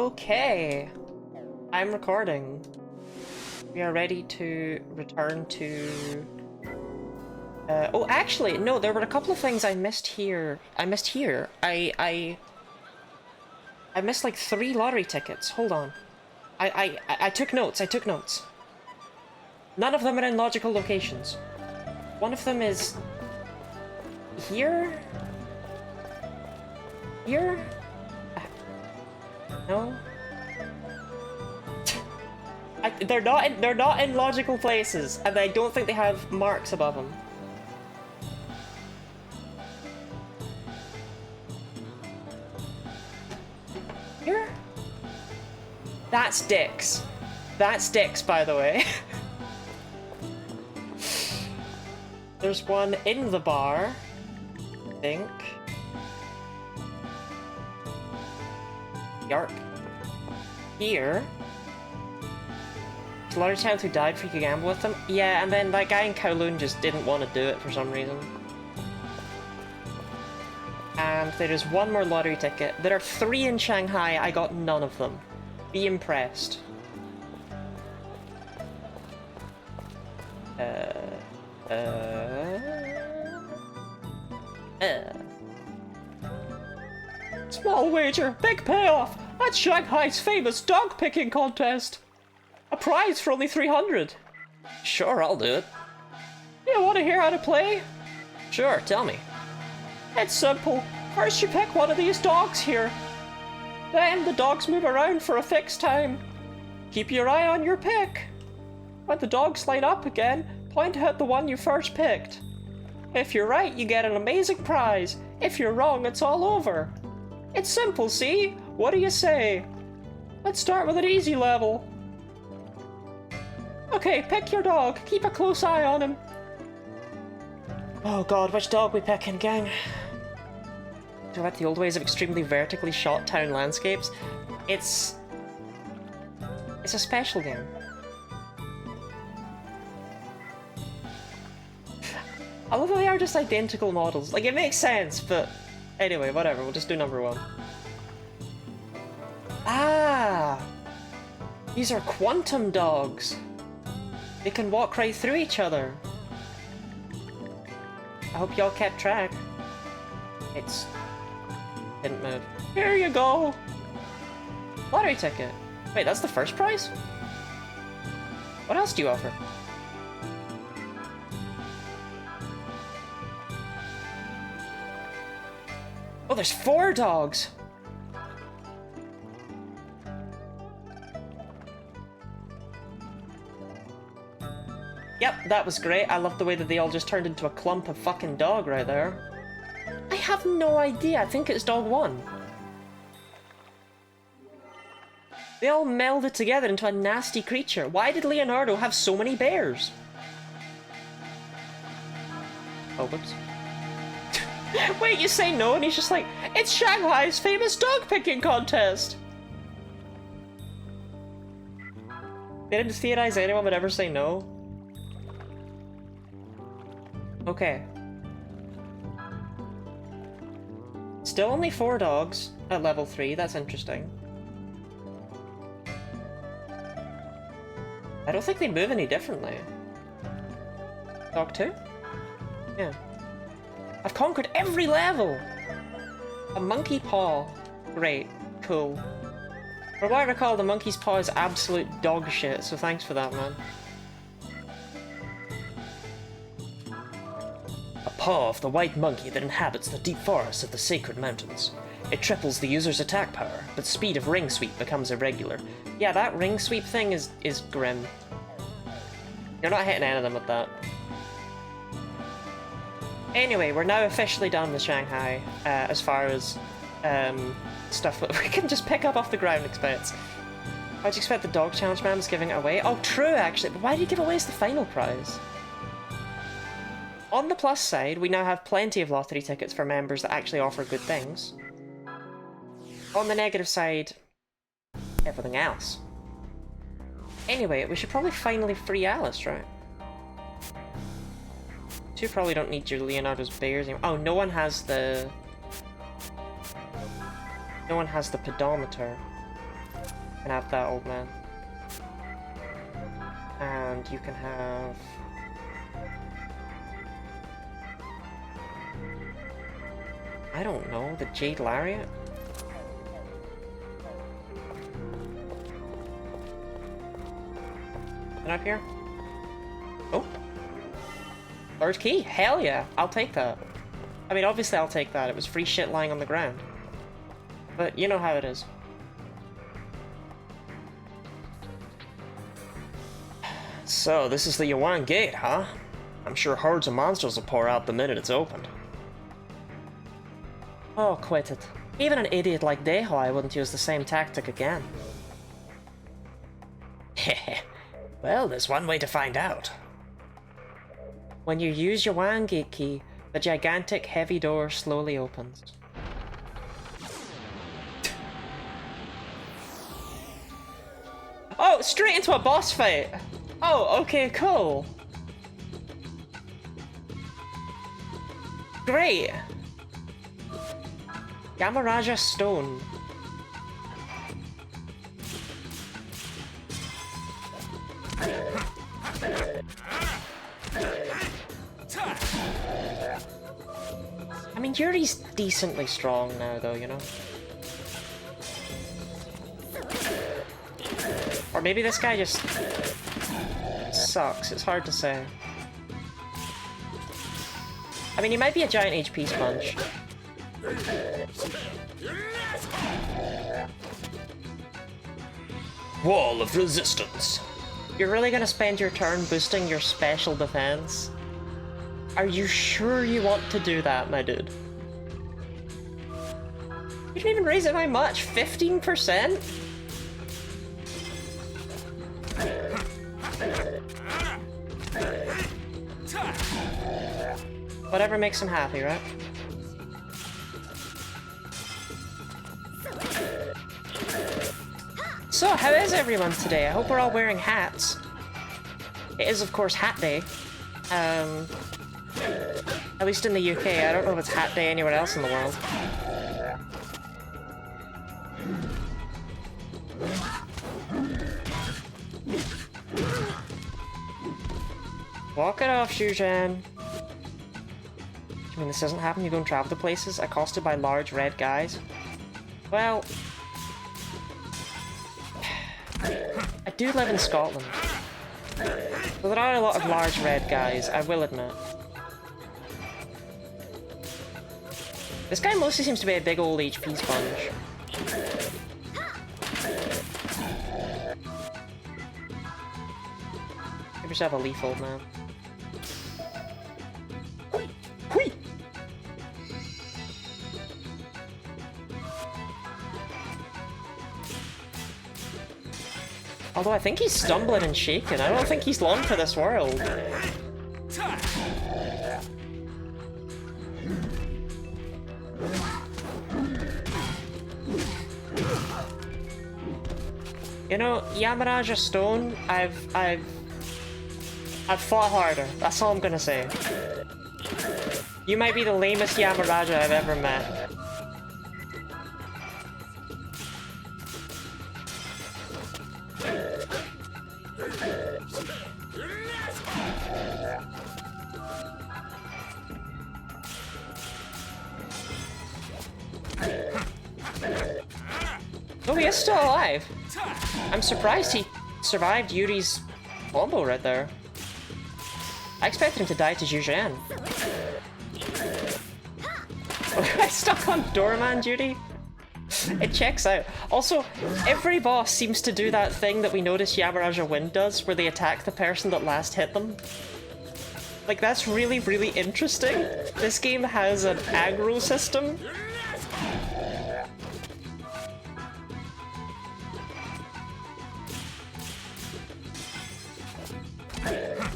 Okay, I'm recording. We are ready to return to... oh, actually, no, there were a couple of things I missed here. I missed like 3 lottery tickets. Hold on. I took notes, None of them are in logical locations. One of them is... here? Here? No? They're not in logical places, and I don't think they have marks above them. Here? That's Dick's. That's Dick's, by the way. There's one in the bar, I think. Yarp. Here. There's a lot of child who died for you to gamble with them. Yeah, and then that guy in Kowloon just didn't want to do it for some reason. And there is one more lottery ticket. There are 3 in Shanghai. I got none of them. Be impressed. Small wager, big payoff! That's Shanghai's famous dog picking contest! A prize for only 300. Sure, I'll do it. You want to hear how to play? Sure, tell me. It's simple. First you pick one of these dogs here. Then the dogs move around for a fixed time. Keep your eye on your pick. When the dogs line up again, point at the one you first picked. If you're right, you get an amazing prize. If you're wrong, it's all over. It's simple, see? What do you say? Let's start with an easy level. Okay, pick your dog. Keep a close eye on him. Oh god, which dog we picking, gang? Do you like the old ways of extremely vertically shot town landscapes? It's a special game. I love how they are just identical models. Like, it makes sense, but anyway, whatever, we'll just do number 1. Ah! These are quantum dogs. They can walk right through each other. I hope y'all kept track. It's... didn't move. Here you go! Lottery ticket. Wait, that's the first prize? What else do you offer? Oh, there's 4 dogs! Yep, that was great. I love the way that they all just turned into a clump of fucking dog right there. I have no idea. I think it's dog 1. They all melded together into a nasty creature. Why did Leonardo have so many bears? Oh, whoops. Wait, you say no, and he's just like, it's Shanghai's famous dog picking contest! They didn't theorize anyone would ever say no. Okay. Still only 4 dogs at level 3, that's interesting. I don't think they move any differently. Dog 2? Yeah. I've conquered every level! A monkey paw. Great. Cool. From what I recall, the monkey's paw is absolute dog shit, so thanks for that, man. A paw of the white monkey that inhabits the deep forests of the sacred mountains. It triples the user's attack power, but speed of ring sweep becomes irregular. Yeah, that ring sweep thing is grim. You're not hitting any of them with that. Anyway, we're now officially done with Shanghai, as far as stuff that we can just pick up off the ground expects. Why'd you expect the dog challenge man was giving it away? Oh, true, actually, but why did he give away as the final prize? On the plus side, we now have plenty of lottery tickets for members that actually offer good things. On the negative side, everything else. Anyway, we should probably finally free Alice, right? You probably don't need your Leonardo's bears anymore. Oh, no one has the... No one has the pedometer. You can have that, old man. And you can have... I don't know, the Jade Lariat? And up here? Oh! Third key! Hell yeah! I'll take that. I mean, obviously I'll take that. It was free shit lying on the ground. But you know how it is. So, this is the Yuan Gate, huh? I'm sure hordes of monsters will pour out the minute it's opened. Oh, quit it. Even an idiot like Dehoi wouldn't use the same tactic again. Heh. Well, there's one way to find out. When you use your Yuan Gate key, the gigantic heavy door slowly opens. Oh, straight into a boss fight! Oh, okay, cool. Great! Yamaraja Stone. I mean, Yuri's decently strong now, though, you know? Or maybe this guy just sucks, it's hard to say. I mean, he might be a giant HP sponge. Wall of resistance. You're really gonna spend your turn boosting your special defense? Are you sure you want to do that, my dude? You didn't even raise it by much, 15%? Whatever makes him happy, right? So, how is everyone today? I hope we're all wearing hats. It is, of course, Hat Day. At least in the UK. I don't know if it's Hat Day anywhere else in the world. Walk it off, Shujan. I mean, this doesn't happen. You go and travel to places accosted by large red guys. Well, I do live in Scotland. So there are a lot of large red guys, I will admit. This guy mostly seems to be a big old HP sponge. Give yourself a leaf, old man. Whee! Although I think he's stumbling and shaking. I don't think he's long for this world. You know, Yamaraja Stone, I've fought harder. That's all I'm gonna say. You might be the lamest Yamaraja I've ever met. Oh, he is still alive. I'm surprised he survived Yuri's combo right there. I expected him to die to Zhujian. I stuck on Doorman duty? It checks out. Also, every boss seems to do that thing that we noticed Yamaraja Wind does, where they attack the person that last hit them. Like, that's really, really interesting. This game has an aggro system.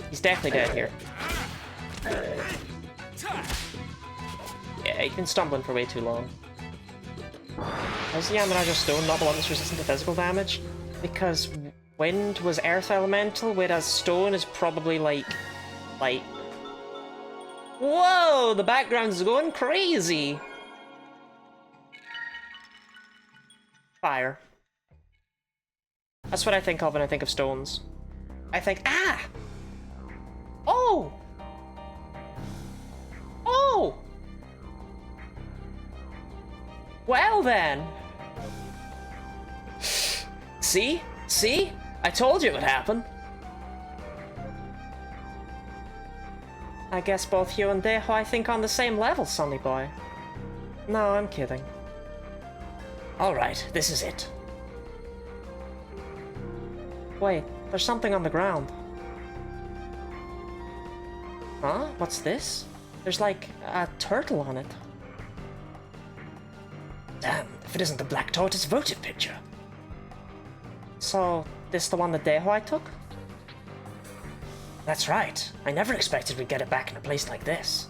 He's definitely dead here. Yeah, he's been stumbling for way too long. How's the Yamaraja Stone not the one that's resistant to physical damage? Because wind was earth elemental, whereas stone is probably like light. Whoa! The background's going crazy! Fire. That's what I think of when I think of stones. I think, ah! Oh! Oh! Well then! See? See? I told you it would happen. I guess both you and Deho think on the same level, sonny boy. No, I'm kidding. Alright, this is it. Wait, there's something on the ground. Huh? What's this? There's like a turtle on it. Damn, if it isn't the Black Tortoise votive picture. So, this the one that Deho took? That's right. I never expected we'd get it back in a place like this.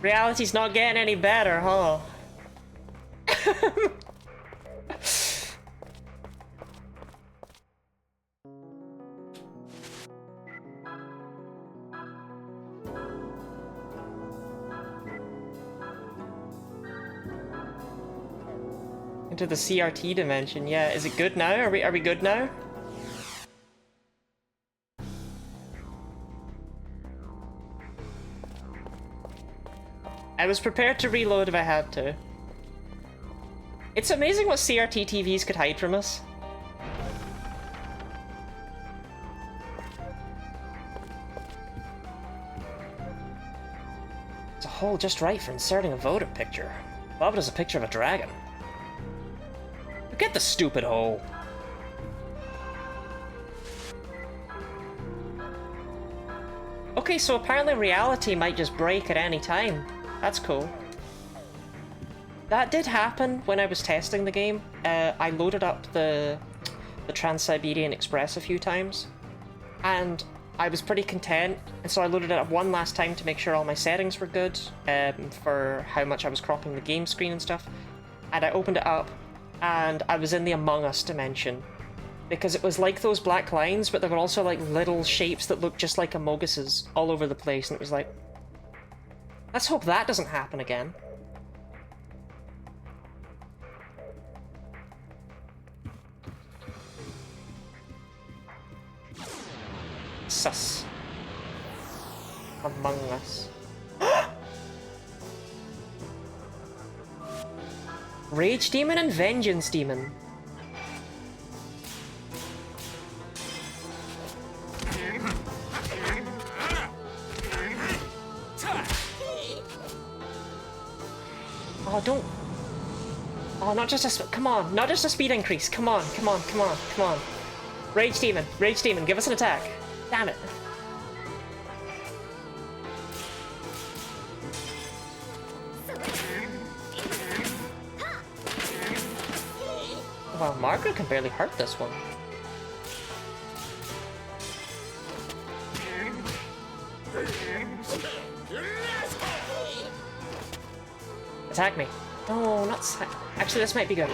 Reality's not getting any better, huh? Into the CRT dimension, yeah. Is it good now? Are we good now? I was prepared to reload if I had to. It's amazing what CRT TVs could hide from us. It's a hole just right for inserting a votive picture. Above it is a picture of a dragon. Get the stupid hole. Okay, so apparently reality might just break at any time. That's cool. That did happen when I was testing the game. I loaded up the Trans-Siberian Express a few times, and I was pretty content, and so I loaded it up one last time to make sure all my settings were good for how much I was cropping the game screen and stuff, and I opened it up, and I was in the Among Us dimension, because it was like those black lines, but there were also like little shapes that looked just like Amoguses all over the place, and it was like, let's hope that doesn't happen again. Sus. Among Us. Rage Demon and Vengeance Demon. Oh, don't... Oh, not just a... Come on, not just a speed increase. Come on, come on, come on, come on. Rage Demon, give us an attack. Damn it. Wow, Margaret can barely hurt this one. Attack me. No, not... Actually, this might be good.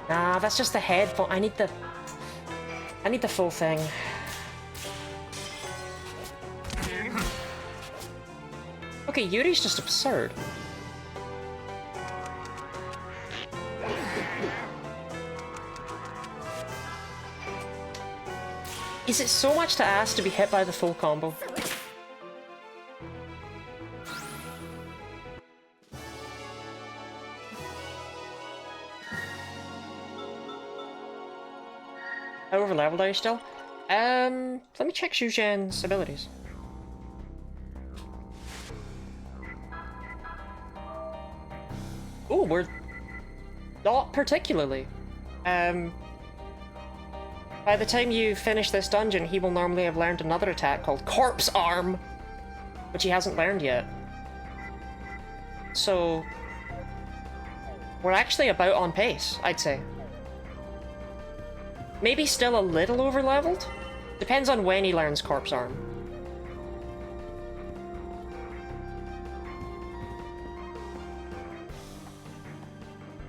Nah, that's just the head. I need the full thing. Okay, Yuri's just absurd. Is it so much to ask to be hit by the full combo? How overleveled are you still? Let me check Xu Zhen's abilities. Oh, we're not particularly. By the time you finish this dungeon, he will normally have learned another attack called Corpse Arm, which he hasn't learned yet. So, we're actually about on pace, I'd say. Maybe still a little overleveled? Depends on when he learns Corpse Arm.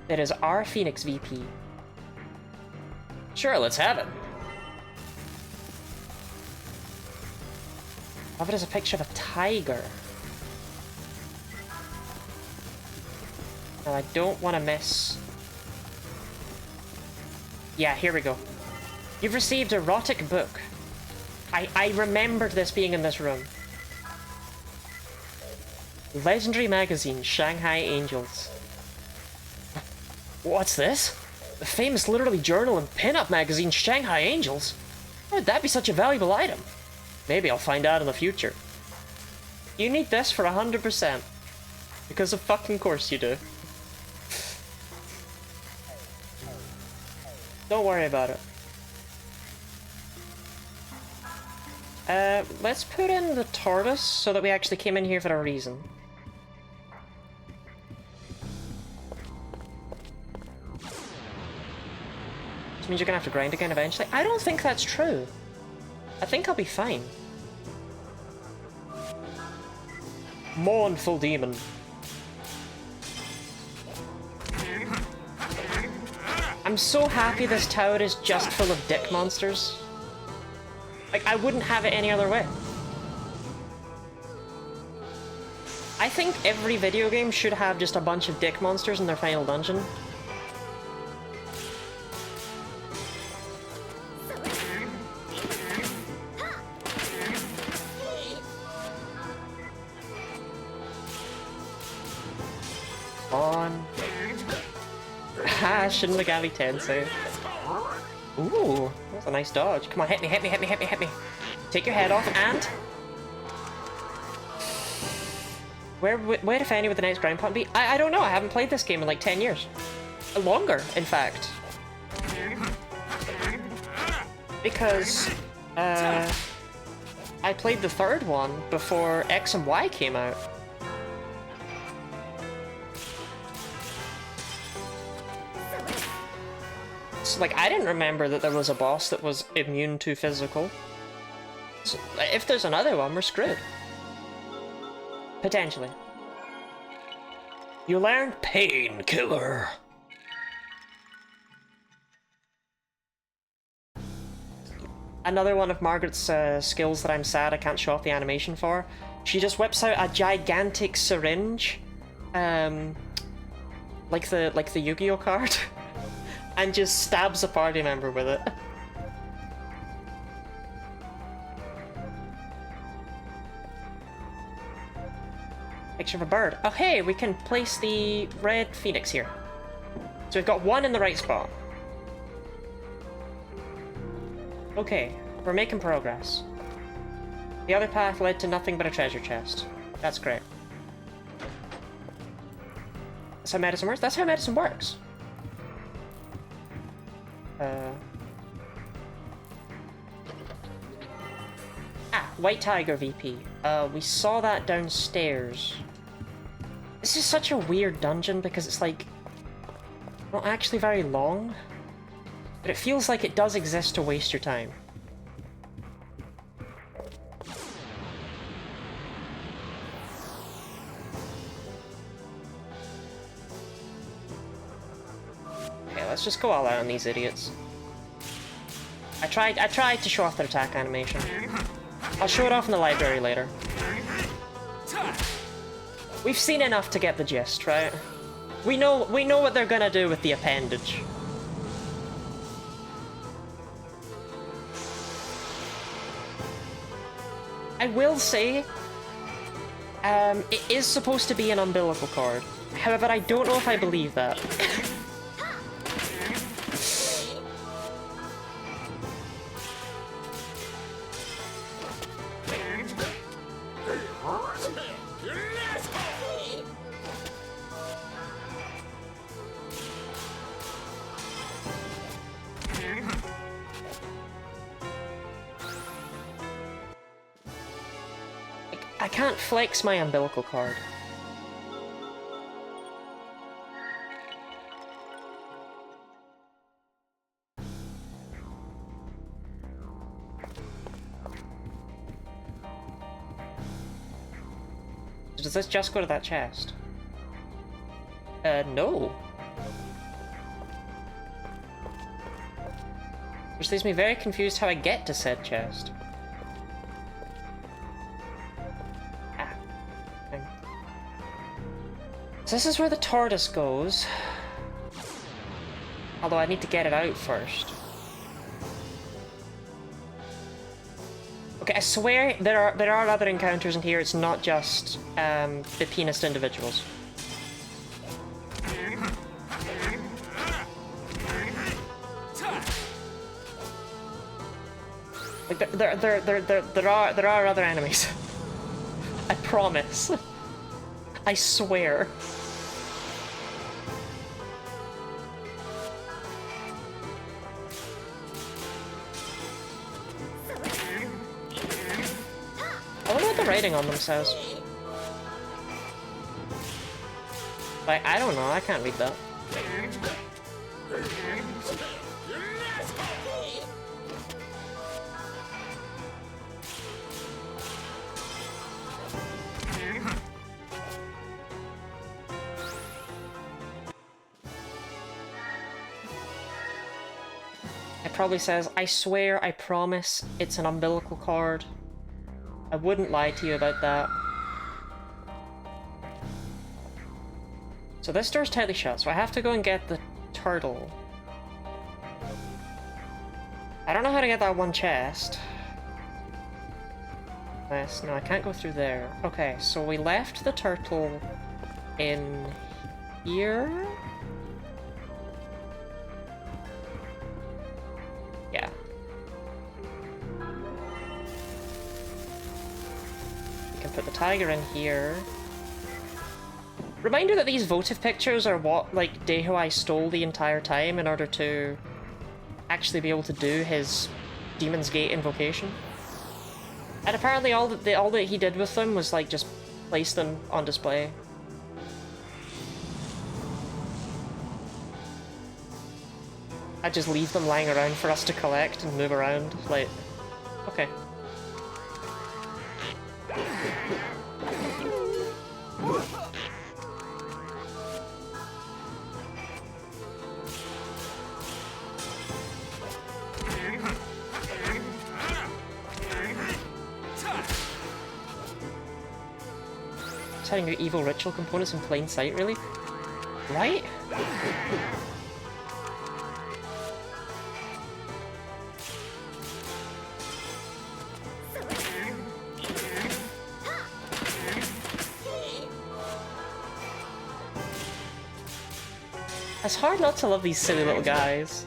It is our Phoenix VP. Sure, let's have it. Love it as a picture of a tiger. Now I don't want to miss... Yeah, here we go. You've received erotic book. I remembered this being in this room. Legendary magazine, Shanghai Angels. What's this? The famous literary journal and pin-up magazine, Shanghai Angels? How would that be such a valuable item? Maybe I'll find out in the future. You need this for 100%. Because of fucking course you do. Don't worry about it. Let's put in the TARDIS so that we actually came in here for a reason. Which means you're gonna have to grind again eventually. I don't think that's true. I think I'll be fine. Mournful demon. I'm so happy this tower is just full of dick monsters. Like, I wouldn't have it any other way. I think every video game should have just a bunch of dick monsters in their final dungeon. On. Ha! Shin Megami Tensei. Ooh, that's a nice dodge. Come on, hit me, hit me, hit me, hit me, hit me. Take your head off and... Where if any would the next ground pound be? I don't know, I haven't played this game in like 10 years. Longer, in fact. Because, I played the third one before X and Y came out. So, like, I didn't remember that there was a boss that was immune to physical. So, if there's another one, we're screwed. Potentially. You learn Painkiller. Another one of Margaret's skills that I'm sad I can't show off the animation for. She just whips out a gigantic syringe, like the Yu-Gi-Oh card, and just stabs a party member with it. Picture of a bird. Oh hey, we can place the red phoenix here. So we've got one in the right spot. Okay, we're making progress. The other path led to nothing but a treasure chest. That's great. That's how medicine works? That's how medicine works. White Tiger VP. We saw that downstairs. This is such a weird dungeon because it's like... not actually very long. But it feels like it does exist to waste your time. Okay, let's just go all out on these idiots. I tried to show off their attack animation. I'll show it off in the library later. We've seen enough to get the gist, right? We know what they're gonna do with the appendage. I will say, it is supposed to be an umbilical cord. However, I don't know if I believe that. I can't flex my umbilical cord. Does this just go to that chest? No. Which leaves me very confused how I get to said chest. So this is where the tortoise goes. Although I need to get it out first. Okay, I swear there are other encounters in here. It's not just the penis individuals. Like there are other enemies. I promise. I swear. I wonder what the writing on them says. Like, I don't know, I can't read that. It probably says, I swear, I promise, it's an umbilical cord. I wouldn't lie to you about that. So this door's tightly shut, so I have to go and get the turtle. I don't know how to get that one chest. Yes, no, I can't go through there. Okay, so we left the turtle in here? Yeah. We can put the tiger in here. Reminder that these votive pictures are what, like, Dehuai stole the entire time in order to actually be able to do his Demon's Gate invocation. And apparently all that he did with them was, like, just place them on display. I'd just leave them lying around for us to collect and move around, like, okay. Hiding your evil ritual components in plain sight, really? Right? It's hard not to love these silly little guys.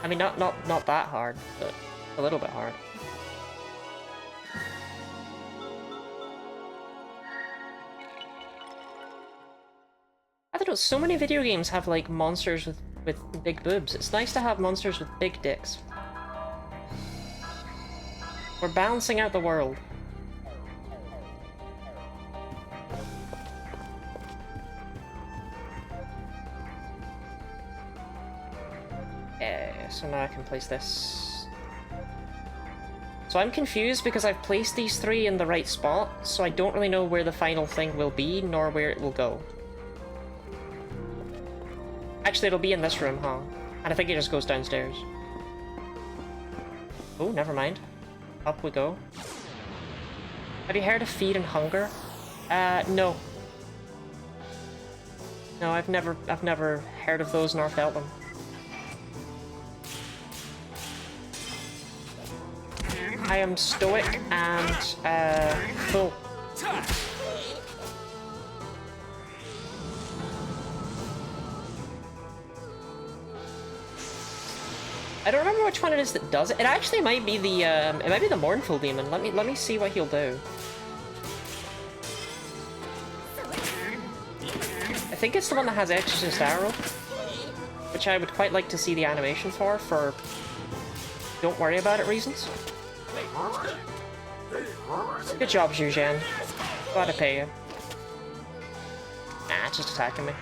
I mean, not that hard, but a little bit hard. I don't know, so many video games have, like, monsters with big boobs. It's nice to have monsters with big dicks. We're balancing out the world. So now I can place this. So I'm confused because I've placed these three in the right spot, so I don't really know where the final thing will be, nor where it will go. Actually, it'll be in this room, huh? And I think it just goes downstairs. Oh, never mind. Up we go. Have you heard of Feed and Hunger? No. No, I've never heard of those nor felt them. I am stoic and, full. I don't remember which one it is that does it. It actually might be the, it might be the Mournful Demon. Let me see what he'll do. I think it's the one that has Exorcist Arrow, which I would quite like to see the animation for don't worry about it reasons. Good job, Zhuzhan. Glad to pay you. Nah, it's just attacking me.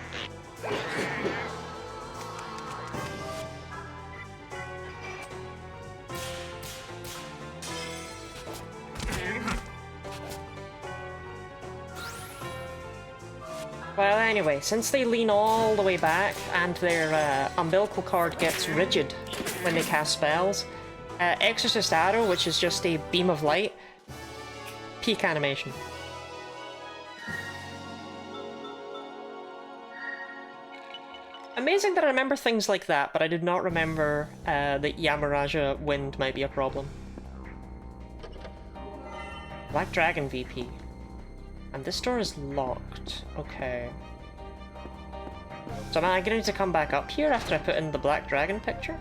Well, anyway, since they lean all the way back and their umbilical cord gets rigid when they cast spells, Exorcist Arrow, which is just a beam of light, peak animation. Amazing that I remember things like that, but I did not remember that Yamaraja wind might be a problem. Black Dragon VP. And this door is locked. Okay. So am I gonna need to come back up here after I put in the Black Dragon picture?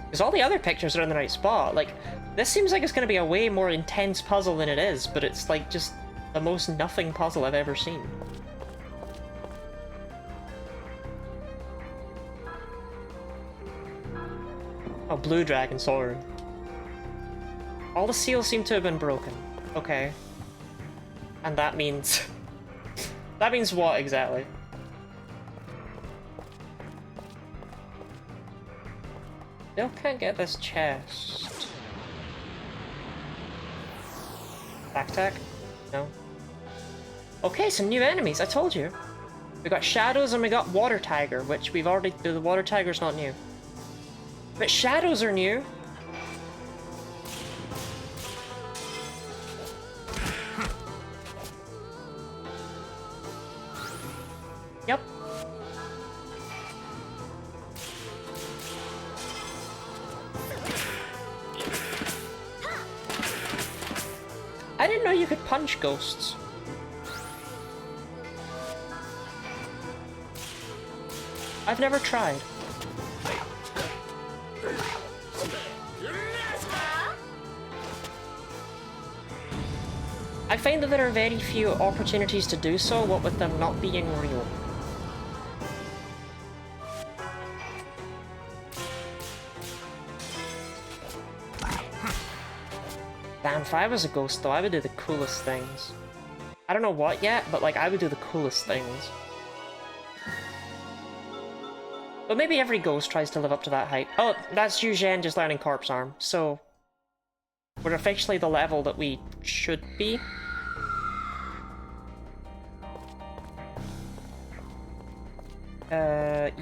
Because all the other pictures are in the right spot. Like, this seems like it's gonna be a way more intense puzzle than it is, but it's like just the most nothing puzzle I've ever seen. Oh, Blue Dragon Sword. All the seals seem to have been broken. Okay. And that means... that means what, exactly? Still can't get this chest. Backtack? No. Okay, some new enemies, I told you. We got Shadows and we got Water Tiger, which we've already... the Water Tiger's not new. But Shadows are new. Yep. I didn't know you could punch ghosts. I've never tried. I find that there are very few opportunities to do so, what with them not being real. Damn, if I was a ghost though, I would do the coolest things. I don't know what yet, but like, I would do the coolest things. But maybe every ghost tries to live up to that hype. Oh, that's Yu Zhen just learning Corpse Arm, so... we're officially the level that we should be.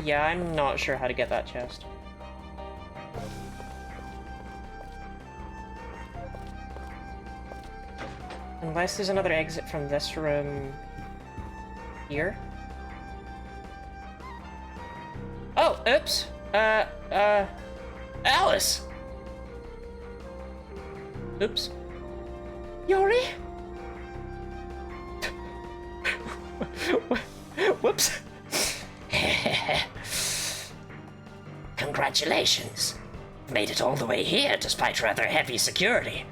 Yeah, I'm not sure how to get that chest. Unless there's another exit from this room... here? Oh, oops! Alice! Oops. Yori? Whoops. Congratulations. Made it all the way here despite rather heavy security.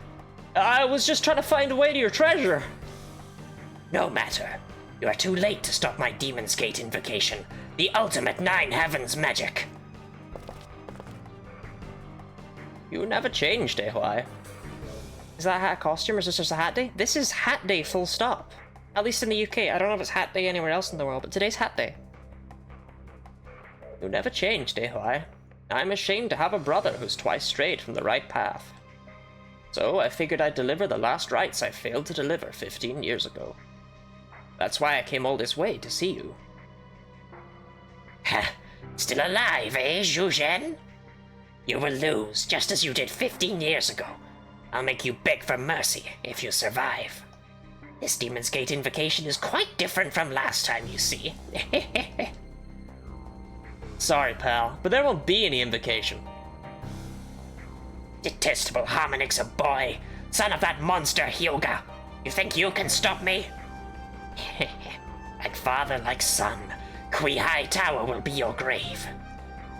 I was just trying to find a way to your treasure. No matter. You are too late to stop my Demon's Gate invocation, the ultimate Nine Heavens magic. You never changed, Ehoi. Is that hat a costume or is this just a hat day? This is hat day full stop. At least in the UK. I don't know if it's hat day anywhere else in the world, but today's hat day. You never changed, Ehoi. I'm ashamed to have a brother who's twice strayed from the right path. So I figured I'd deliver the last rites I failed to deliver 15 years ago. That's why I came all this way to see you. Ha! Still alive, eh, Yu Zhen? You will lose, just as you did 15 years ago. I'll make you beg for mercy if you survive. This Demon's Gate invocation is quite different from last time, you see. Sorry, pal, but there won't be any invocation. Detestable Harmonix, a boy, son of that monster Hyuga. You think you can stop me? Like father, like son, Kui Hai Tower will be your grave.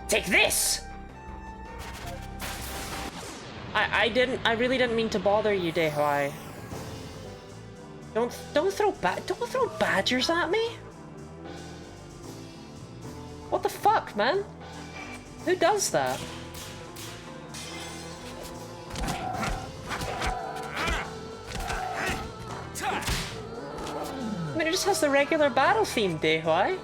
Take this! I really didn't mean to bother you, Dehoi. Don't throw badgers at me. What the fuck, man? Who does that? I mean, it just has the regular battle theme, Dehoi.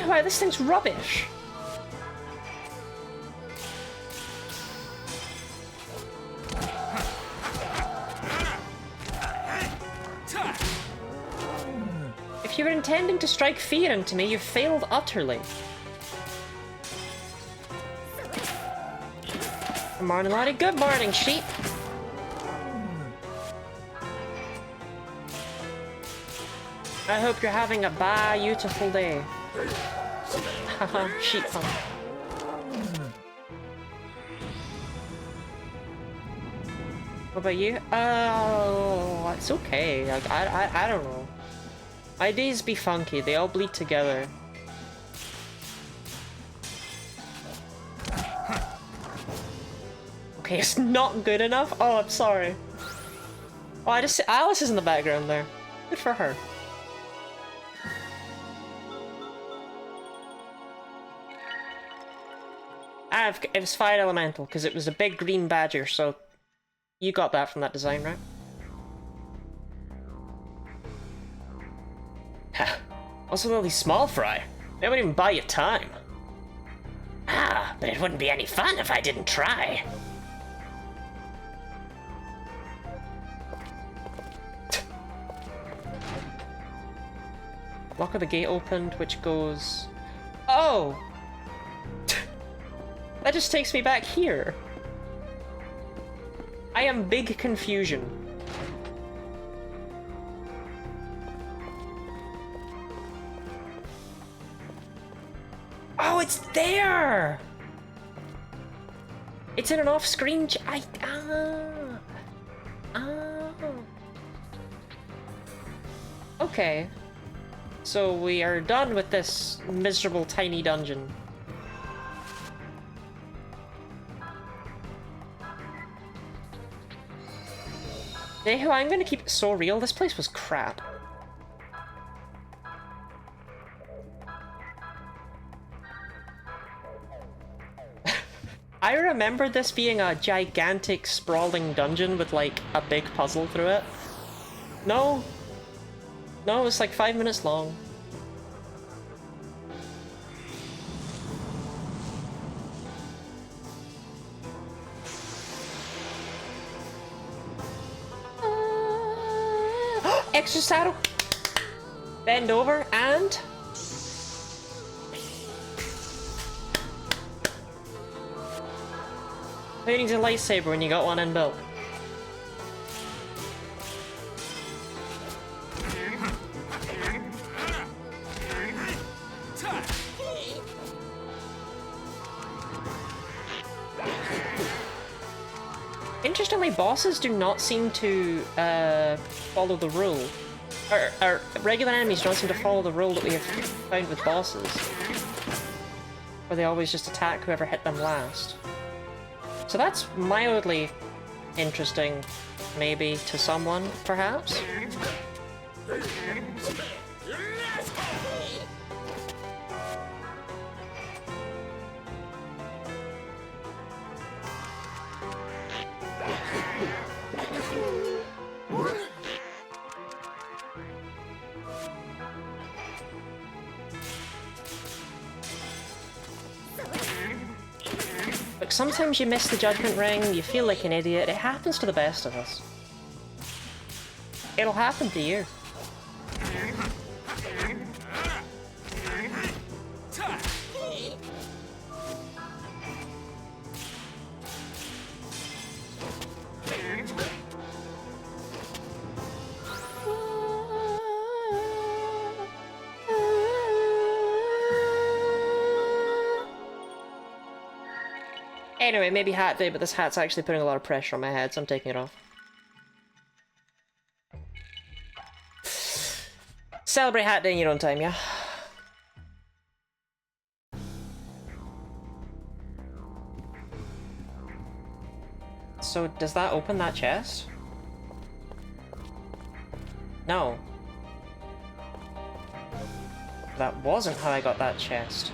Wow, this thing's rubbish. If you were intending to strike fear into me, you failed utterly. Good morning, laddie. Good morning, sheep. I hope you're having a beautiful day. Haha, sheep fun. What about you? Oh, it's okay. I don't know. My days be funky. They all bleed together. Okay, it's not good enough. Oh, I'm sorry. Oh, I just Alice is in the background there. Good for her. It was Fire Elemental, because it was a big green badger, so you got that from that design, right? Also, all these small fry. They won't even buy you time. Ah, but it wouldn't be any fun if I didn't try. Lock of the gate opened, which goes... Oh! That just takes me back here. I am big confusion. Oh, it's there! It's in an off-screen Okay. So we are done with this miserable tiny dungeon. Nehu, I'm gonna keep it so real. This place was crap. I remember this being a gigantic, sprawling dungeon with, like, a big puzzle through it. No. No, it's like 5 minutes long. Extra saddle. Bend over and... Who needs a lightsaber when you got one inbuilt? Interestingly, bosses do not seem to follow the rule. Or regular enemies don't seem to follow the rule that we have found with bosses. Where they always just attack whoever hit them last. So that's mildly interesting, maybe, to someone, perhaps? Look, sometimes you miss the judgment ring, you feel like an idiot. It happens to the best of us. It'll happen to you. Anyway, maybe hat day, but this hat's actually putting a lot of pressure on my head, so I'm taking it off. Celebrate hat day in your own time, yeah? So, does that open that chest? No. That wasn't how I got that chest.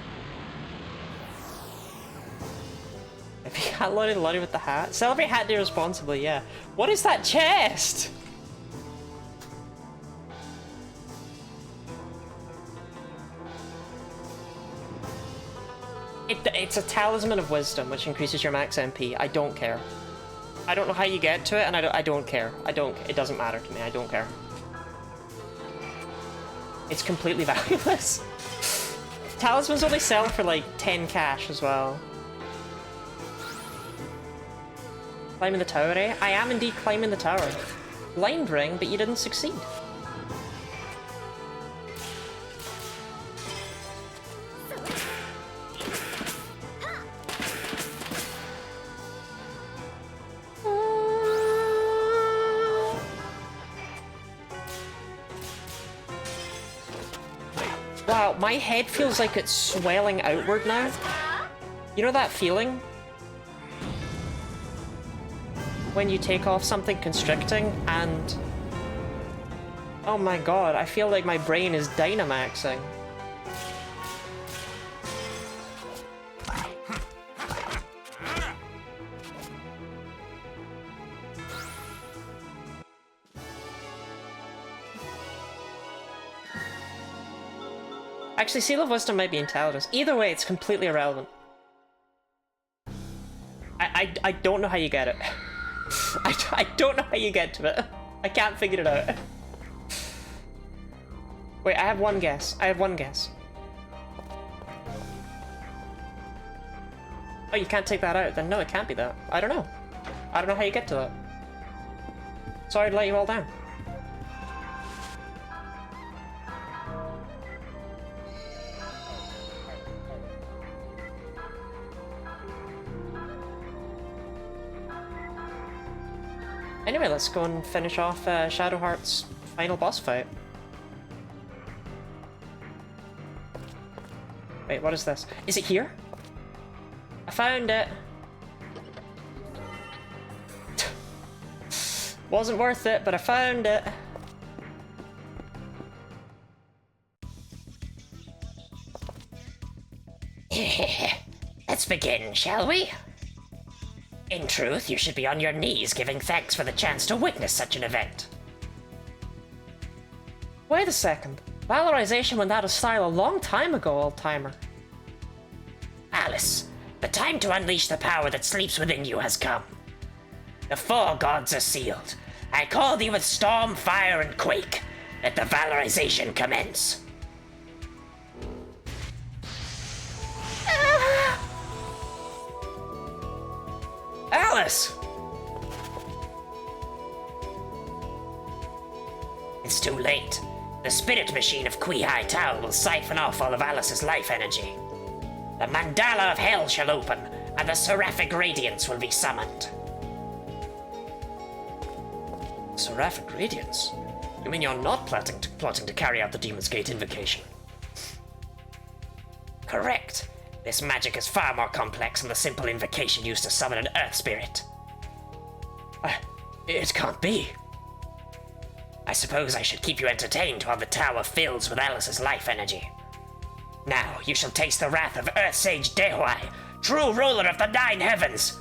If you got Lottie with the hat. Celebrate hat day responsibly, yeah. What is that chest? It's a talisman of wisdom, which increases your max MP. I don't care. I don't know how you get to it, and I don't care. It doesn't matter to me. I don't care. It's completely valueless. Talismans only sell for like 10 cash as well. Climbing the tower, eh? I am indeed climbing the tower. Blind ring, but you didn't succeed. Wow, my head feels like it's swelling outward now. You know that feeling? When you take off something constricting and... oh my god, I feel like my brain is Dynamaxing. Actually, Seal of Wisdom might be intelligence. Either way, it's completely irrelevant. I don't know how you get it. I don't know how you get to it. I can't figure it out. Wait, I have one guess. I have one guess. Oh, you can't take that out? Then no, it can't be that. I don't know. I don't know how you get to that. Sorry to let you all down. Anyway, let's go and finish off Shadowheart's final boss fight. Wait, what is this? Is it here? I found it! Wasn't worth it, but I found it! Let's begin, shall we? In truth, you should be on your knees giving thanks for the chance to witness such an event. Wait a second. Valorization went out of style a long time ago, old-timer. Alice, the time to unleash the power that sleeps within you has come. The four gods are sealed. I call thee with storm, fire, and quake. Let the valorization commence. Alice! It's too late. The spirit machine of Kui-Hai Tao will siphon off all of Alice's life energy. The mandala of hell shall open, and the seraphic radiance will be summoned. Seraphic Radiance? You mean you're not plotting to carry out the Demon's Gate invocation? Correct. This magic is far more complex than the simple invocation used to summon an earth spirit. It can't be. I suppose I should keep you entertained while the tower fills with Alice's life energy. Now you shall taste the wrath of Earth Sage Dehuai, true ruler of the 9 heavens!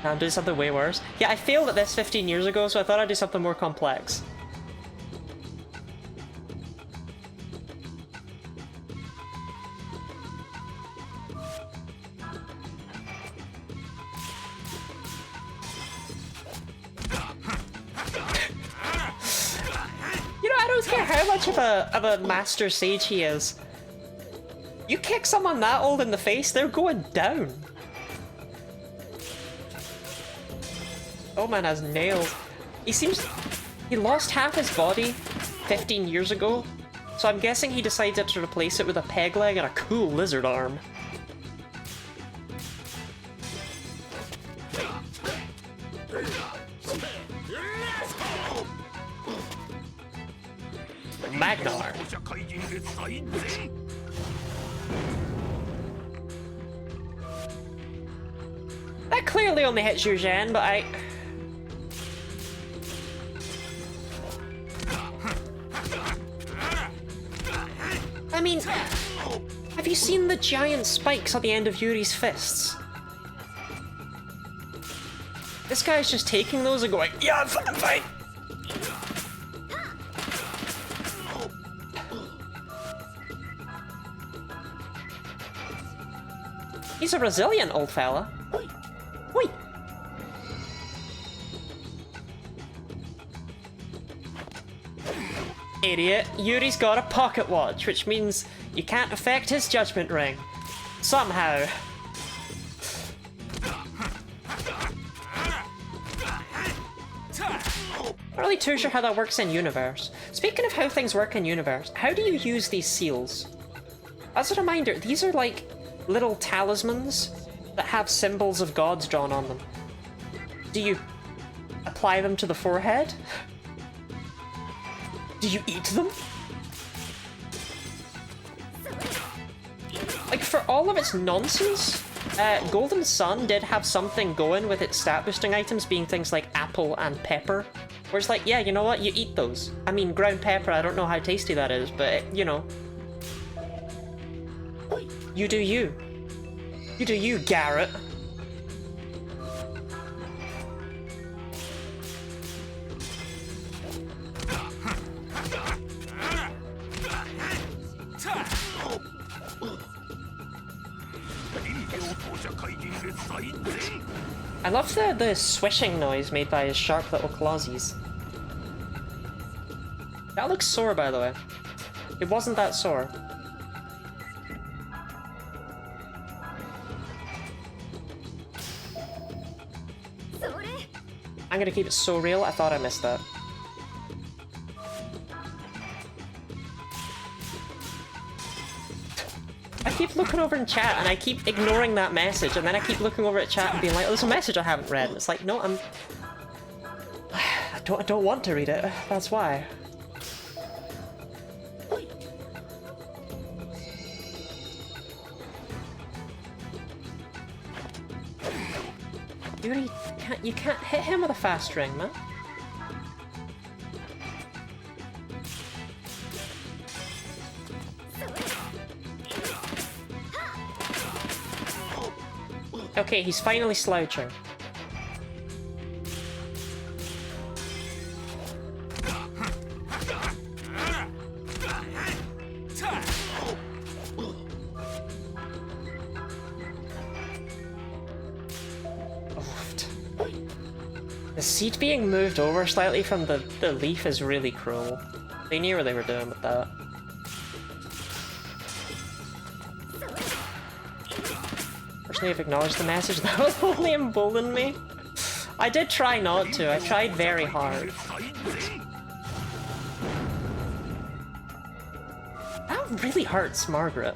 I'm doing something way worse. Yeah, I failed at this 15 years ago, so I thought I'd do something more complex. I don't care how much of a master sage he is. You kick someone that old in the face, they're going down. Oh man has nails. He lost half his body 15 years ago, so I'm guessing he decided to replace it with a peg leg and a cool lizard arm. Magnar. That clearly only hits Zhujian, but I mean, have you seen the giant spikes on the end of Yuri's fists? This guy's just taking those and going, yeah, I'm fine. He's a resilient old fella. Wait. Idiot. Yuri's got a pocket watch, which means you can't affect his judgment ring. Somehow. Not really too sure how that works in Universe. Speaking of how things work in Universe, how do you use these seals? As a reminder, these are like little talismans that have symbols of gods drawn on them. Do you apply them to the forehead? Do you eat them? Like, for all of its nonsense, Golden Sun did have something going with its stat boosting items being things like apple and pepper. Where it's like, yeah, you know what? You eat those. I mean, ground pepper, I don't know how tasty that is, but, you know. You do you. You do you, Garrett. I love the swishing noise made by his sharp little clawsies. That looks sore, by the way. It wasn't that sore. I'm gonna keep it so real, I thought I missed that. I keep looking over in chat and I keep ignoring that message, and then I keep looking over at chat and being like, oh, there's a message I haven't read. And it's like, no, I don't want to read it, that's why. You can't hit him with a fast ring, man. Okay, he's finally slouching. The seed being moved over slightly from the leaf is really cruel. They knew what they were doing with that. Personally, I've acknowledged the message. That was only emboldened me. I did try not to. I tried very hard. That really hurts Margaret.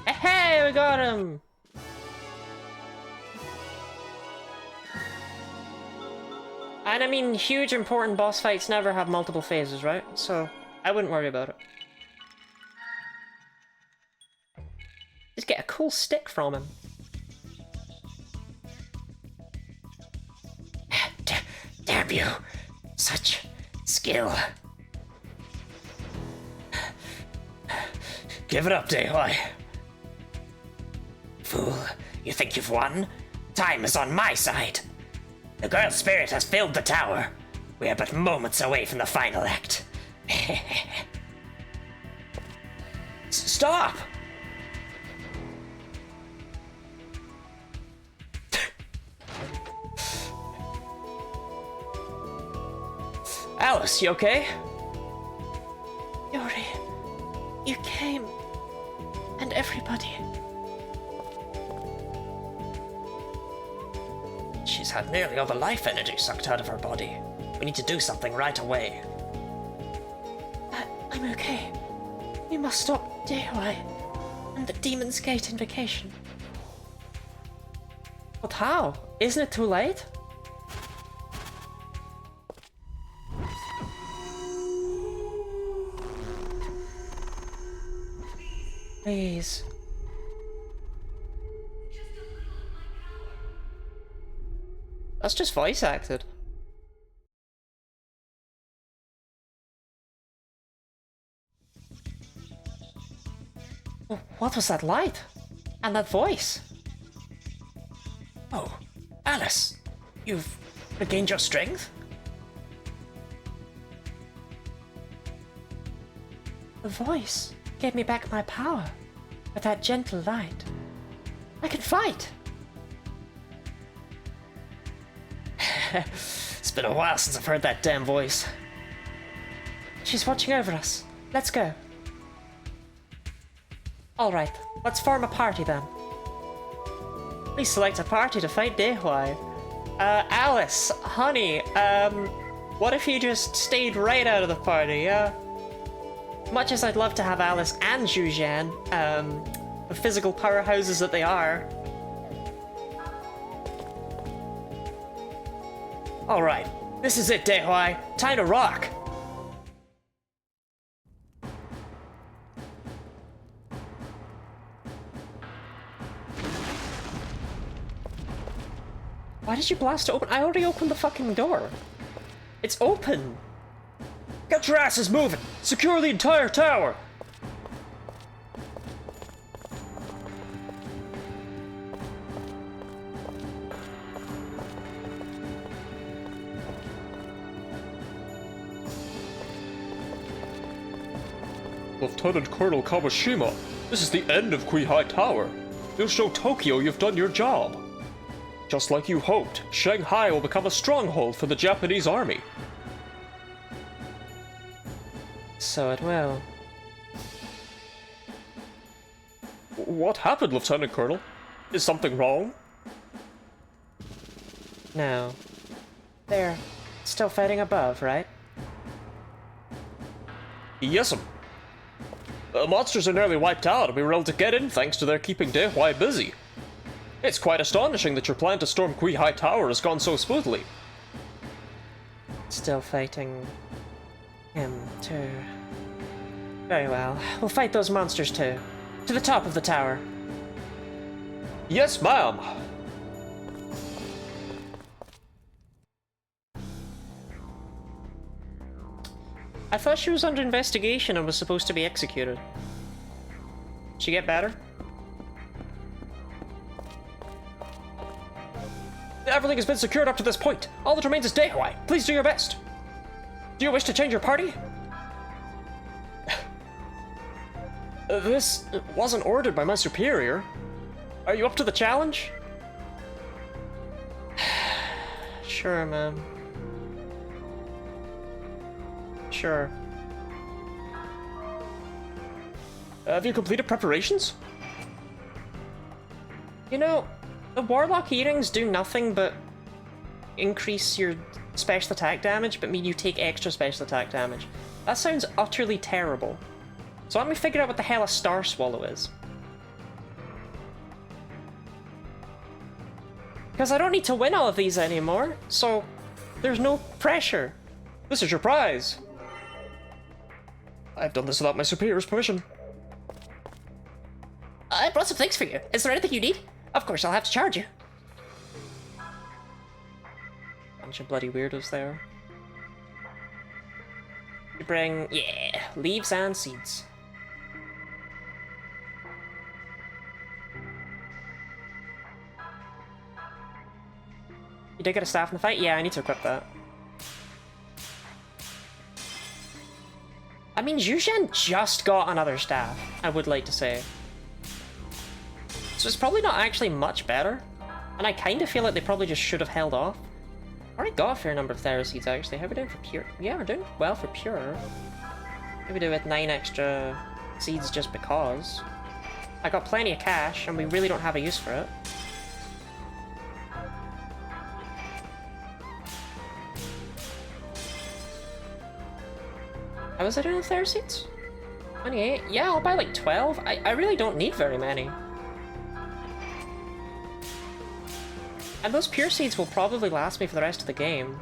Hey, we got him! And I mean, huge important boss fights never have multiple phases, right? So, I wouldn't worry about it. Just get a cool stick from him. Damn you! Such skill. Give it up, Dayhoi. Fool, you think you've won? Time is on my side. The girl spirit has filled the tower. We are but moments away from the final act. Stop! Alice, you okay? Yuri, you came. And everybody. She's had nearly all the life energy sucked out of her body. We need to do something right away. I'm okay. We must stop Dayhoi and the Demon's Gate invocation. But how? Isn't it too late? Please. That's just voice acted. Oh, what was that light? And that voice? Oh, Alice, you've regained your strength? The voice gave me back my power with that gentle light. I can fight! It's been a while since I've heard that damn voice. She's watching over us. Let's go. Alright, let's form a party then. Please select a party to fight Dehuai. Alice, honey, what if you just stayed right out of the party, yeah? Much as I'd love to have Alice and Zhuzhan, the physical powerhouses that they are. Alright, this is it, Dehuai. Time to rock! Why did you blast it open? I already opened the fucking door. It's open! Get your asses moving! Secure the entire tower! Lieutenant Colonel Kawashima, this is the end of Kuihai Tower. You'll show Tokyo you've done your job. Just like you hoped, Shanghai will become a stronghold for the Japanese army. So it will. What happened, Lieutenant Colonel? Is something wrong? No. They're still fighting above, right? Yes'm. The monsters are nearly wiped out, and we were able to get in thanks to their keeping Dehuai busy. It's quite astonishing that your plan to storm Kuihai Tower has gone so smoothly. Still fighting him, too. Very well. We'll fight those monsters, too. To the top of the tower. Yes, ma'am. I thought she was under investigation and was supposed to be executed. Did she get better? Everything has been secured up to this point. All that remains is Dehuai. Please do your best. Do you wish to change your party? This wasn't ordered by my superior. Are you up to the challenge? Sure, man. Sure. Have you completed preparations? You know, the Warlock earrings do nothing but increase your special attack damage, but mean you take extra special attack damage. That sounds utterly terrible. So let me figure out what the hell a Star Swallow is. Because I don't need to win all of these anymore, so there's no pressure. This is your prize. I've done this without my superior's permission. I brought some things for you. Is there anything you need? Of course, I'll have to charge you. Bunch of bloody weirdos there. You bring, yeah, leaves and seeds. You did get a staff in the fight? Yeah, I need to equip that. I mean, Zhuzhan just got another staff, I would like to say. So it's probably not actually much better. And I kind of feel like they probably just should have held off. Already got a fair number of Thera seeds actually. How are we doing for pure? Yeah, we're doing well for pure. Maybe do it with 9 extra seeds just because. I got plenty of cash and we really don't have a use for it. How was I doing with Thera seeds? 28? Yeah, I'll buy like 12. I really don't need very many. And those pure seeds will probably last me for the rest of the game.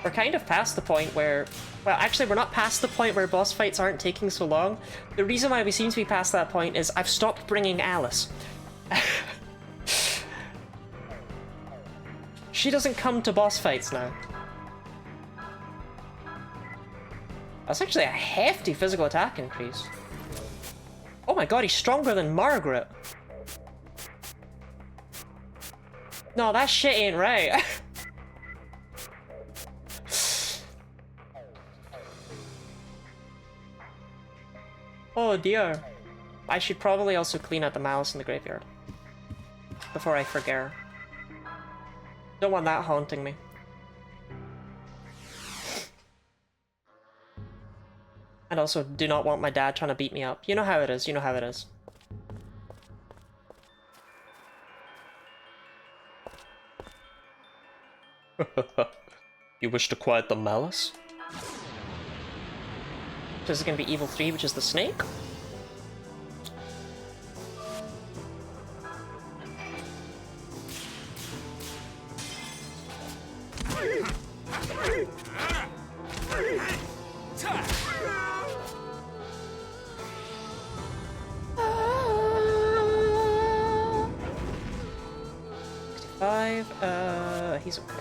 We're kind of past the point where... Well, actually, we're not past the point where boss fights aren't taking so long. The reason why we seem to be past that point is I've stopped bringing Alice. She doesn't come to boss fights now. That's actually a hefty physical attack increase. Oh my god, he's stronger than Margaret. No, that shit ain't right. Oh dear. I should probably also clean out the malice in the graveyard. Before I forget. Don't want that haunting me. And also, do not want my dad trying to beat me up. You know how it is, you know how it is. You wish to quiet the malice? This is gonna be Evil 3, which is the snake? He's okay.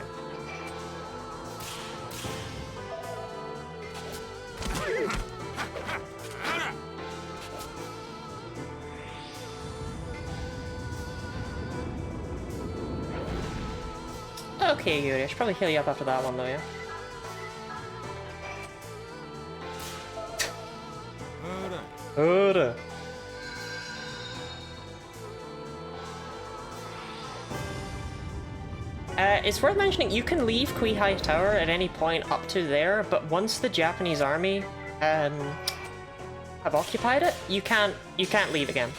Okay, Yuri, I should probably heal you up after that one, though, yeah? Ora. It's worth mentioning, you can leave Kuihai Tower at any point up to there, but once the Japanese army have occupied it, you can't leave again.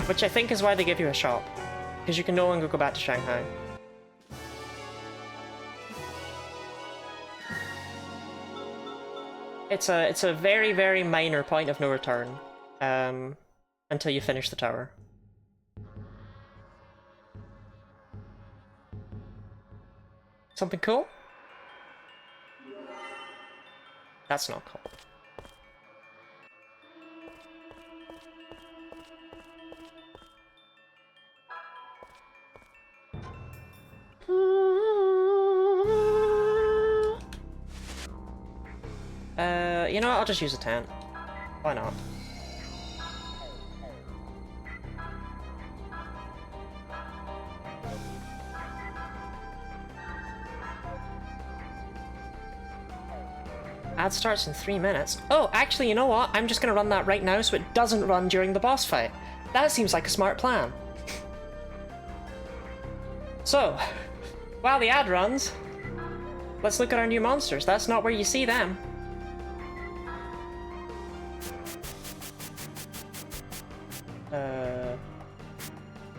Which I think is why they give you a shop, because you can no longer go back to Shanghai. It's a very, very minor point of no return, until you finish the tower. Something cool? That's not cool. You know what? I'll just use a tent. Why not? Ad starts in 3 minutes. Oh, actually, you know what? I'm just gonna run that right now so it doesn't run during the boss fight. That seems like a smart plan. So, while the ad runs, let's look at our new monsters. That's not where you see them.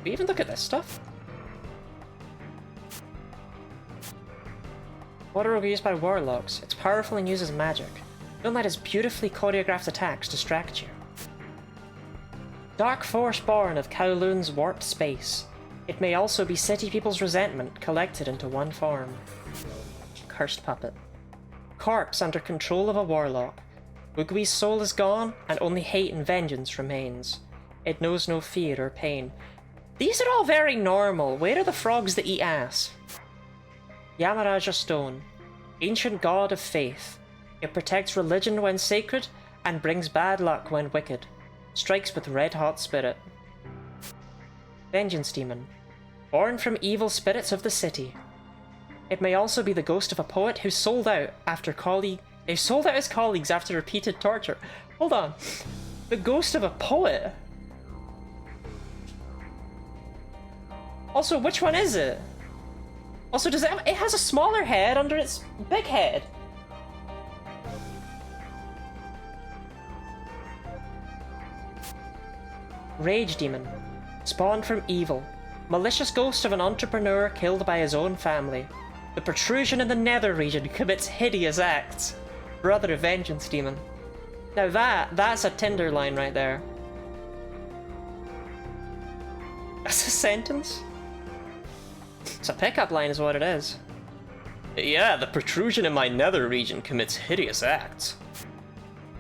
We even look at this stuff? Water ogre used by warlocks. It's powerful and uses magic. Don't let his beautifully choreographed attacks distract you. Dark force born of Kowloon's warped space. It may also be city people's resentment collected into one form. Cursed puppet. Corpse under control of a warlock. Ugui's soul is gone, and only hate and vengeance remains. It knows no fear or pain. These are all very normal. Where are the frogs that eat ass? Yamaraja Stone. Ancient god of faith. It protects religion when sacred, and brings bad luck when wicked. Strikes with red-hot spirit. Vengeance Demon. Born from evil spirits of the city. It may also be the ghost of a poet who sold out his colleagues after repeated torture. Hold on. The ghost of a poet? Also, which one is it? Also, does it has a smaller head under its big head? Rage Demon. Spawned from evil. Malicious ghost of an entrepreneur killed by his own family. The protrusion in the nether region commits hideous acts. Brother of Vengeance Demon. Now that's a Tinder line right there. That's a sentence? It's a pickup line is what it is. Yeah, the protrusion in my nether region commits hideous acts.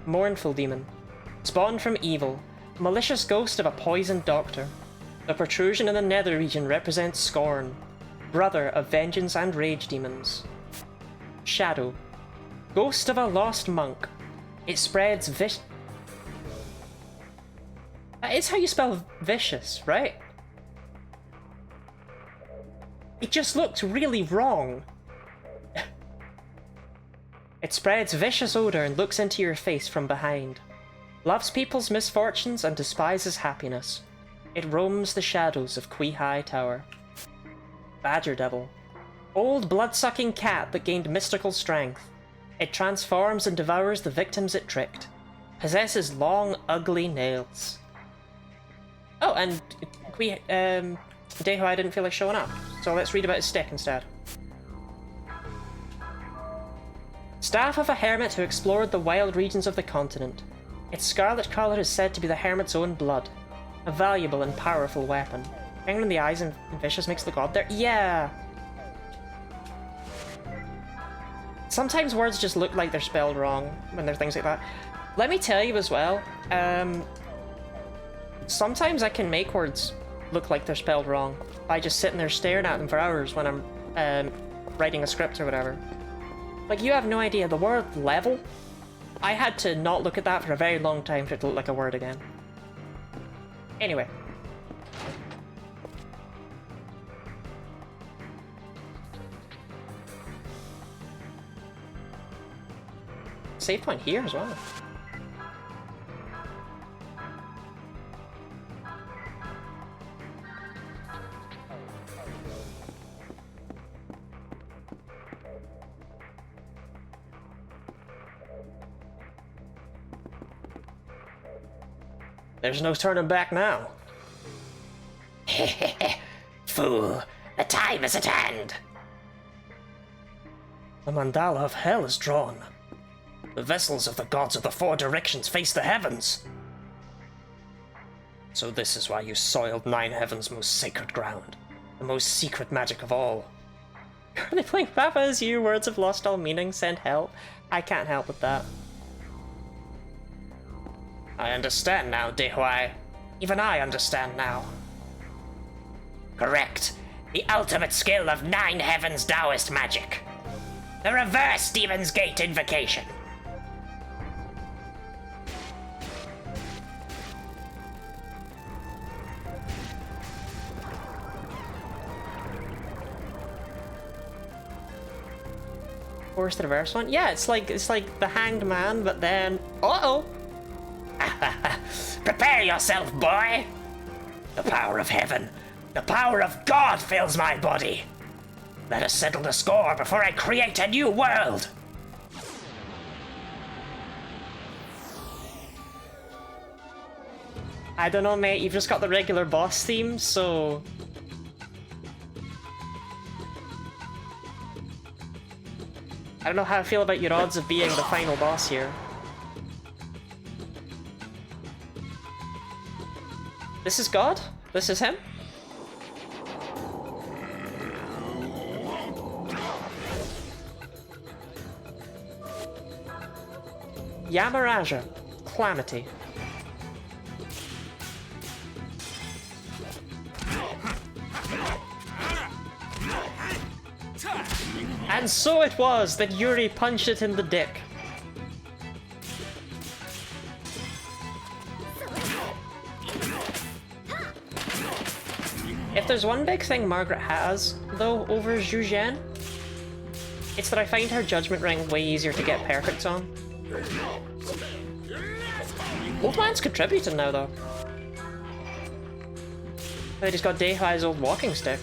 Mournful Demon. Spawned from evil. Malicious ghost of a poisoned doctor. The protrusion in the nether region represents scorn. Brother of vengeance and rage demons. Shadow. Ghost of a lost monk. It spreads That is how you spell vicious, right? It just looks really wrong. It spreads vicious odor and looks into your face from behind. Loves people's misfortunes and despises happiness. It roams the shadows of Kui High Tower. Badger Devil. Old blood-sucking cat that gained mystical strength. It transforms and devours the victims it tricked. Possesses long, ugly nails. Oh, and Dehuai didn't feel like showing up, so let's read about his stick instead. Staff of a hermit who explored the wild regions of the continent. Its scarlet colour is said to be the hermit's own blood. A valuable and powerful weapon. Penguin in the eyes and vicious makes the god there. Yeah! Sometimes words just look like they're spelled wrong when there's things like that. Let me tell you as well, sometimes I can make words look like they're spelled wrong by just sitting there staring at them for hours when I'm writing a script or whatever. Like, you have no idea, the word level, I had to not look at that for a very long time for it to look like a word again. Anyway. Save point here as well. There's no turning back now. Fool, the time is at hand. The mandala of hell is drawn. The vessels of the gods of the four directions face the heavens. So this is why you soiled Nine Heaven's most sacred ground. The most secret magic of all. Are they playing Papa as you? Words have lost all meaning, send help. I can't help with that. I understand now, Dehuai. Even I understand now. Correct. The ultimate skill of Nine Heavens Taoist magic. The reverse Demon's Gate invocation. Force the reverse one? Yeah, it's like the Hanged Man, but then uh-oh. Prepare yourself, boy! The power of heaven, the power of God fills my body. Let us settle the score before I create a new world. I don't know, mate, you've just got the regular boss theme, so... I don't know how I feel about your odds of being the final boss here. This is God? This is him? Yamaraja. Calamity. And so it was that Yuri punched it in the dick. If there's one big thing Margaret has, though, over Zhu Zhen, it's that I find her judgment ring way easier to get perfects on. Old man's contributing now, though. But he's got Dehuai's old walking stick.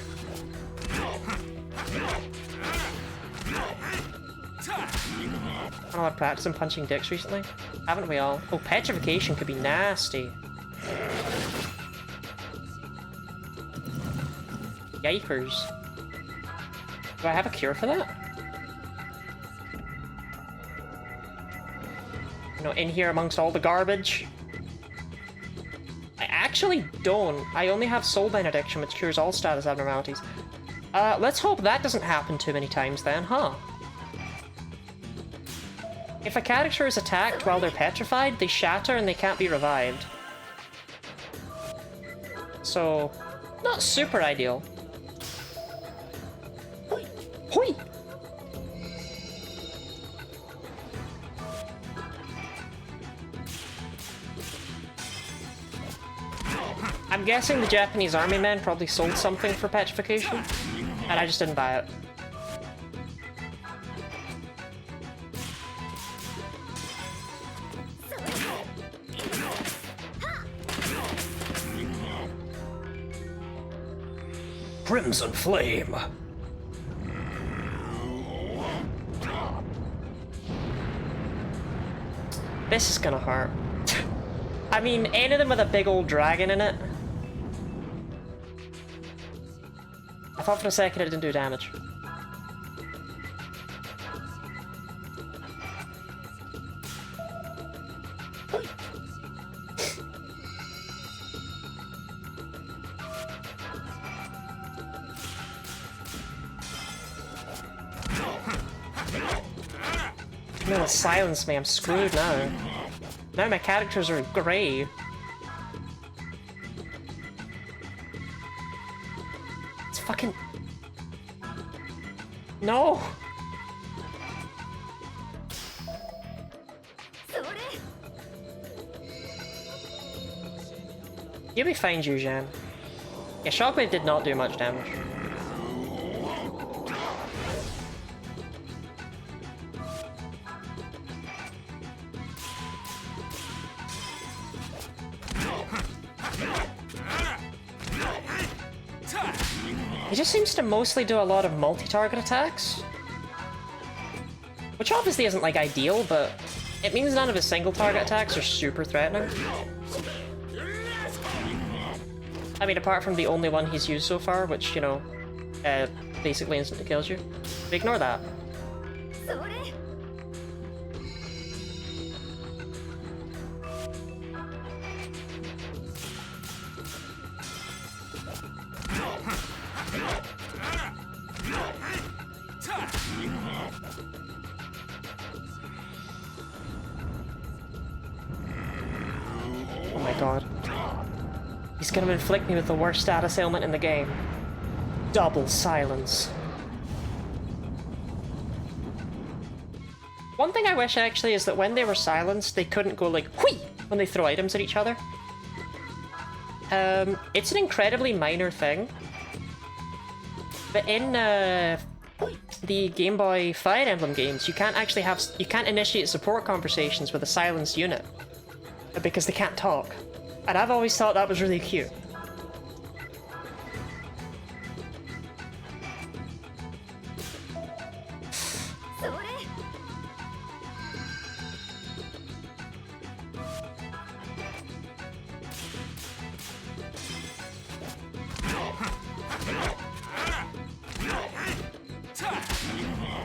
I know I've practiced in punching dicks recently. Haven't we all? Oh, petrification could be nasty. Yipers. Do I have a cure for that? You know, in here amongst all the garbage? I actually don't. I only have Soul Benediction, which cures all status abnormalities. Let's hope that doesn't happen too many times then, huh? If a character is attacked while they're petrified, they shatter and they can't be revived. So, not super ideal. Hoi! I'm guessing the Japanese army men probably sold something for petrification, and I just didn't buy it. Crimson Flame. This is gonna hurt. I mean, any of them with a big old dragon in it. I thought for a second it didn't do damage. No, it silenced me. I'm screwed now. Now my characters are grey. It's fucking... No! You'll be fine, Zhujian. Yeah, Shockwave did not do much damage. He just seems to mostly do a lot of multi-target attacks. Which obviously isn't, like, ideal, but it means none of his single-target attacks are super threatening. I mean, apart from the only one he's used so far, which, you know, basically instantly kills you. But ignore that. Oh my god. He's gonna inflict me with the worst status ailment in the game. Double silence. One thing I wish actually is that when they were silenced, they couldn't go like whee when they throw items at each other. It's an incredibly minor thing, but in the Game Boy Fire Emblem games, you can't initiate support conversations with a silenced unit because they can't talk, and I've always thought that was really cute.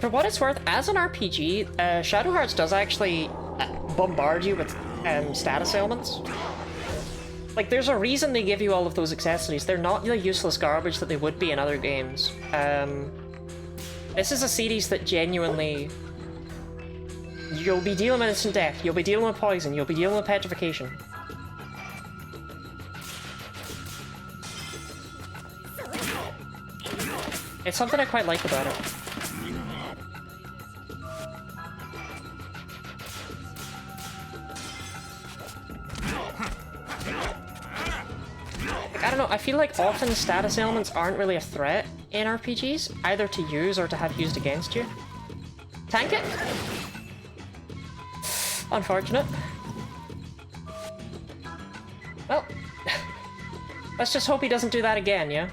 For what it's worth, as an RPG, Shadow Hearts does actually bombard you with status ailments. Like, there's a reason they give you all of those accessories. They're not the useless garbage that they would be in other games. This is a series that genuinely... You'll be dealing with instant death, you'll be dealing with poison, you'll be dealing with petrification. It's something I quite like about it. I don't know, I feel like often status ailments aren't really a threat in RPGs, either to use or to have used against you. Tank it? Unfortunate. Well, let's just hope he doesn't do that again, yeah?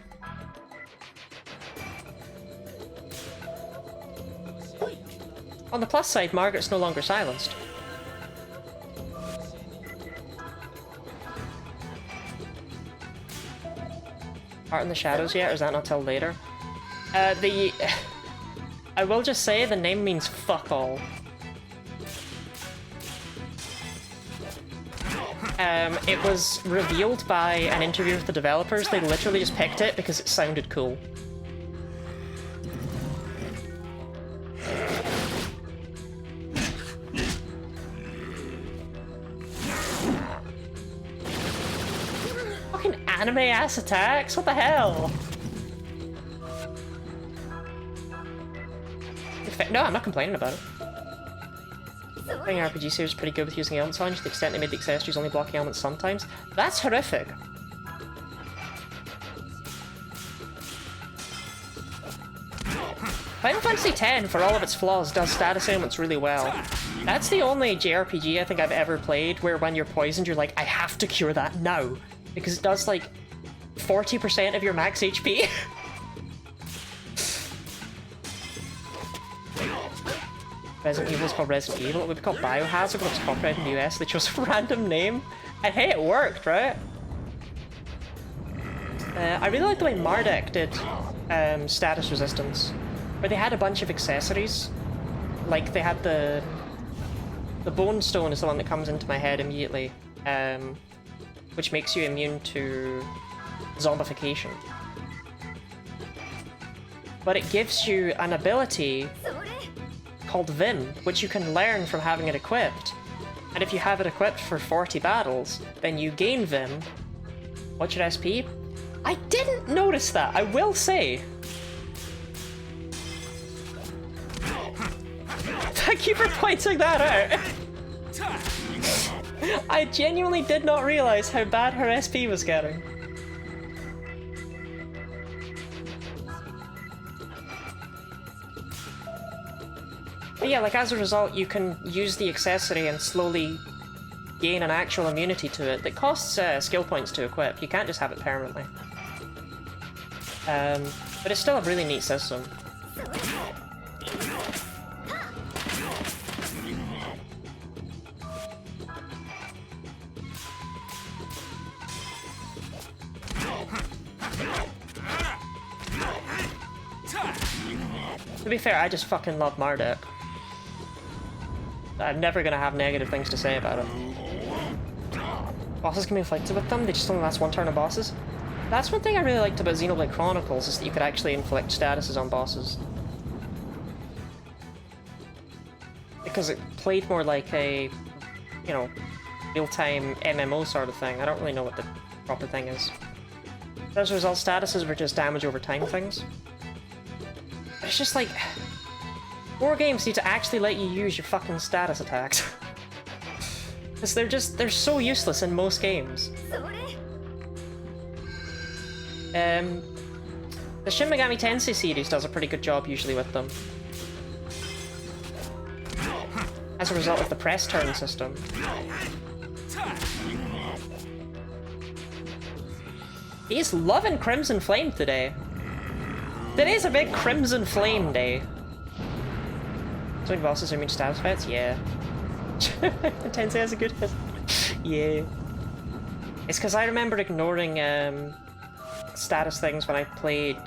On the plus side, Margaret's no longer silenced. Art in the Shadows yet, or is that not till later? I will just say the name means fuck all. It was revealed by an interview with the developers. They literally just picked it because it sounded cool. Fucking anime-ass attacks? What the hell? No, I'm not complaining about it. I think RPG series is pretty good with using ailment challenge to the extent they made the accessories only blocking ailments sometimes. That's horrific. Final Fantasy X, for all of its flaws, does status ailments really well. That's the only JRPG I think I've ever played where when you're poisoned you're like, I have to cure that now. Because it does like 40% of your max HP. Resident Evil is called Resident Evil. It would be called Biohazard, but it's copyrighted in the US. They chose a random name. And hey, it worked, right? I really like the way Marduk did status resistance, where they had a bunch of accessories. Like, they had the Bone Stone is the one that comes into my head immediately, which makes you immune to zombification. But it gives you an ability called Vim, which you can learn from having it equipped. And if you have it equipped for 40 battles, then you gain Vim. What's your SP? I didn't notice that, I will say. Thank you for pointing that out. I genuinely did not realize how bad her SP was getting. But yeah, like as a result, you can use the accessory and slowly gain an actual immunity to it that costs skill points to equip. You can't just have it permanently. But it's still a really neat system. To be fair, I just fucking love Marduk. I'm never gonna have negative things to say about it. Bosses can be inflicted with them, they just only last one turn of bosses. That's one thing I really liked about Xenoblade Chronicles, is that you could actually inflict statuses on bosses. Because it played more like a, you know, real-time MMO sort of thing. I don't really know what the proper thing is. As a result, statuses were just damage over time things. But it's just like, more games need to actually let you use your fucking status attacks. Because they're so useless in most games. The Shin Megami Tensei series does a pretty good job usually with them. As a result of the press turn system. He's loving Crimson Flame today. Today's a big Crimson Flame day. So many bosses are immune to status fights? Yeah. Tensei has a good hit. Yeah. It's because I remember ignoring status things when I played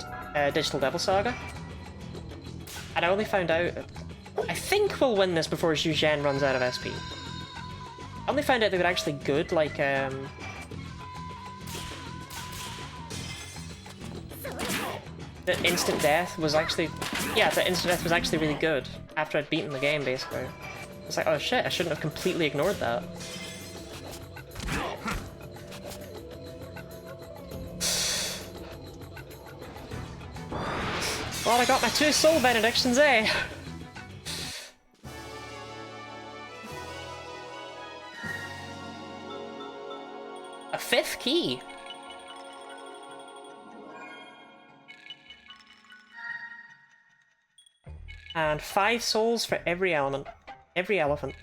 Digital Devil Saga. And I only found out... I think we'll win this before Zhu Zhen runs out of SP. I only found out they were actually good, like, that instant death was actually... Yeah, that instant death was actually really good after I'd beaten the game, basically. It's like, oh shit, I shouldn't have completely ignored that. Well, I got my 2 soul benedictions, eh? A 5th key. And 5 souls for every element. Every elephant.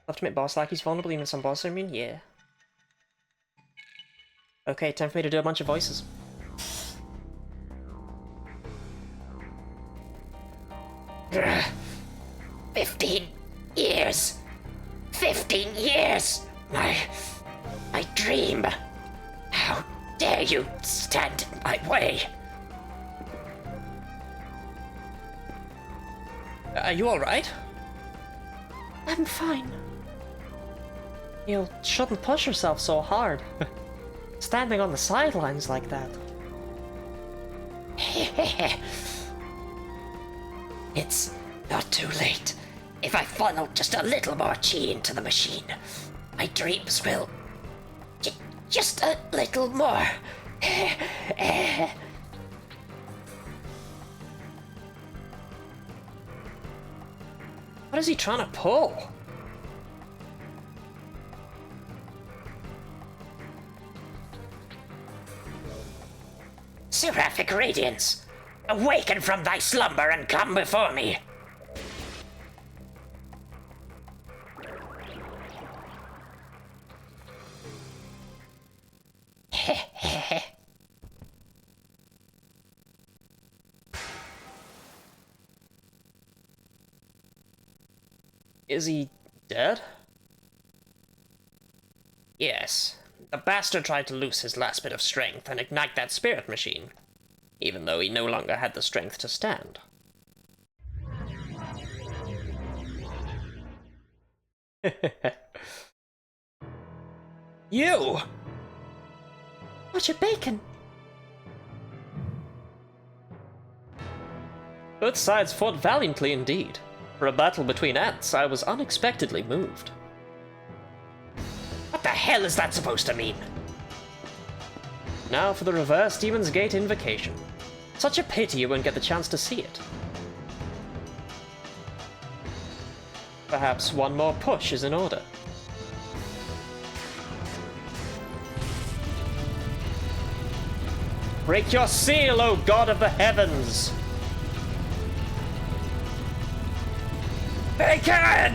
Ultimate boss lackeys vulnerable even some bosses are immune? Yeah. Okay, time for me to do a bunch of voices. Grr. 15 years. 15 years. My dream. How dare you stand in my way? Are you alright? I'm fine. You shouldn't push yourself so hard. Standing on the sidelines like that. It's not too late. If I funnel just a little more chi into the machine, my dreams will... just a little more. What is he trying to pull? Seraphic Radiance, awaken from thy slumber and come before me. Is he dead? Yes. The bastard tried to loose his last bit of strength and ignite that spirit machine, even though he no longer had the strength to stand. You! Watch it, bacon! Both sides fought valiantly indeed. For a battle between ants, I was unexpectedly moved. What the hell is that supposed to mean? Now for the reverse Demon's Gate invocation. Such a pity you won't get the chance to see it. Perhaps one more push is in order. Break your seal, O God of the heavens! Bacon!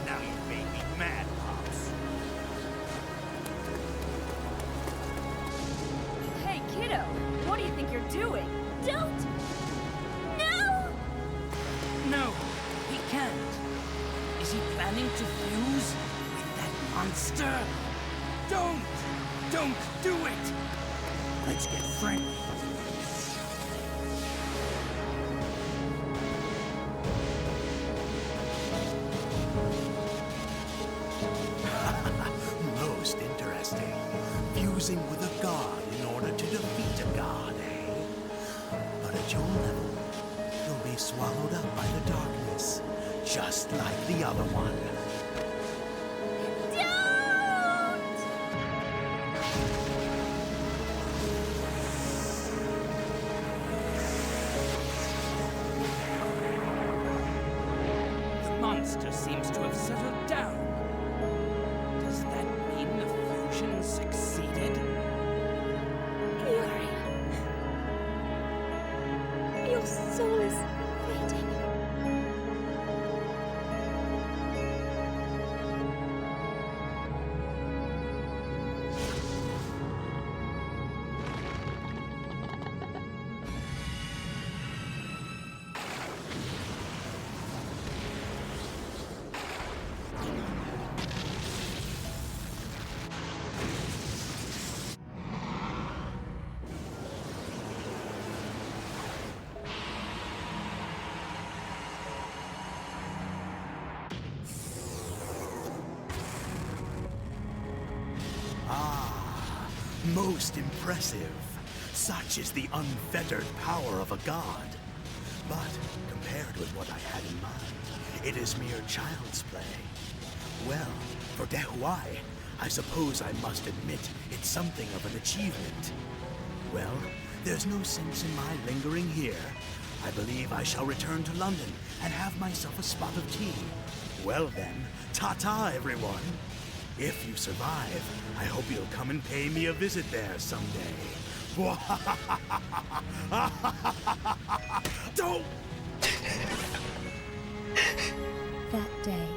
Now you made me mad, Pops. Hey, kiddo, what do you think you're doing? Don't! No! No, he can't. Is he planning to fuse with that monster? Don't do it! Let's get friendly. Most interesting. Fusing with a god in order to defeat a god, eh? But at your level, you'll be swallowed up by the darkness, just like the other one. The monster seems to have settled down. Does that mean the fusion succeeded? Yuri. Your soul is fading. Most impressive. Such is the unfettered power of a god. But compared with what I had in mind, it is mere child's play. Well, for Dehuai, I suppose I must admit it's something of an achievement. Well, there's no sense in my lingering here. I believe I shall return to London and have myself a spot of tea. Well then, ta-ta, everyone. If you survive, I hope you'll come and pay me a visit there someday. Don't! That day,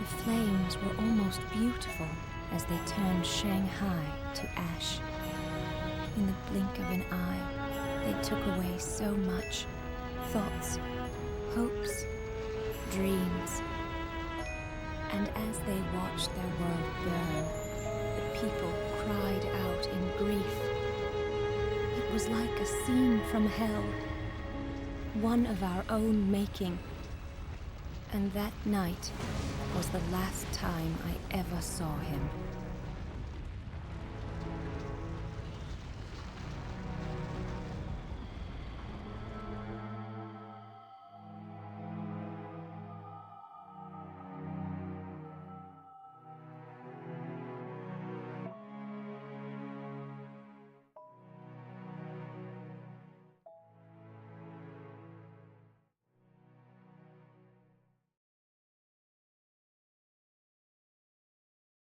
the flames were almost beautiful as they turned Shanghai to ash. In the blink of an eye, they took away so much. Thoughts, hopes, dreams. And as they watched their world burn, the people cried out in grief. It was like a scene from hell, one of our own making. And that night was the last time I ever saw him.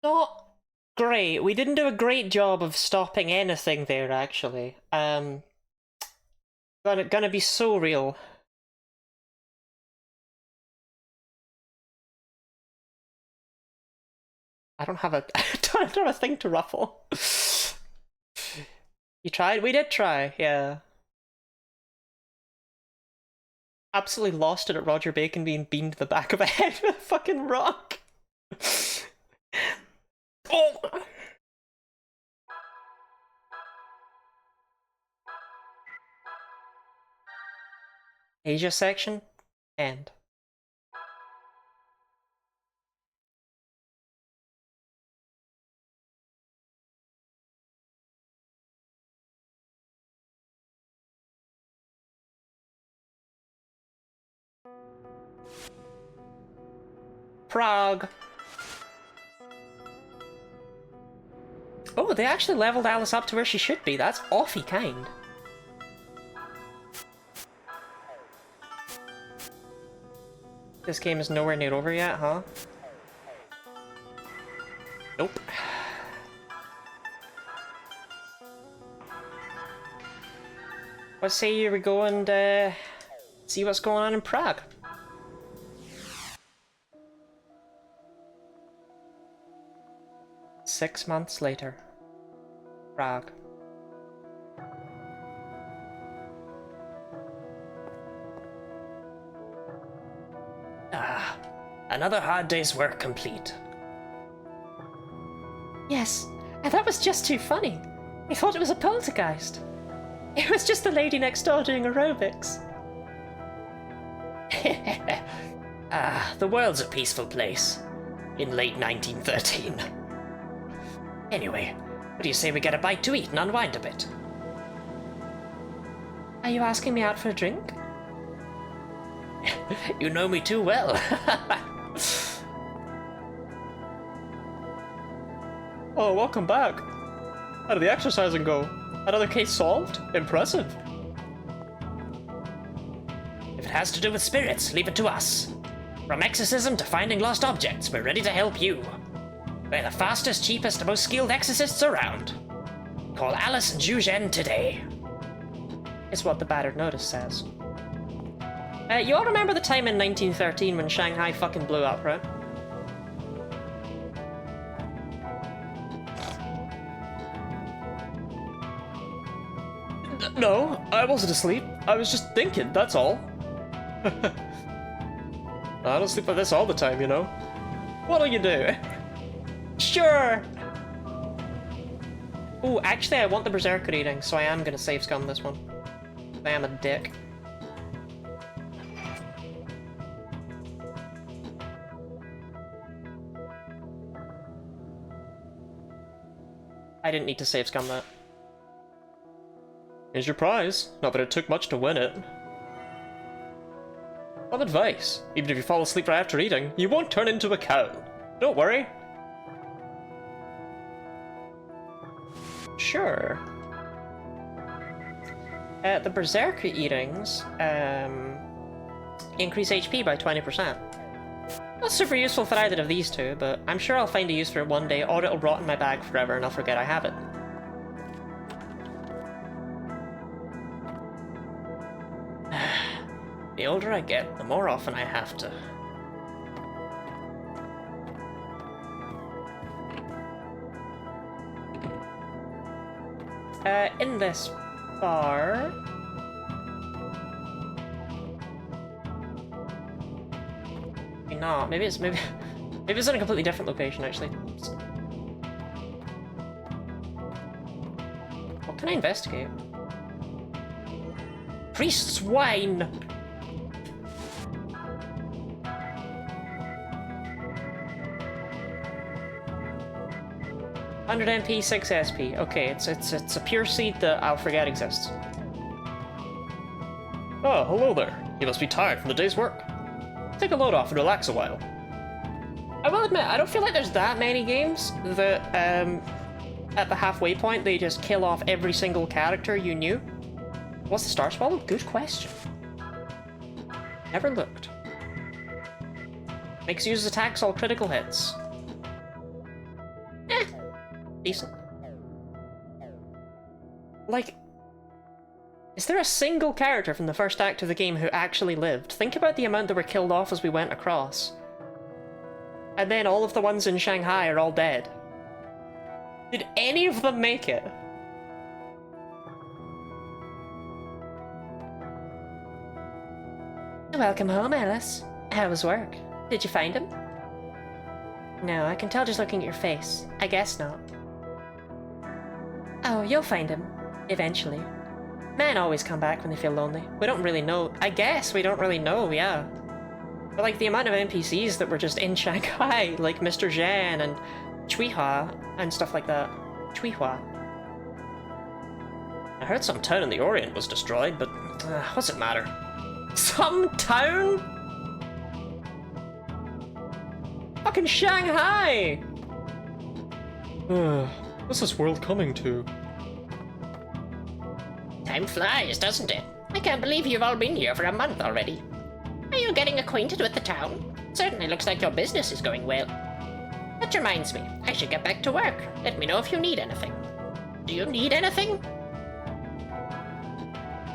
Not Great. We didn't do a great job of stopping anything there, actually. Gonna be so real. I don't have a I don't have a thing to ruffle. You tried? We did try, yeah. Absolutely lost it at Roger Bacon being beamed to the back of a head with a fucking rock. Oh! Asia section? End. Prague. Oh, they actually leveled Alice up to where she should be. That's awfully kind. This game is nowhere near over yet, huh? Nope. Let's say you go and see what's going on in Prague. Six months later. Prague. Ah, another hard day's work complete. Yes, and that was just too funny. I thought it was a poltergeist. It was just the lady next door doing aerobics. Ah, the world's a peaceful place. In late 1913. Anyway, what do you say we get a bite to eat and unwind a bit? Are you asking me out for a drink? You know me too well. Oh, welcome back. How did the exercising go? Another case solved? Impressive. If it has to do with spirits, leave it to us. From exorcism to finding lost objects, we're ready to help you. We're the fastest, cheapest, and most skilled exorcists around. Call Alice and Zhuzhen today. Is what the battered notice says. You all remember the time in 1913 when Shanghai fucking blew up, right? No, I wasn't asleep. I was just thinking, that's all. I don't sleep like this all the time, you know. What'll you do? Sure! Ooh, actually I want the Berserker reading, so I am gonna save scum this one. I am a dick. I didn't need to save scum that. Here's your prize. Not that it took much to win it. Some advice. Even if you fall asleep right after eating, you won't turn into a cow. Don't worry. Sure. The Berserker eatings increase HP by 20%. Not super useful for either of these two, but I'm sure I'll find a use for it one day, or it'll rot in my bag forever and I'll forget I have it. The older I get, the more often I have to. In this bar... Maybe not. Maybe it's in a completely different location, actually. What can I investigate? Priest's wine! $100 MP, 6 SP. Okay, it's a pure seed that I'll forget exists. Oh, hello there. You must be tired from the day's work. Take a load off and relax a while. I will admit, I don't feel like there's that many games that, at the halfway point, they just kill off every single character you knew. What's the Star Swallow? Good question. Never looked. Makes users attacks all critical hits. Decent. Like, is there a single character from the first act of the game who actually lived? Think about the amount that were killed off as we went across. And then all of the ones in Shanghai are all dead. Did any of them make it? Welcome home, Alice. How was work? Did you find him? No, I can tell just looking at your face. I guess not. Oh, you'll find him. Eventually. Men always come back when they feel lonely. We don't really know. I guess we don't really know, yeah. But like the amount of NPCs that were just in Shanghai, like Mr. Zhan and Chuihua and stuff like that. Chuihua. I heard some town in the Orient was destroyed, but what's it matter? Some town? Fucking Shanghai! What's this world coming to? Time flies, doesn't it? I can't believe you've all been here for a month already. Are you getting acquainted with the town? Certainly looks like your business is going well. That reminds me, I should get back to work. Let me know if you need anything. Do you need anything?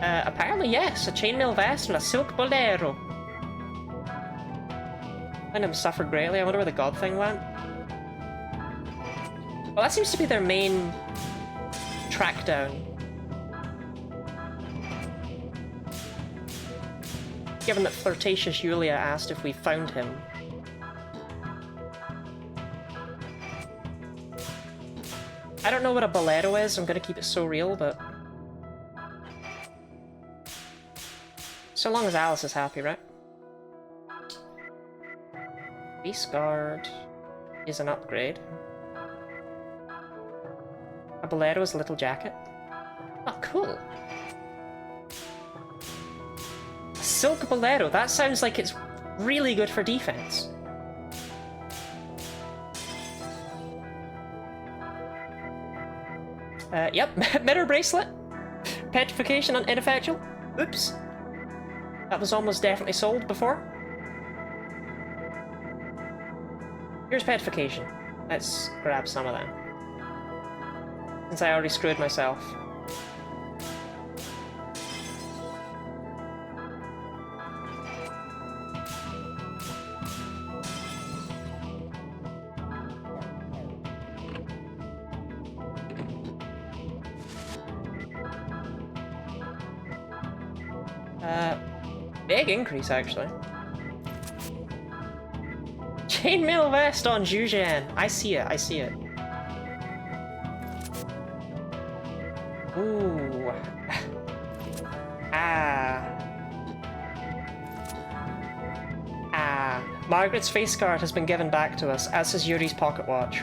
Apparently yes, a chainmail vest and a silk bolero. Venom suffered greatly. I wonder where the god thing went. Well, that seems to be their main track down. Given that flirtatious Yulia asked if we found him. I don't know what a bolero is, I'm gonna keep it so real, but... so long as Alice is happy, right? Beast Guard is an upgrade. A bolero is a little jacket. Oh, cool. A silk bolero, that sounds like it's really good for defense. Yep, mirror bracelet. Petrification on ineffectual. Oops. That was almost definitely sold before. Here's petrification. Let's grab some of them. Since I already screwed myself. Big increase, actually. Chainmail vest on Zhujian. I see it, I see it. Ooh. Margaret's face guard has been given back to us, as has Yuri's pocket watch.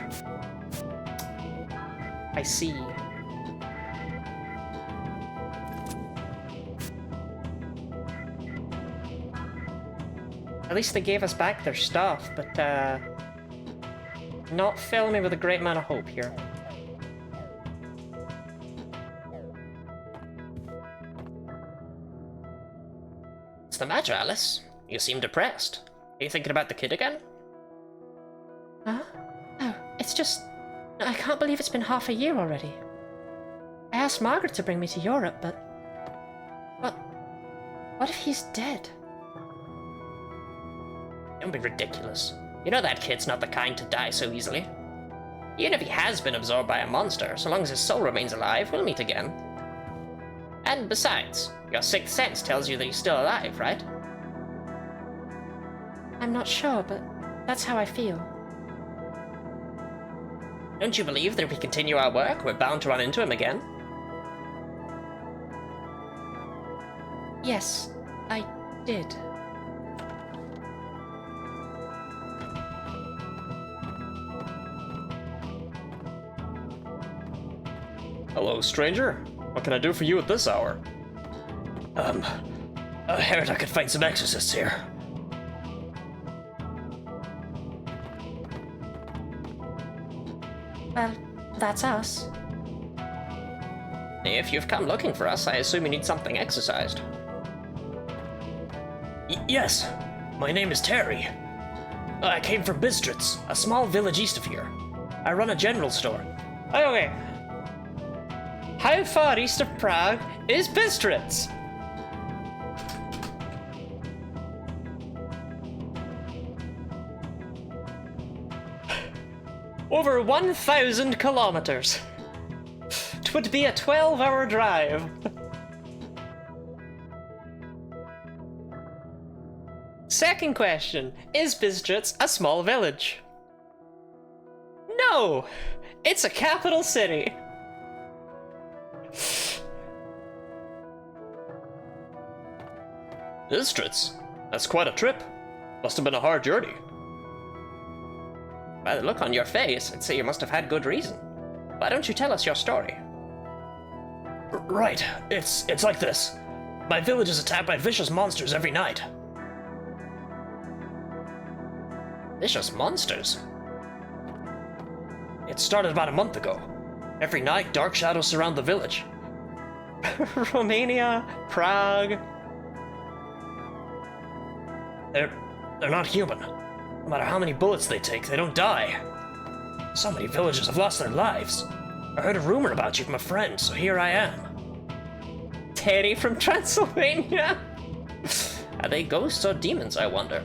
I see. At least they gave us back their stuff, but not filling me with a great amount of hope here. What's the matter, Alice? You seem depressed. Are you thinking about the kid again? Huh? No, it's just... I can't believe it's been half a year already. I asked Margaret to bring me to Europe, but... What if he's dead? Don't be ridiculous. You know that kid's not the kind to die so easily. Even if he has been absorbed by a monster, so long as his soul remains alive, we'll meet again. And besides, your sixth sense tells you that he's still alive, right? I'm not sure, but that's how I feel. Don't you believe that if we continue our work, we're bound to run into him again? Yes, I did. Hello, stranger. What can I do for you at this hour? I heard I could find some exorcists here. Well, that's us. If you've come looking for us, I assume you need something exorcised. Yes, my name is Terry. I came from Bistritz, a small village east of here. I run a general store. Okay. How far east of Prague is Bistritz? Over 1,000 kilometers. It would be a 12-hour drive. Second question, is Bistritz a small village? No! It's a capital city. Bistritz? That's quite a trip. Must have been a hard journey. By the look on your face, I'd say you must have had good reason. Why don't you tell us your story? Right, it's like this. My village is attacked by vicious monsters every night. Vicious monsters? It started about a month ago. Every night, dark shadows surround the village. Romania, Prague. They're not human. No matter how many bullets they take, they don't die. So many villagers have lost their lives. I heard a rumor about you from a friend, so here I am. Terry from Transylvania? Are they ghosts or demons, I wonder?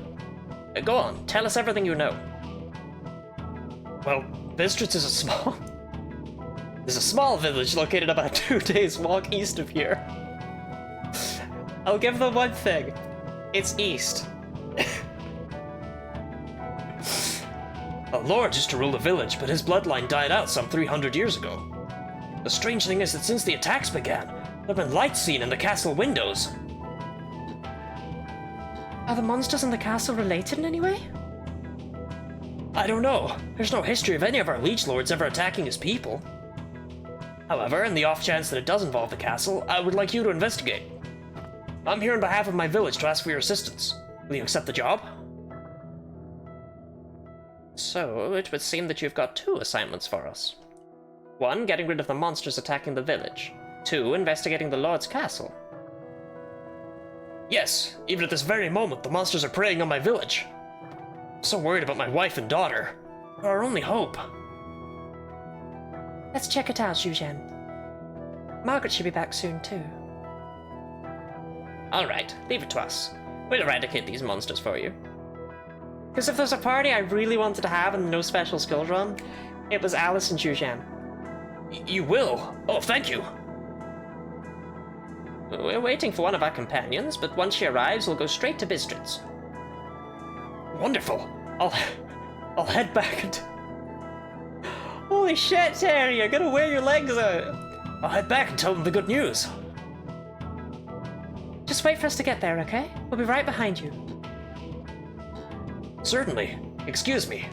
Go on, tell us everything you know. Well, Bistritz is There's a small village located about 2 days' walk east of here. I'll give them one thing. It's east. A lord used to rule the village, but his bloodline died out some 300 years ago. The strange thing is that since the attacks began, there have been lights seen in the castle windows. Are the monsters in the castle related in any way? I don't know. There's no history of any of our liege lords ever attacking his people. However, in the off chance that it does involve the castle, I would like you to investigate. I'm here on behalf of my village to ask for your assistance. Will you accept the job? So, it would seem that you've got 2 assignments for us. 1, getting rid of the monsters attacking the village. 2, investigating the Lord's castle. Yes, even at this very moment, the monsters are preying on my village. I'm so worried about my wife and daughter. They're our only hope. Let's check it out, Eugene. Margaret should be back soon, too. Alright, leave it to us. We'll eradicate these monsters for you. Because if there's a party I really wanted to have in the No Special Skill Run, it was Alice and Eugene. You will? Oh, thank you. We're waiting for one of our companions, but once she arrives, we'll go straight to Bistritz. Wonderful. I'll head back and... Holy shit, Terry, you're gonna wear your legs out! I'll head back and tell them the good news. Just wait for us to get there, okay? We'll be right behind you. Certainly. Excuse me.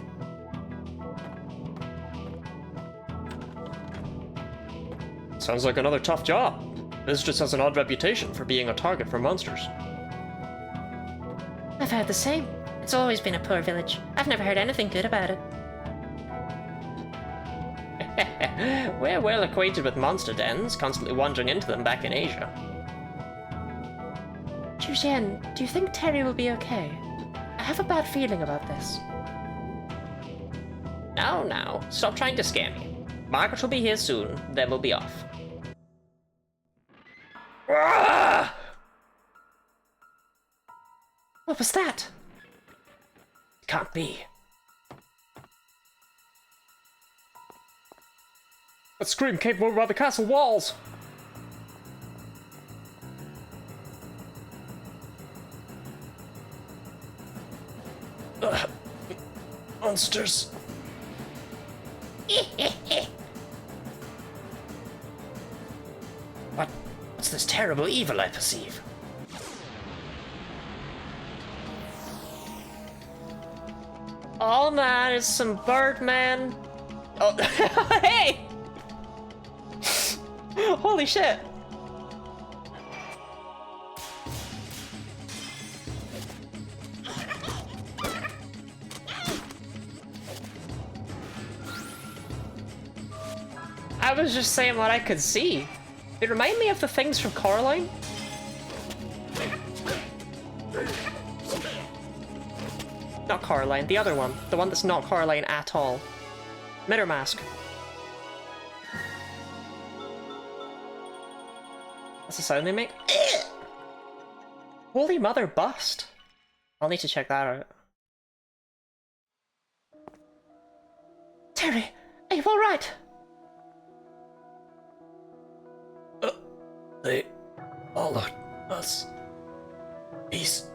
Sounds like another tough job. This just has an odd reputation for being a target for monsters. I've heard the same. It's always been a poor village. I've never heard anything good about it. We're well acquainted with monster dens, constantly wandering into them back in Asia. Eugene, do you think Terry will be okay? I have a bad feeling about this. Now, stop trying to scare me. Margaret will be here soon, then we'll be off. Ah! What was that? Can't be. That scream came from over by the castle walls! Monsters. What's this terrible evil I perceive? Oh man, it's some Birdman. Oh, hey! Holy shit! I was just saying what I could see. It reminded me of the things from Coraline. Not Coraline, the other one. The one that's not Coraline at all. Mirror Mask. the sound they make? Holy mother bust. I'll need to check that out. Terry, are you alright? They followed us. Please,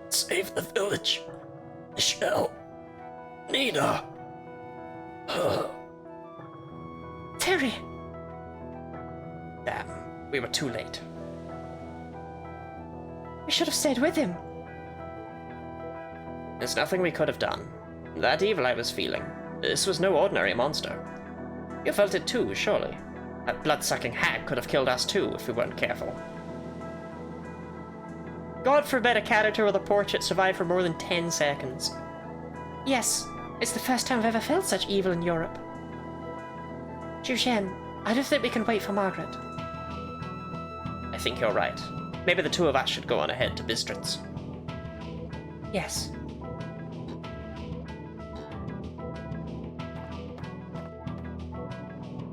save the village. Michelle. Nina. Terry! Damn, we were too late. We should have stayed with him. There's nothing we could have done. That evil I was feeling, this was no ordinary monster. You felt it too, surely. That blood-sucking hag could have killed us too if we weren't careful. God forbid a character with a portrait survive for more than 10 seconds. Yes, it's the first time I've ever felt such evil in Europe. Zhuzhen, I don't think we can wait for Margaret. I think you're right. Maybe the two of us should go on ahead to Bistritz. Yes.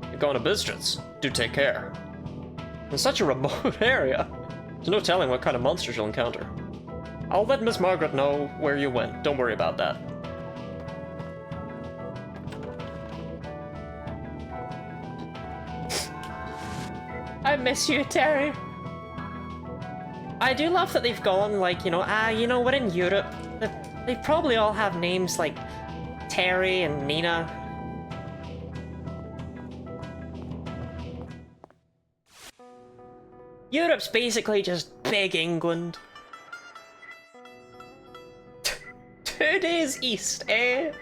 You're going to Bistritz. Do take care. In such a remote area, there's no telling what kind of monsters you'll encounter. I'll let Miss Margaret know where you went. Don't worry about that. I miss you, Terry. I do love that they've gone like, we're in Europe. They probably all have names like Terry and Nina. Europe's basically just big England. 2 days east, eh?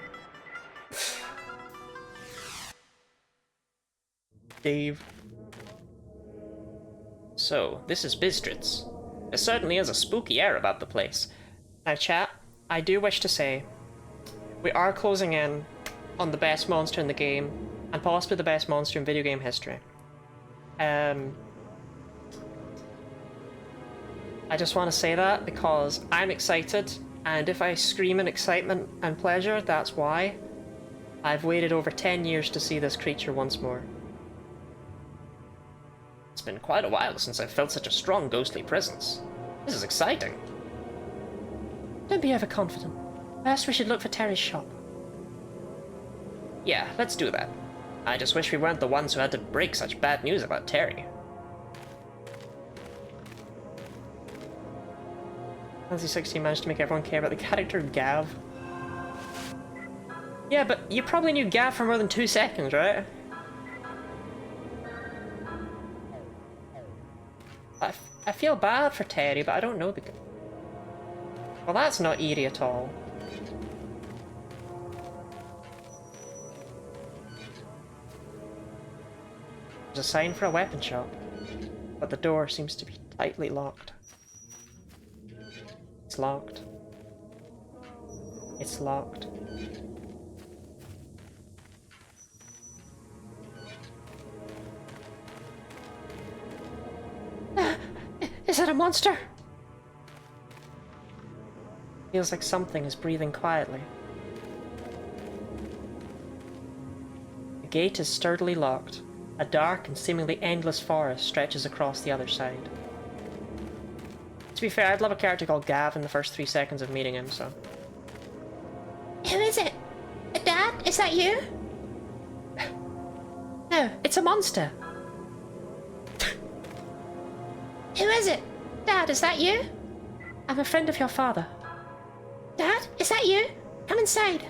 Dave. So, this is Bistritz. There certainly is a spooky air about the place. Now chat, I do wish to say, we are closing in on the best monster in the game, and possibly the best monster in video game history. I just want to say that because I'm excited, and if I scream in excitement and pleasure, that's why. I've waited over 10 years to see this creature once more. It's been quite a while since I've felt such a strong ghostly presence. This is exciting. Don't be overconfident. First we should look for Terry's shop. Yeah, let's do that. I just wish we weren't the ones who had to break such bad news about Terry. Fantasy 16 managed to make everyone care about the character Gav. Yeah, but you probably knew Gav for more than 2 seconds, right? I feel bad for Terry, but I don't know the... Well, that's not eerie at all. There's a sign for a weapon shop, but the door seems to be tightly locked. It's locked. It's locked. Is that a monster? Feels like something is breathing quietly. The gate is sturdily locked. A dark and seemingly endless forest stretches across the other side. To be fair, I'd love a character called Gav in the first 3 seconds of meeting him, so... Who is it? Dad, is that you? No, it's a monster. Who is it? Dad, is that you? I'm a friend of your father. Dad, is that you? Come inside.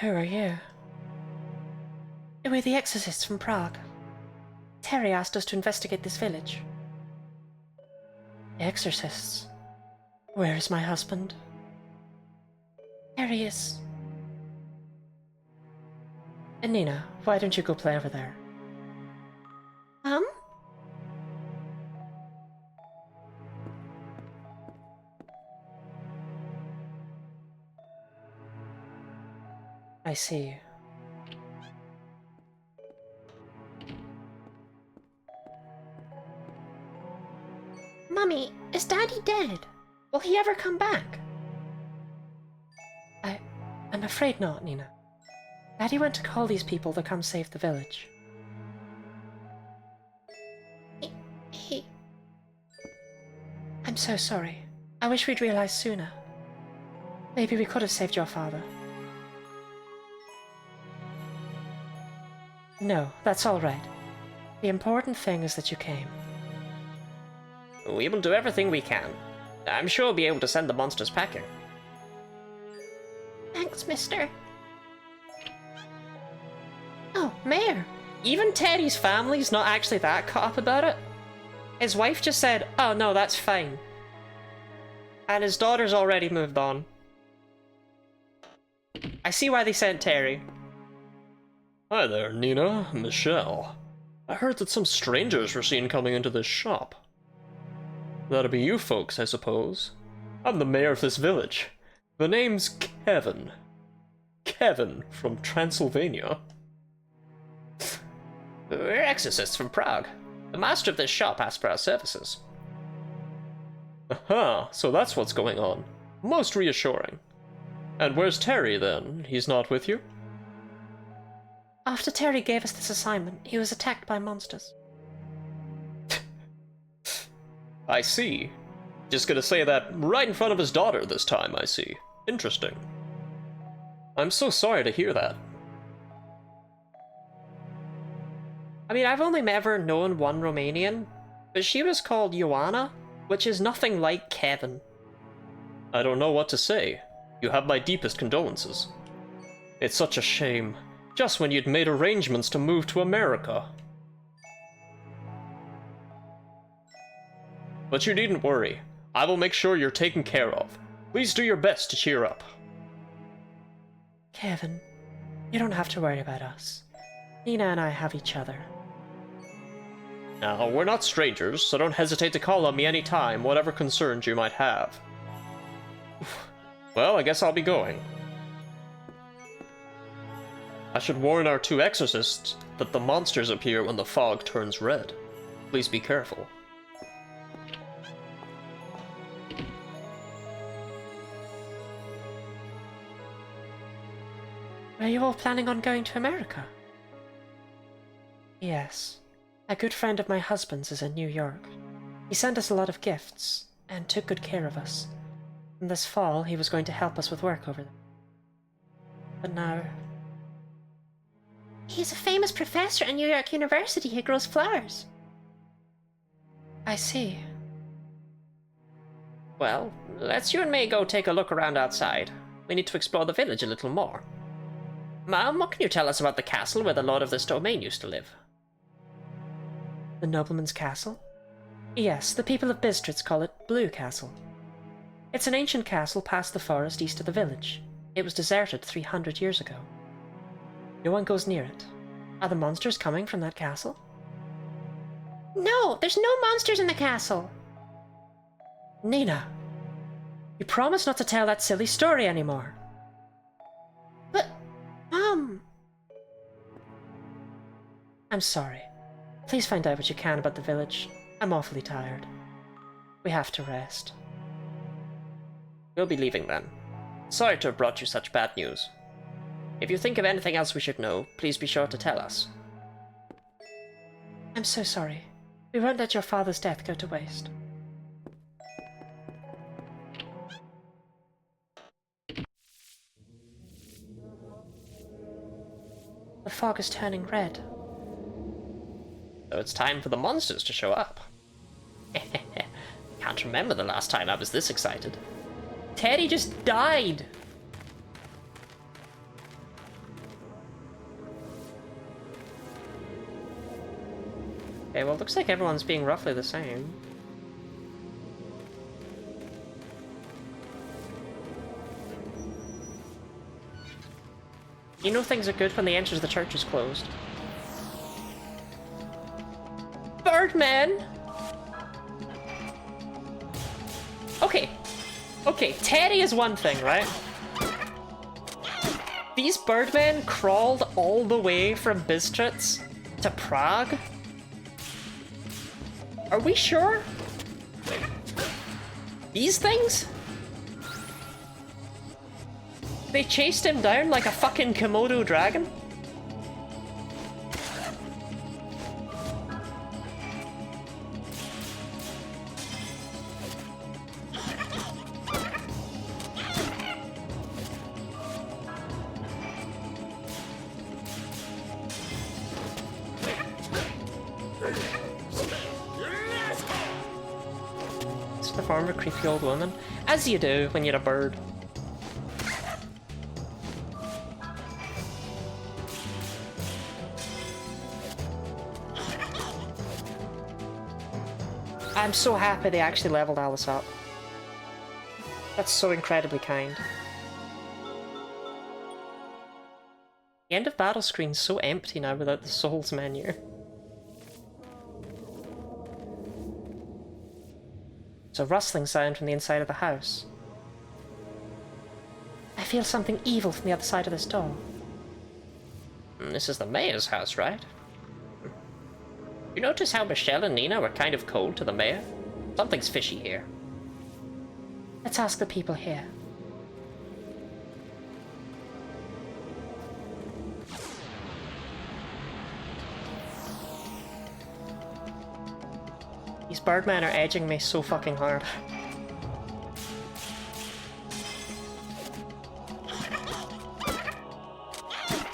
Who are you? We're the exorcists from Prague. Terry asked us to investigate this village. Exorcists? Where is my husband? Terry is... And Nina, why don't you go play over there? I see. Mummy, is Daddy dead? Will he ever come back? I'm afraid not, Nina. Daddy went to call these people to come save the village. He... I'm so sorry. I wish we'd realized sooner. Maybe we could have saved your father. No, that's all right. The important thing is that you came. We will do everything we can. I'm sure we'll be able to send the monsters packing. Thanks, mister. Oh, Mayor. Even Teddy's family's not actually that caught up about it. His wife just said, oh no, that's fine. And his daughter's already moved on. I see why they sent Terry. Hi there, Nina, Michelle. I heard that some strangers were seen coming into this shop. That'll be you folks, I suppose. I'm the mayor of this village. The name's Kevin. Kevin from Transylvania. We're exorcists from Prague. The master of this shop asked for our services. Aha, so that's what's going on. Most reassuring. And where's Terry, then? He's not with you? After Terry gave us this assignment, he was attacked by monsters. I see. Just gonna say that right in front of his daughter this time, I see. Interesting. I'm so sorry to hear that. I mean, I've only ever known one Romanian, but she was called Ioana, which is nothing like Kevin. I don't know what to say. You have my deepest condolences. It's such a shame. Just when you'd made arrangements to move to America. But you needn't worry. I will make sure you're taken care of. Please do your best to cheer up. Kevin, you don't have to worry about us. Nina and I have each other. Now, we're not strangers, so don't hesitate to call on me any time, whatever concerns you might have. Well, I guess I'll be going. I should warn our two exorcists that the monsters appear when the fog turns red. Please be careful. Are you all planning on going to America? Yes. A good friend of my husband's is in New York. He sent us a lot of gifts, and took good care of us. And this fall, he was going to help us with work over them. But now... He's a famous professor at New York University who grows flowers. I see. Well, let's you and me go take a look around outside. We need to explore the village a little more. Mom, what can you tell us about the castle where the lord of this domain used to live? The nobleman's castle? Yes, the people of Bistritz call it Blue Castle. It's an ancient castle past the forest east of the village. It was deserted 300 years ago. No one goes near it. Are the monsters coming from that castle? No, there's no monsters in the castle. Nina! You promised not to tell that silly story anymore. But, Mom... I'm sorry. Please find out what you can about the village. I'm awfully tired. We have to rest. We'll be leaving then. Sorry to have brought you such bad news. If you think of anything else we should know, please be sure to tell us. I'm so sorry. We won't let your father's death go to waste. The fog is turning red. So it's time for the monsters to show up. Can't remember the last time I was this excited. Teddy just died! Okay, well, it looks like everyone's being roughly the same. You know things are good when the entrance of the church is closed. Birdman! Okay, Teddy is one thing, right? These birdmen crawled all the way from Bistritz to Prague? Are we sure? These things? They chased him down like a fucking Komodo dragon? It's the form of a creepy old woman. As you do when you're a bird. I'm so happy they actually leveled Alice up. That's so incredibly kind. The end of battle screen's so empty now without the souls menu. It's a rustling sound from the inside of the house. I feel something evil from the other side of this door. This is the mayor's house, right? You notice how Michelle and Nina were kind of cold to the mayor? Something's fishy here. Let's ask the people here. These birdmen are edging me so fucking hard.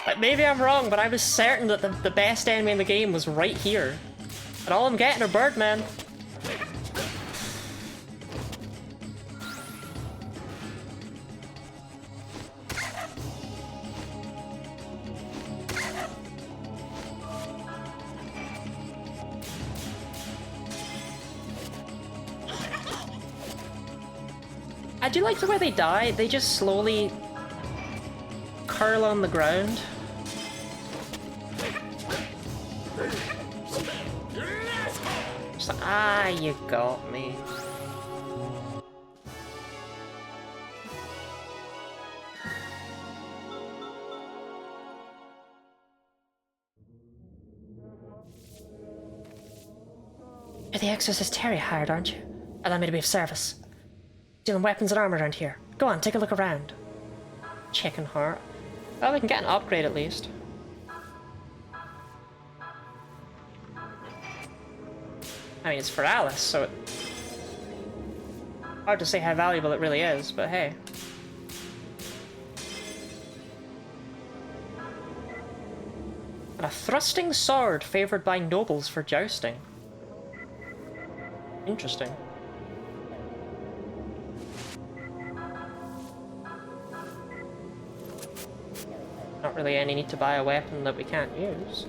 Like, maybe I'm wrong, but I was certain that the best enemy in the game was right here. And all I'm getting are birdmen. I do like the way they die. They just slowly curl on the ground. Just like, ah, you got me. You're the Exorcist Terry hired, aren't you? Allow me to be of service. Dealing weapons and armor around here. Go on, take a look around. Chicken heart. Well, we can get an upgrade at least. I mean, it's for Alice, so it... hard to say how valuable it really is, but hey. And a thrusting sword favored by nobles for jousting. Interesting. Not really any need to buy a weapon that we can't use.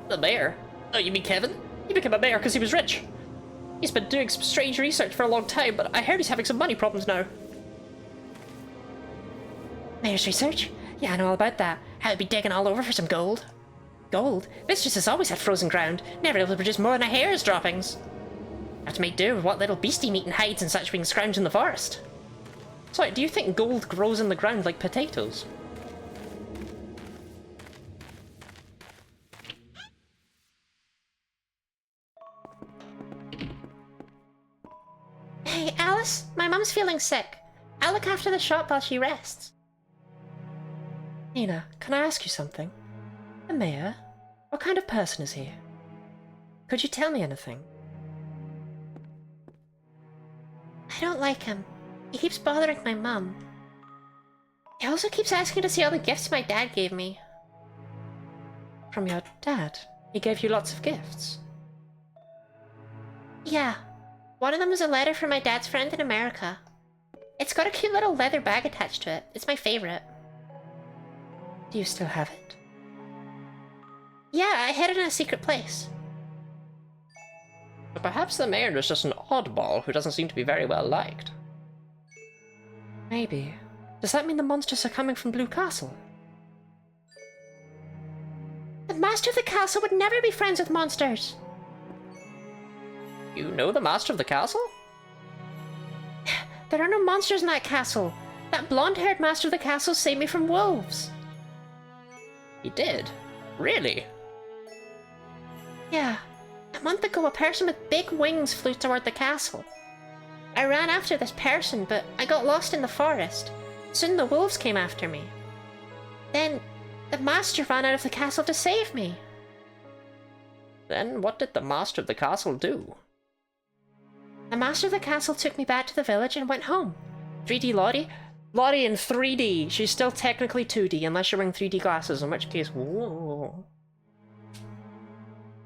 The mayor? Oh, you mean Kevin? He became a mayor because he was rich. He's been doing some strange research for a long time, but I heard he's having some money problems now. Mayor's research? Yeah, I know all about that. How to be digging all over for some gold. Gold? Mistress has always had frozen ground, never able to produce more than a hair's droppings. Have to make do with what little beastie meat and hides and such we can scrounge in the forest. Sorry, do you think gold grows in the ground like potatoes? Hey, Alice, my mum's feeling sick. I'll look after the shop while she rests. Nina, can I ask you something? The mayor? What kind of person is he? Could you tell me anything? I don't like him. He keeps bothering my mum. He also keeps asking to see all the gifts my dad gave me. From your dad? He gave you lots of gifts? Yeah. One of them was a letter from my dad's friend in America. It's got a cute little leather bag attached to it. It's my favorite. Do you still have it? Yeah, I hid it in a secret place. But perhaps the mayor is just an oddball who doesn't seem to be very well liked. Maybe. Does that mean the monsters are coming from Blue Castle? The master of the castle would never be friends with monsters. You know the master of the castle? There are no monsters in that castle. That blonde-haired master of the castle saved me from wolves. He did? Really? Yeah. A month ago, a person with big wings flew toward the castle. I ran after this person, but I got lost in the forest. Soon the wolves came after me. Then, the master ran out of the castle to save me. Then what did the master of the castle do? The master of the castle took me back to the village and went home. 3D Lottie? Lottie in 3D. She's still technically 2D unless you're wearing 3D glasses, in which case, whoa.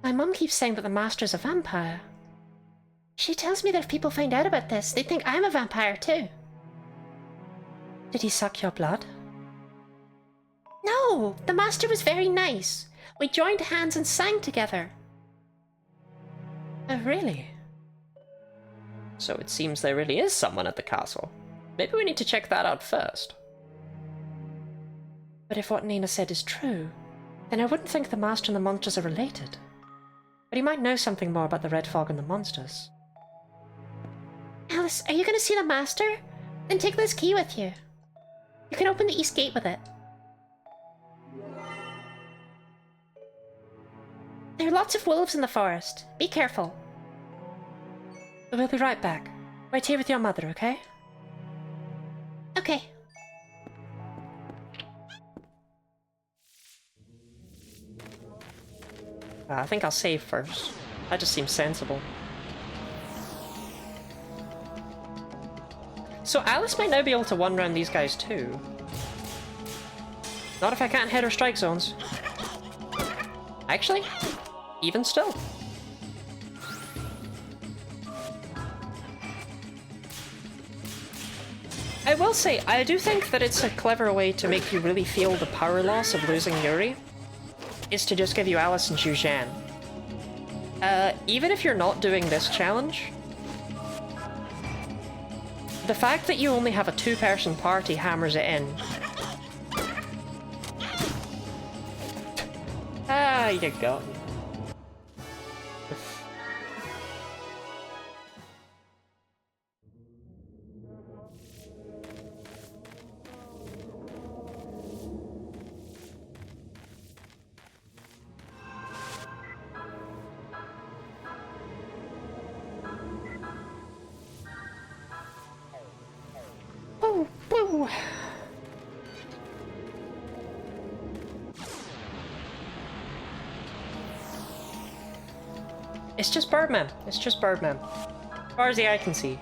My mum keeps saying that the master's a vampire. She tells me that if people find out about this, they'd think I'm a vampire too. Did he suck your blood? No, the master was very nice. We joined hands and sang together. Oh, really? So it seems there really is someone at the castle. Maybe we need to check that out first. But if what Nina said is true, then I wouldn't think the master and the monsters are related. But he might know something more about the red fog and the monsters. Alice, are you going to see the master? Then take this key with you. You can open the east gate with it. There are lots of wolves in the forest. Be careful. We'll be right back. Wait here with your mother, okay? Okay. I think I'll save first. That just seems sensible. So Alice might now be able to one-round these guys too. Not if I can't hit her strike zones. Actually, even still. I will say, I do think that it's a clever way to make you really feel the power loss of losing Yuri, is to just give you Alice and Zhu Zhan. Even if you're not doing this challenge, the fact that you only have a two-person party hammers it in. Ah, you got me. Woo, woo. It's just Birdman. It's just Birdman. As far as the eye can see.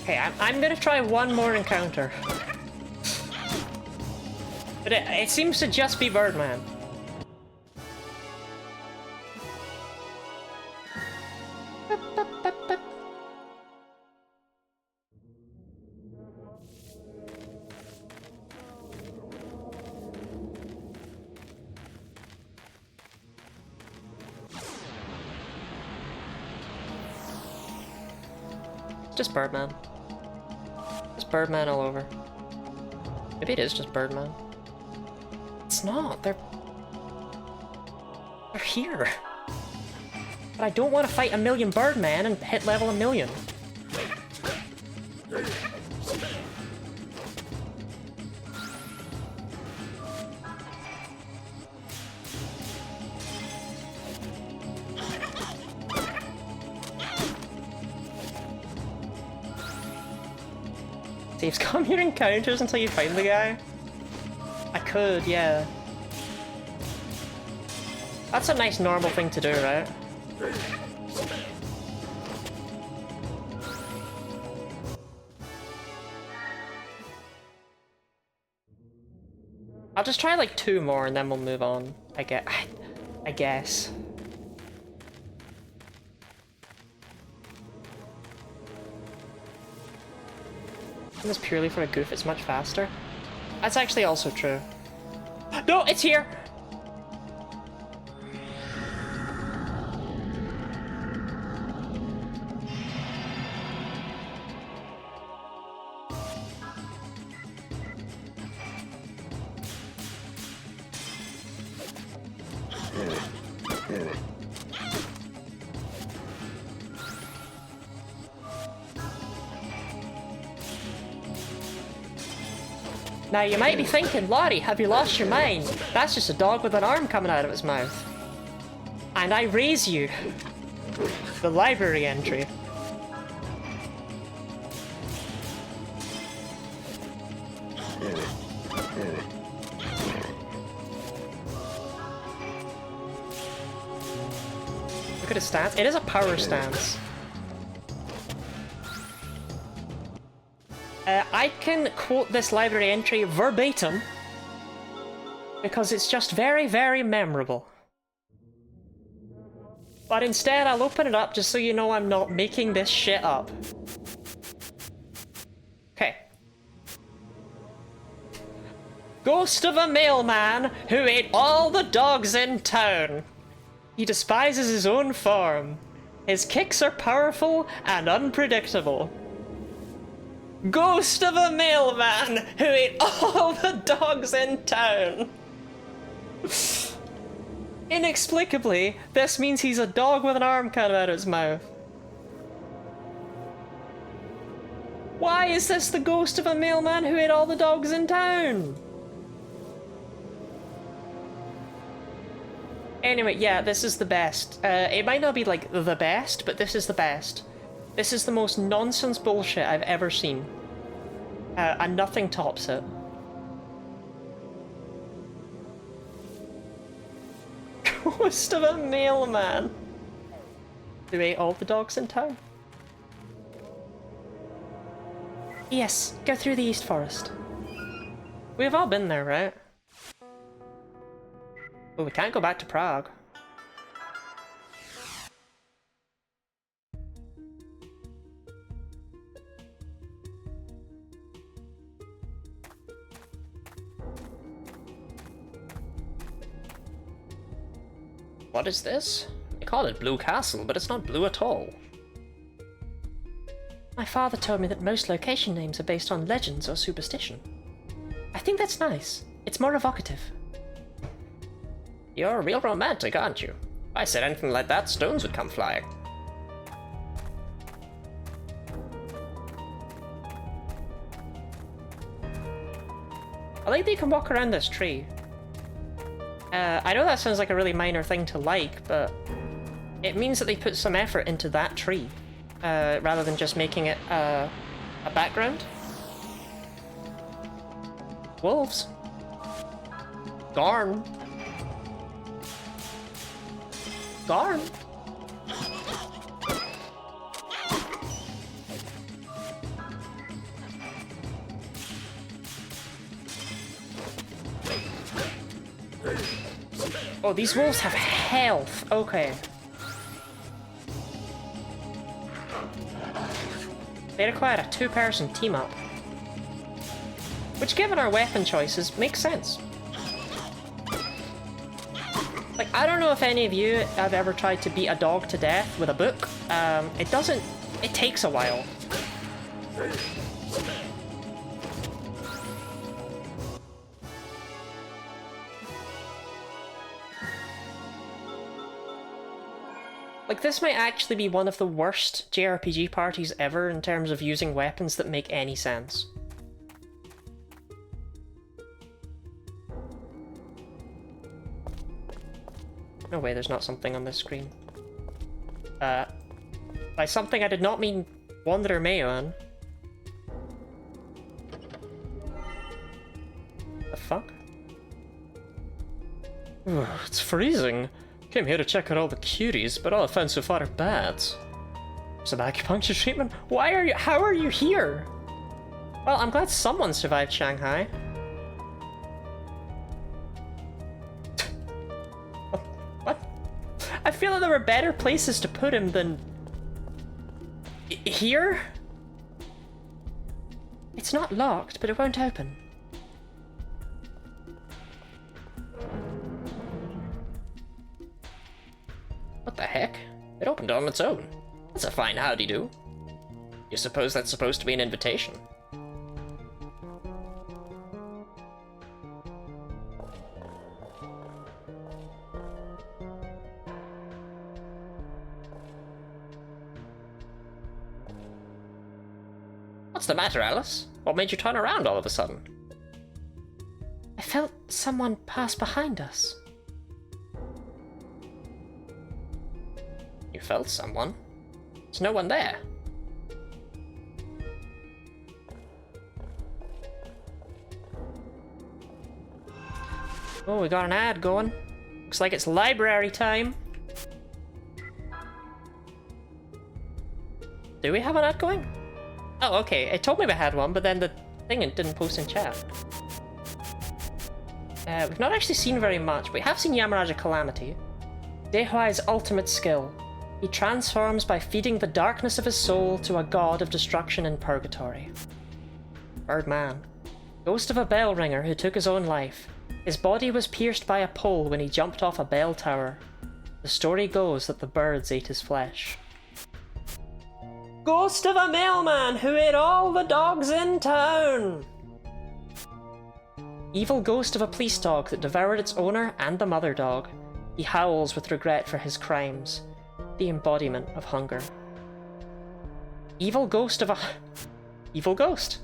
Okay, I'm gonna try one more encounter. But it seems to just be Birdman. Just Birdman. Just Birdman all over. Maybe it is just Birdman. It's not. They're here. But I don't want to fight a million Birdman and hit level 1,000,000. Saves calm your encounters until you find the guy? I could, yeah. That's a nice normal thing to do, right? I'll just try like 2 more and then we'll move on. I guess. This purely for a goof, it's much faster. That's actually also true. No, it's here! Now you might be thinking, Lottie, have you lost your mind? That's just a dog with an arm coming out of its mouth. And I raise you the library entry. Look at his stance. It is a power stance. I can quote this library entry verbatim because it's just very, very memorable. But instead, I'll open it up just so you know I'm not making this shit up. Okay. Ghost of a mailman who ate all the dogs in town. He despises his own form. His kicks are powerful and unpredictable. Ghost of a mailman who ate all the dogs in town. Inexplicably, this means he's a dog with an arm cut out of his mouth. Why is this the ghost of a mailman who ate all the dogs in town? Anyway, yeah, this is the best. It might not be like the best, but this is the best. This is the most nonsense bullshit I've ever seen. And nothing tops it. Ghost of a mailman who ate all the dogs in town. Yes, go through the East Forest. We've all been there, right? Well, we can't go back to Prague. What is this? They call it Blue Castle, but it's not blue at all. My father told me that most location names are based on legends or superstition. I think that's nice. It's more evocative. You're real romantic, aren't you? If I said anything like that, stones would come flying. I like that you can walk around this tree. I know that sounds like a really minor thing to like, but it means that they put some effort into that tree, rather than just making it a background. Wolves. Garn. Garn. Oh, these wolves have health. Okay. They require a two-person team-up. Which, given our weapon choices, makes sense. Like, I don't know if any of you have ever tried to beat a dog to death with a book. It takes a while. Like, this might actually be one of the worst JRPG parties ever in terms of using weapons that make any sense. No way there's not something on this screen. By something I did not mean Wanderer Mayon. The fuck? It's freezing. Came here to check out all the cuties, but all I've found so far are bats. Some acupuncture treatment? How are you here? Well, I'm glad someone survived Shanghai. What? I feel like there were better places to put him than... here? It's not locked, but it won't open. What the heck? It opened on its own. That's a fine howdy-do. You suppose that's supposed to be an invitation? the matter, Alice? What made you turn around all of a sudden? I felt someone pass behind us. You felt someone? There's no one there. Oh, we got an ad going. Looks like it's library time. Do we have an ad going? Oh, okay. It told me we had one, but then the thing didn't post in chat. We've not actually seen very much, but we have seen Yamaraja Calamity. Dehuai's ultimate skill. He transforms by feeding the darkness of his soul to a god of destruction in purgatory. Birdman. Ghost of a bell ringer who took his own life. His body was pierced by a pole when he jumped off a bell tower. The story goes that the birds ate his flesh. Ghost of a mailman who ate all the dogs in town! Evil ghost of a police dog that devoured its owner and the mother dog. He howls with regret for his crimes. The embodiment of hunger. Evil ghost of a... Evil ghost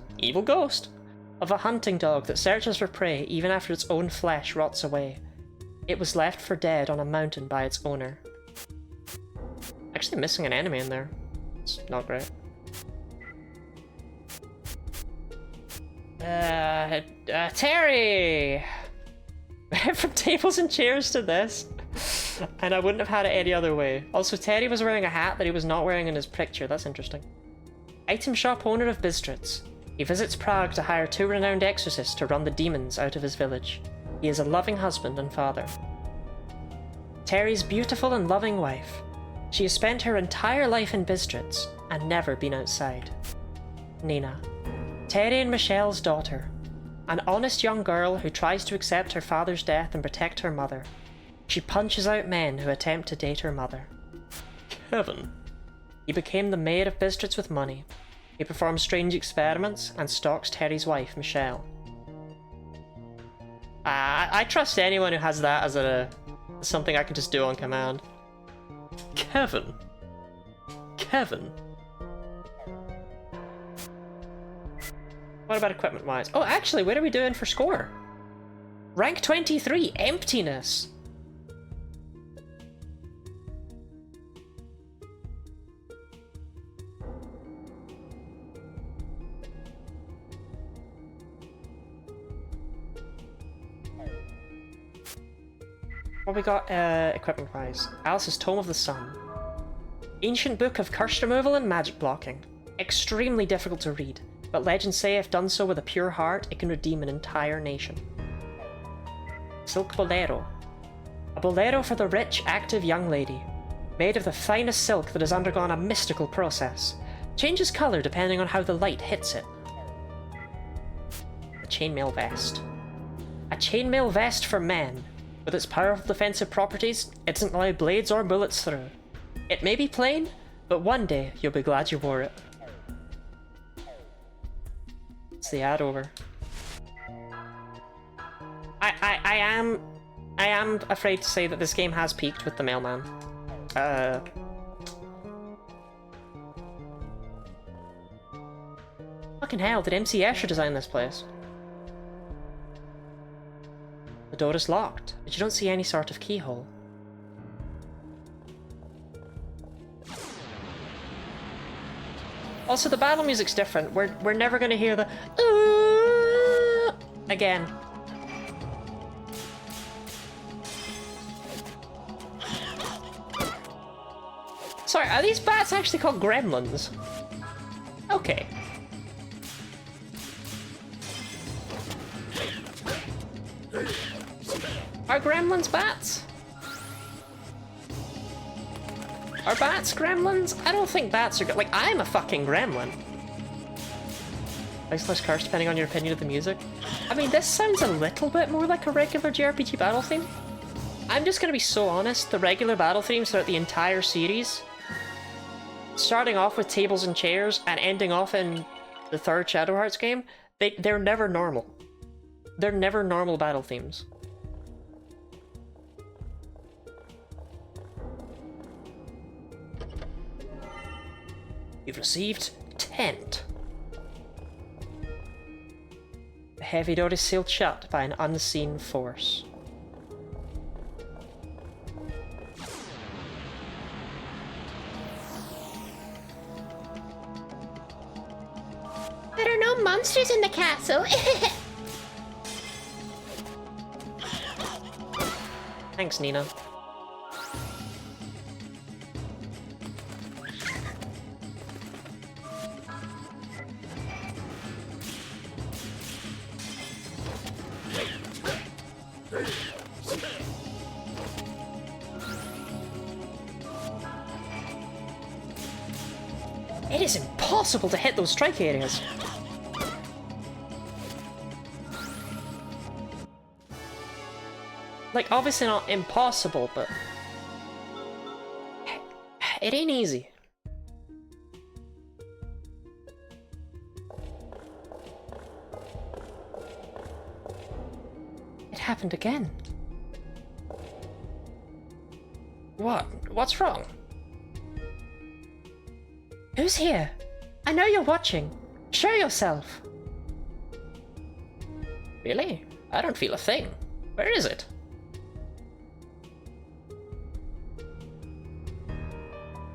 of a hunting dog that searches for prey even after its own flesh rots away. It was left for dead on a mountain by its owner. Actually missing an enemy in there. It's not great. Terry! From tables and chairs to this. And I wouldn't have had it any other way. Also, Terry was wearing a hat that he was not wearing in his picture. That's interesting. Item shop owner of Bistritz. He visits Prague to hire 2 renowned exorcists to run the demons out of his village. He is a loving husband and father. Terry's beautiful and loving wife. She has spent her entire life in Bistritz and never been outside. Nina. Terry and Michelle's daughter. An honest young girl who tries to accept her father's death and protect her mother. She punches out men who attempt to date her mother. Kevin. He became the mayor of Bistritz with money. He performs strange experiments and stalks Terry's wife, Michelle. I trust anyone who has that as something I can just do on command. Kevin. What about equipment-wise? Oh, actually, what are we doing for score? Rank 23, Emptiness. What we got equipment-wise? Alice's Tome of the Sun. Ancient Book of Curse Removal and Magic Blocking. Extremely difficult to read, but legends say if done so with a pure heart, it can redeem an entire nation. Silk Bolero. A bolero for the rich, active young lady. Made of the finest silk that has undergone a mystical process. Changes colour depending on how the light hits it. A chainmail vest. A chainmail vest for men. With its powerful defensive properties, it doesn't allow blades or bullets through. It may be plain, but one day you'll be glad you wore it. It's the ad over. I am afraid to say that this game has peaked with the mailman. Fucking hell, did MC Escher design this place? The door is locked, but you don't see any sort of keyhole. Also, the battle music's different. We're never gonna hear the again. Sorry, are these bats actually called gremlins? Okay. Are gremlins bats? Are bats gremlins? I don't think bats are like, I'm a fucking gremlin. Iceless curse depending on your opinion of the music. I mean, this sounds a little bit more like a regular JRPG battle theme. I'm just gonna be so honest, the regular battle themes throughout the entire series, starting off with tables and chairs and ending off in the third Shadow Hearts game, they're never normal. They're never normal battle themes. You've received Tent. The heavy door is sealed shut by an unseen force. There are no monsters in the castle. Thanks, Nina. It is impossible to hit those strike areas. Like, obviously not impossible, but it ain't easy. It happened again. What? What's wrong? Who's here? I know you're watching. Show yourself. Really? I don't feel a thing. Where is it?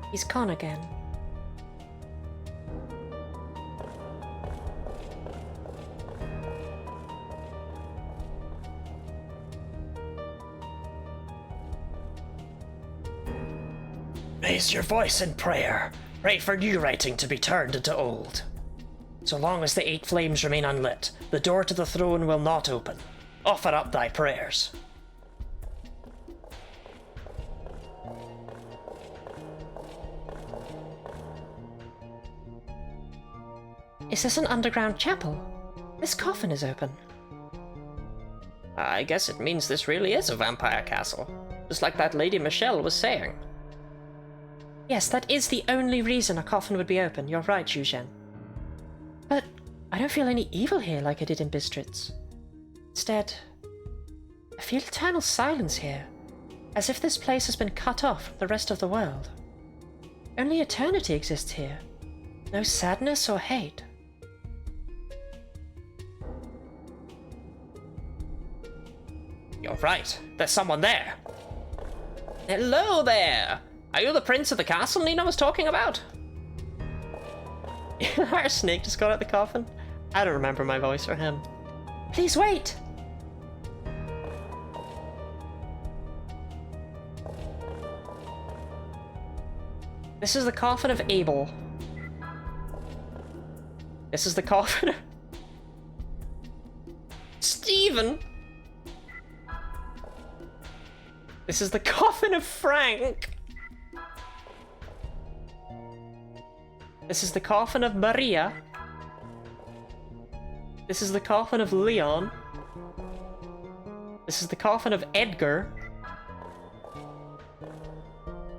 He's gone again. Raise your voice in prayer. Pray for new writing to be turned into old. So long as the 8 flames remain unlit, the door to the throne will not open. Offer up thy prayers. Is this an underground chapel? This coffin is open. I guess it means this really is a vampire castle. Just like that Lady Michelle was saying. Yes, that is the only reason a coffin would be open. You're right, Zhuzhen. But I don't feel any evil here like I did in Bistritz. Instead, I feel eternal silence here, as if this place has been cut off from the rest of the world. Only eternity exists here. No sadness or hate. You're right. There's someone there. Hello there! Are you the prince of the castle Nina was talking about? Our snake just got out the coffin. I don't remember my voice or him. Please wait! This is the coffin of Abel. This is the coffin of... Stephen! This is the coffin of Frank! This is the coffin of Maria. This is the coffin of Leon. This is the coffin of Edgar.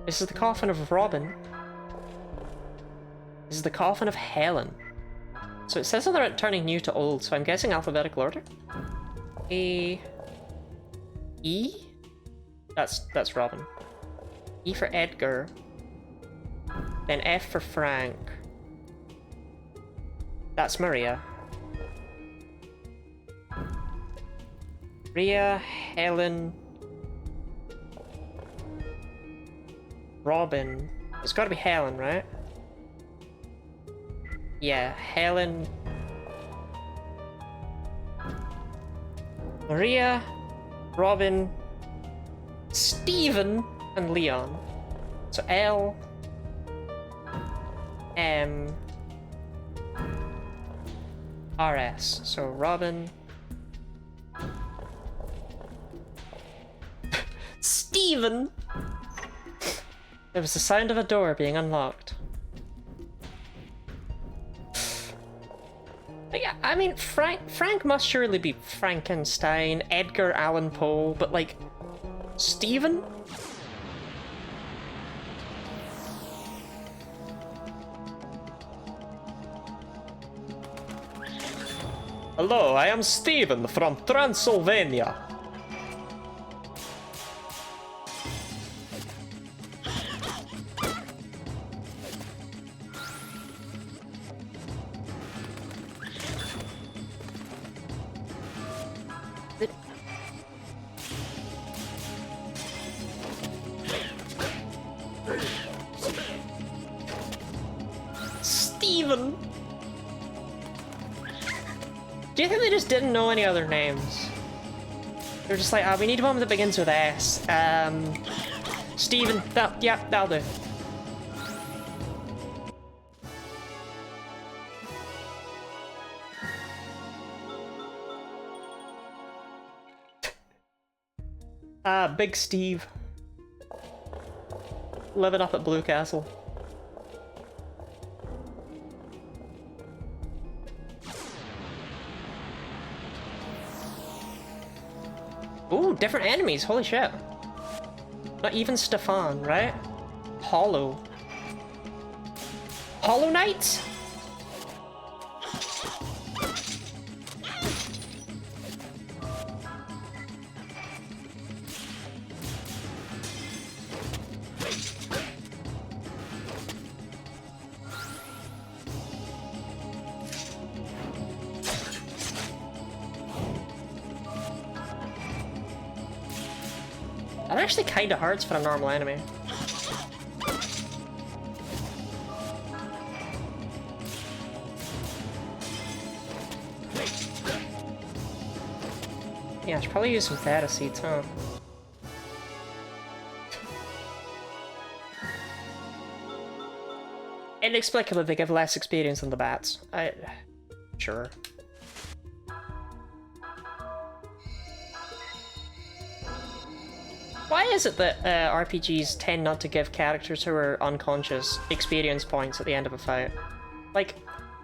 This is the coffin of Robin. This is the coffin of Helen. So it says that they're turning new to old, so I'm guessing alphabetical order. A... E? That's Robin. E for Edgar. Then F for Frank. That's Maria. Maria, Helen, Robin. It's gotta be Helen, right? Yeah, Helen, Maria, Robin, Stephen, and Leon. So L, M, RS. So Robin, Stephen. There was the sound of a door being unlocked. But yeah, I mean, Frank must surely be Frankenstein, Edgar Allan Poe, but like, Stephen? Hello, I am Stephen from Transylvania. Steven! Do you think they just didn't know any other names? They're just like, we need one that begins with S. Steven. Yeah, that'll do. Big Steve. Living up at Blue Castle. Ooh, different enemies, holy shit. Not even Stefan, right? Hollow. Hollow Knights? That actually kinda hurts for a normal enemy. Yeah, I should probably use some Theta Seeds, huh? Inexplicably, they give less experience than the bats. Sure. Why is it that RPGs tend not to give characters who are unconscious experience points at the end of a fight? Like,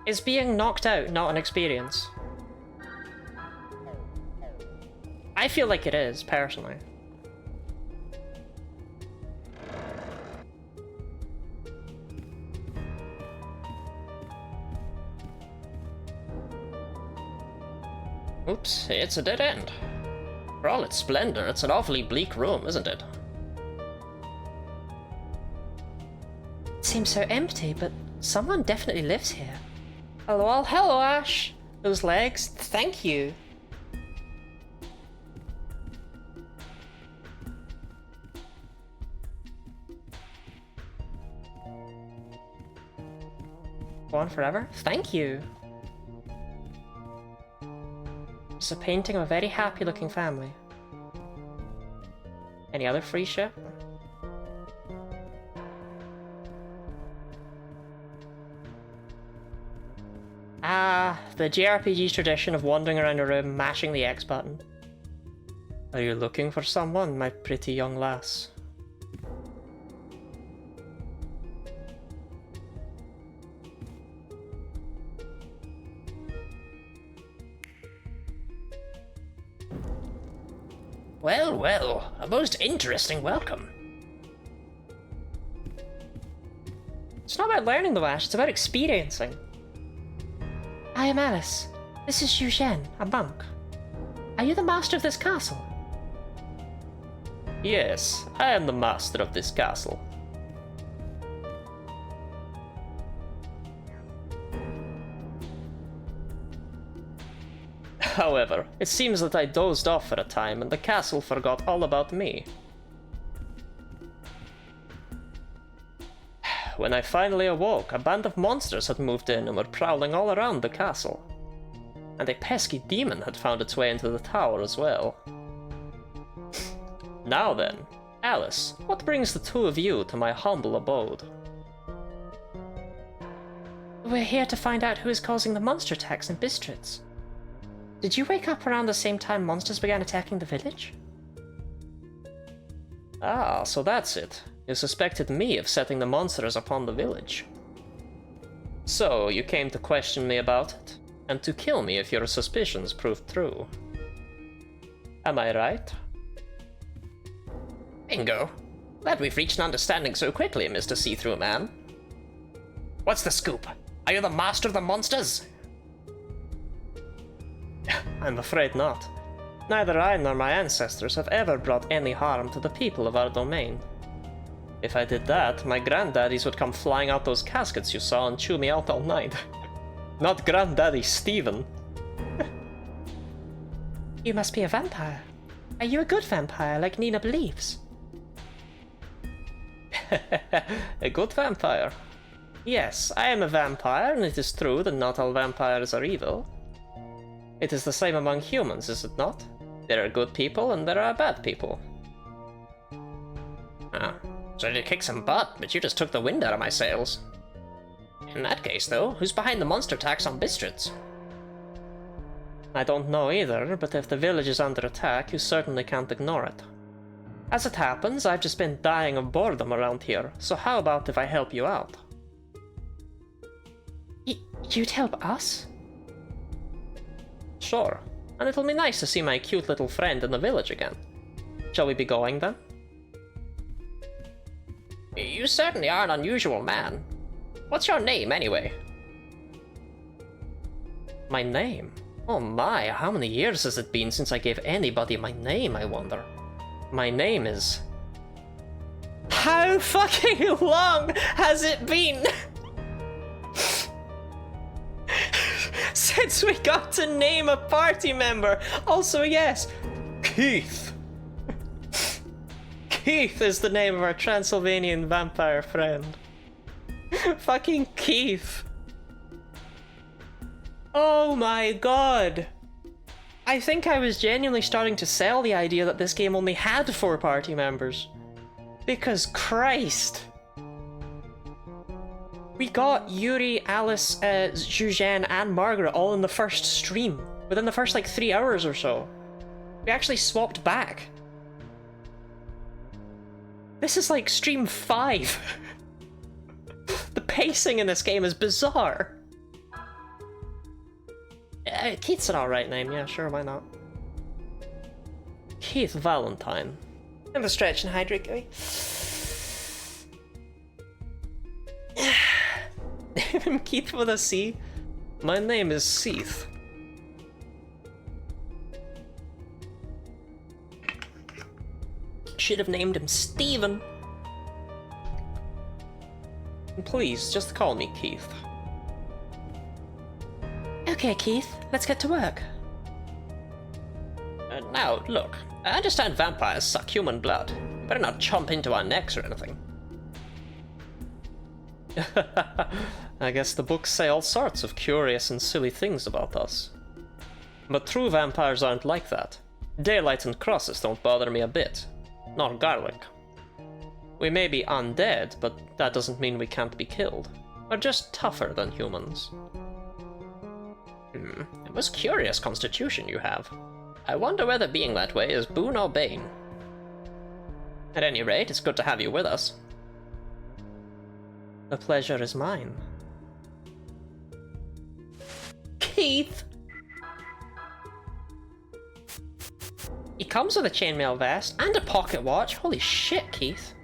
is being knocked out not an experience? I feel like it is, personally. Oops, it's a dead end. For all its splendor, it's an awfully bleak room, isn't it? It seems so empty, but someone definitely lives here. Hello, hello, Ash. Those legs, thank you. Go on forever? Thank you. It's a painting of a very happy looking family. Any other free shit? Ah, the JRPG's tradition of wandering around a room mashing the X button. Are you looking for someone, my pretty young lass? Well, well, a most interesting welcome. It's not about learning the Ash, it's about experiencing. I am Alice. This is Xu Zhen, a monk. Are you the master of this castle? Yes, I am the master of this castle. However, it seems that I dozed off for a time and the castle forgot all about me. When I finally awoke, a band of monsters had moved in and were prowling all around the castle. And a pesky demon had found its way into the tower as well. Now then, Alice, what brings the two of you to my humble abode? We're here to find out who is causing the monster attacks in Bistritz. Did you wake up around the same time monsters began attacking the village? Ah, so that's it. You suspected me of setting the monsters upon the village. So, you came to question me about it, and to kill me if your suspicions proved true. Am I right? Bingo. Glad we've reached an understanding so quickly, Mr. See-Through Man. What's the scoop? Are you the master of the monsters? I'm afraid not. Neither I nor my ancestors have ever brought any harm to the people of our domain. If I did that, my granddaddies would come flying out those caskets you saw and chew me out all night. Not Granddaddy Steven. You must be a vampire. Are you a good vampire, like Nina believes? A good vampire? Yes, I am a vampire, and it is true that not all vampires are evil. It is the same among humans, is it not? There are good people and there are bad people. Ah, so to kick some butt, but you just took the wind out of my sails. In that case, though, who's behind the monster tax on Bistritz? I don't know either, but if the village is under attack, you certainly can't ignore it. As it happens, I've just been dying of boredom around here, so how about if I help you out? You'd help us? Sure, and it'll be nice to see my cute little friend in the village again. Shall we be going then? You certainly are an unusual man. What's your name, anyway? My name? Oh my, how many years has it been since I gave anybody my name, I wonder? My name is... How fucking long has it been? Since we got to name a party member. Also, yes, Keith. Keith is the name of our Transylvanian vampire friend. Fucking Keith. Oh my god. I think I was genuinely starting to sell the idea that this game only had 4 party members. Because Christ. We got Yuri, Alice, Zhuzhan, and Margaret all in the first stream. Within the first, like, 3 hours or so. We actually swapped back. This is like stream 5. The pacing in this game is bizarre. Keith's an alright name, yeah, sure, why not? Keith Valentine. And a stretch and hydrate guy. Name him Keith with a C. My name is Seath. Should have named him Steven. And please, just call me Keith. Okay, Keith, let's get to work. Now, look, I understand vampires suck human blood. Better not chomp into our necks or anything. I guess the books say all sorts of curious and silly things about us. But true vampires aren't like that. Daylight and crosses don't bother me a bit. Nor garlic. We may be undead, but that doesn't mean we can't be killed. We're just tougher than humans. A most curious constitution you have. I wonder whether being that way is boon or bane. At any rate, it's good to have you with us. The pleasure is mine. Keith! He comes with a chainmail vest and a pocket watch. Holy shit, Keith.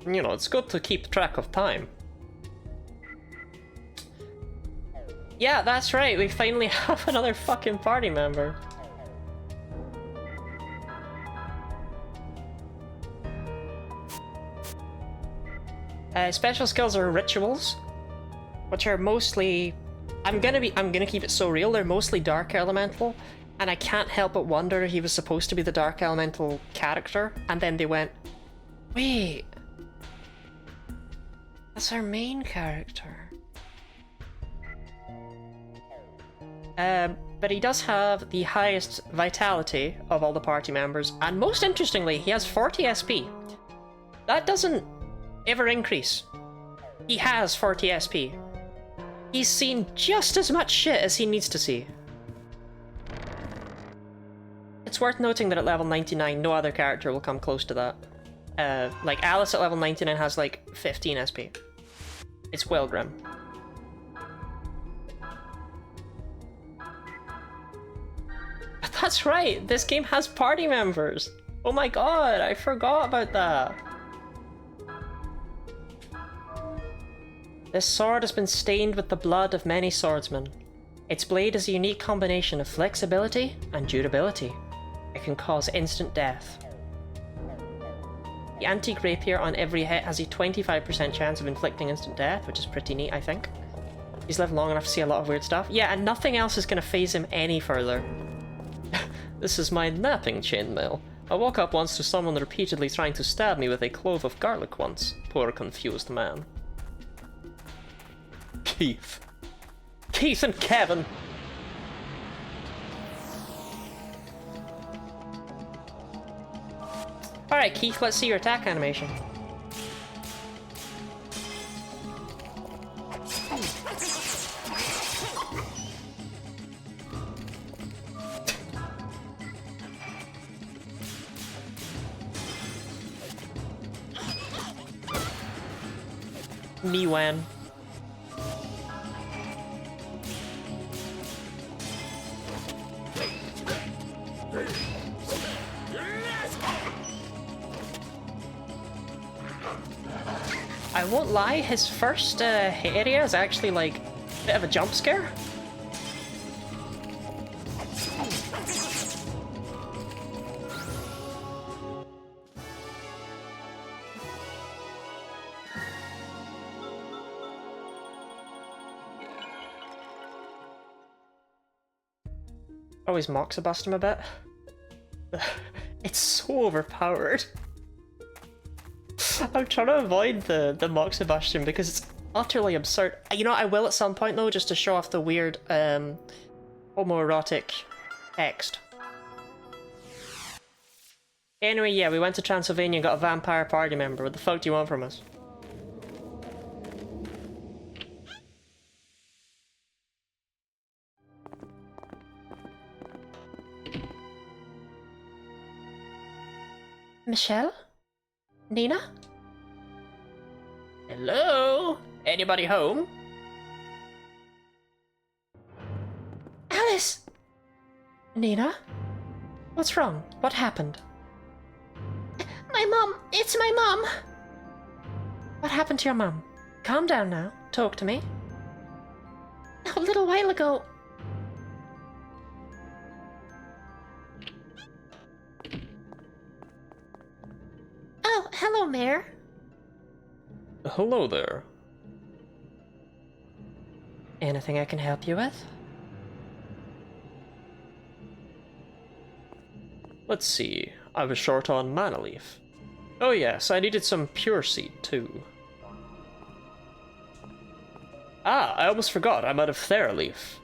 You know, it's good to keep track of time. Yeah, that's right, we finally have another fucking party member. Special skills are rituals, which are mostly... I'm gonna keep it so real, they're mostly dark elemental, and I can't help but wonder if he was supposed to be the dark elemental character, and then they went, wait, that's our main character. But he does have the highest vitality of all the party members, and most interestingly, he has 40 SP. That doesn't ever increase. He has 40 SP. He's seen just as much shit as he needs to see. It's worth noting that at level 99, no other character will come close to that. Like Alice at level 99 has like 15 SP. It's well grim. But that's right, this game has party members! Oh my god, I forgot about that! This sword has been stained with the blood of many swordsmen. Its blade is a unique combination of flexibility and durability. It can cause instant death. The antique rapier on every hit has a 25% chance of inflicting instant death, which is pretty neat, I think. He's lived long enough to see a lot of weird stuff. Yeah, and nothing else is going to phase him any further. This is my napping chainmail. I woke up once to someone repeatedly trying to stab me with a clove of garlic once. Poor confused man. Keith. Keith and Kevin! Alright, Keith, let's see your attack animation. Niwan. I won't lie, his first hit area is actually like a bit of a jump scare. Always moxibust him a bit. It's so overpowered. I'm trying to avoid the moxibustion because it's utterly absurd. You know, I will at some point though, just to show off the weird homoerotic text. Anyway, yeah, we went to Transylvania and got a vampire party member. What the fuck do you want from us? Michelle? Nina? Hello? Anybody home? Alice! Nina? What's wrong? What happened? My mom! It's my mom! What happened to your mum? Calm down now. Talk to me. A little while ago. Oh, hello, Mayor. Hello there. Anything I can help you with? Let's see. I was short on mana leaf. Oh yes, I needed some pure seed too. Ah, I almost forgot. I'm out of Thera-leaf.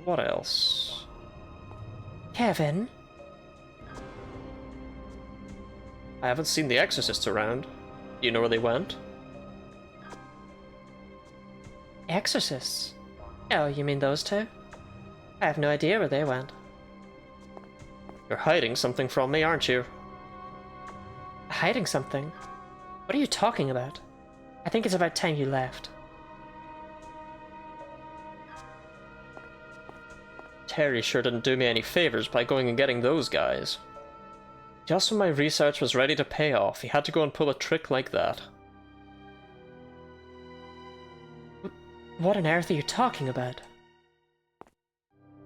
What else? Kevin? I haven't seen the exorcists around. Do you know where they went? Exorcists? Oh, you mean those two? I have no idea where they went. You're hiding something from me, aren't you? Hiding something? What are you talking about? I think it's about time you left. Terry sure didn't do me any favors by going and getting those guys. Just when my research was ready to pay off, he had to go and pull a trick like that. What on earth are you talking about?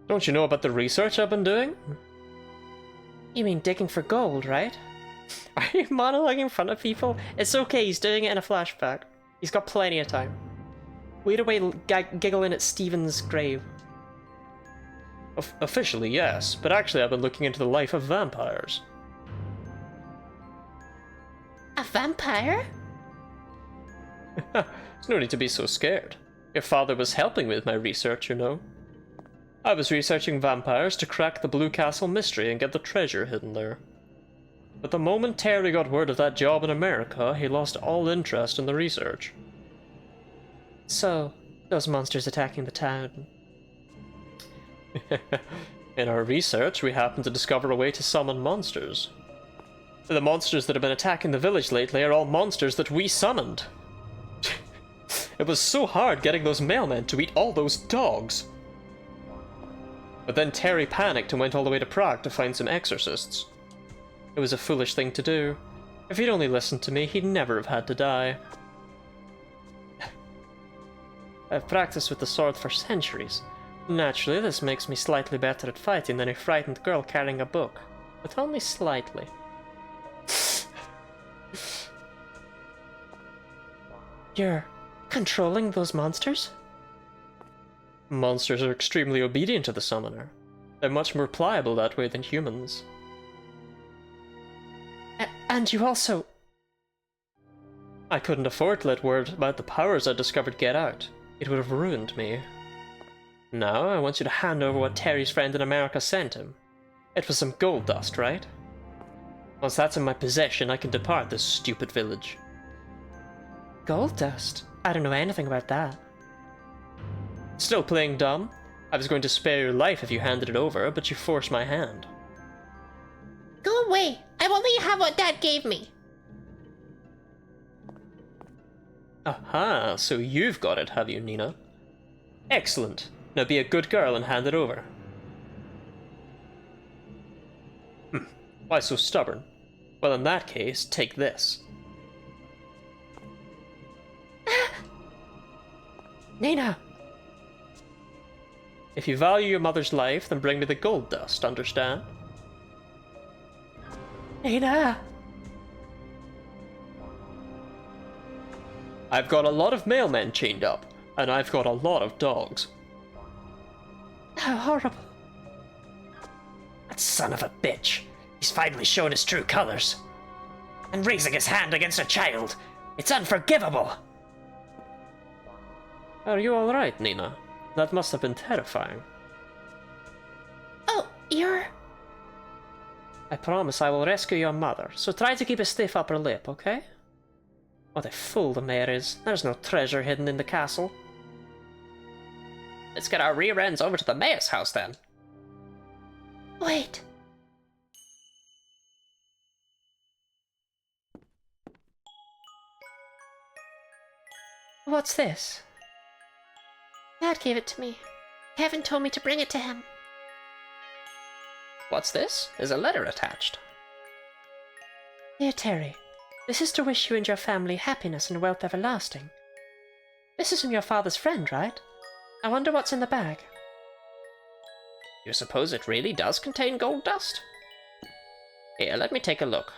Don't you know about the research I've been doing? You mean digging for gold, right? Are you monologuing in front of people? It's okay, he's doing it in a flashback. He's got plenty of time. Wait away giggling at Stephen's grave. Officially, yes, but actually I've been looking into the life of vampires. A vampire? There's no need to be so scared. Your father was helping with my research, you know. I was researching vampires to crack the Blue Castle mystery and get the treasure hidden there. But the moment Terry got word of that job in America, he lost all interest in the research. So, those monsters attacking the town. In our research, we happened to discover a way to summon monsters. The monsters that have been attacking the village lately are all monsters that we summoned. It was so hard getting those mailmen to eat all those dogs. But then Terry panicked and went all the way to Prague to find some exorcists. It was a foolish thing to do. If he'd only listened to me, he'd never have had to die. I've practiced with the sword for centuries. Naturally, this makes me slightly better at fighting than a frightened girl carrying a book. But only slightly. You're controlling those monsters? Monsters are extremely obedient to the summoner. They're much more pliable that way than humans. And you also... I couldn't afford to let word about the powers I discovered get out. It would have ruined me. Now, I want you to hand over what Terry's friend in America sent him. It was some gold dust, right? Once that's in my possession, I can depart this stupid village. Gold dust? I don't know anything about that. Still playing dumb? I was going to spare your life if you handed it over, but you forced my hand. Go away! I will let you have what Dad gave me! Aha, so you've got it, have you, Nina? Excellent. Now be a good girl and hand it over. Why so stubborn? Well, in that case, take this. Nina! If you value your mother's life, then bring me the gold dust, understand? Nina! I've got a lot of mailmen chained up, and I've got a lot of dogs. How horrible. That son of a bitch. He's finally shown his true colors. And raising his hand against a child. It's unforgivable. Are you alright, Nina? That must have been terrifying. Oh, you're... I promise I will rescue your mother, so try to keep a stiff upper lip, okay? What a fool the mayor is. There's no treasure hidden in the castle. Let's get our rear ends over to the mayor's house then. Wait. What's this? Dad gave it to me. Kevin told me to bring it to him. What's this? Is a letter attached. Dear Terry, this is to wish you and your family happiness and wealth everlasting. This is from your father's friend, right? I wonder what's in the bag. You suppose it really does contain gold dust? Here, let me take a look.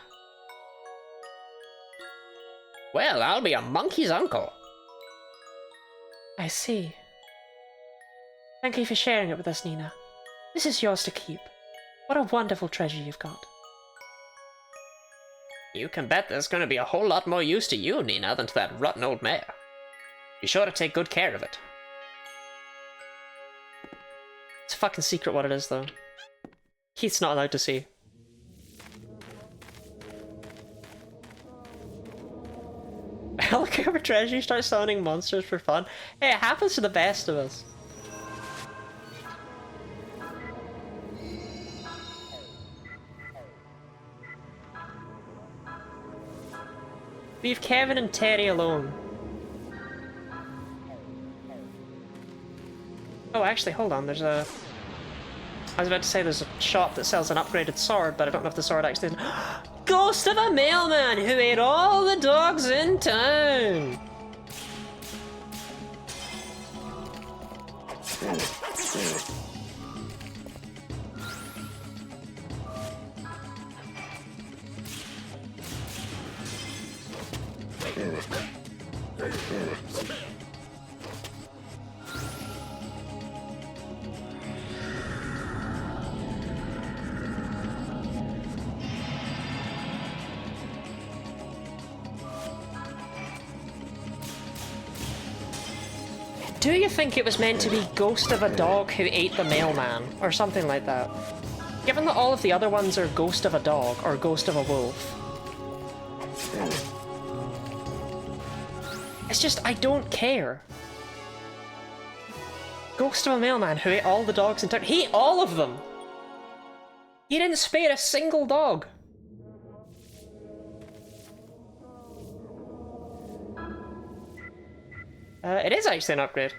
Well, I'll be a monkey's uncle. I see. Thank you for sharing it with us, Nina. This is yours to keep. What a wonderful treasure you've got. You can bet there's going to be a whole lot more use to you, Nina, than to that rotten old mare. Be sure to take good care of it. It's a fucking secret what it is, though. Keith's not allowed to see. Look over treasure, you start summoning monsters for fun. Hey, it happens to the best of us. Leave Kevin and Terry alone. Oh, actually, hold on, there's a... I was about to say there's a shop that sells an upgraded sword, but I don't know if the sword actually... Ghost of a mailman who ate all the dogs in town! Do you think it was meant to be Ghost of a Dog Who Ate the Mailman, or something like that? Given that all of the other ones are Ghost of a Dog or Ghost of a Wolf. It's just, I don't care. Ghost of a Mailman Who Ate all the dogs in town. He ate all of them! He didn't spare a single dog. It is actually an upgrade.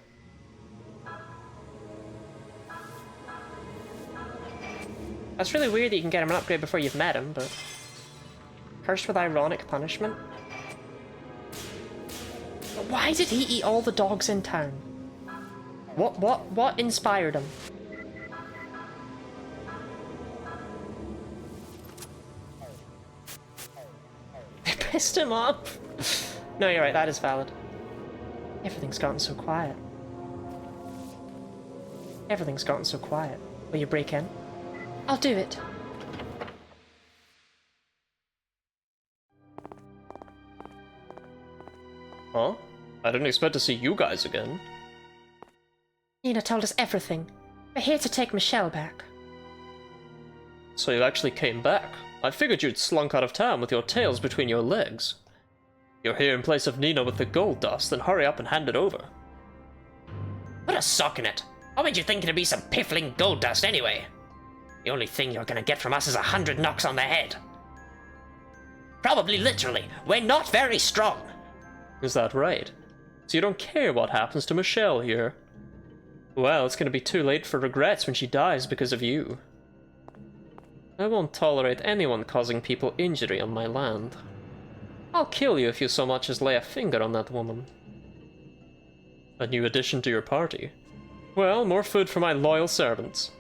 That's really weird that you can get him an upgrade before you've met him, but... Cursed with ironic punishment? But why did he eat all the dogs in town? What inspired him? It pissed him off. No, you're right, that is valid. Everything's gotten so quiet. Everything's gotten so quiet. Will you break in? I'll do it. Huh? I didn't expect to see you guys again. Nina told us everything. We're here to take Michelle back. So you actually came back. I figured you'd slunk out of town with your tails between your legs. You're here in place of Nina with the gold dust, then hurry up and hand it over. Put a sock in it. What made you think it'd be some piffling gold dust anyway? The only thing you're gonna get from us is 100 knocks on the head. Probably literally. We're not very strong. Is that right? So you don't care what happens to Michelle here? Well, it's gonna be too late for regrets when she dies because of you. I won't tolerate anyone causing people injury on my land. I'll kill you if you so much as lay a finger on that woman. A new addition to your party? Well, more food for my loyal servants.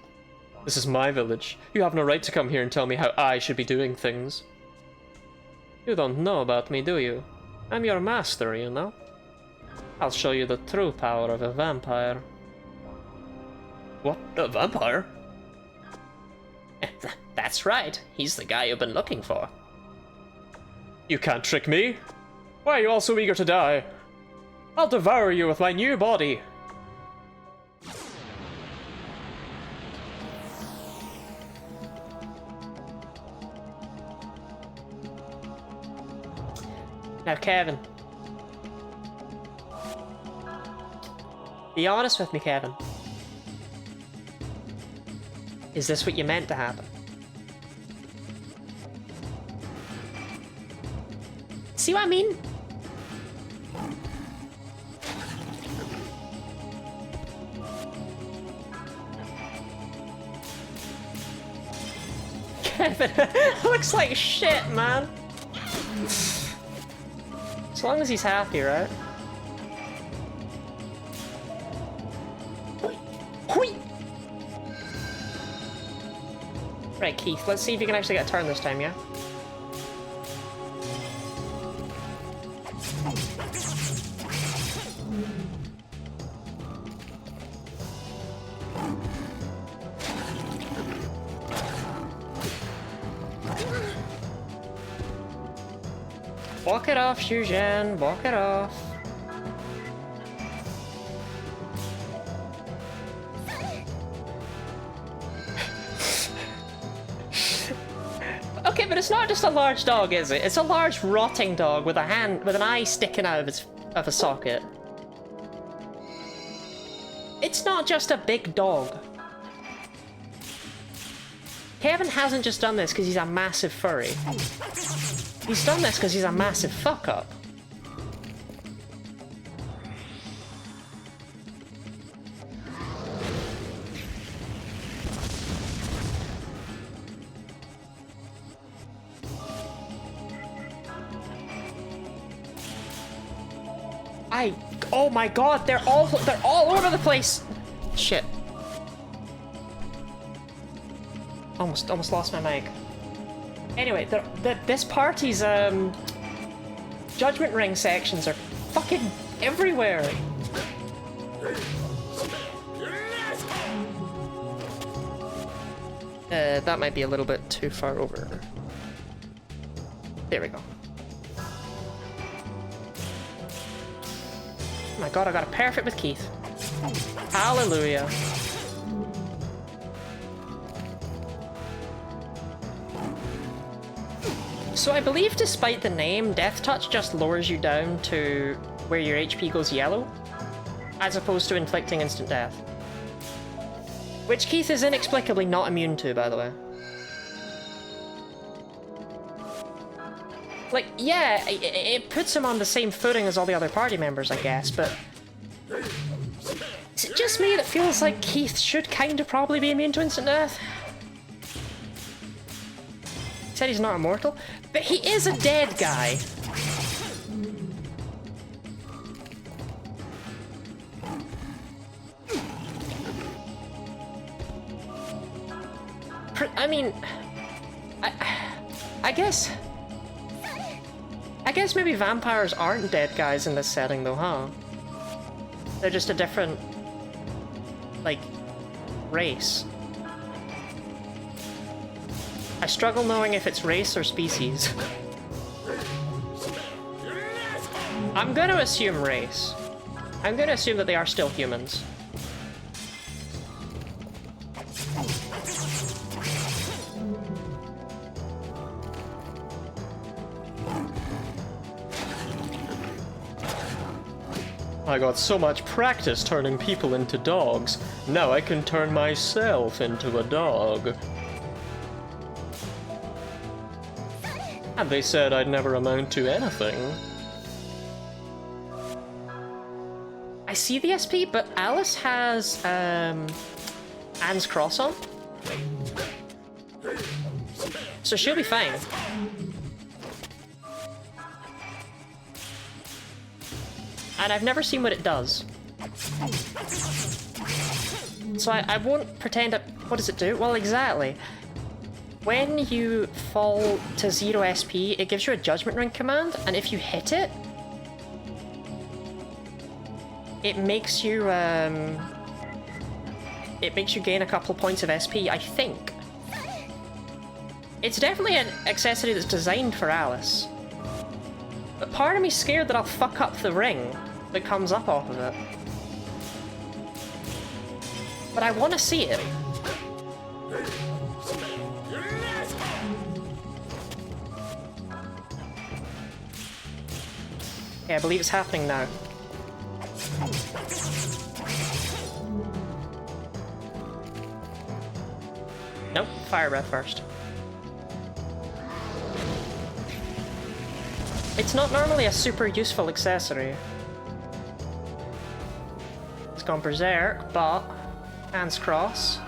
This is my village. You have no right to come here and tell me how I should be doing things. You don't know about me, do you? I'm your master, you know? I'll show you the true power of a vampire. What? A vampire? That's right. He's the guy you've been looking for. You can't trick me. Why are you all so eager to die? I'll devour you with my new body. Now, Kevin. Be honest with me, Kevin. Is this what you meant to happen? See what I mean? Kevin, looks like shit, man. As long as he's happy, right? Right, Keith, let's see if you can actually get a turn this time, yeah? Walk it off, Shuzhen. Walk it off. Okay, but it's not just a large dog, is it? It's a large rotting dog with an eye sticking out of a socket. It's not just a big dog. Kevin hasn't just done this because he's a massive furry. He's done this because he's a massive fuck-up. Oh my god, they're all over the place! Shit. Almost lost my mic. Anyway, this party's Judgment Ring sections are fucking everywhere. That might be a little bit too far over. There we go. Oh my god, I got it perfect with Keith. Hallelujah. So I believe despite the name, Death Touch just lowers you down to where your HP goes yellow, as opposed to inflicting instant death. Which Keith is inexplicably not immune to, by the way. Like, yeah, it puts him on the same footing as all the other party members, I guess, but... Is it just me that feels like Keith should kind of probably be immune to instant death? He said he's not immortal, but he is a dead guy. I mean... I guess maybe vampires aren't dead guys in this setting though, huh? They're just a different, like, race. I struggle knowing if it's race or species. I'm gonna assume race. I'm gonna assume that they are still humans. I got so much practice turning people into dogs. Now I can turn myself into a dog. And they said I'd never amount to anything. I see the SP, but Alice has Anne's cross on. So she'll be fine. And I've never seen what it does. So I won't pretend that... What does it do? Well, exactly. When you fall to 0 SP, it gives you a Judgment Ring command, and if you hit it, it makes you gain a couple points of SP, I think. It's definitely an accessory that's designed for Alice. But part of me's scared that I'll fuck up the ring that comes up off of it. But I want to see it. Yeah, I believe it's happening now. Nope, fire breath first. It's not normally a super useful accessory. It's gone berserk, but hands cross.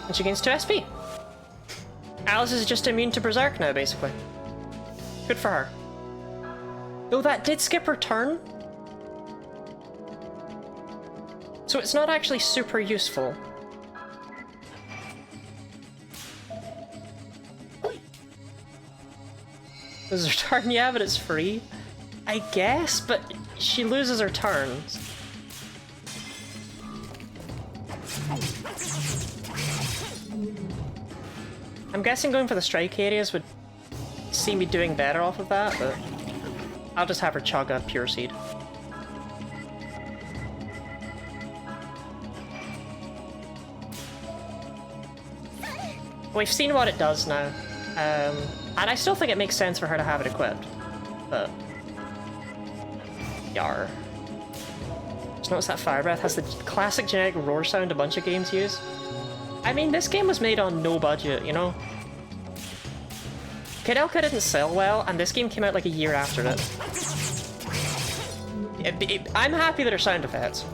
And she gains 2 SP. Alice is just immune to berserk now, basically. Good for her. Though that did skip her turn. So it's not actually super useful. Is her turn? Yeah, but it's free. I guess, but she loses her turns. I'm guessing going for the strike areas would see me doing better off of that, but I'll just have her chug a pure seed. We've seen what it does now, and I still think it makes sense for her to have it equipped, but... Yar. Just notice that fire breath has the classic generic roar sound a bunch of games use. I mean, this game was made on no budget, you know? Kid Elka didn't sell well, and this game came out like a year after it. I'm happy that her sound effects.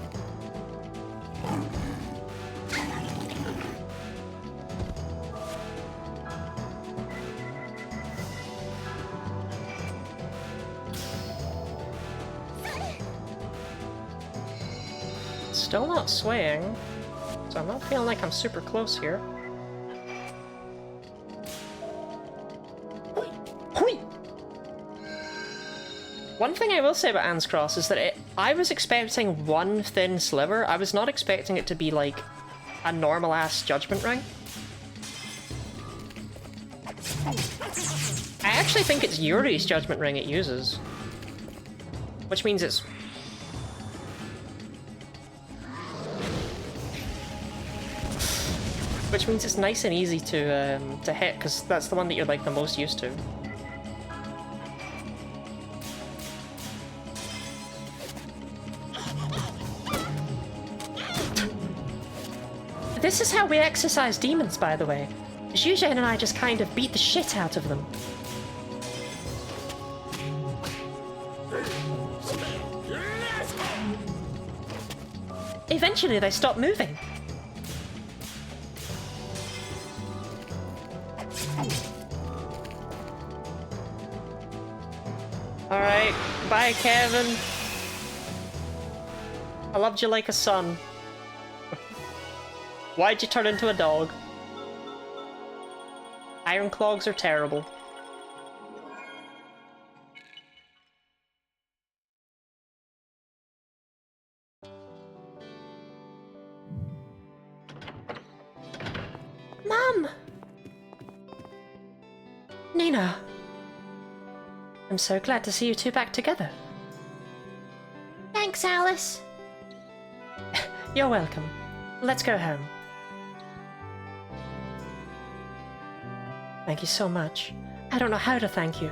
Still not swaying, so I'm not feeling like I'm super close here. One thing I will say about Anne's Cross is that I was expecting one thin sliver. I was not expecting it to be like a normal-ass Judgment Ring. I actually think it's Yuri's Judgment Ring it uses. Which means it's... Which means it's nice and easy to hit, because that's the one that you're like the most used to. This is how we exercise demons, by the way. Zhuzhen and I just kind of beat the shit out of them. Eventually they stop moving. Alright, bye Kevin. I loved you like a son. Why'd you turn into a dog? Iron clogs are terrible. Mom! Nina! I'm so glad to see you two back together. Thanks, Alice. You're welcome. Let's go home. Thank you so much. I don't know how to thank you.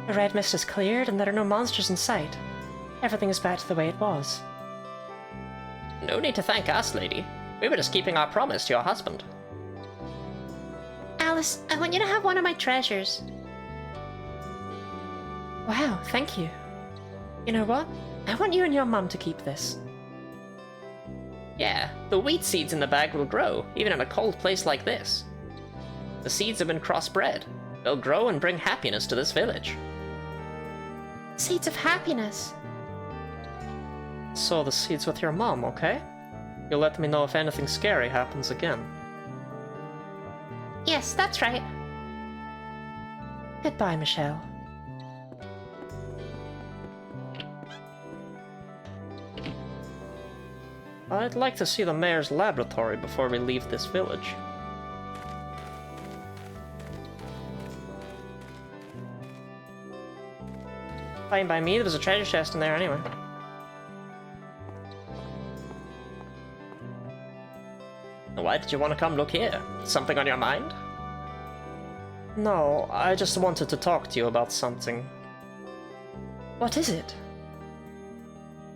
The red mist has cleared and there are no monsters in sight. Everything is back to the way it was. No need to thank us, lady. We were just keeping our promise to your husband. Alice, I want you to have one of my treasures. Wow, thank you. You know what? I want you and your mum to keep this. Yeah, the wheat seeds in the bag will grow, even in a cold place like this. The seeds have been crossbred. They'll grow and bring happiness to this village. Seeds of happiness. Sow the seeds with your mom, okay? You'll let me know if anything scary happens again. Yes, that's right. Goodbye, Michelle. I'd like to see the mayor's laboratory before we leave this village. Fine by me, there was a treasure chest in there anyway. Why did you want to come look here? Something on your mind? No, I just wanted to talk to you about something. What is it?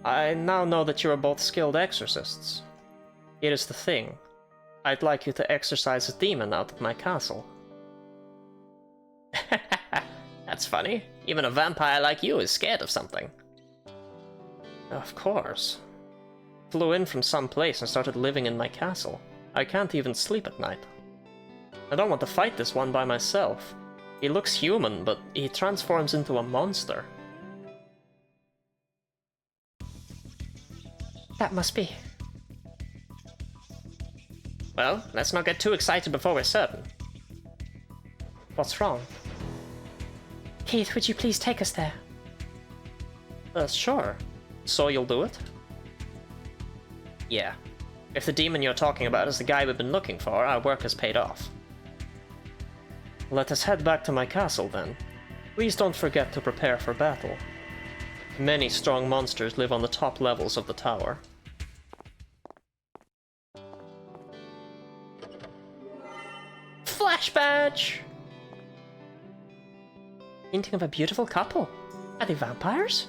I now know that you are both skilled exorcists. Here is the thing. I'd like you to exorcise a demon out of my castle. That's funny. Even a vampire like you is scared of something. Of course. Flew in from some place and started living in my castle. I can't even sleep at night. I don't want to fight this one by myself. He looks human, but he transforms into a monster. That must be. Well, let's not get too excited before we're certain. What's wrong? Keith, would you please take us there? Sure. So you'll do it? Yeah. If the demon you're talking about is the guy we've been looking for, our work has paid off. Let us head back to my castle then. Please don't forget to prepare for battle. Many strong monsters live on the top levels of the tower. Flash badge! Painting of a beautiful couple. Are they vampires?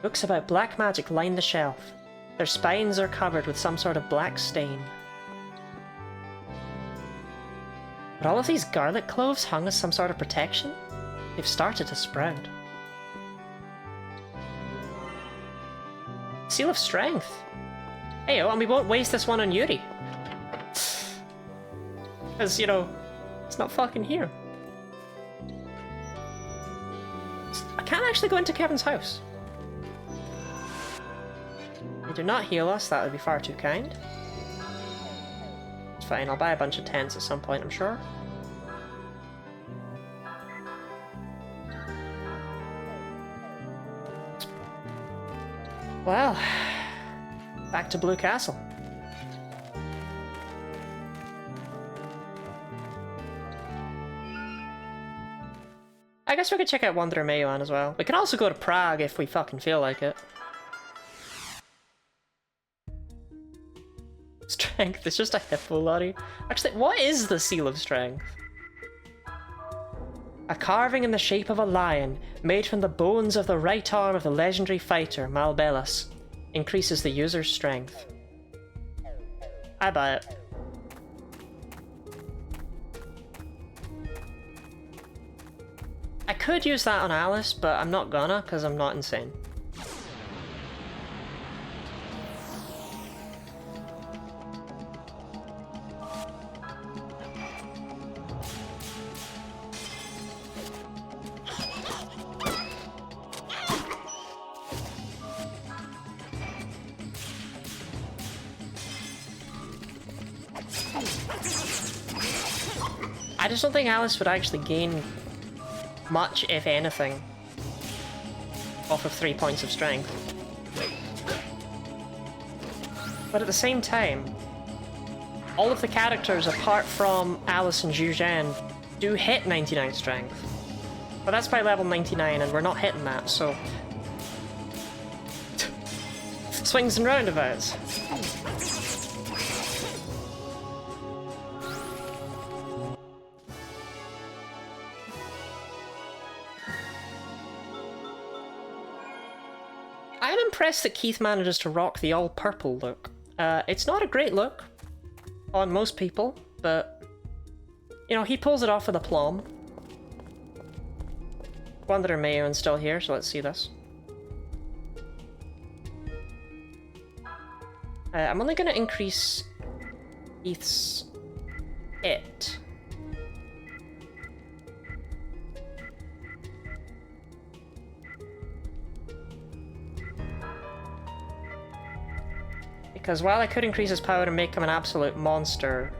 Books about black magic line the shelf. Their spines are covered with some sort of black stain. But all of these garlic cloves hung as some sort of protection? They've started to sprout. Seal of Strength. Heyo, and we won't waste this one on Yuri. Because, you know, it's not fucking here. I can't actually go into Kevin's house. They do not heal us, that would be far too kind. It's fine, I'll buy a bunch of tents at some point, I'm sure. Well, back to Blue Castle. I guess we could check out Wanderer Mayoan as well. We can also go to Prague if we fucking feel like it. Strength, it's just a hippo lottie. Actually, what is the Seal of Strength? A carving in the shape of a lion, made from the bones of the right arm of the legendary fighter Malbellas. Increases the user's strength. I buy it. I could use that on Alice, but I'm not gonna, because I'm not insane. I just don't think Alice would actually gain much, if anything, off of 3 points of strength. But at the same time, all of the characters apart from Alice and Zhuzhan do hit 99 strength. But that's by level 99 and we're not hitting that, so... Swings and roundabouts. I'm impressed that Keith manages to rock the all-purple look. It's not a great look on most people, but, you know, he pulls it off with aplomb. Wanderer Mayo's still here, so let's see this. I'm only going to increase Keith's hit. Because while I could increase his power and make him an absolute monster,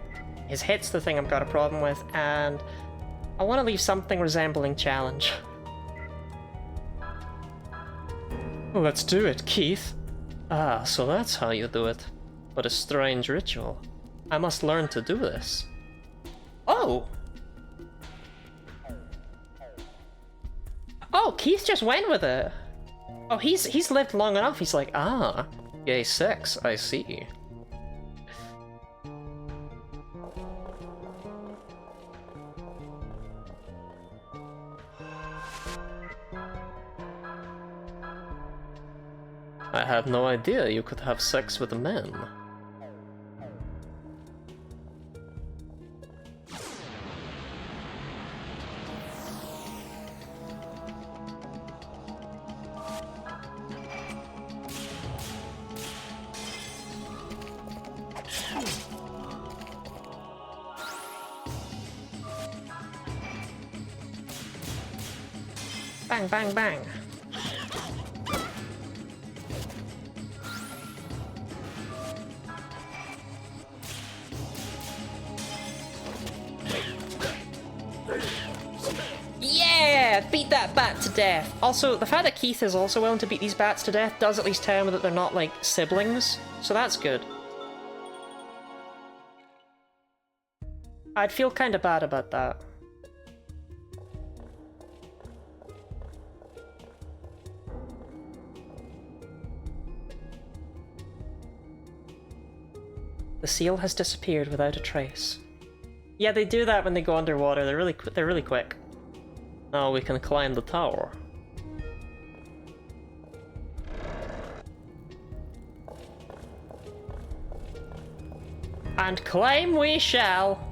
his hit's the thing I've got a problem with, and I want to leave something resembling challenge. Let's do it, Keith. Ah, so that's how you do it. What a strange ritual. I must learn to do this. Oh! Oh, Keith just went with it! Oh, he's lived long enough, he's like, ah. Yay, 6, I see. I had no idea you could have sex with men. Bang, bang, bang. Yeah! Beat that bat to death. Also, the fact that Keith is also willing to beat these bats to death does at least tell me that they're not, like, siblings. So that's good. I'd feel kinda bad about that. The seal has disappeared without a trace. Yeah, they do that when they go underwater. They're really quick. Now we can climb the tower. And climb we shall.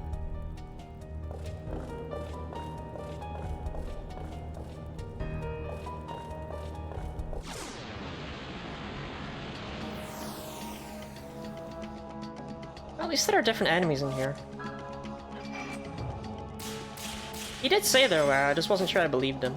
At least there are different enemies in here. He did say there were, I just wasn't sure I believed him.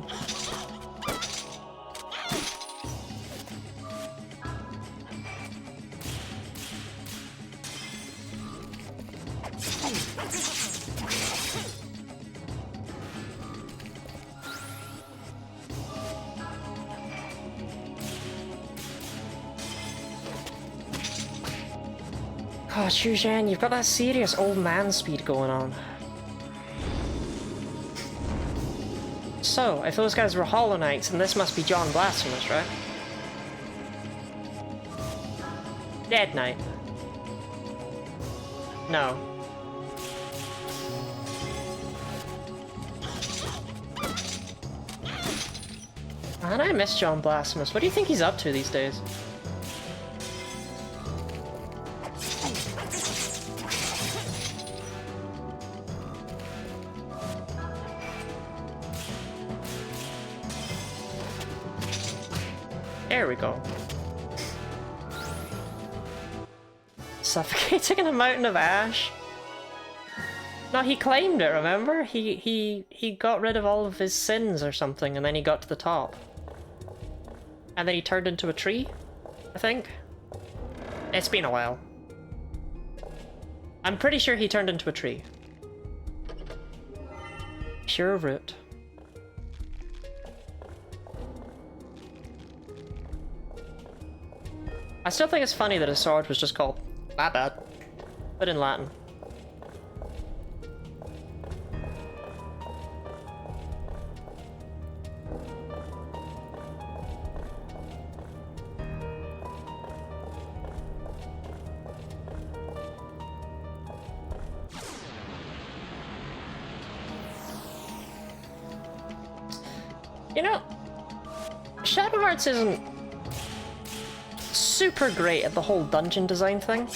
God, Zhuzhan, you've got that serious old man speed going on. So, if those guys were Hollow Knights, then this must be John Blasphemous, right? Dead Knight. No. Man, I miss John Blasphemous. What do you think he's up to these days? There we go. Suffocating in a mountain of ash? No, he claimed it, remember? He got rid of all of his sins or something, and then he got to the top. And then he turned into a tree, I think? It's been a while. I'm pretty sure he turned into a tree. Pure root. I still think it's funny that his sword was just called My bad. But in Latin. You know, Shadow Hearts isn't super great at the whole dungeon design thing.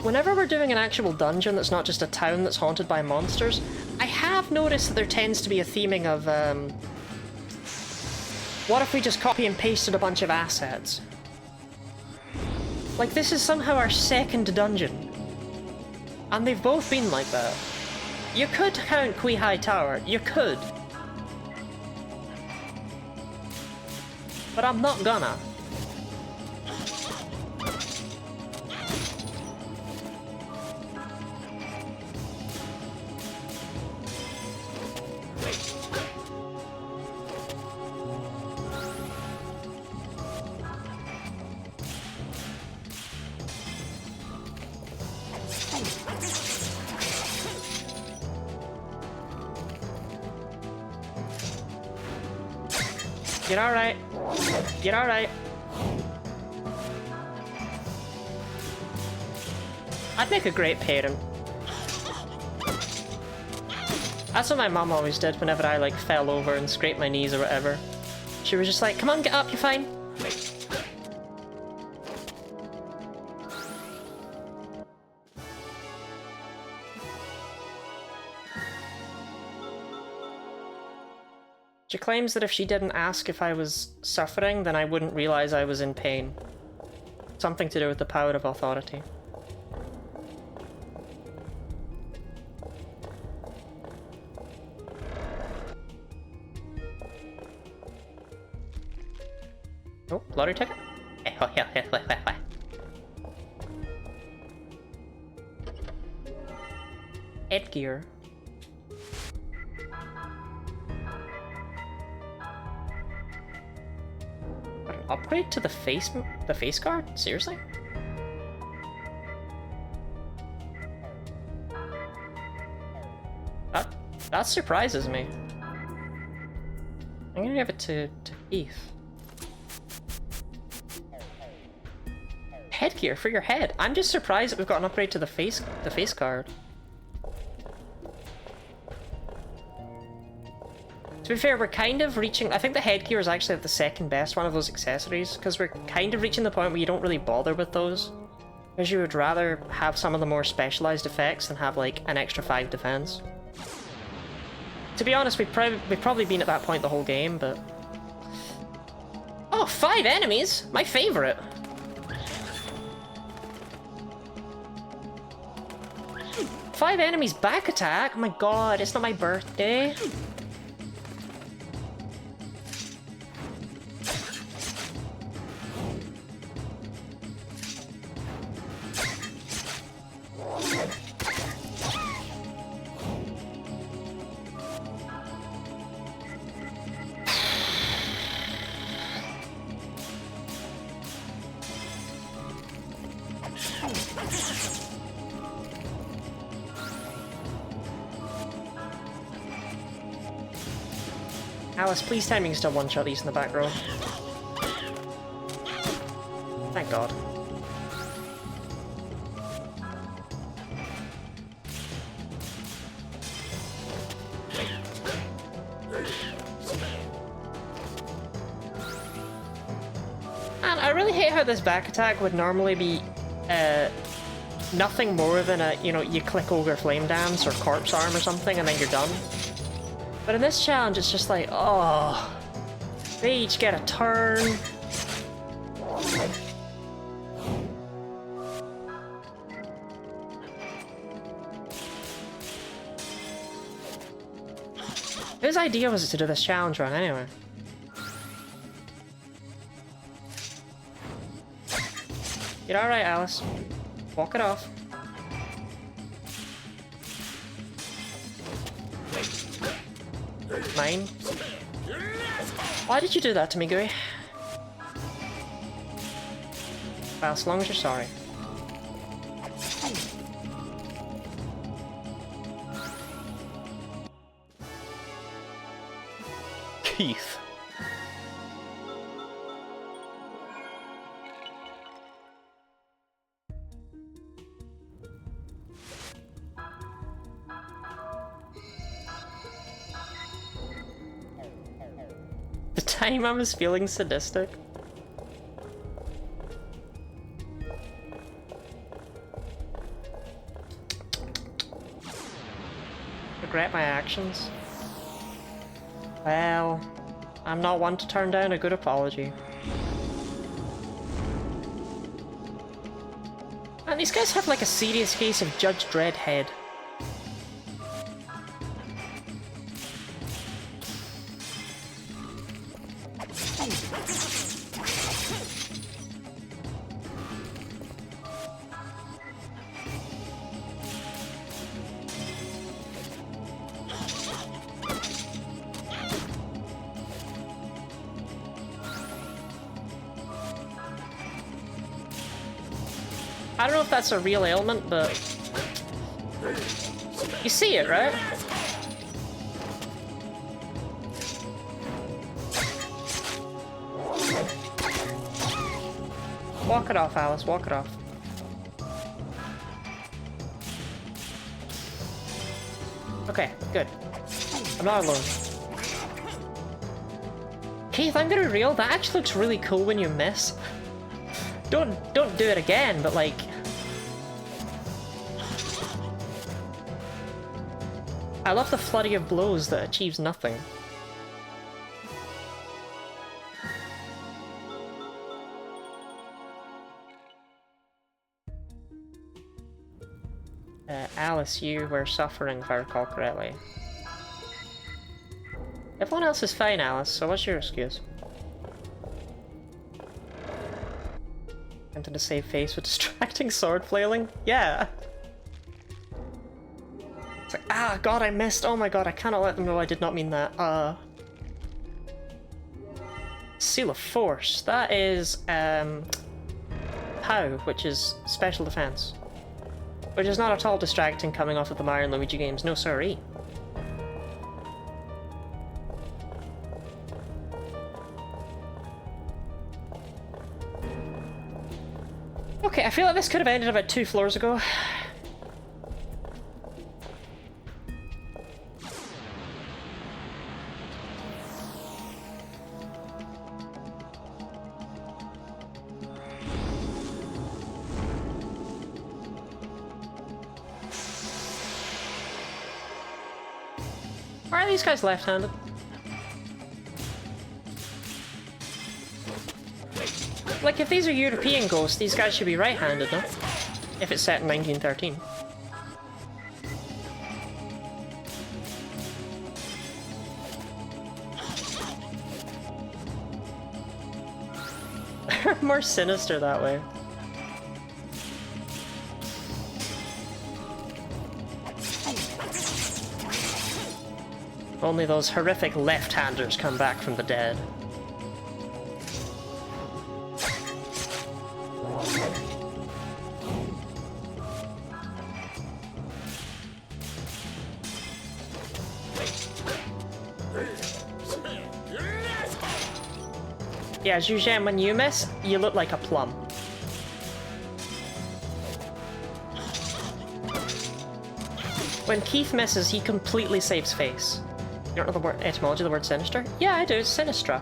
Whenever we're doing an actual dungeon that's not just a town that's haunted by monsters, I have noticed that there tends to be a theming of, what if we just copy and pasted a bunch of assets? Like, this is somehow our second dungeon. And they've both been like that. You could count Kui High Tower, you could. But I'm not gonna. Get alright. Get alright. I'd make a great parent. That's what my mom always did whenever I like fell over and scraped my knees or whatever. She was just like, come on, get up, you're fine. She claims that if she didn't ask if I was suffering, then I wouldn't realize I was in pain. Something to do with the power of authority. Oh, lottery ticket? Headgear. Upgrade to the face guard? Seriously? That surprises me. I'm gonna give it to Heath. Headgear for your head. I'm just surprised that we've got an upgrade to the face guard. To be fair, we're kind of reaching... I think the headgear is actually the second best one of those accessories, because we're kind of reaching the point where you don't really bother with those. Because you would rather have some of the more specialized effects than have, like, an extra 5 defense. To be honest, we've probably been at that point the whole game, but... Oh, 5 enemies! My favorite! Five enemies back attack? Oh my god, it's not my birthday. Alice, please tell me you can still one-shot these in the back row. Thank God. And I really hate how this back attack would normally be nothing more than a, you know, you click Ogre Flame Dance or Corpse Arm or something and then you're done. But in this challenge, it's just like, oh, they each get a turn. Whose idea was it to do this challenge run anyway? You're alright, Alice. Walk it off. Mine. Why did you do that to me, Gooey? Well, as long as you're sorry. Keith. The time I was feeling sadistic. Regret my actions. Well, I'm not one to turn down a good apology. And these guys have like a serious case of Judge Dredd head. I don't know if that's a real ailment, but you see it, right? Walk it off, Alice, walk it off. Okay, good. I'm not alone. Keith, I'm gonna be real, that actually looks really cool when you miss. Don't do it again, but like... I love the flurry of blows that achieves nothing. Alice, you were suffering, if I recall correctly. Everyone else is fine, Alice, so what's your excuse? Attempting to save face with distracting sword flailing? Yeah! It's like, ah, god, I missed! Oh my god, I cannot let them know I did not mean that. Seal of Force. That is, POW, which is Special Defense. Which is not at all distracting coming off of the Mario and Luigi games, no siree. Okay, I feel like this could have ended about 2 floors ago. Why are these guys left-handed? Like, if these are European ghosts, these guys should be right-handed, no? If it's set in 1913. They're more sinister that way. Only those horrific left-handers come back from the dead. Yeah, Zhuzhen, when you miss, you look like a plum. When Keith misses, he completely saves face. You don't know the word etymology of the word sinister? Yeah, I do. It's sinistra.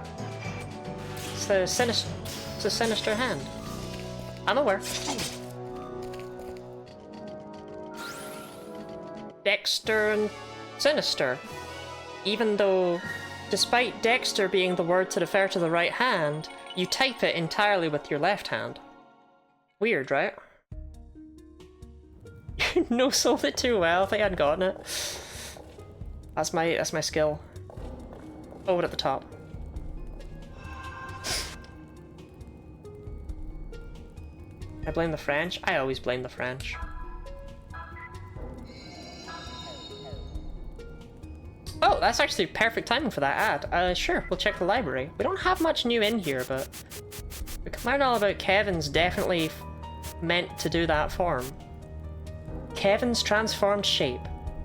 It's the it's a sinister hand. I'm aware. Dexter and sinister. Even though, despite Dexter being the word to refer to the right hand, you type it entirely with your left hand. Weird, right? No, sold it too well. I think I'd gotten it. That's my skill. Over at the top. I blame the French? I always blame the French. Oh, that's actually perfect timing for that ad. Sure, we'll check the library. We don't have much new in here, but we can learn all about Kevin's definitely meant to do that form. Kevin's transformed shape.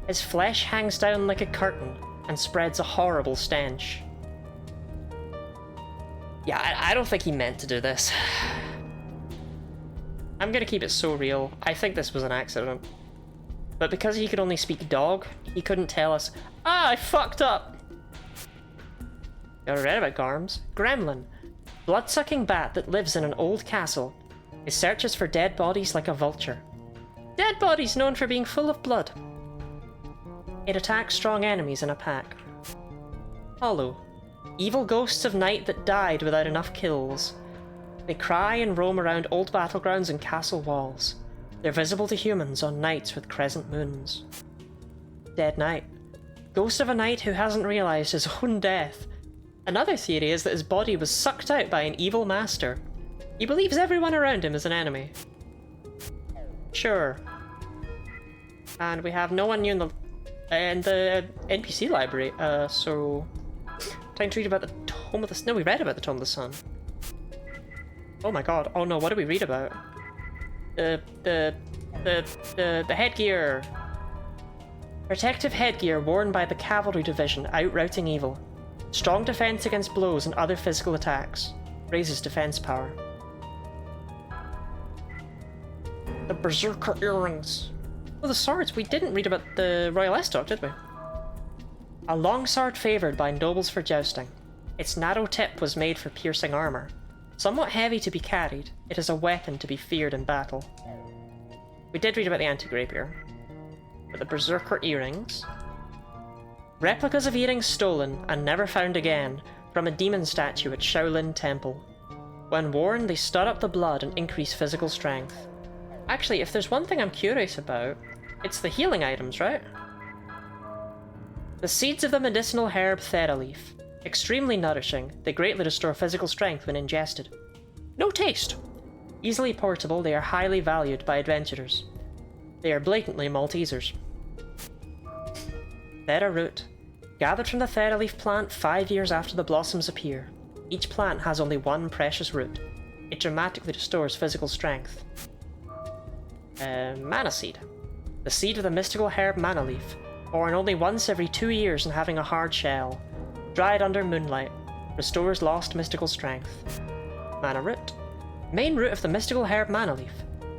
His flesh hangs down like a curtain and spreads a horrible stench. Yeah, I don't think he meant to do this. I'm gonna keep it so real. I think this was an accident. But because he could only speak dog, he couldn't tell us, "Ah, I fucked up!" You ever read about Garms? Gremlin. Blood-sucking bat that lives in an old castle. It searches for dead bodies like a vulture. Dead bodies known for being full of blood. It attacks strong enemies in a pack. Hollow. Evil ghosts of night that died without enough kills. They cry and roam around old battlegrounds and castle walls. They're visible to humans on nights with crescent moons. Dead Knight. Ghost of a knight who hasn't realized his own death. Another theory is that his body was sucked out by an evil master. He believes everyone around him is an enemy. Sure. And we have no one new in the NPC library, so... Time to read about the Tome of the... No, we read about the Tome of the Sun. Oh my god, oh no, what did we read about? The headgear. Protective headgear worn by the cavalry division, outrouting evil. Strong defense against blows and other physical attacks. Raises defense power. The Berserker earrings. Oh, the swords. We didn't read about the Royal Estoc, did we? A long sword favoured by nobles for jousting. Its narrow tip was made for piercing armour. Somewhat heavy to be carried, it is a weapon to be feared in battle. We did read about the anti-rapier. But the Berserker earrings. Replicas of earrings stolen and never found again from a demon statue at Shaolin Temple. When worn, they stir up the blood and increase physical strength. Actually, if there's one thing I'm curious about, it's the healing items, right? The seeds of the medicinal herb Thera leaf. Extremely nourishing, they greatly restore physical strength when ingested. No taste! Easily portable, they are highly valued by adventurers. They are blatantly Maltesers. Thera root. Gathered from the Thera leaf plant 5 years after the blossoms appear. Each plant has only one precious root. It dramatically restores physical strength. Mana seed. The seed of the mystical herb mana leaf, born only once every 2 years and having a hard shell. Dried under moonlight. Restores lost mystical strength. Mana root. Main root of the mystical herb mana leaf.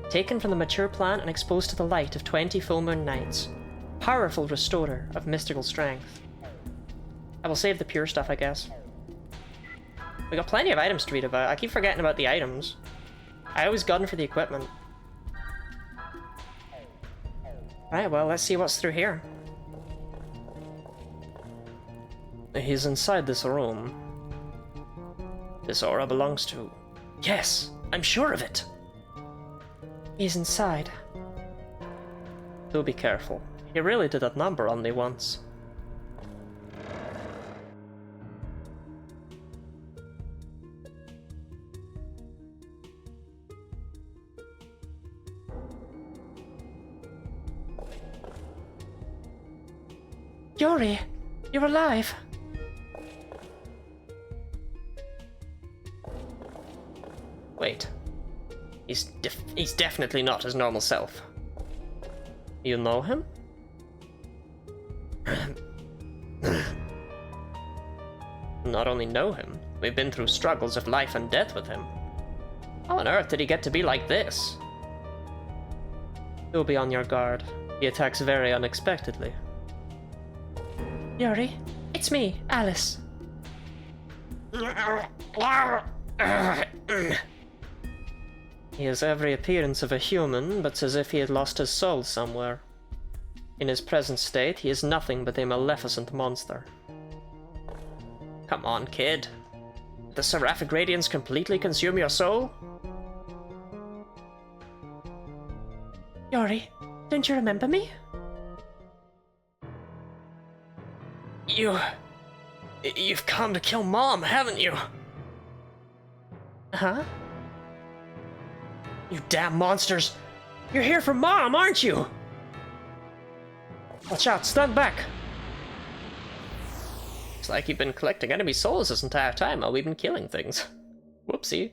Taken from the mature plant and exposed to the light of 20 full moon nights. Powerful restorer of mystical strength. I will save the pure stuff, I guess. We got plenty of items to read about. I keep forgetting about the items. I always gun for the equipment. Right, well, let's see what's through here. He's inside this room. This aura belongs to... Yes, I'm sure of it. He's inside. Do be careful. He really did a number on me once. Yuri, you're alive. Wait. He's definitely not his normal self. You know him? Not only know him, we've been through struggles of life and death with him. How on earth did he get to be like this? You'll be on your guard. He attacks very unexpectedly. Yuri, it's me, Alice. He has every appearance of a human, but as if he had lost his soul somewhere. In his present state, he is nothing but a maleficent monster. Come on, kid. Did the seraphic radiance completely consume your soul? Yuri, don't you remember me? You've come to kill Mom, haven't you? Huh? You damn monsters! You're here for Mom, aren't you? Watch out, stand back! Looks like you've been collecting enemy souls this entire time while we've been killing things. Whoopsie.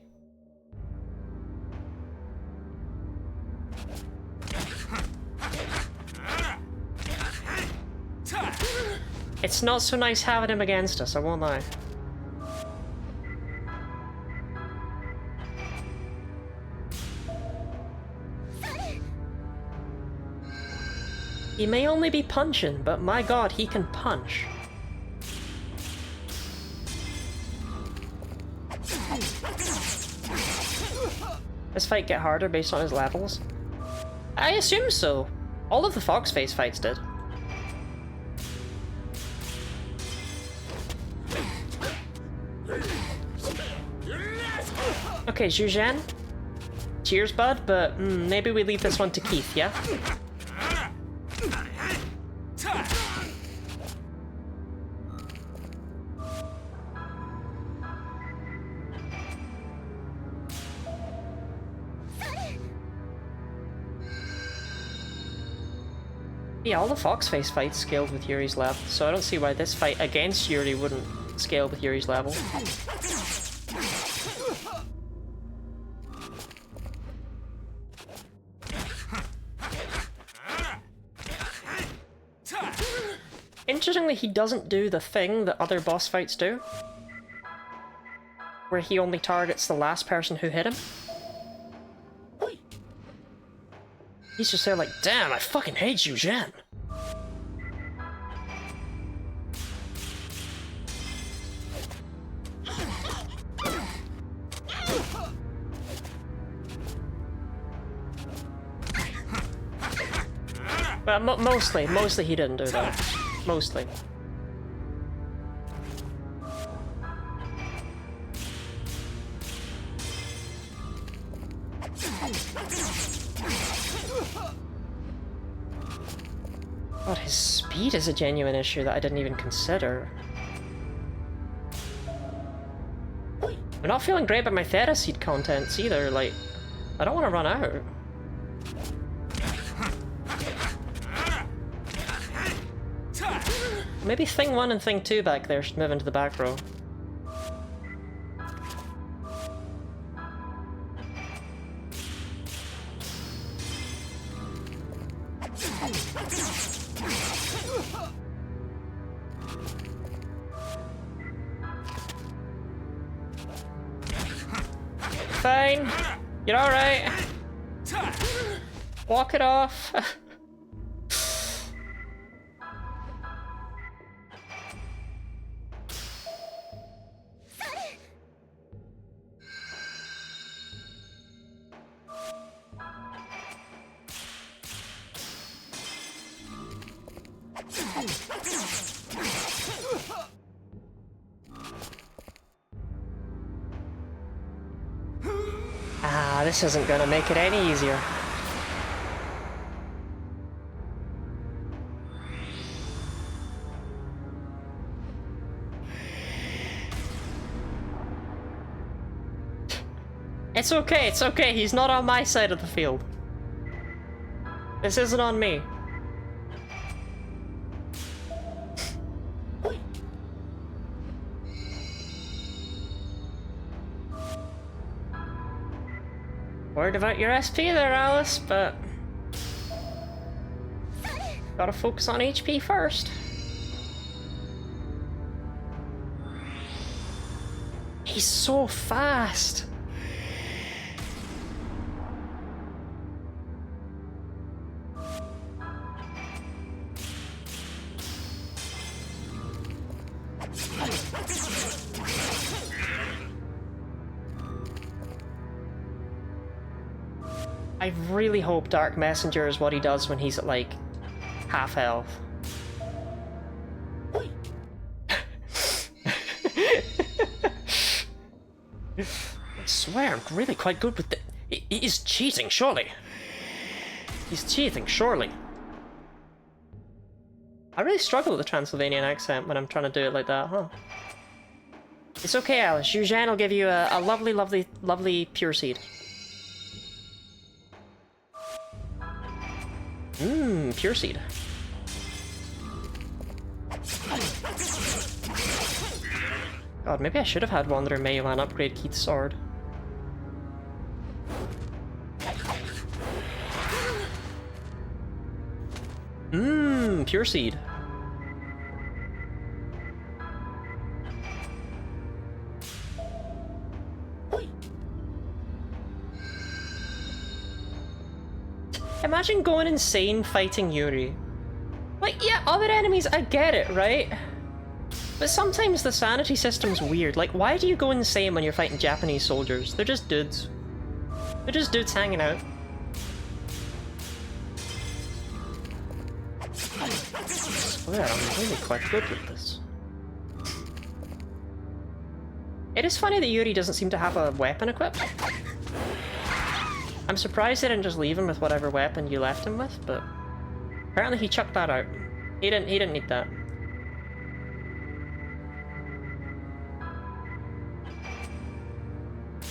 It's not so nice having him against us, I won't lie. He may only be punching, but my god, he can punch. This fight get harder based on his levels? I assume so. All of the Fox Face fights did. Okay, Zhuzhan. Cheers, bud, but maybe we leave this one to Keith, yeah? Yeah, all the Fox Face fights scaled with Yuri's level, so I don't see why this fight against Yuri wouldn't scale with Yuri's level. Interestingly, he doesn't do the thing that other boss fights do, where he only targets the last person who hit him. He's just there like, damn, I fucking hate Zhuzhan. Well, mostly he didn't do that. Mostly. God, his speed is a genuine issue that I didn't even consider. I'm not feeling great about my Thetaseed contents either, like, I don't want to run out. Maybe Thing 1 and Thing 2 back there should move into the back row. Fine. You're alright. Walk it off. Ah, this isn't gonna make it any easier. It's okay, he's not on my side of the field. This isn't on me. Worried about your SP there, Alice, but gotta focus on HP first. He's so fast. I really hope Dark Messenger is what he does when he's at, like, half health. I swear, I'm really quite good with the... He's cheating, surely. He's cheating, surely. I really struggle with the Transylvanian accent when I'm trying to do it like that, huh? It's okay, Alice. Zhuzhan will give you a lovely, lovely, lovely pure seed. Mmm, pure seed. God, maybe I should have had Wanderer Mayuan upgrade Keith's sword. Pure Seed. Imagine going insane fighting Yuri. Like, yeah, other enemies, I get it, right? But sometimes the sanity system's weird. Like, why do you go insane when you're fighting Japanese soldiers? They're just dudes. They're just dudes hanging out. Oh yeah, I'm really quite good with this. It is funny that Yuri doesn't seem to have a weapon equipped. I'm surprised they didn't just leave him with whatever weapon you left him with, but apparently he chucked that out. He didn't need that.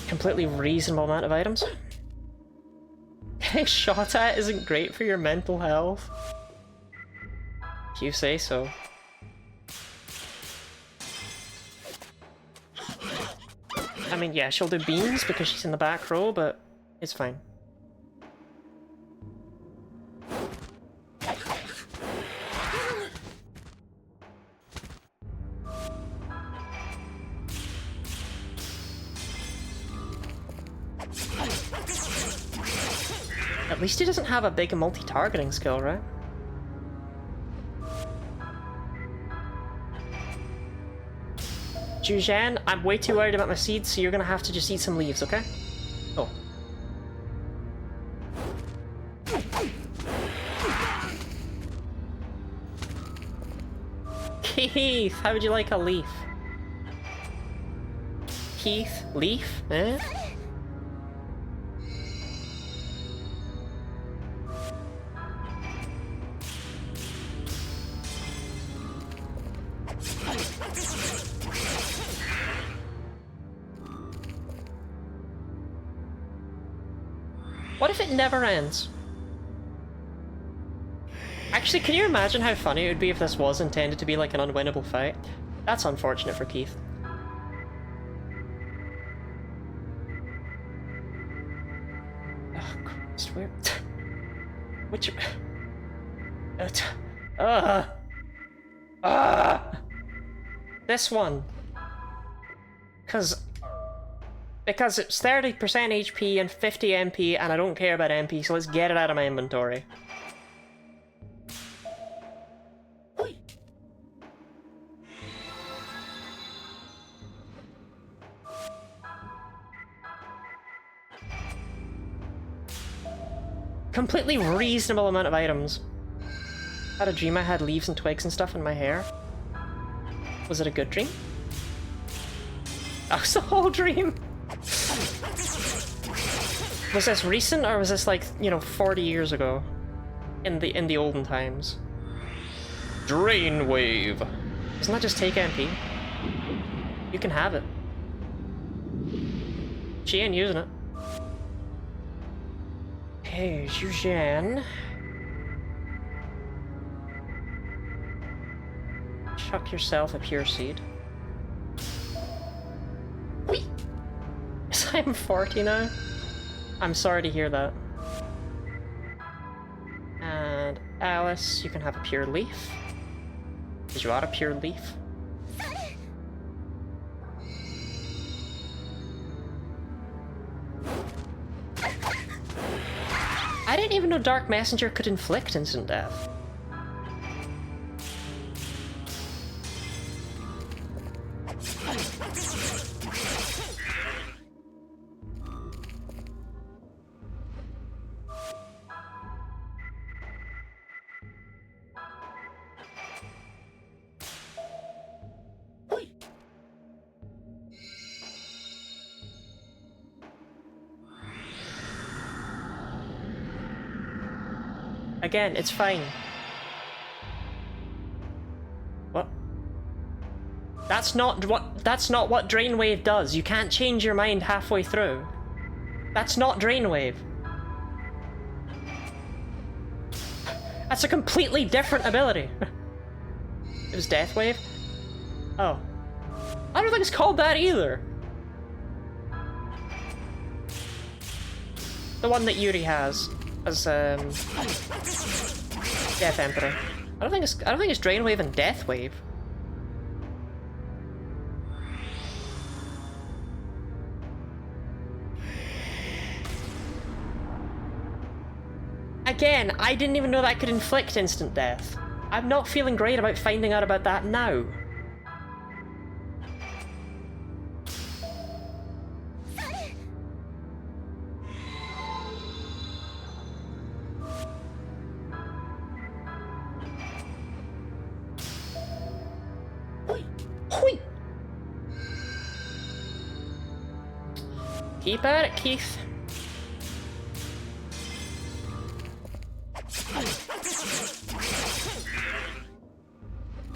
Completely reasonable amount of items. Getting shot at isn't great for your mental health. If you say so. I mean, yeah, she'll do beans because she's in the back row, but it's fine. At least he doesn't have a big multi-targeting skill, right? Juzhan, I'm way too worried about my seeds, so you're gonna have to just eat some leaves, okay? Oh. Keith, how would you like a leaf? Keith, leaf? Eh? What if it never ends? Actually, can you imagine how funny it would be if this was intended to be like an unwinnable fight? That's unfortunate for Keith. Oh, Christ, where? Which? This one. Because it's 30% HP and 50 MP, and I don't care about MP, so let's get it out of my inventory. Completely reasonable amount of items. I had a dream I had leaves and twigs and stuff in my hair. Was it a good dream? That was the whole dream. Was this recent, or was this like, you know, 40 years ago? In the olden times? Drain Wave. Doesn't that just take MP? You can have it. She ain't using it. Hey, Zhujian. Chuck yourself a pure seed. Whee! Yes, I'm 40 now. I'm sorry to hear that. And Alice, you can have a pure leaf. Did you want a pure leaf? I didn't even know Dark Messenger could inflict instant death. Again, it's fine. What? That's not what Drain Wave does. You can't change your mind halfway through. That's not Drain Wave. That's a completely different ability. It was Death Wave? Oh. I don't think it's called that either. The one that Yuri has as Death Emperor. I don't think it's Drainwave and Deathwave. Again, I didn't even know that could inflict instant death. I'm not feeling great about finding out about that now. Hui! Keep at it, Keith.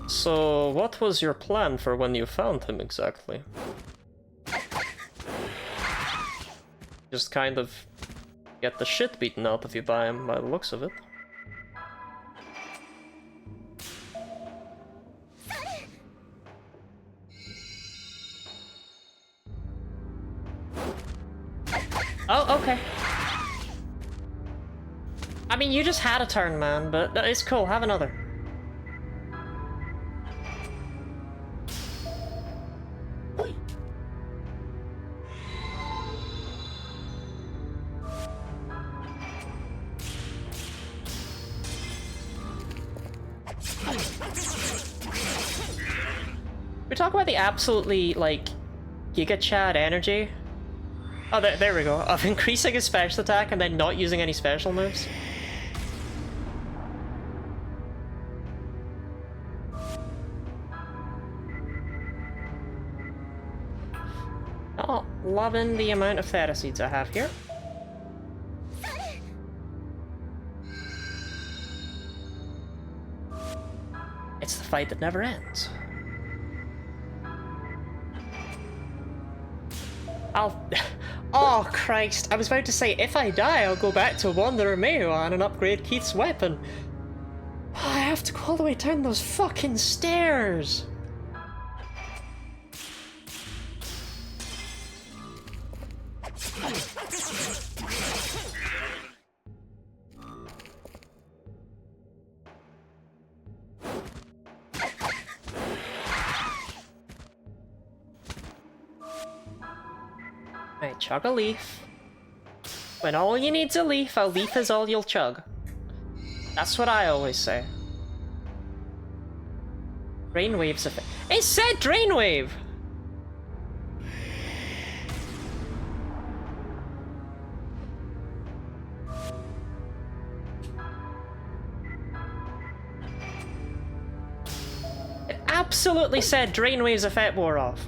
So, what was your plan for when you found him exactly? Just kind of get the shit beaten out of you by him, by the looks of it. Oh, okay. I mean, you just had a turn, man, but it's cool. Have another. We talk about the absolutely, like, Giga Chad energy. Oh, there we go. Of increasing his special attack and then not using any special moves. Oh, loving the amount of Theta Seeds I have here. It's the fight that never ends. Oh, Christ. I was about to say, if I die, I'll go back to Wanderer Mayoan and upgrade Keith's weapon. I have to go all the way down those fucking stairs. Right, chug a leaf. When all you need's a leaf is all you'll chug. That's what I always say. Drainwave's a It said Drainwave! It absolutely said Drainwave's effect wore off.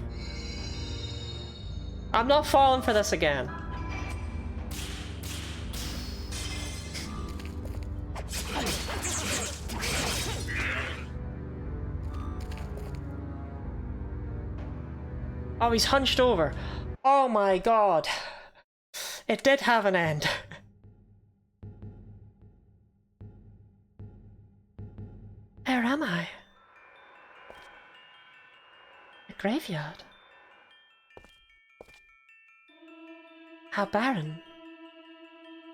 I'm not falling for this again. Oh, he's hunched over. Oh my god. It did have an end. Where am I? A graveyard. How barren.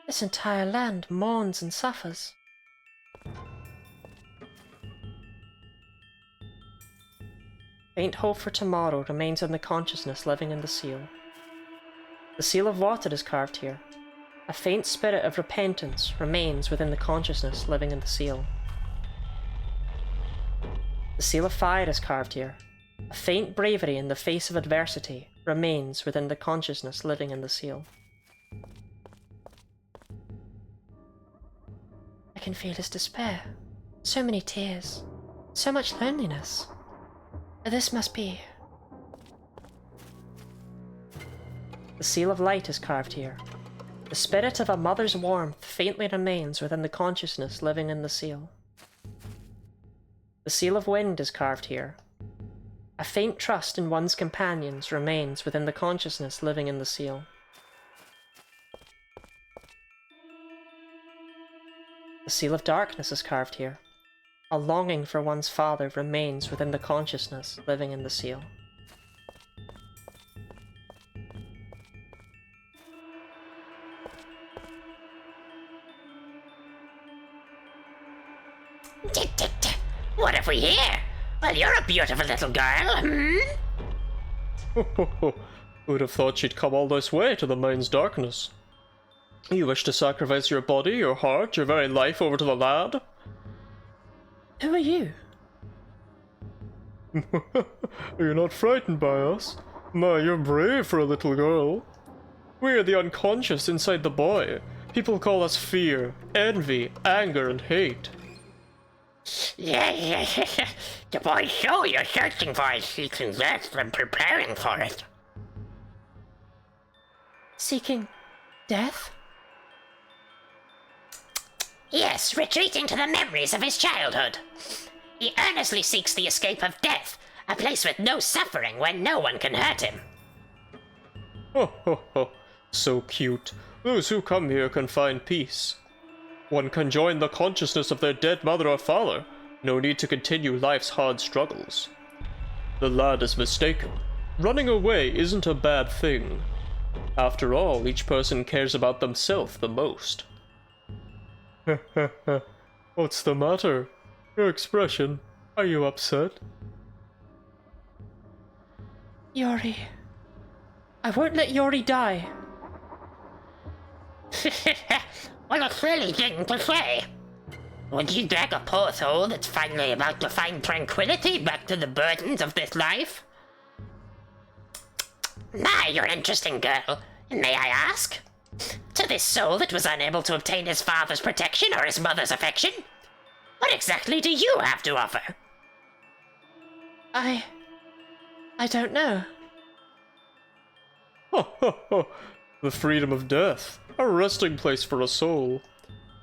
This entire land mourns and suffers. Faint hope for tomorrow remains in the consciousness living in the seal. The seal of water is carved here. A faint spirit of repentance remains within the consciousness living in the seal. The seal of fire is carved here. A faint bravery in the face of adversity remains within the consciousness living in the seal. I can feel his despair. So many tears. So much loneliness. This must be... The seal of light is carved here. The spirit of a mother's warmth faintly remains within the consciousness living in the seal. The seal of wind is carved here. A faint trust in one's companions remains within the consciousness living in the seal. The seal of darkness is carved here. A longing for one's father remains within the consciousness living in the seal. What have we here? Well, you're a beautiful little girl, hmm? Who would have thought she'd come all this way to the mine's darkness? You wish to sacrifice your body, your heart, your very life over to the lad? Who are you? You're not frightened by us? My, you're brave for a little girl. We are the unconscious inside the boy. People call us fear, envy, anger, and hate. Yeah. The boy's soul you're searching for is seeking death and preparing for it. Seeking death? Yes, retreating to the memories of his childhood. He earnestly seeks the escape of death, a place with no suffering where no one can hurt him. Ho, so cute. Those who come here can find peace. One can join the consciousness of their dead mother or father. No need to continue life's hard struggles. The lad is mistaken. Running away isn't a bad thing. After all, each person cares about themselves the most. What's the matter? Your expression. Are you upset? Yori. I won't let Yori die. What a silly thing to say. Would you drag a poor soul that's finally about to find tranquility back to the burdens of this life? My, you're an interesting girl. May I ask? To this soul that was unable to obtain his father's protection or his mother's affection? What exactly do you have to offer? I don't know. The freedom of death. A resting place for a soul.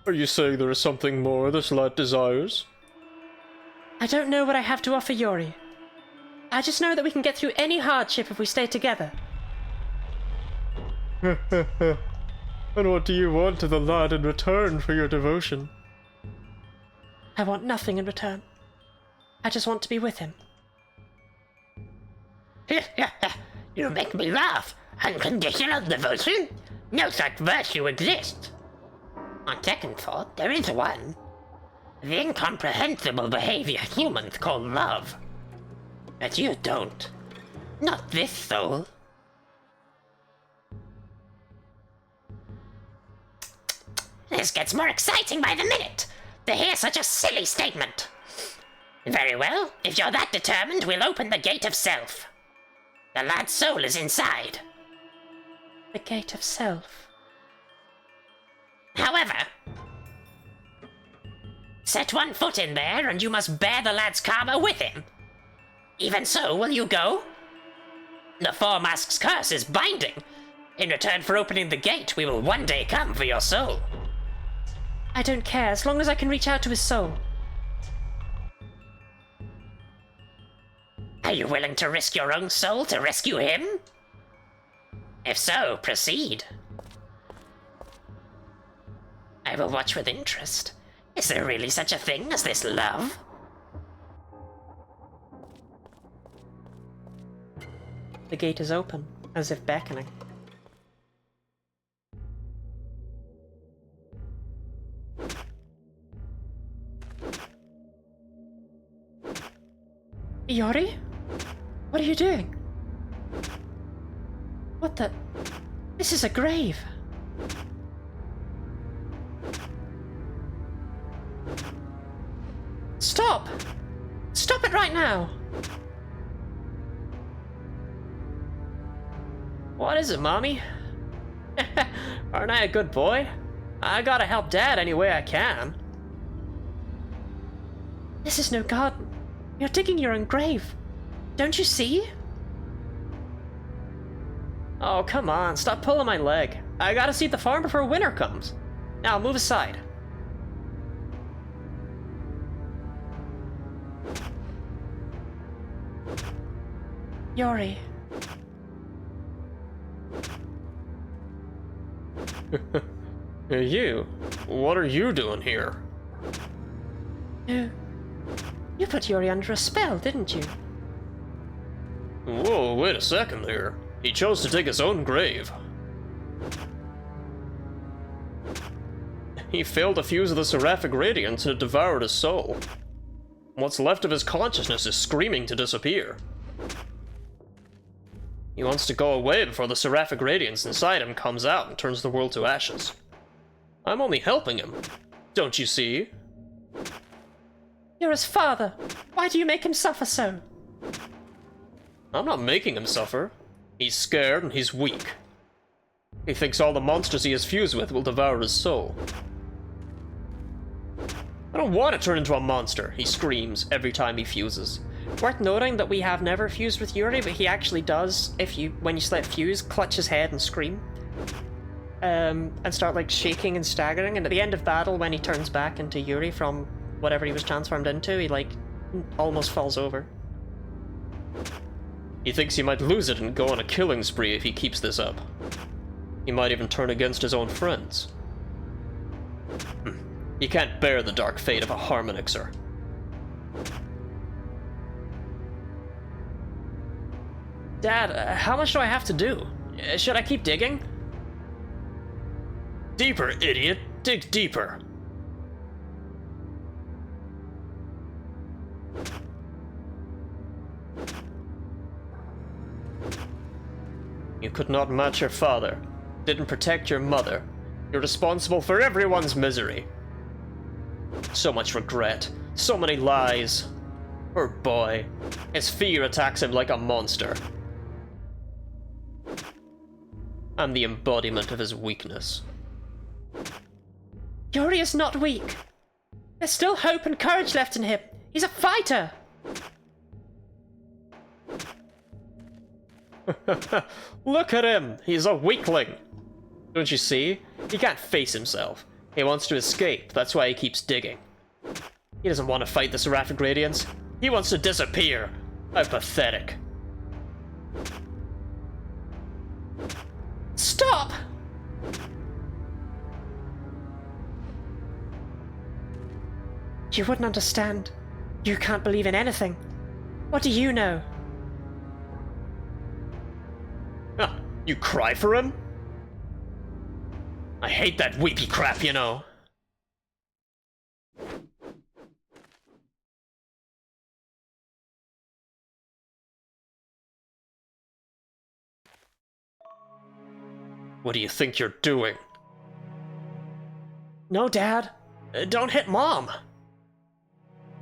Are you saying there is something more this lad desires? I don't know what I have to offer Yori. I just know that we can get through any hardship if we stay together. And what do you want of the lad in return for your devotion? I want nothing in return. I just want to be with him. You make me laugh. Unconditional devotion? No such virtue exists. On second thought, there is one. The incomprehensible behavior humans call love. But you don't. Not this soul. This gets more exciting by the minute, to hear such a silly statement. Very well, if you're that determined, we'll open the gate of self. The lad's soul is inside. The gate of self. However, set one foot in there and you must bear the lad's karma with him. Even so, will you go? The Four Masks' curse is binding. In return for opening the gate, we will one day come for your soul. I don't care, as long as I can reach out to his soul. Are you willing to risk your own soul to rescue him? If so, proceed. I will watch with interest. Is there really such a thing as this love? The gate is open, as if beckoning. Yori? What are you doing? What the? This is a grave. Stop! Stop it right now! What is it, Mommy? Aren't I a good boy? I gotta help Dad any way I can. This is no garden. You're digging your own grave. Don't you see? Oh, come on, stop pulling my leg. I gotta see the farm before winter comes. Now, move aside. Yori. Hey, you. What are you doing here? You put Yori under a spell, didn't you? Whoa, wait a second there. He chose to dig his own grave. he failed to fuse with the seraphic radiance and it devoured his soul. What's left of his consciousness is screaming to disappear. He wants to go away before the seraphic radiance inside him comes out and turns the world to ashes. I'm only helping him. Don't you see? You're his father. Why do you make him suffer so? I'm not making him suffer. He's scared and he's weak. He thinks all the monsters he is fused with will devour his soul. I don't want to turn into a monster, he screams every time he fuses. Worth noting that we have never fused with Yuri, but he actually does, when you let fuse, clutch his head and scream. And start like shaking and staggering, and at the end of battle when he turns back into Yuri from whatever he was transformed into, he like almost falls over. He thinks he might lose it and go on a killing spree if he keeps this up. He might even turn against his own friends. He can't bear the dark fate of a Harmonixer. Dad, how much do I have to do? Should I keep digging? Deeper, idiot! Dig deeper! You could not match your father. Didn't protect your mother. You're responsible for everyone's misery. So much regret. So many lies. Poor boy. His fear attacks him like a monster. I'm the embodiment of his weakness. Yuri is not weak. There's still hope and courage left in him. He's a fighter! Look at him! He's a weakling! Don't you see? He can't face himself. He wants to escape, that's why he keeps digging. He doesn't want to fight the Seraphic Radiance. He wants to disappear. How pathetic. Stop! You wouldn't understand. You can't believe in anything. What do you know? Huh, you cry for him? I hate that weepy crap, you know. What do you think you're doing? No, Dad. Don't hit Mom!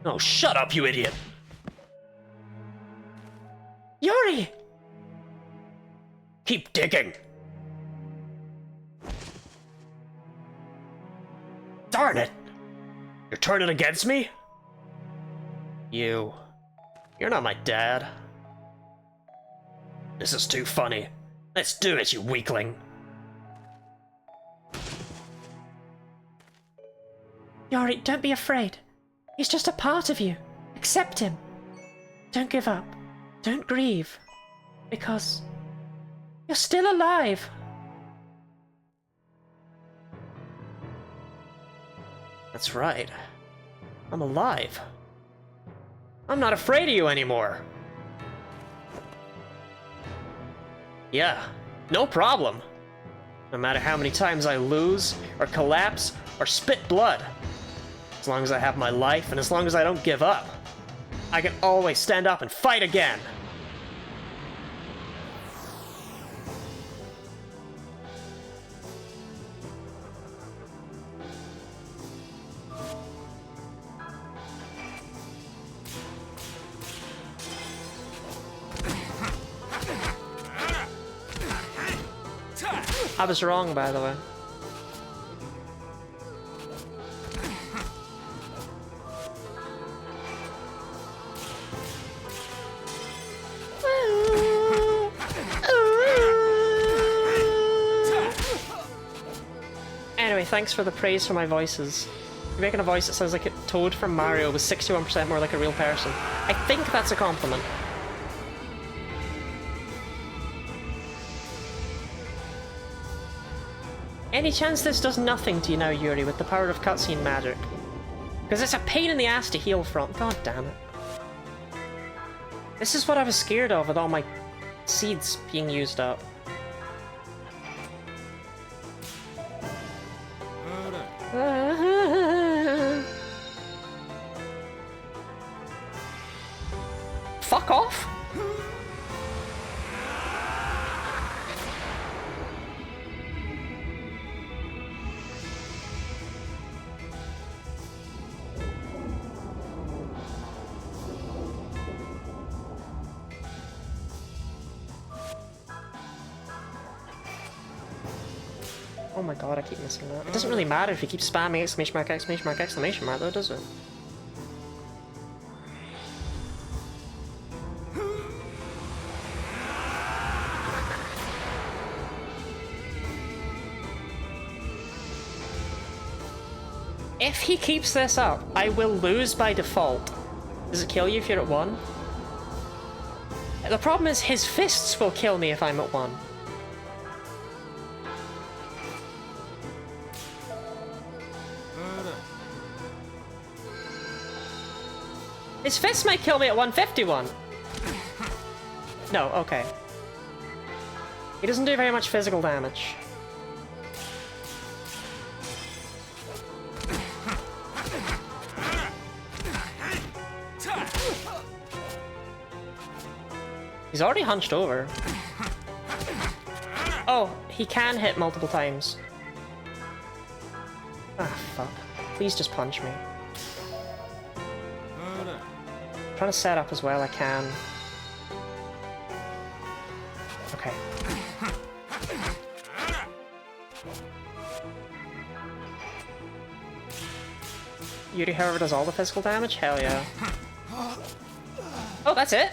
Oh, shut up, you idiot! Yuri! Keep digging! Darn it! You're turning against me? You're not my dad. This is too funny. Let's do it, you weakling. Yuri, don't be afraid. He's just a part of you. Accept him. Don't give up. Don't grieve. Because you're still alive. That's right. I'm alive. I'm not afraid of you anymore. Yeah, no problem. No matter how many times I lose, or collapse, or spit blood. As long as I have my life, and as long as I don't give up, I can always stand up and fight again. I was wrong, by the way. Anyway, thanks for the praise for my voices. You're making a voice that sounds like a Toad from Mario with 61% more like a real person. I think that's a compliment. Any chance this does nothing to you now, Yuri, with the power of cutscene magic? Because it's a pain in the ass to heal from. God damn it. This is what I was scared of with all my seeds being used up. Oh my god, I keep missing that. It doesn't really matter if you keep spamming exclamation mark, exclamation mark, exclamation mark, though, does it? If he keeps this up, I will lose by default. Does it kill you if you're at 1? The problem is his fists will kill me if I'm at 1. His fists might kill me at 151. No, okay. He doesn't do very much physical damage. He's already hunched over. Oh, he can hit multiple times. Ah, fuck. Please just punch me. I'm trying to set up as well I can. Okay. Yuri, however, does all the physical damage? Hell yeah. Oh, that's it?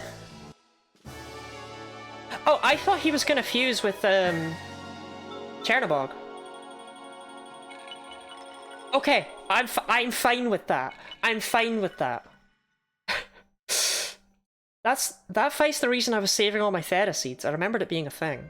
Oh, I thought he was gonna fuse with, Chernobog. Okay, I'm fine with that. I'm fine with that. That fight's the reason I was saving all my Theta seeds. I remembered it being a thing.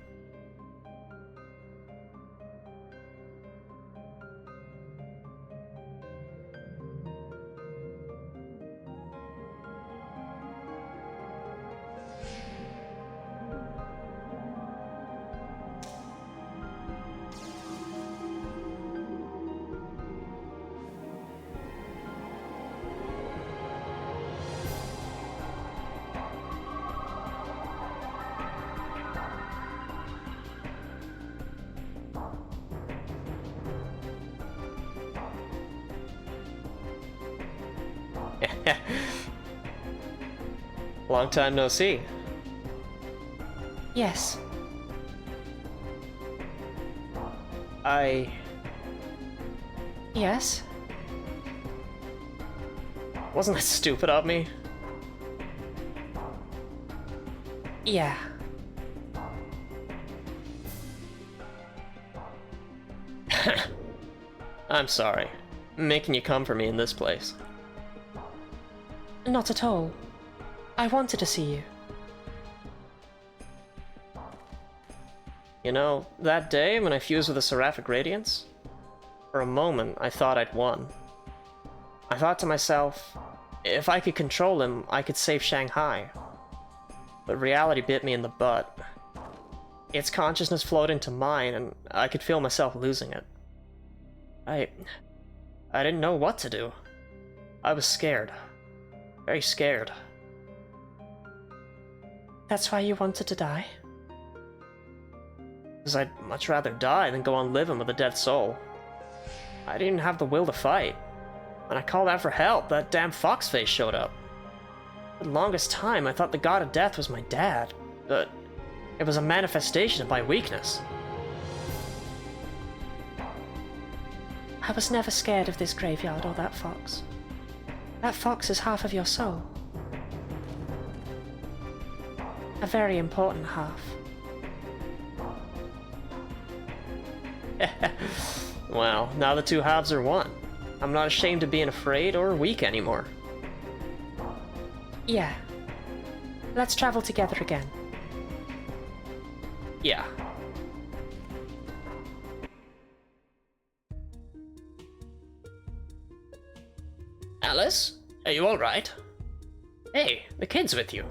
Long time no see. Yes. Yes? Wasn't that stupid of me? Yeah. I'm sorry. Making you come for me in this place. Not at all. I wanted to see you. You know, that day when I fused with the Seraphic Radiance, for a moment I thought I'd won. I thought to myself, if I could control him, I could save Shanghai. But reality bit me in the butt. Its consciousness flowed into mine, and I could feel myself losing it. I didn't know what to do. I was scared. Very scared. That's why you wanted to die? Because I'd much rather die than go on living with a dead soul. I didn't have the will to fight. When I called out for help, that damn foxface showed up. For the longest time, I thought the god of death was my dad, but it was a manifestation of my weakness. I was never scared of this graveyard or that fox. That fox is half of your soul. A very important half. Well, now the two halves are one. I'm not ashamed of being afraid or weak anymore. Yeah. Let's travel together again. Yeah. Alice? Are you alright? Hey, the kid's with you.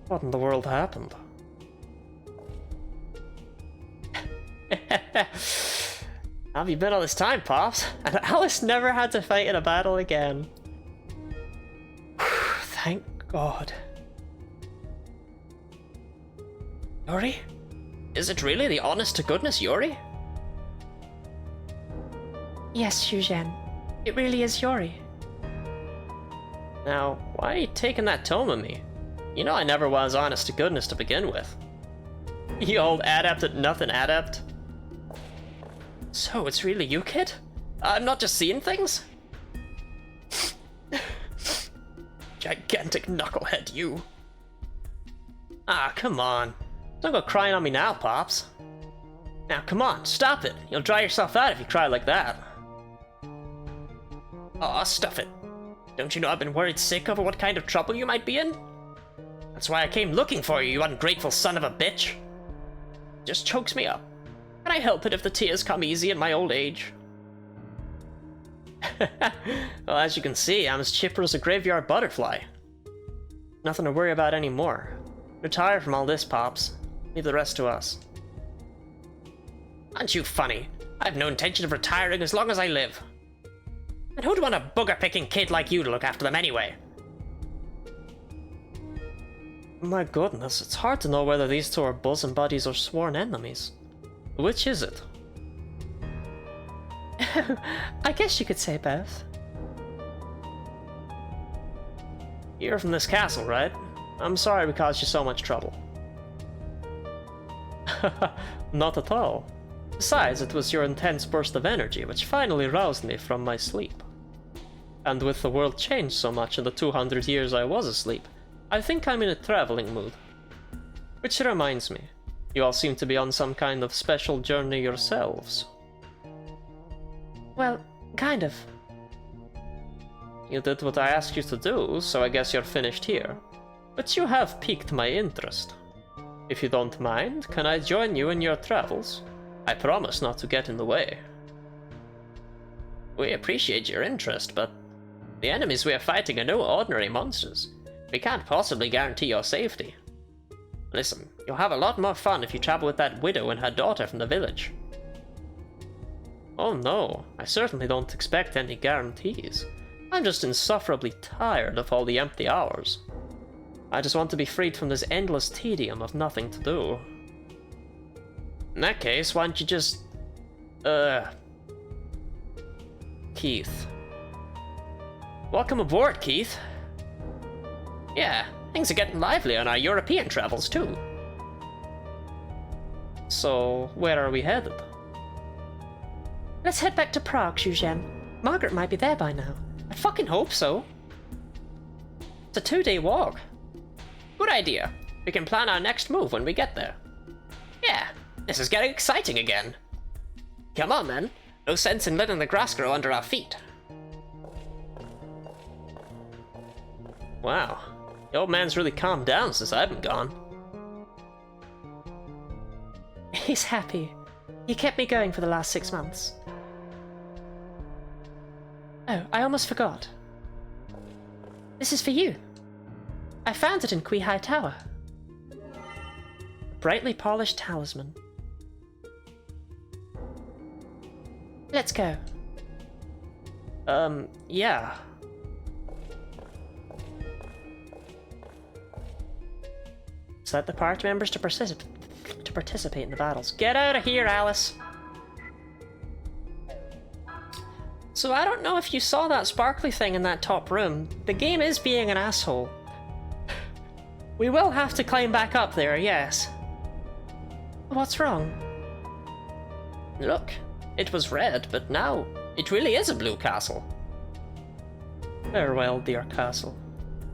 What in the world happened? How have you been all this time, Pops? And Alice never had to fight in a battle again. Thank God. Yuri? Is it really the honest-to-goodness Yuri? Yes, Shuzhen. It really is Yuri. Now, why are you taking that tone with me? You know I never was honest to goodness to begin with. You old adept at nothing adept. So, it's really you, kid? I'm not just seeing things? Gigantic knucklehead, you. Ah, come on. Don't go crying on me now, Pops. Now, come on, stop it. You'll dry yourself out if you cry like that. Aw, stuff it. Don't you know I've been worried sick over what kind of trouble you might be in? That's why I came looking for you, you ungrateful son of a bitch. Just chokes me up. Can I help it if the tears come easy in my old age? Well, as you can see, I'm as chipper as a graveyard butterfly. Nothing to worry about anymore. Retire from all this, Pops. Leave the rest to us. Aren't you funny? I have no intention of retiring as long as I live. And who'd want a booger-picking kid like you to look after them anyway? My goodness, it's hard to know whether these two are bosom buddies or sworn enemies. Which is it? I guess you could say both. You're from this castle, right? I'm sorry we caused you so much trouble. Not at all. Besides, it was your intense burst of energy which finally roused me from my sleep. And with the world changed so much in the 200 years I was asleep, I think I'm in a traveling mood. Which reminds me, you all seem to be on some kind of special journey yourselves. Well, kind of. You did what I asked you to do, so I guess you're finished here. But you have piqued my interest. If you don't mind, can I join you in your travels? I promise not to get in the way. We appreciate your interest, but the enemies we are fighting are no ordinary monsters. We can't possibly guarantee your safety. Listen, you'll have a lot more fun if you travel with that widow and her daughter from the village. Oh no, I certainly don't expect any guarantees. I'm just insufferably tired of all the empty hours. I just want to be freed from this endless tedium of nothing to do. In that case, why don't you just... Keith. Welcome aboard, Keith. Yeah, things are getting lively on our European travels, too. So, where are we headed? Let's head back to Prague, Zhuzhen. Margaret might be there by now. I fucking hope so. It's a 2-day walk. Good idea. We can plan our next move when we get there. Yeah, this is getting exciting again. Come on, then. No sense in letting the grass grow under our feet. Wow, the old man's really calmed down since I've been gone. He's happy. He kept me going for the last 6 months. Oh, I almost forgot. This is for you. I found it in Kui-Hai Tower. A brightly polished talisman. Let's go. Yeah. Select the party members to participate in the battles. Get out of here, Alice! So I don't know if you saw that sparkly thing in that top room. The game is being an asshole. We will have to climb back up there, yes. What's wrong? Look, it was red, but now it really is a blue castle. Farewell, dear castle.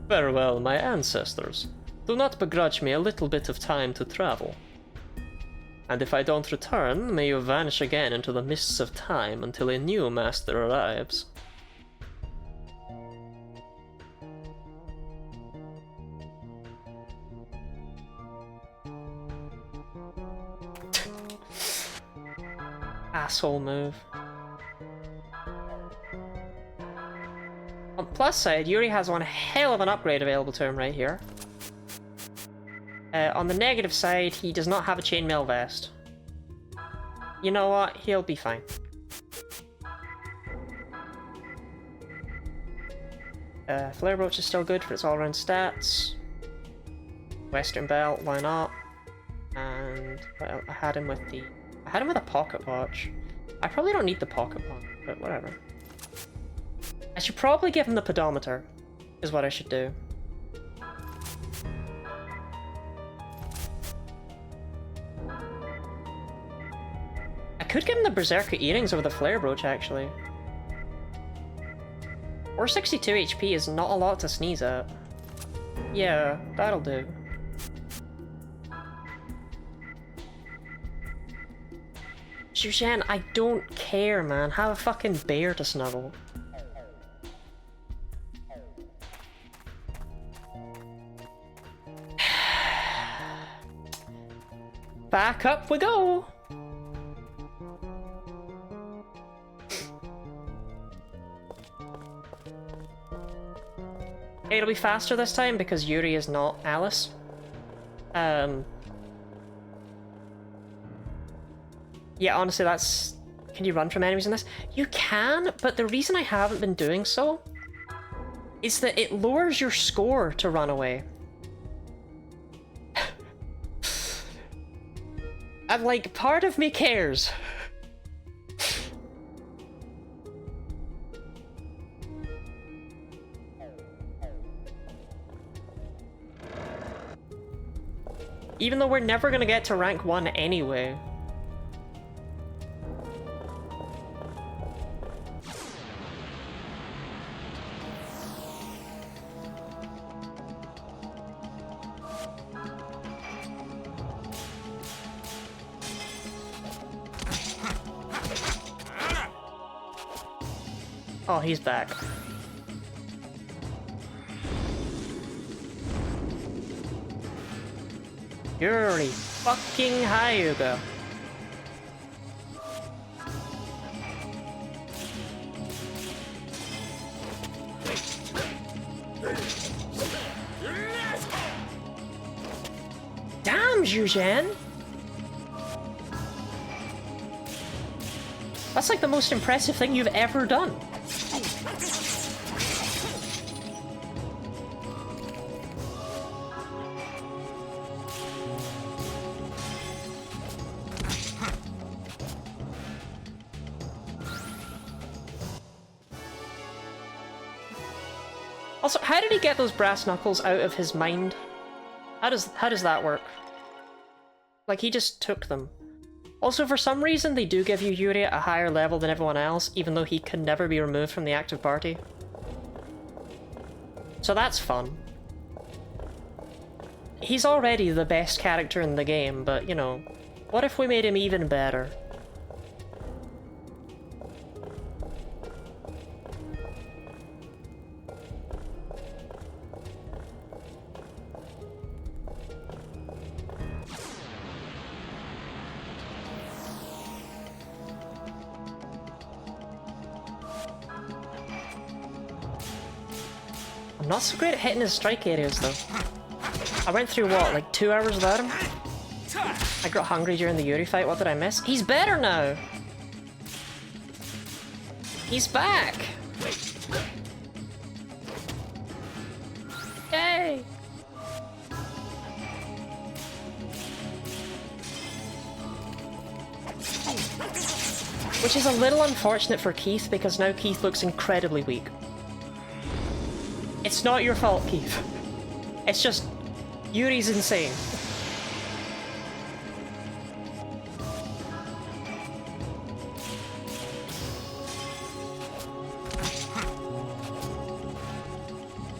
Farewell, my ancestors. Do not begrudge me a little bit of time to travel. And if I don't return, may you vanish again into the mists of time until a new master arrives. Asshole move. On the plus side, Yuri has one hell of an upgrade available to him right here. On the negative side, he does not have a chainmail vest. You know what? He'll be fine. Flare Brooch is still good for its all-round stats. Western Belt, why not? And well, I had him with a pocket watch. I probably don't need the pocket watch, but whatever. I should probably give him the pedometer, is what I should do. could give him the Berserker earrings over the Flare Brooch, actually. Or 62 HP is not a lot to sneeze at. Yeah, that'll do. Zhuzhen, I don't care, man. Have a fucking bear to snuggle. Back up we go! It'll be faster this time because Yuri is not Alice. Yeah, honestly, that's... Can you run from enemies in this? You can, but the reason I haven't been doing so is that it lowers your score to run away. I'm like, part of me cares. Even though we're never gonna get to rank 1 anyway. Oh, he's back. Yuri fucking Hyuga. Damn, Zhuzhen! That's like the most impressive thing you've ever done. Also, how did he get those brass knuckles out of his mind? How does that work? Like, he just took them. Also, for some reason, they do give you Yuri at a higher level than everyone else, even though he can never be removed from the active party. So that's fun. He's already the best character in the game, but, you know, what if we made him even better? I'm not so great at hitting his strike areas, though. I went through, what, like 2 hours without him? I got hungry during the Yuri fight, what did I miss? He's better now! He's back! Yay! Which is a little unfortunate for Keith, because now Keith looks incredibly weak. It's not your fault, Keith. It's just... Yuri's insane.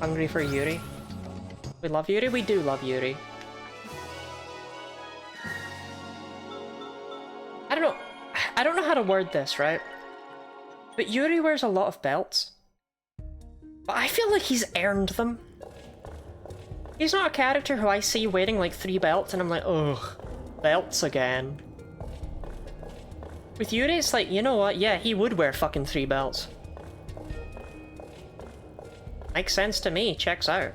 Hungry for Yuri? We love Yuri? We do love Yuri. I don't know how to word this, right? But Yuri wears a lot of belts. But I feel like he's earned them. He's not a character who I see wearing like 3 belts and I'm like, ugh, belts again. With Yuri, it's like, you know what? Yeah, he would wear fucking 3 belts. Makes sense to me, checks out.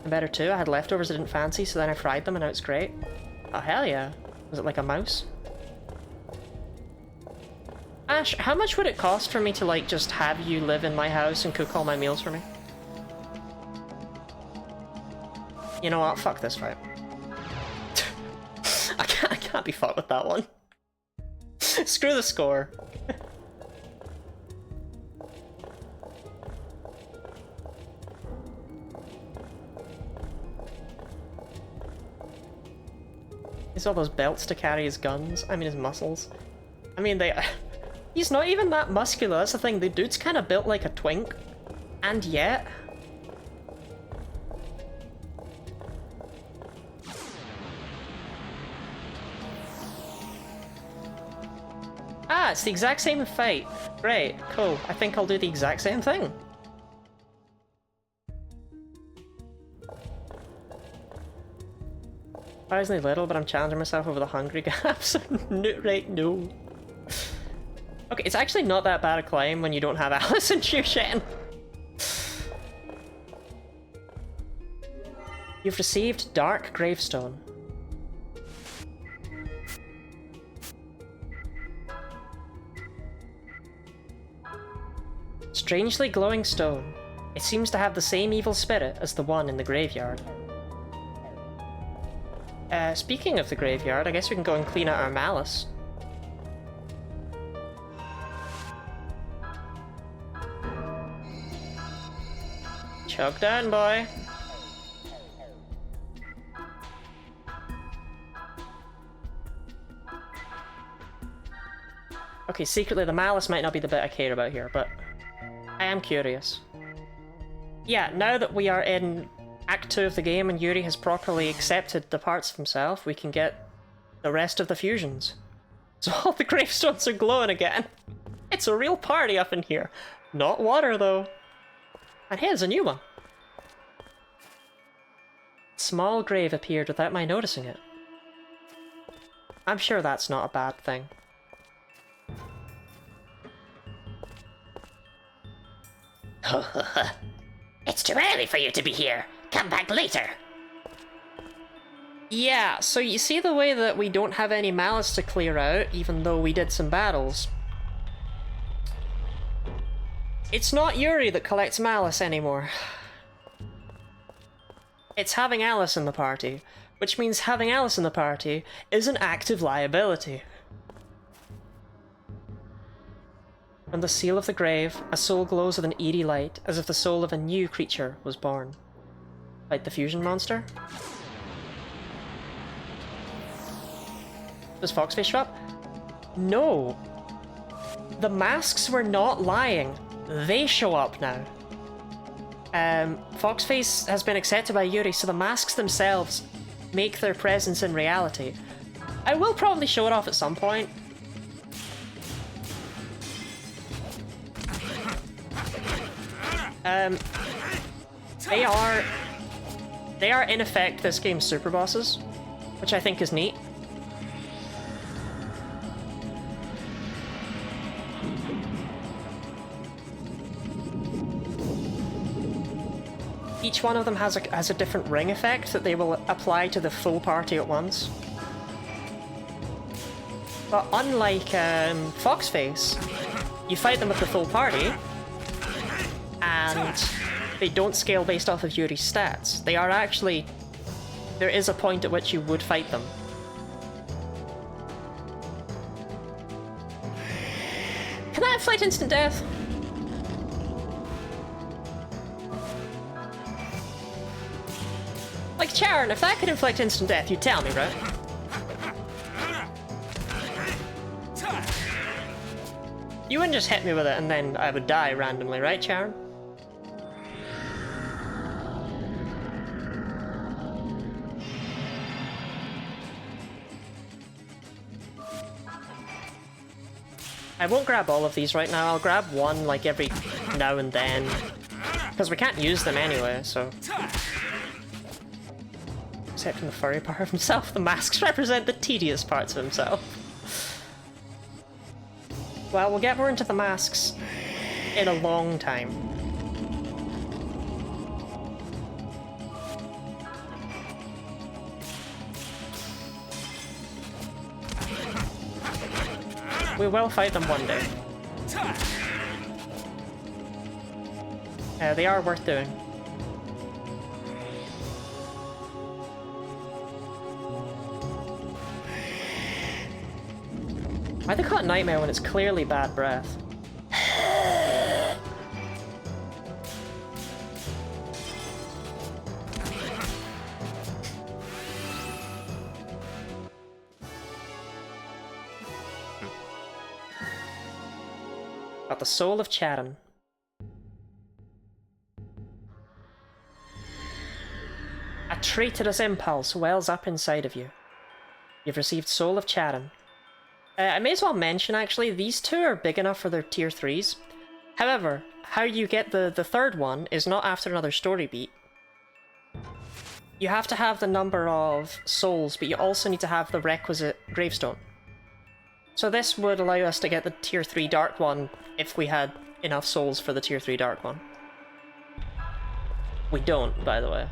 And better too, I had leftovers I didn't fancy, so then I fried them and now it's great. Oh, hell yeah. Was it like a mouse? Ash, how much would it cost for me to, like, just have you live in my house and cook all my meals for me? You know what? Fuck this fight. I can't be fucked with that one. Screw the score. He's all those belts to carry his guns. I mean his muscles. I mean, he's not even that muscular, that's the thing. The dude's kind of built like a twink. And yet... Ah, it's the exact same fight. Great, cool. I think I'll do the exact same thing. Surprisingly little, but I'm challenging myself over the hungry gaps. Right, no. Okay, it's actually not that bad a climb when you don't have Alice and Shushen. You've received Dark Gravestone. Strangely glowing stone. It seems to have the same evil spirit as the one in the graveyard. Speaking of the graveyard, I guess we can go and clean out our malice. Chug down, boy. Okay, secretly the malice might not be the bit I care about here, but I am curious. Yeah, now that we are in Act 2 of the game and Yuri has properly accepted the parts of himself, we can get the rest of the fusions. So all the gravestones are glowing again. It's a real party up in here. Not water, though. And here's a new one. Small grave appeared without my noticing it. I'm sure that's not a bad thing. It's too early for you to be here. Come back later. Yeah, so you see the way that we don't have any malice to clear out, even though we did some battles. It's not Yuri that collects malice anymore. It's having Alice in the party, which means having Alice in the party is an active liability. On the seal of the grave, a soul glows with an eerie light, as if the soul of a new creature was born. Like the fusion monster? Does Foxface show up? No! The masks were not lying. They show up now. Foxface has been accepted by Yuri, so the masks themselves make their presence in reality. I will probably show it off at some point. They are in effect this game's super bosses, which I think is neat. Each one of them has a different ring effect that they will apply to the full party at once. But unlike Foxface, you fight them with the full party, and they don't scale based off of Yuri's stats. They are actually... There is a point at which you would fight them. Can I inflict instant death? Like Charon, if that could inflict instant death, you'd tell me, right? You wouldn't just hit me with it and then I would die randomly, right, Charon? I won't grab all of these right now, I'll grab one like every now and then. Because we can't use them anyway, so... Except in the furry part of himself, the masks represent the tedious parts of himself. Well, we'll get more into the masks in a long time. We will fight them one day. They are worth doing. Why they call it Nightmare when it's clearly bad breath? Got the Soul of Chatham. A traitorous impulse wells up inside of you. You've received Soul of Chatham. I may as well mention, actually, these two are big enough for their tier 3s. However, how you get the third one is not after another story beat. You have to have the number of souls, but you also need to have the requisite gravestone. So this would allow us to get the tier 3 dark one if we had enough souls for the tier 3 dark one. We don't, by the way.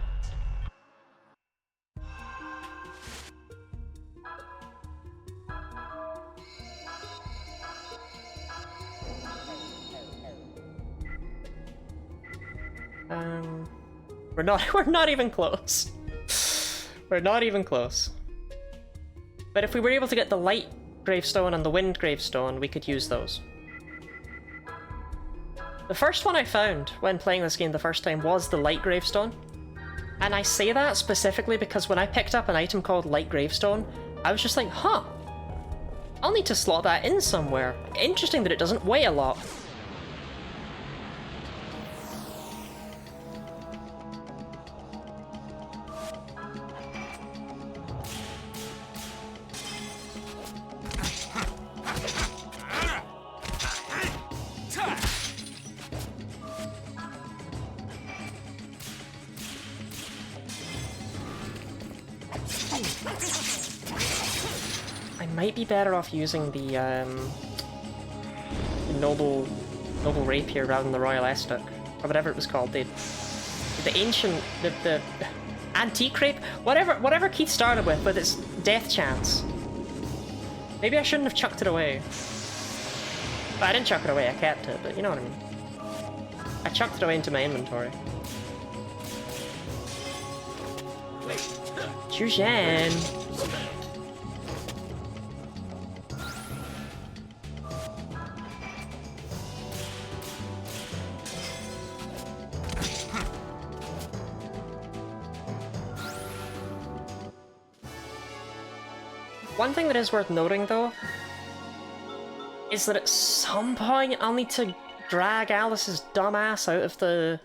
We're not even close. We're not even close. But if we were able to get the light gravestone and the wind gravestone, we could use those. The first one I found when playing this game the first time was the light gravestone. And I say that specifically because when I picked up an item called light gravestone, I was just like, huh, I'll need to slot that in somewhere. Interesting that it doesn't weigh a lot. Might be better off using the noble rapier rather than the royal estok, or whatever it was called. The ancient, the antique rape, whatever Keith started with its death chance. Maybe I shouldn't have chucked it away. But I didn't chuck it away. I kept it, but you know what I mean. I chucked it away into my inventory. Chuzhan! One thing that is worth noting, though, is that at some point I'll need to drag Alice's dumb ass out of the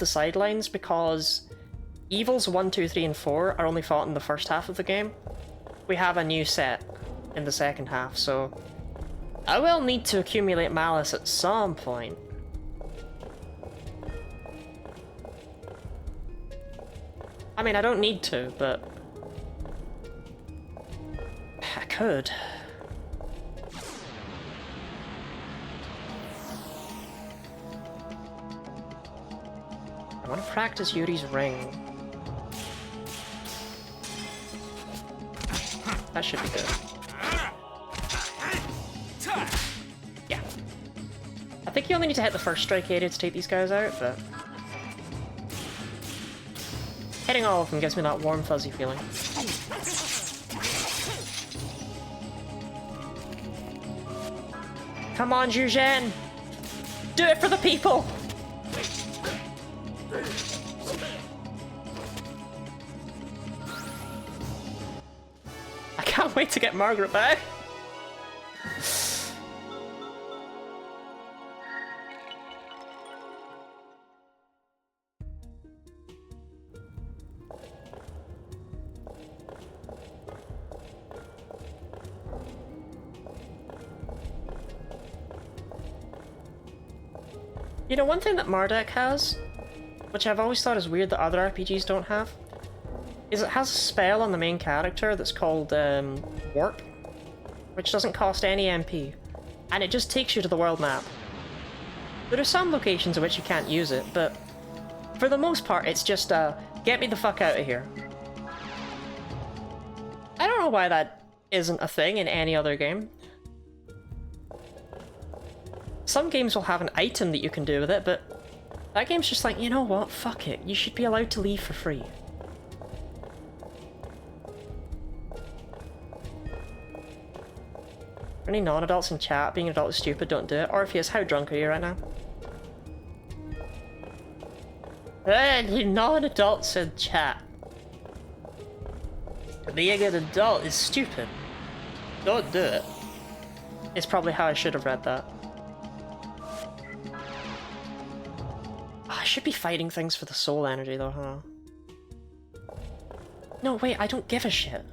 sidelines, because Evils 1, 2, 3, and 4 are only fought in the first half of the game. We have a new set in the second half, so I will need to accumulate Malice at some point. I mean, I don't need to, but I could. I want to practice Yuri's ring. That should be good. Yeah. I think you only need to hit the first strike area to take these guys out, but hitting all of them gives me that warm, fuzzy feeling. Come on, Zhuzhen! Do it for the people! I can't wait to get Margaret back! You know, one thing that Marduk has, which I've always thought is weird that other RPGs don't have, is it has a spell on the main character that's called Warp, which doesn't cost any MP, and it just takes you to the world map. There are some locations in which you can't use it, but for the most part it's just get me the fuck out of here. I don't know why that isn't a thing in any other game. Some games will have an item that you can do with it, but that game's just like, you know what, fuck it, you should be allowed to leave for free. For any non-adults in chat, being an adult is stupid, don't do it. Orpheus, how drunk are you right now? You non-adults in chat. Being an adult is stupid. Don't do it. It's probably how I should have read that. should be fighting things for the soul energy though, huh? No, wait, I don't give a shit.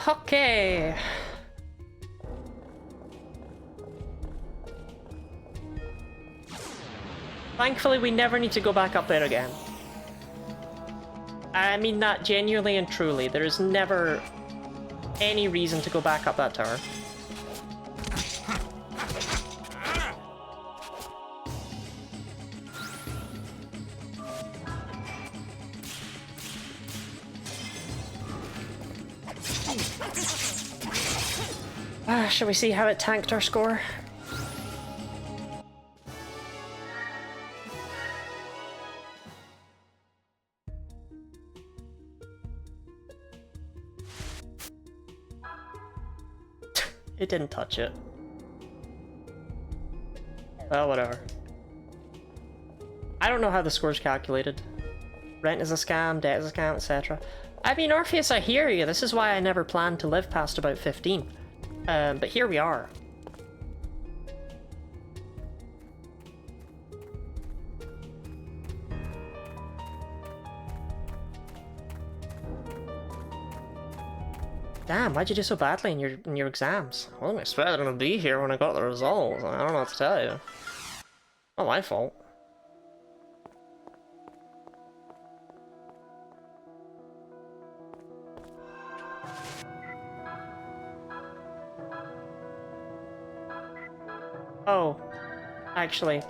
Okay. Thankfully, we never need to go back up there again. I mean that genuinely and truly. There is never any reason to go back up that tower. Shall we see how it tanked our score? It didn't touch it. Well, whatever. I don't know how the score's calculated. Rent is a scam, debt is a scam, etc. I mean, Orpheus, I hear you. This is why I never planned to live past about 15. But here we are. Damn, why'd you do so badly in your exams? I wasn't expecting to be here when I got the results. I don't know what to tell you. Not my fault. Oh, actually.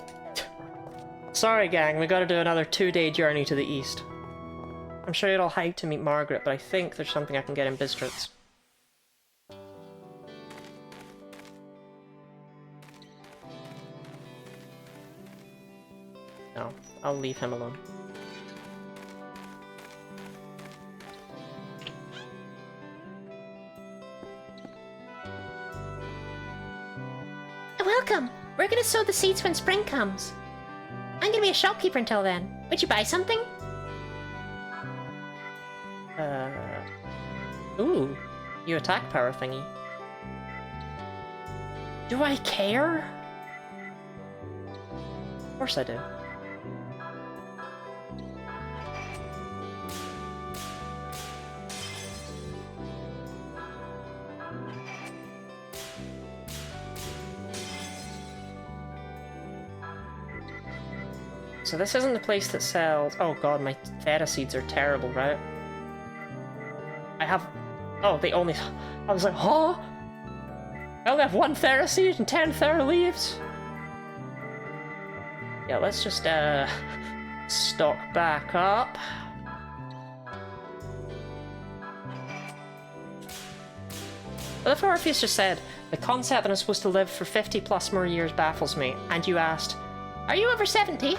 Sorry gang, we gotta do another 2-day journey to the east. I'm sure you're all hyped to meet Margaret, but I think there's something I can get in Bistritz. No, I'll leave him alone. Welcome! We're gonna sow the seeds when spring comes. I'm gonna be a shopkeeper until then. Would you buy something? Ooh, you attack power thingy. Do I care? Of course I do. So this isn't the place that sells... Oh god, my Theta seeds are terrible, right? I have... Oh, they only... I was like, huh? I only have 1 Thera seed and 10 Thera leaves? Yeah, let's just, stock back up. But if Orpheus just said, the concept that I'm supposed to live for 50 plus more years baffles me, and you asked, Are you over 70?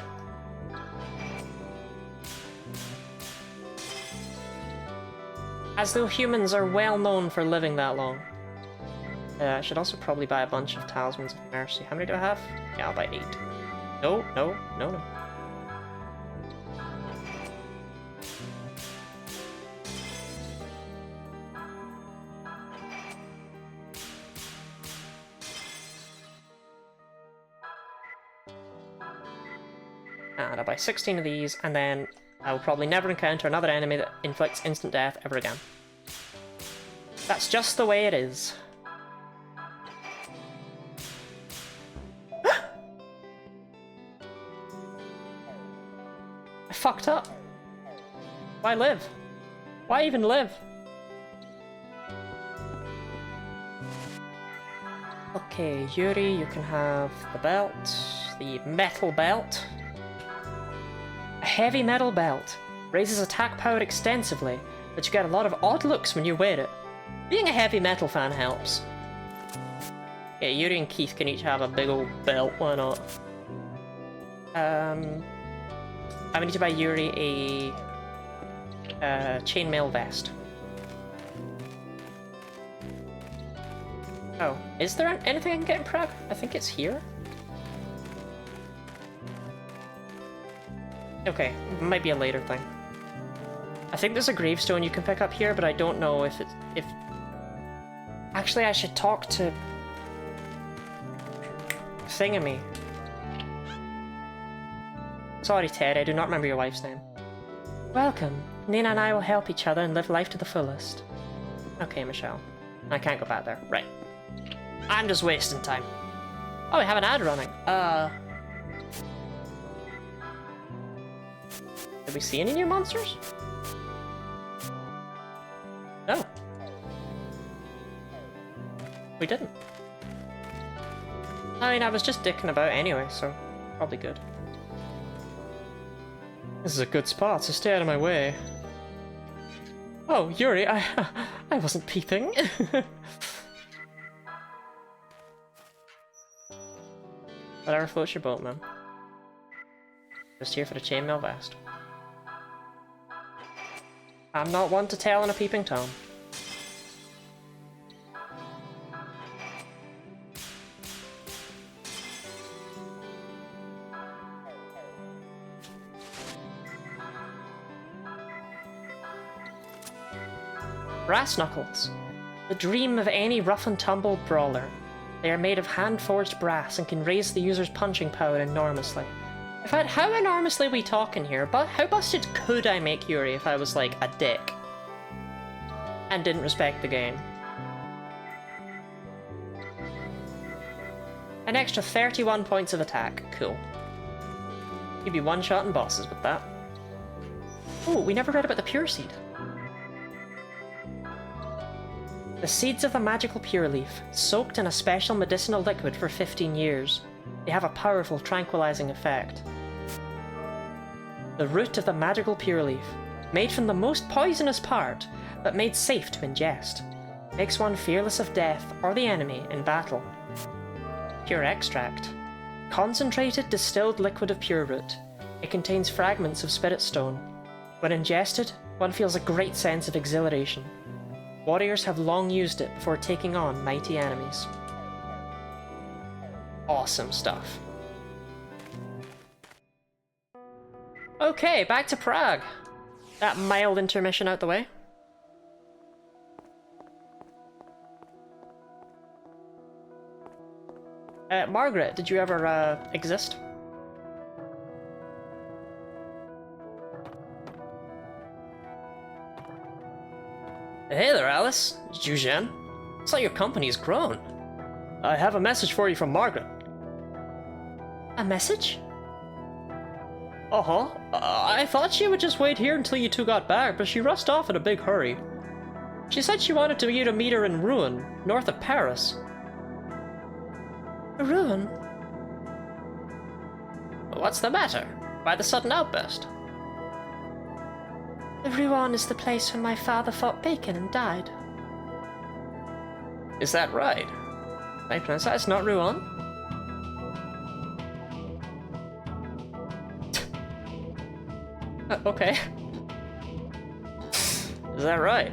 as though humans are well known for living that long. I should also probably buy a bunch of Talismans of Mercy. How many do I have? Yeah, I'll buy 8. No, no, no, no. And I'll buy 16 of these, and then I will probably never encounter another enemy that inflicts instant death ever again. That's just the way it is. I fucked up. Why live? Why even live? Okay, Yuri, you can have the belt, the metal belt. A heavy metal belt. Raises attack power extensively, but you get a lot of odd looks when you wear it. Being a heavy metal fan helps. Yeah, Yuri and Keith can each have a big old belt, why not? I need to buy Yuri a chainmail vest. Oh, is there anything I can get in Prague? I think it's here. Okay, might be a later thing. I think there's a gravestone you can pick up here, but I don't know if it's... Actually, I should talk to... Thingamy. Sorry, Ted, I do not remember your wife's name. Welcome. Nina and I will help each other and live life to the fullest. Okay, Michelle. I can't go back there. Right. I'm just wasting time. Oh, we have an ad running. Did we see any new monsters? No. We didn't. I mean, I was just dicking about anyway, so probably good. This is a good spot, so stay out of my way. Oh, Yuri, I wasn't peeping. Whatever floats your boat, man. Just here for the chainmail vest. I'm not one to tell in a peeping Tom. Brass knuckles. The dream of any rough and tumble brawler. They are made of hand-forged brass and can raise the user's punching power enormously. In fact, how enormously are we talking here? But how busted could I make Yuri if I was like a dick? And didn't respect the game? An extra 31 points of attack. Cool. You'd be one-shotting bosses with that. Oh, we never read about the pure seed. The seeds of the magical pure leaf, soaked in a special medicinal liquid for 15 years. They have a powerful tranquilizing effect. The root of the magical pure leaf, made from the most poisonous part, but made safe to ingest, makes one fearless of death or the enemy in battle. Pure extract. Concentrated distilled liquid of pure root. It contains fragments of spirit stone. When ingested, one feels a great sense of exhilaration. Warriors have long used it before taking on mighty enemies. Awesome stuff. Okay, back to Prague. That mild intermission out the way. Margaret, did you ever, exist? Hey there, Alice. It's Eugene. It's like your company's grown. I have a message for you from Margaret. A message? Uh-huh. I thought she would just wait here until you two got back, but she rushed off in a big hurry. She said she wanted you to meet her in Rouen, north of Paris. Ruin? What's the matter? Why the sudden outburst? The Rouen is the place where my father fought Bacon and died. Is that right? I pronounce that, it's not Rouen. Okay. Is that right?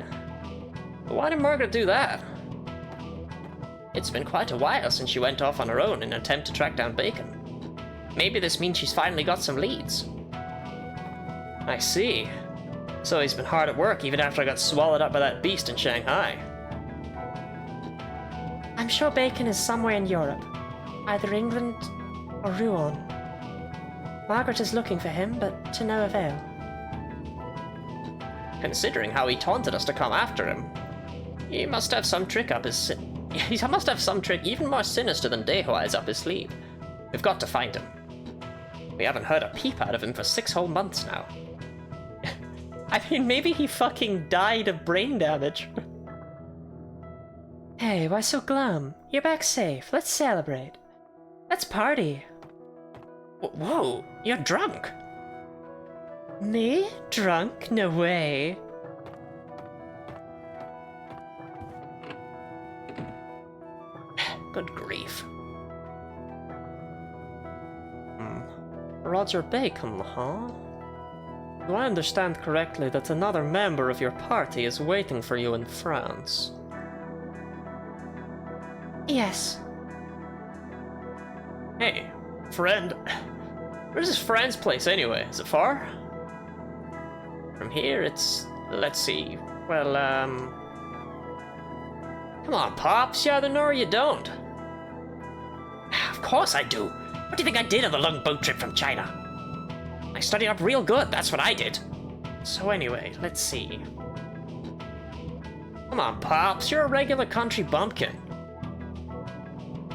Why did Margaret do that? It's been quite a while since she went off on her own in an attempt to track down Bacon. Maybe this means she's finally got some leads. I see. So he's been hard at work even after I got swallowed up by that beast in Shanghai. I'm sure Bacon is somewhere in Europe. Either England or Rouen. Margaret is looking for him, but to no avail. Considering how he taunted us to come after him, he must have some trick up his he must have some trick even more sinister than Dehuai's up his sleeve. We've got to find him. We haven't heard a peep out of him for 6 whole months now. I mean, maybe he fucking died of brain damage. Hey, why so glum? You're back safe. Let's celebrate. Let's party. Whoa, you're drunk. Me? Drunk? No way. Good grief. Roger Bacon, huh? Do I understand correctly that another member of your party is waiting for you in France? Yes. Hey, friend. Where's this friend's place anyway? Is it far? From here, it's... let's see. Well, come on, Pops. You either know or you don't. Of course I do. What do you think I did on the long boat trip from China? I studied up real good, that's what I did. So anyway, let's see. Come on, Pops. You're a regular country bumpkin.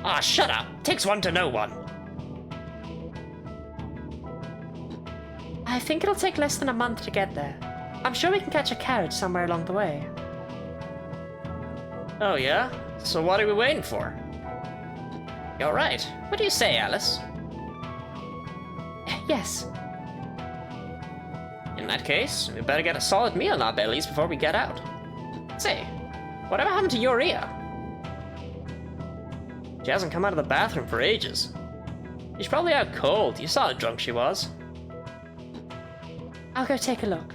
Aw, shut up. Takes one to know one. I think it'll take less than a month to get there. I'm sure we can catch a carriage somewhere along the way. Oh yeah? So what are we waiting for? You're right. What do you say, Alice? Yes. In that case, we better get a solid meal in our bellies before we get out. Say, whatever happened to Urea? She hasn't come out of the bathroom for ages. She's probably out cold. You saw how drunk she was. I'll go take a look.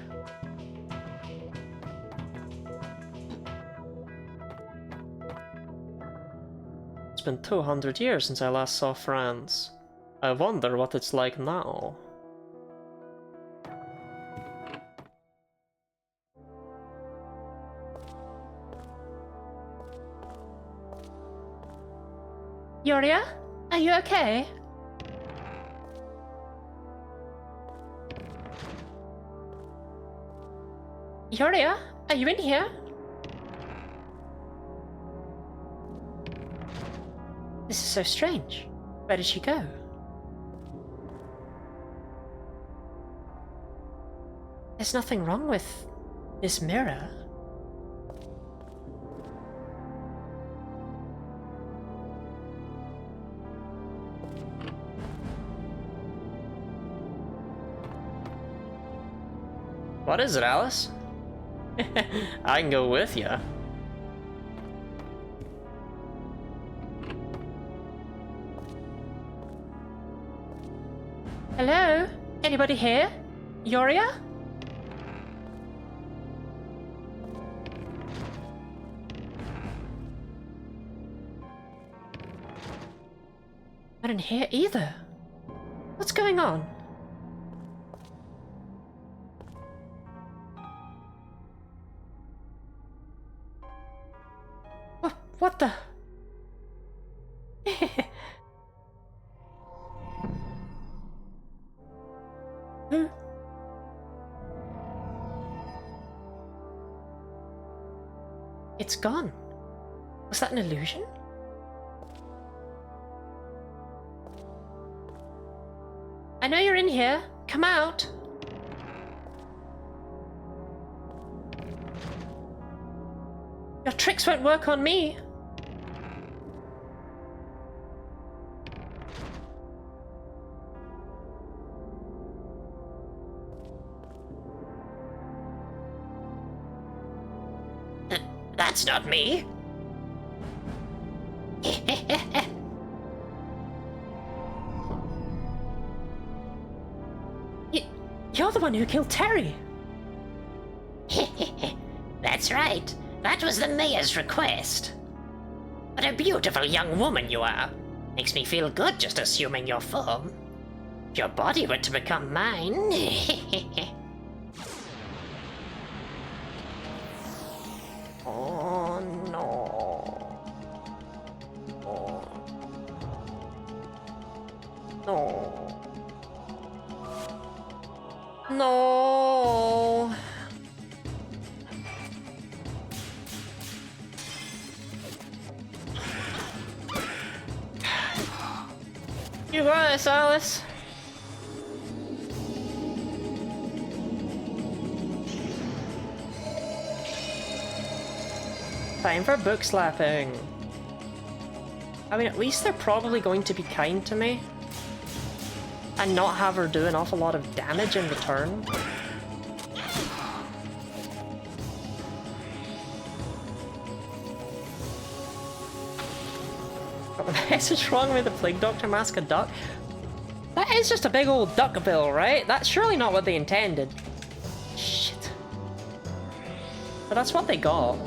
It's been 200 years since I last saw France. I wonder what it's like now. Yoria, are you okay? Yoria, are you in here? This is so strange. Where did she go? There's nothing wrong with this mirror. What is it, Alice? I can go with you. Hello? Anybody here? Yoria? Not in here either. What's going on? What the? Who? It's gone. Was that an illusion? I know you're in here. Come out. Your tricks won't work on me. That's not me. You're the one who killed Terry. That's right. That was the mayor's request. What a beautiful young woman you are. Makes me feel good just assuming your form. If your body were to become mine... Oh no. Oh. No. No. You got this, Alice. Time for book slapping. I mean, at least they're probably going to be kind to me. And not have her do an awful lot of damage in return. Got the message wrong with the Plague Doctor Mask a duck. That is just a big old duck bill, right? That's surely not what they intended. Shit. But that's what they got.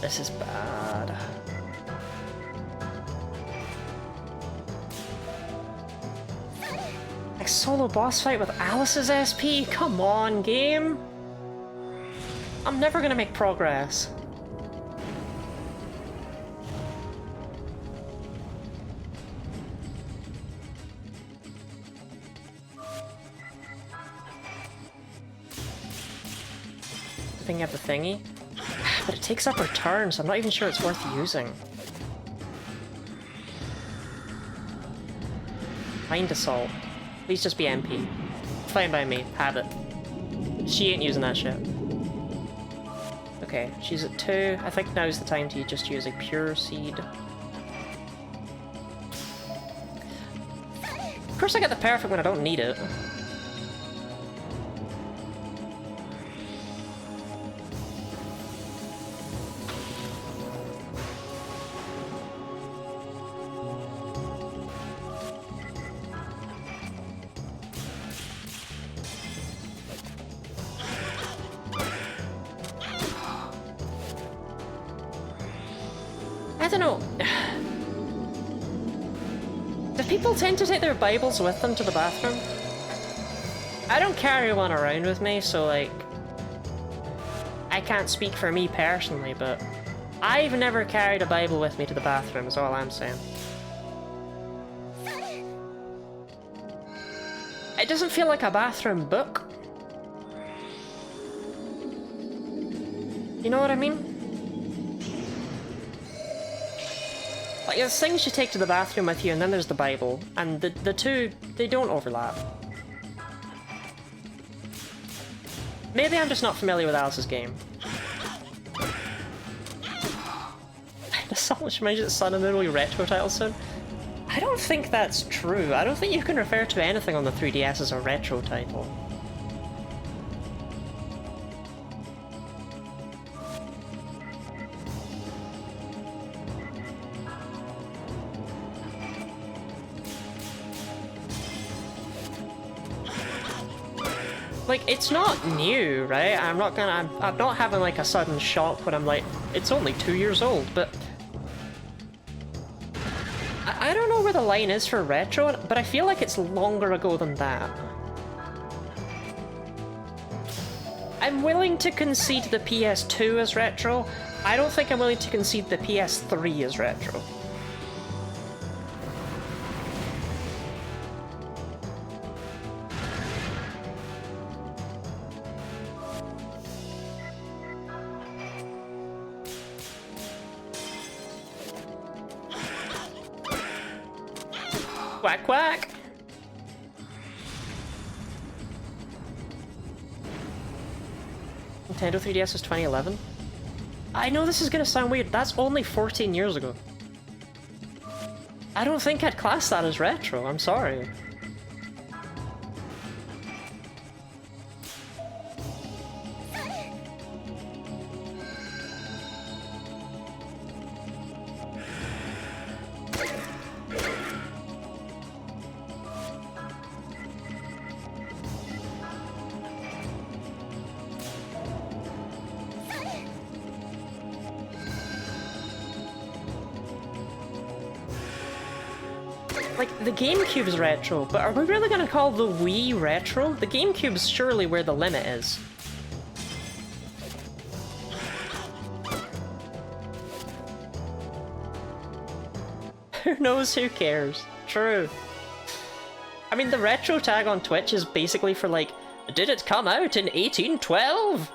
This is bad. solo boss fight with Alice's SP? Come on, game! I'm never gonna make progress. I think you have the thingy. But it takes up her turn, so I'm not even sure it's worth using. Mind Assault. Please just be MP. Fine by me. Have it. She ain't using that shit. Okay, she's at 2. I think now's the time to just use a Pure Seed. Of course I get the perfect when I don't need it. I don't know. Do people tend to take their Bibles with them to the bathroom? I don't carry one around with me, so like... I can't speak for me personally, but... I've never carried a Bible with me to the bathroom, is all I'm saying. It doesn't feel like a bathroom book. You know what I mean? Like, there's things you take to the bathroom with you, and then there's the Bible, and the two, they don't overlap. Maybe I'm just not familiar with Alice's game. The song which reminds you that Sun and Moon will be retro title soon? I don't think that's true. I don't think you can refer to anything on the 3DS as a retro title. Like, it's not new, right? I'm not having like a sudden shock when I'm like, it's only 2 years old, but... I don't know where the line is for retro, but I feel like it's longer ago than that. I'm willing to concede the PS2 as retro. I don't think I'm willing to concede the PS3 as retro. Quack quack! Nintendo 3DS was 2011? I know this is gonna sound weird, that's only 14 years ago. I don't think I'd class that as retro, I'm sorry. Like, the GameCube's retro, but are we really gonna call the Wii retro? The GameCube's surely where the limit is. Who knows, who cares? True. I mean, the retro tag on Twitch is basically for like, did it come out in 1812?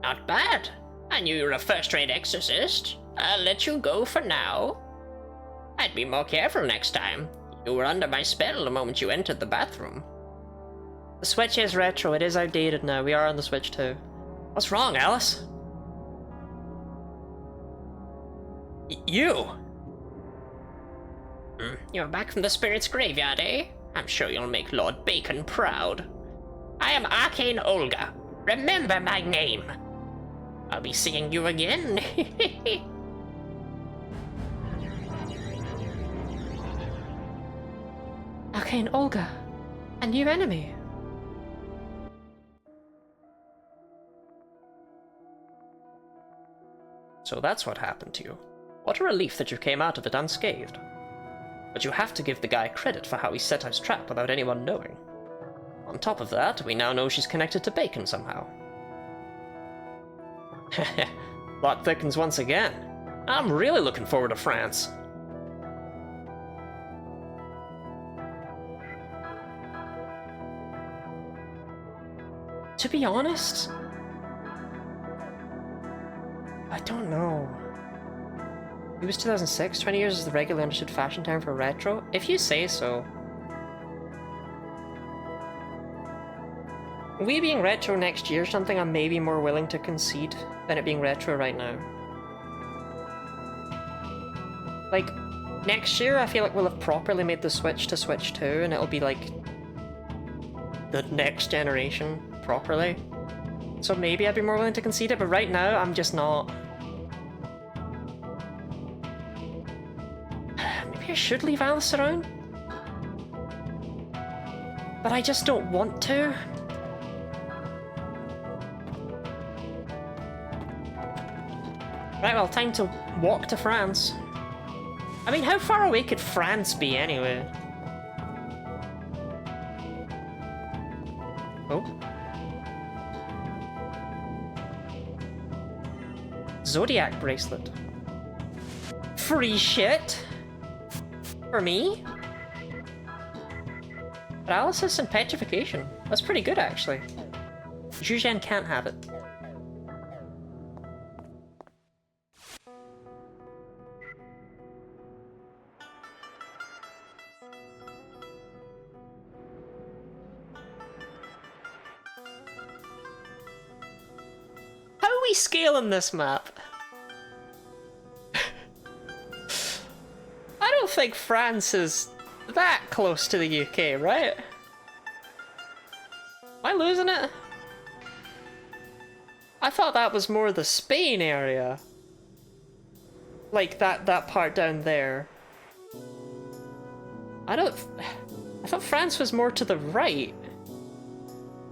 Not bad. I knew you were a first-rate exorcist. I'll let you go for now. I'd be more careful next time. You were under my spell the moment you entered the bathroom. The Switch is retro, it is outdated now, we are on the Switch too. What's wrong, Alice? You! You're back from the spirit's graveyard, eh? I'm sure you'll make Lord Bacon proud. I am Arcane Olga. Remember my name. I'll be seeing you again. Arcane Olga, a new enemy. So that's what happened to you. What a relief that you came out of it unscathed. But you have to give the guy credit for how he set his trap without anyone knowing. On top of that, we now know she's connected to Bacon somehow. Plot thickens once again. I'm really looking forward to France. To be honest, I don't know. It was 2006, 20 years is the regularly understood fashion term for retro? If you say so. We being retro next year is something I'm maybe more willing to concede than it being retro right now. Like, next year I feel like we'll have properly made the switch to Switch 2 and it'll be like the next generation properly. So maybe I'd be more willing to concede it, but right now I'm just not. Maybe I should leave Alice around? But I just don't want to. Right, well, time to walk to France. I mean, how far away could France be, anyway? Oh. Zodiac bracelet. Free shit? For me? Paralysis and petrification. That's pretty good, actually. Zhuzhen can't have it. Scaling this map. I don't think France is that close to the UK, right? Am I losing it? I thought that was more the Spain area. Like that part down there. I thought France was more to the right.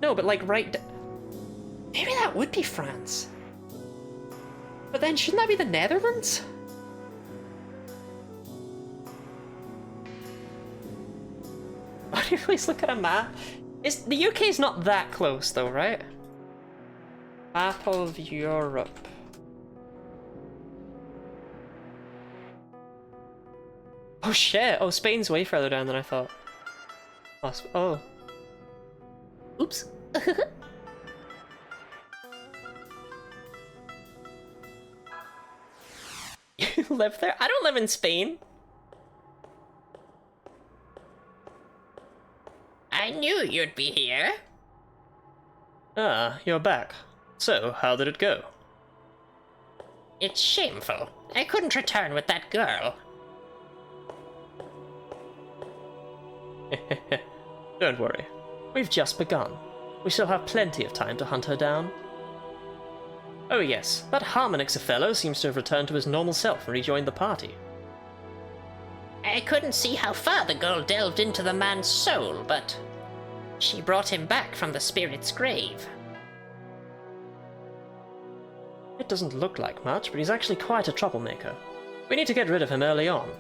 No, but like right. Maybe that would be France. But then, shouldn't that be the Netherlands? Why do you please look at a map? The UK's not that close though, right? Map of Europe. Oh shit! Oh, Spain's way further down than I thought. Oh. Oops. You live there? I don't live in Spain. I knew you'd be here. Ah, you're back. So, how did it go? It's shameful. I couldn't return with that girl. Don't worry. We've just begun. We still have plenty of time to hunt her down. Oh yes, that Harmonixer fellow seems to have returned to his normal self and rejoined the party. I couldn't see how far the girl delved into the man's soul, but she brought him back from the spirit's grave. It doesn't look like much, but he's actually quite a troublemaker. We need to get rid of him early on.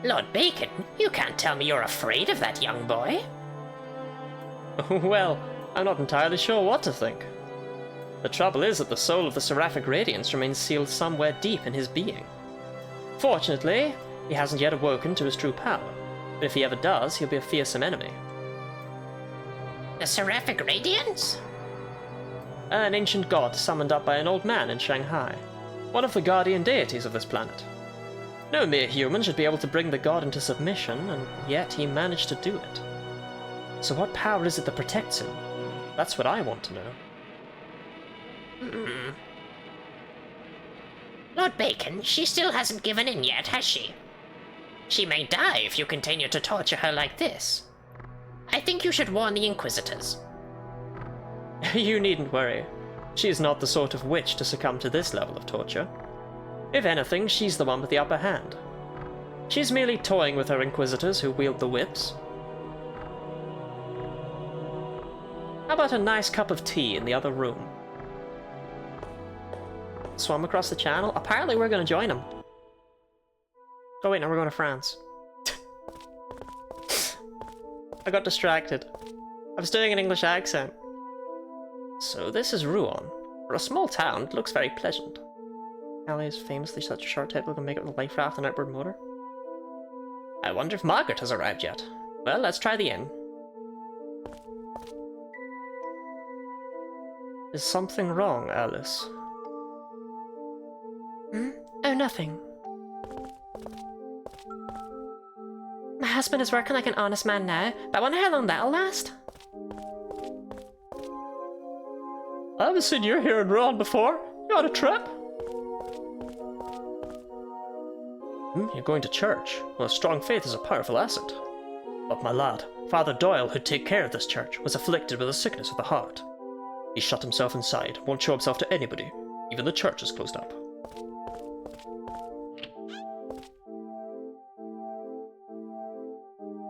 Lord Bacon, you can't tell me you're afraid of that young boy. Well, I'm not entirely sure what to think. The trouble is that the soul of the Seraphic Radiance remains sealed somewhere deep in his being. Fortunately, he hasn't yet awoken to his true power, but if he ever does, he'll be a fearsome enemy. The Seraphic Radiance? An ancient god summoned up by an old man in Shanghai, one of the guardian deities of this planet. No mere human should be able to bring the god into submission, and yet he managed to do it. So what power is it that protects him? That's what I want to know. Lord Bacon, she still hasn't given in yet, has she? She may die if you continue to torture her like this. I think you should warn the Inquisitors. You needn't worry. She's not the sort of witch to succumb to this level of torture. If anything, she's the one with the upper hand. She's merely toying with her Inquisitors who wield the whips. How about a nice cup of tea in the other room? swam across the channel. Apparently we're going to join him. Oh wait, no, we're going to France. I got distracted. I was doing an English accent. So this is Rouen. For a small town, it looks very pleasant. Calais is famously such a short trip we can make it with a life raft and outboard motor. I wonder if Margaret has arrived yet. Well, let's try the inn. Is something wrong, Alice? Hmm? Oh, nothing. My husband is working like an honest man now, but I wonder how long that'll last. I haven't seen you here in Rouen before. You on a trip? You're going to church. Well, a strong faith is a powerful asset. But my lad, Father Doyle, who'd take care of this church, was afflicted with a sickness of the heart. He shut himself inside, won't show himself to anybody. Even the church is closed up.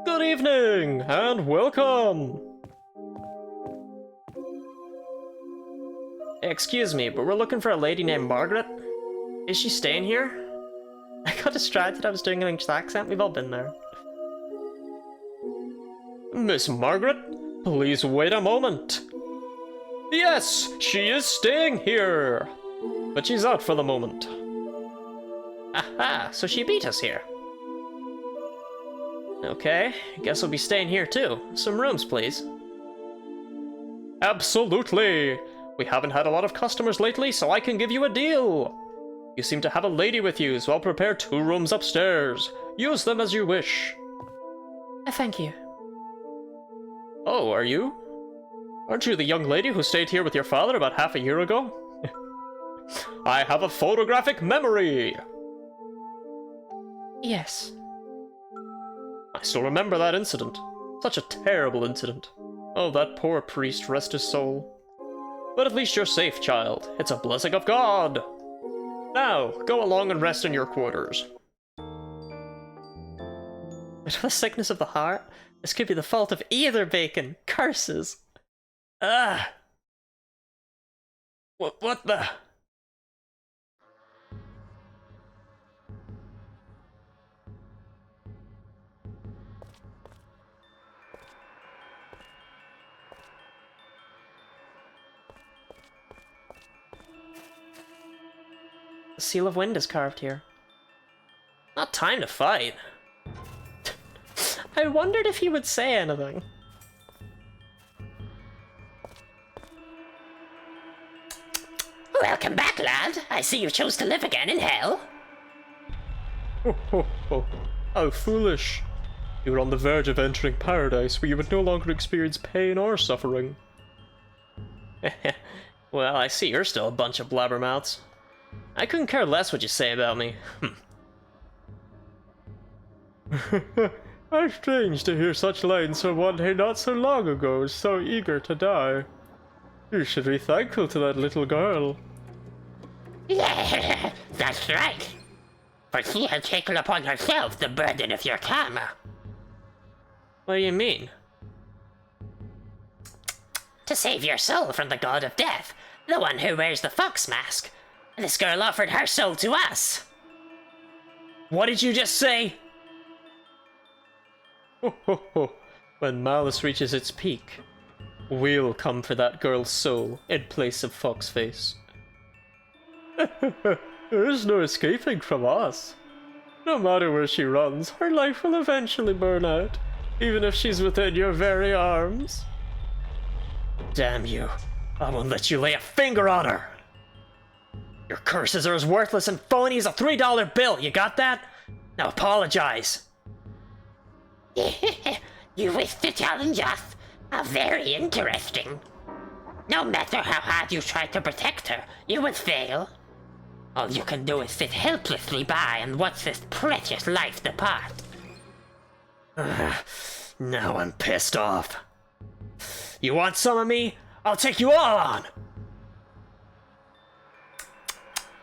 Good evening, and welcome! Excuse me, but we're looking for a lady named Margaret. Is she staying here? I got distracted, I was doing an English accent, we've all been there. Miss Margaret, please wait a moment. Yes, she is staying here. But she's out for the moment. Aha, so she beat us here. Okay, guess we'll be staying here too. Some rooms, please. Absolutely. We haven't had a lot of customers lately, so I can give you a deal. You seem to have a lady with you, so I'll prepare 2 rooms upstairs. Use them as you wish. Thank you. Oh, are you? Aren't you the young lady who stayed here with your father about half a year ago? I have a photographic memory! Yes. I still remember that incident. Such a terrible incident. Oh, that poor priest, rest his soul. But at least you're safe, child. It's a blessing of God! Now, go along and rest in your quarters. With the sickness of the heart, this could be the fault of either Bacon. Curses. Ah! What the? The seal of wind is carved here. Not time to fight. I wondered if he would say anything. Welcome back, lad. I see you chose to live again in hell. Ho ho ho. How foolish. You were on the verge of entering paradise where you would no longer experience pain or suffering. Well, I see you're still a bunch of blabbermouths. I couldn't care less what you say about me. How strange to hear such lines from one who not so long ago was so eager to die. You should be thankful to that little girl. Yeah, that's right. For she had taken upon herself the burden of your karma. What do you mean? To save your soul from the god of death, the one who wears the fox mask. This girl offered her soul to us. What did you just say? Ho ho ho. When malice reaches its peak, we'll come for that girl's soul in place of Foxface. There is no escaping from us. No matter where she runs, her life will eventually burn out, even if she's within your very arms. Damn you. I won't let you lay a finger on her. Your curses are as worthless and phony as a $3 bill, you got that? Now apologize. You wish to challenge us? How very interesting. No matter how hard you try to protect her, you will fail. All you can do is sit helplessly by and watch this precious life depart. Now I'm pissed off. You want some of me? I'll take you all on!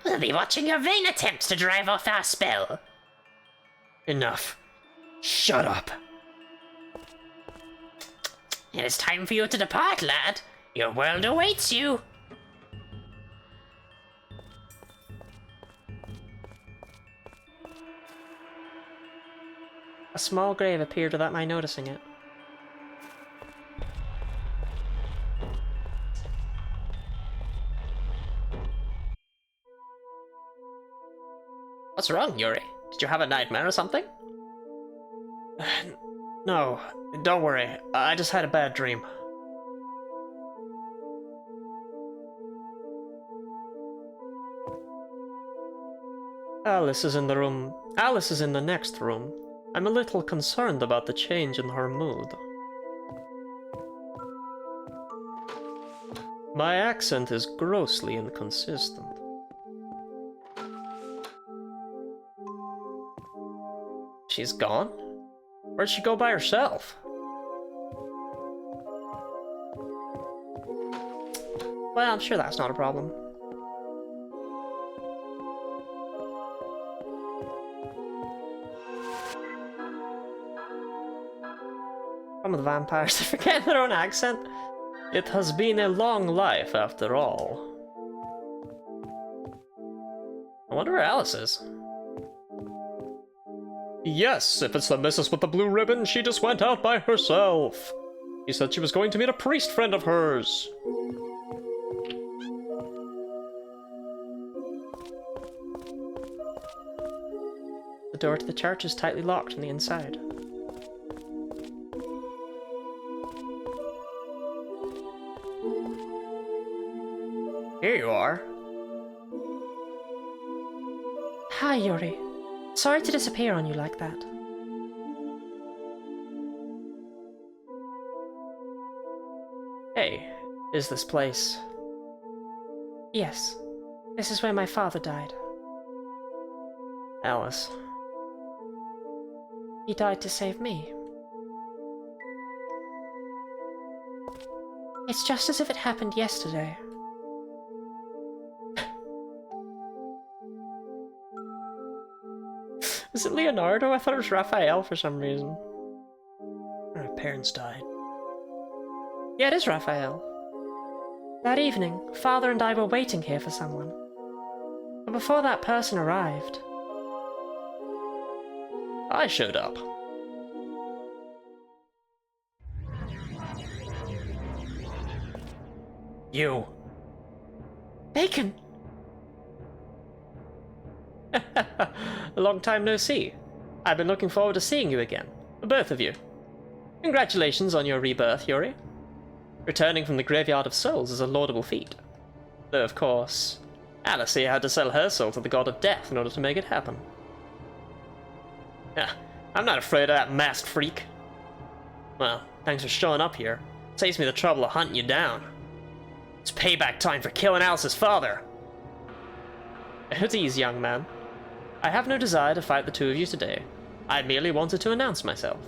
We'll be watching your vain attempts to drive off our spell. Enough. Shut up. It is time for you to depart, lad. Your world awaits you. A small grave appeared without my noticing it. What's wrong, Yuri? Did you have a nightmare or something? No, don't worry. I just had a bad dream. Alice is in the room. Alice is in the next room. I'm a little concerned about the change in her mood. My accent is grossly inconsistent. She's gone? Where'd she go by herself? Well, I'm sure that's not a problem. Some of the vampires forget their own accent. It has been a long life, after all. I wonder where Alice is. Yes, if it's the missus with the blue ribbon, she just went out by herself. She said she was going to meet a priest friend of hers. The door to the church is tightly locked on the inside. Here you are. Hi, Yuri. Sorry to disappear on you like that. Hey, is this place? Yes, this is where my father died. Alice. He died to save me. It's just as if it happened yesterday. Is it Leonardo? I thought it was Raphael for some reason. My parents died. Yeah, it is Raphael. That evening, Father and I were waiting here for someone. But before that person arrived... I showed up. You. Bacon! A long time no see. I've been looking forward to seeing you again. Both of you. Congratulations on your rebirth, Yuri. Returning from the Graveyard of Souls is a laudable feat. Though, of course, Alice here had to sell her soul to the God of Death in order to make it happen. Yeah, I'm not afraid of that masked freak. Well, thanks for showing up here. Saves me the trouble of hunting you down. It's payback time for killing Alice's father. At ease, young man. I have no desire to fight the two of you today. I merely wanted to announce myself.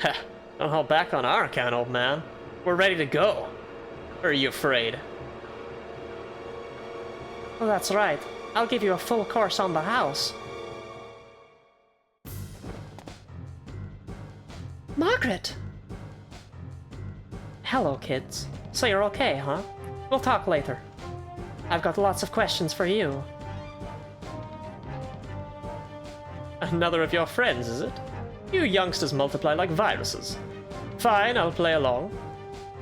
Ha! Don't hold back on our account, old man. We're ready to go. Or are you afraid? Well, that's right. I'll give you a full course on the house. Margaret! Hello, kids. So you're okay, huh? We'll talk later. I've got lots of questions for you. Another of your friends, is it? You youngsters multiply like viruses. Fine, I'll play along.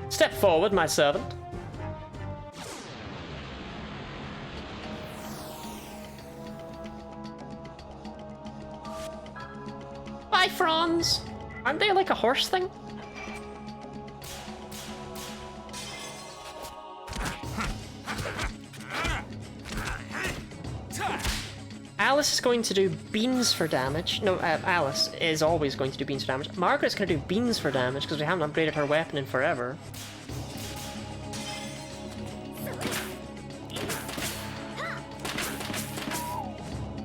Step forward, my servant. Bye, Franz! Aren't they like a horse thing? Alice is going to do beans for damage. No, Alice is always going to do beans for damage. Margaret's going to do beans for damage because we haven't upgraded her weapon in forever.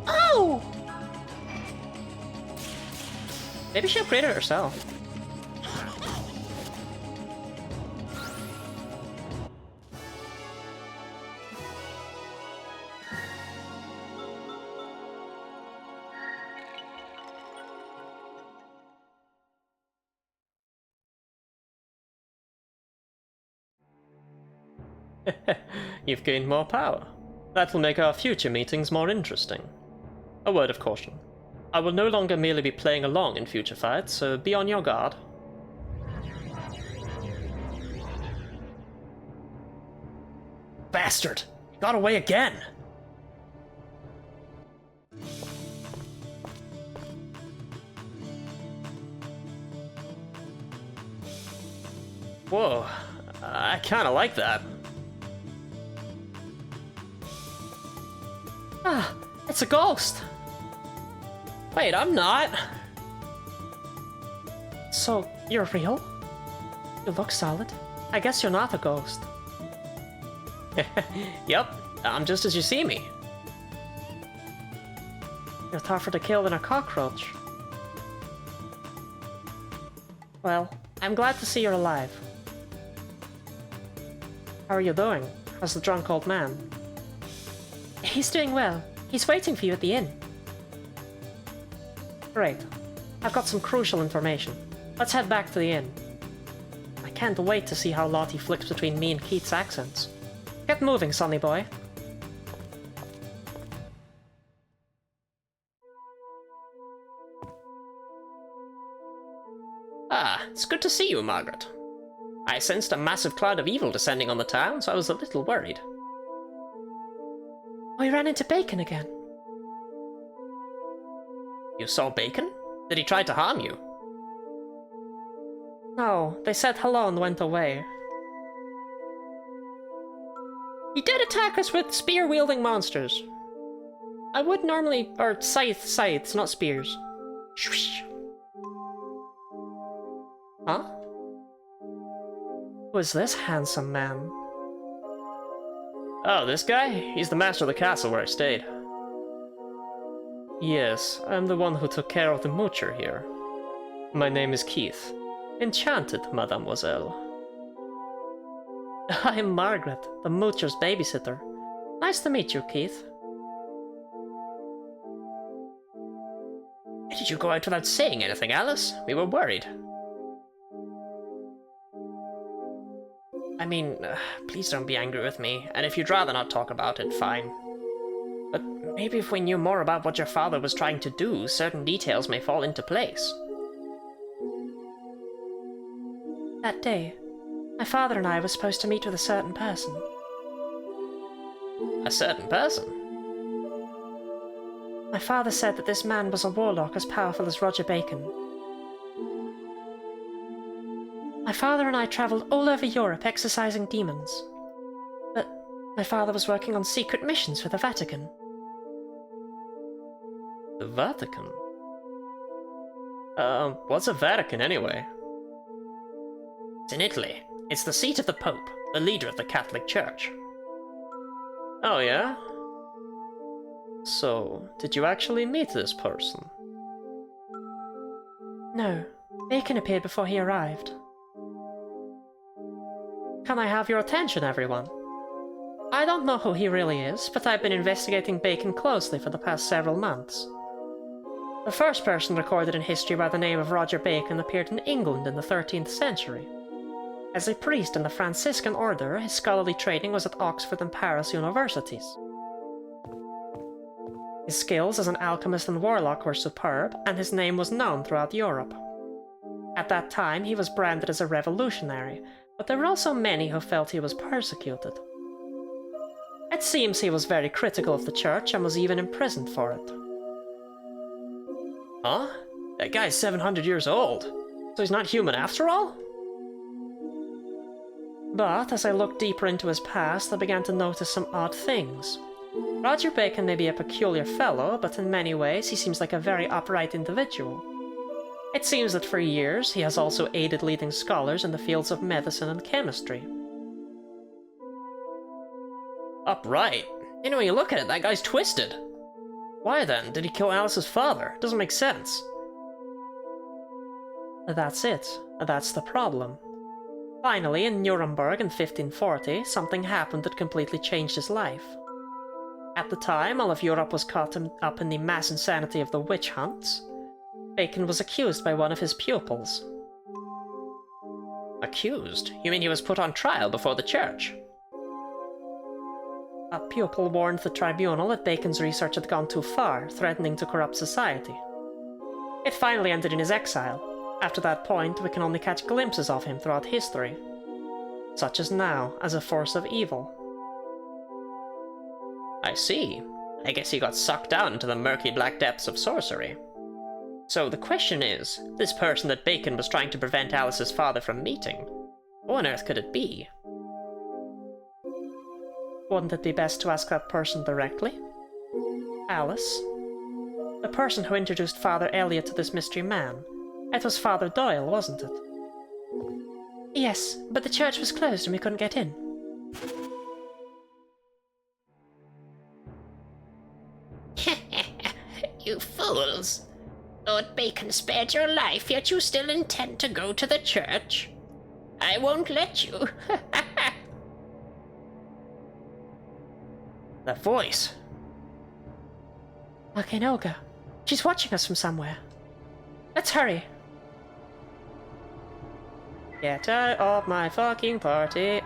Oh! Maybe she upgraded it herself. You've gained more power. That will make our future meetings more interesting. A word of caution. I will no longer merely be playing along in future fights, so be on your guard. Bastard! He got away again! Whoa, I kinda like that. Ah, it's a ghost! Wait, I'm not! So, you're real? You look solid. I guess you're not a ghost. Yep, I'm just as you see me. You're tougher to kill than a cockroach. Well, I'm glad to see you're alive. How are you doing? How's the drunk old man? He's doing well. He's waiting for you at the inn. Great. I've got some crucial information. Let's head back to the inn. I can't wait to see how Lottie flicks between me and Keith's accents. Get moving, sonny boy. Ah, it's good to see you, Margaret. I sensed a massive cloud of evil descending on the town, so I was a little worried. We ran into Bacon again. You saw Bacon? Did he try to harm you? No, they said hello and went away. He did attack us with spear-wielding monsters. I would normally... or scythes, not spears. Shwish. Huh? Who is this handsome man? Oh, this guy? He's the master of the castle where I stayed. Yes, I'm the one who took care of the moocher here. My name is Keith. Enchanted, mademoiselle. I'm Margaret, the moocher's babysitter. Nice to meet you, Keith. Did you go out without saying anything, Alice? We were worried. I mean, please don't be angry with me, and if you'd rather not talk about it, fine. But maybe if we knew more about what your father was trying to do, certain details may fall into place. That day, my father and I were supposed to meet with a certain person. A certain person? My father said that this man was a warlock as powerful as Roger Bacon. My father and I travelled all over Europe exorcising demons. But my father was working on secret missions for the Vatican. The Vatican? What's a Vatican anyway? It's in Italy. It's the seat of the Pope, the leader of the Catholic Church. Oh yeah? So, did you actually meet this person? No, Bacon appeared before he arrived. Can I have your attention, everyone? I don't know who he really is, but I've been investigating Bacon closely for the past several months. The first person recorded in history by the name of Roger Bacon appeared in England in the 13th century. As a priest in the Franciscan order, his scholarly training was at Oxford and Paris universities. His skills as an alchemist and warlock were superb, and his name was known throughout Europe. At that time, he was branded as a revolutionary, but there were also many who felt he was persecuted. It seems he was very critical of the church and was even imprisoned for it. Huh? That guy's 700 years old. So he's not human after all? But as I looked deeper into his past, I began to notice some odd things. Roger Bacon may be a peculiar fellow, but in many ways he seems like a very upright individual. It seems that for years he has also aided leading scholars in the fields of medicine and chemistry. Upright? You know, when you look at it, that guy's twisted. Why then did he kill Alice's father? Doesn't make sense. That's it. That's the problem. Finally, in Nuremberg in 1540, something happened that completely changed his life. At the time, all of Europe was caught up in the mass insanity of the witch hunts. Bacon was accused by one of his pupils. Accused? You mean he was put on trial before the church? A pupil warned the tribunal that Bacon's research had gone too far, threatening to corrupt society. It finally ended in his exile. After that point, we can only catch glimpses of him throughout history, such as now, as a force of evil. I see. I guess he got sucked down into the murky black depths of sorcery. So the question is, this person that Bacon was trying to prevent Alice's father from meeting, who on earth could it be? Wouldn't it be best to ask that person directly? Alice? The person who introduced Father Elliot to this mystery man. It was Father Doyle, wasn't it? Yes, but the church was closed and we couldn't get in. You fools! Lord Bacon spared your life, yet you still intend to go to the church? I won't let you. That voice. Okay, Olga. She's watching us from somewhere. Let's hurry. Get out of my fucking party.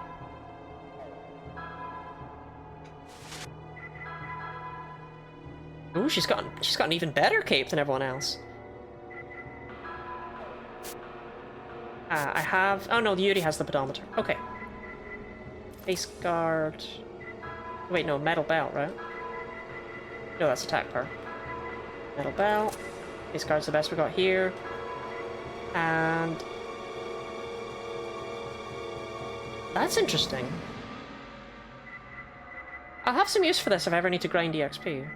Ooh, she's got an even better cape than everyone else. I have... Oh no, Yuri has the pedometer. Okay. Face guard... Wait, no, metal belt, right? No, that's attack power. Metal belt. Face guard's the best we got here. And... That's interesting. I'll have some use for this if I ever need to grind EXP.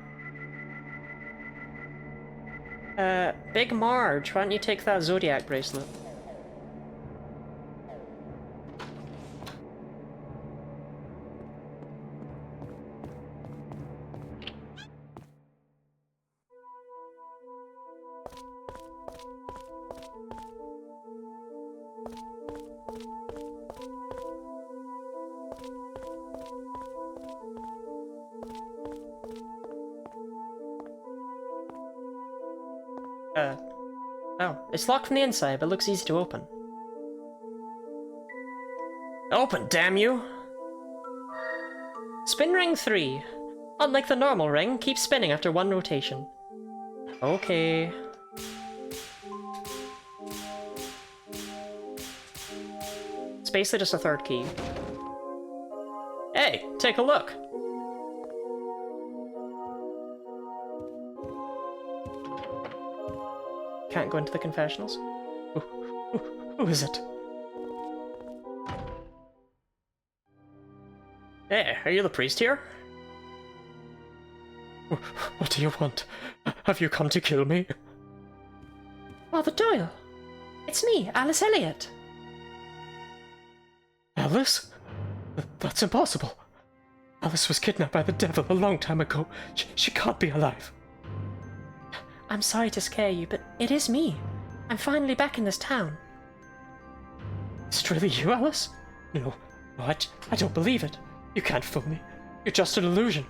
Big Marge, why don't you take that Zodiac bracelet? Oh, it's locked from the inside, but looks easy to open. Open, damn you! Spin ring 3. Unlike the normal ring, keep spinning after one rotation. Okay. It's basically just a third key. Hey, take a look! Can't go into the confessionals. Who is it? Hey, are you the priest here? What do you want? Have you come to kill me? Father Doyle! It's me, Alice Elliot! Alice? That's impossible. Alice was kidnapped by the devil a long time ago. She can't be alive. I'm sorry to scare you, but it is me. I'm finally back in this town. Is it really you, Alice? No, I don't believe it. You can't fool me. You're just an illusion.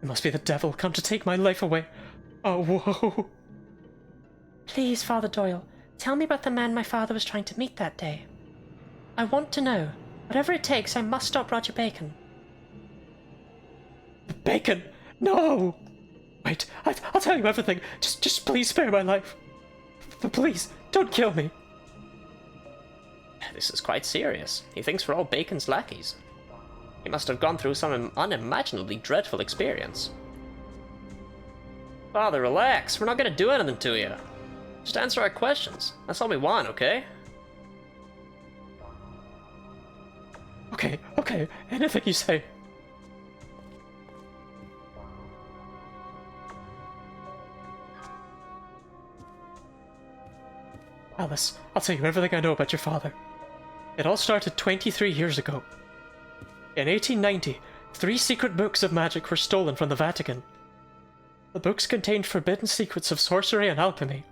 It must be the devil come to take my life away. Oh, whoa. Please, Father Doyle, tell me about the man my father was trying to meet that day. I want to know. Whatever it takes, I must stop Roger Bacon. Bacon? No! Wait, I'll tell you everything. Just please spare my life. Please, don't kill me. This is quite serious. He thinks we're all Bacon's lackeys. He must have gone through some unimaginably dreadful experience. Father, relax. We're not gonna do anything to you. Just answer our questions. That's all we want, okay? Okay, anything you say. Alice, I'll tell you everything I know about your father. It all started 23 years ago. In 1890, 3 secret books of magic were stolen from the Vatican. The books contained forbidden secrets of sorcery and alchemy.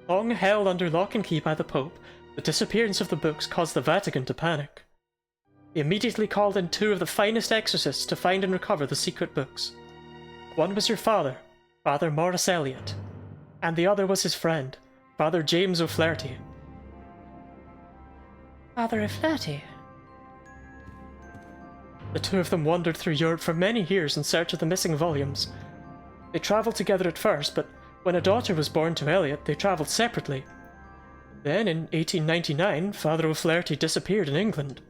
Long held under lock and key by the Pope, the disappearance of the books caused the Vatican to panic. They immediately called in 2 of the finest exorcists to find and recover the secret books. One was your father, Father Maurice Elliot, and the other was his friend, Father James O'Flaherty. Father O'Flaherty? The 2 of them wandered through Europe for many years in search of the missing volumes. They travelled together at first, but When a daughter was born to Elliot, they travelled separately. Then, in 1899, Father O'Flaherty disappeared in England.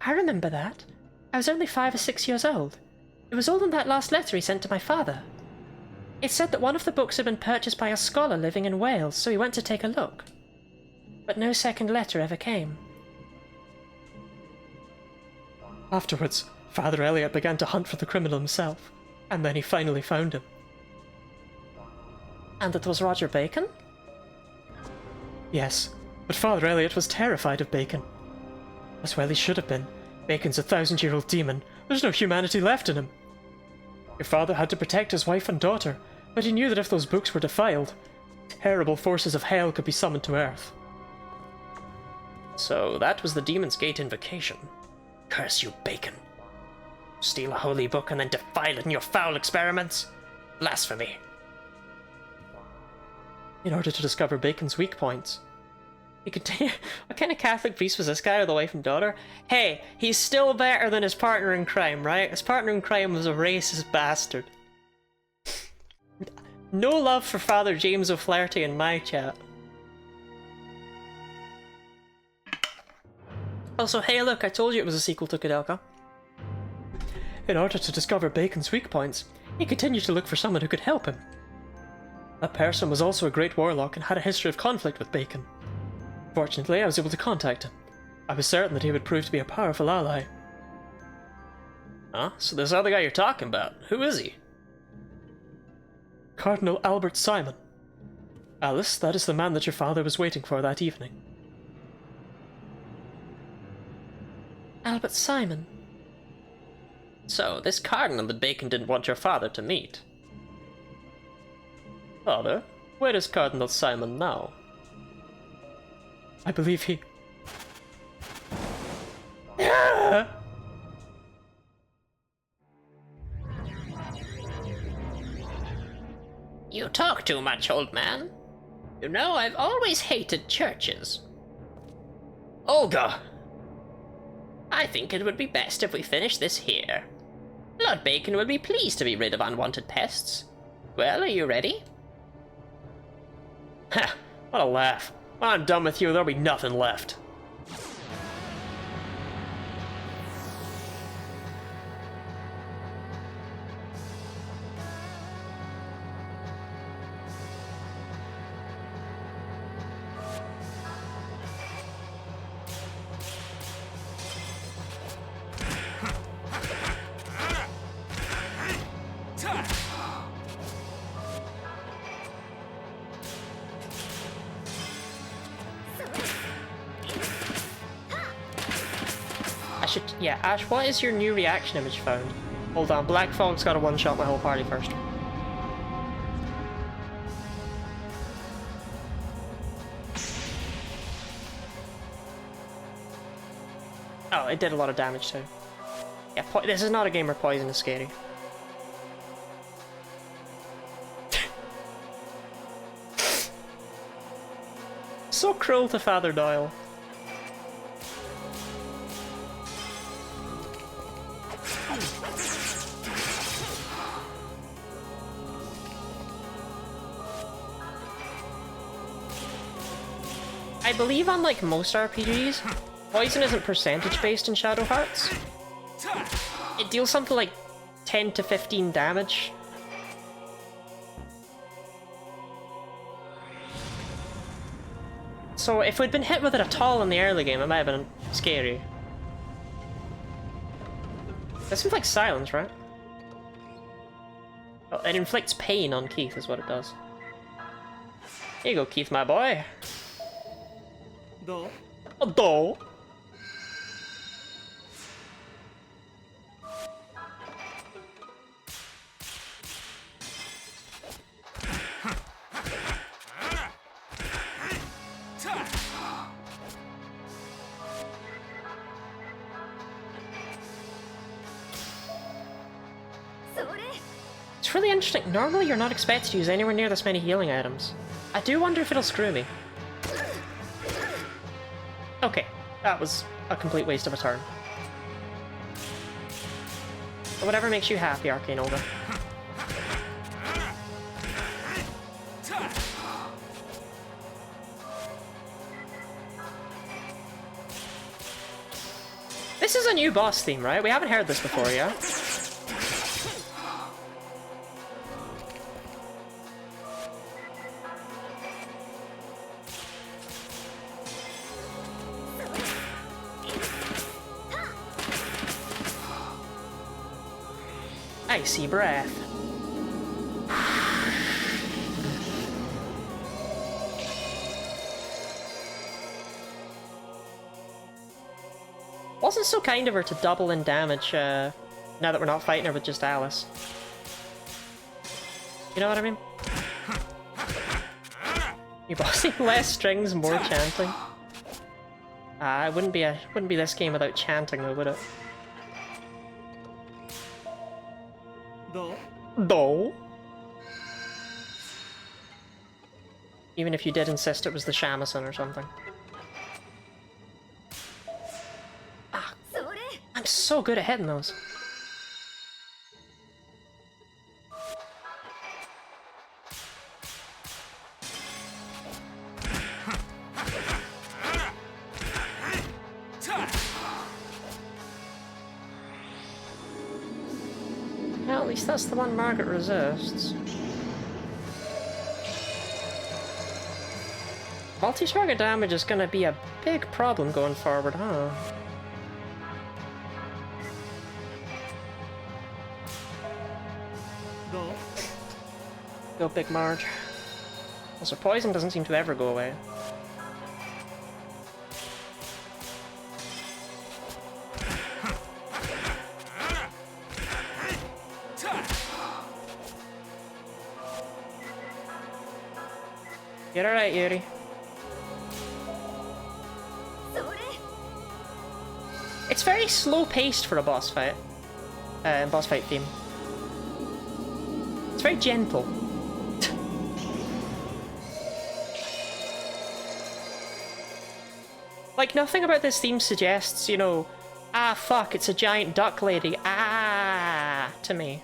I remember that. I was only 5 or 6 years old. It was all in that last letter he sent to my father. It said that one of the books had been purchased by a scholar living in Wales, so he went to take a look. But no second letter ever came. Afterwards, Father Elliot began to hunt for the criminal himself, and then he finally found him. And it was Roger Bacon? Yes, but Father Elliot was terrified of Bacon. As well he should have been. Bacon's a 1,000-year-old demon. There's no humanity left in him. Your father had to protect his wife and daughter, but he knew that if those books were defiled, terrible forces of hell could be summoned to Earth. So that was the Demon's Gate invocation. Curse you, Bacon. Steal a holy book and then defile it in your foul experiments? Blasphemy. In order to discover Bacon's weak points. You continue. What kind of Catholic priest was this guy with a wife and daughter? Hey, he's still better than his partner in crime, right? His partner in crime was a racist bastard. No love for Father James O'Flaherty in my chat. Also, hey look, I told you it was a sequel to Kudelka. In order to discover Bacon's weak points, he continued to look for someone who could help him. That person was also a great warlock and had a history of conflict with Bacon. Fortunately, I was able to contact him. I was certain that he would prove to be a powerful ally. Huh? So this other guy you're talking about, who is he? Cardinal Albert Simon. Alice, that is the man that your father was waiting for that evening. Albert Simon. So, this cardinal that Bacon didn't want your father to meet. Father, where is Cardinal Simon now? I believe he... You talk too much, old man. You know, I've always hated churches. Olga! I think it would be best if we finish this here. Lord Bacon will be pleased to be rid of unwanted pests. Well, are you ready? Ha! What a laugh. When I'm done with you, there'll be nothing left. Yeah, Ash, what is your new reaction image found? Hold on, Black Fog's gotta one-shot my whole party first. Oh, it did a lot of damage too. Yeah, this is not a game where poison is scary. So cruel to Father Doyle. I believe unlike most RPGs, poison isn't percentage based in Shadow Hearts. It deals something like 10 to 15 damage. So if we'd been hit with it at all in the early game, it might have been scary. That seems like silence, right? Oh, it inflicts pain on Keith is what it does. Here you go, Keith, my boy. A doll. It's really interesting. Normally you're not expected to use anywhere near this many healing items. I do wonder if it'll screw me. Okay, that was a complete waste of a turn. But whatever makes you happy, Arcane Olga. This is a new boss theme, right? We haven't heard this before, yeah? Icy breath. Wasn't so kind of her to double in damage, now that we're not fighting her with just Alice. You know what I mean? You bossing less strings, more chanting. It wouldn't be this game without chanting though, would it? No. Even if you did insist it was the shamisen or something. I'm so good at hitting those. Well, at least that's the one Margaret resists. Multi-target damage is gonna be a big problem going forward, huh? Go Big Marge. Also, poison doesn't seem to ever go away. Get alright, Yuri. It's very slow-paced for a boss fight. Boss fight theme. It's very gentle. Like, nothing about this theme suggests, you know, ah, fuck, it's a giant duck lady, ah, to me.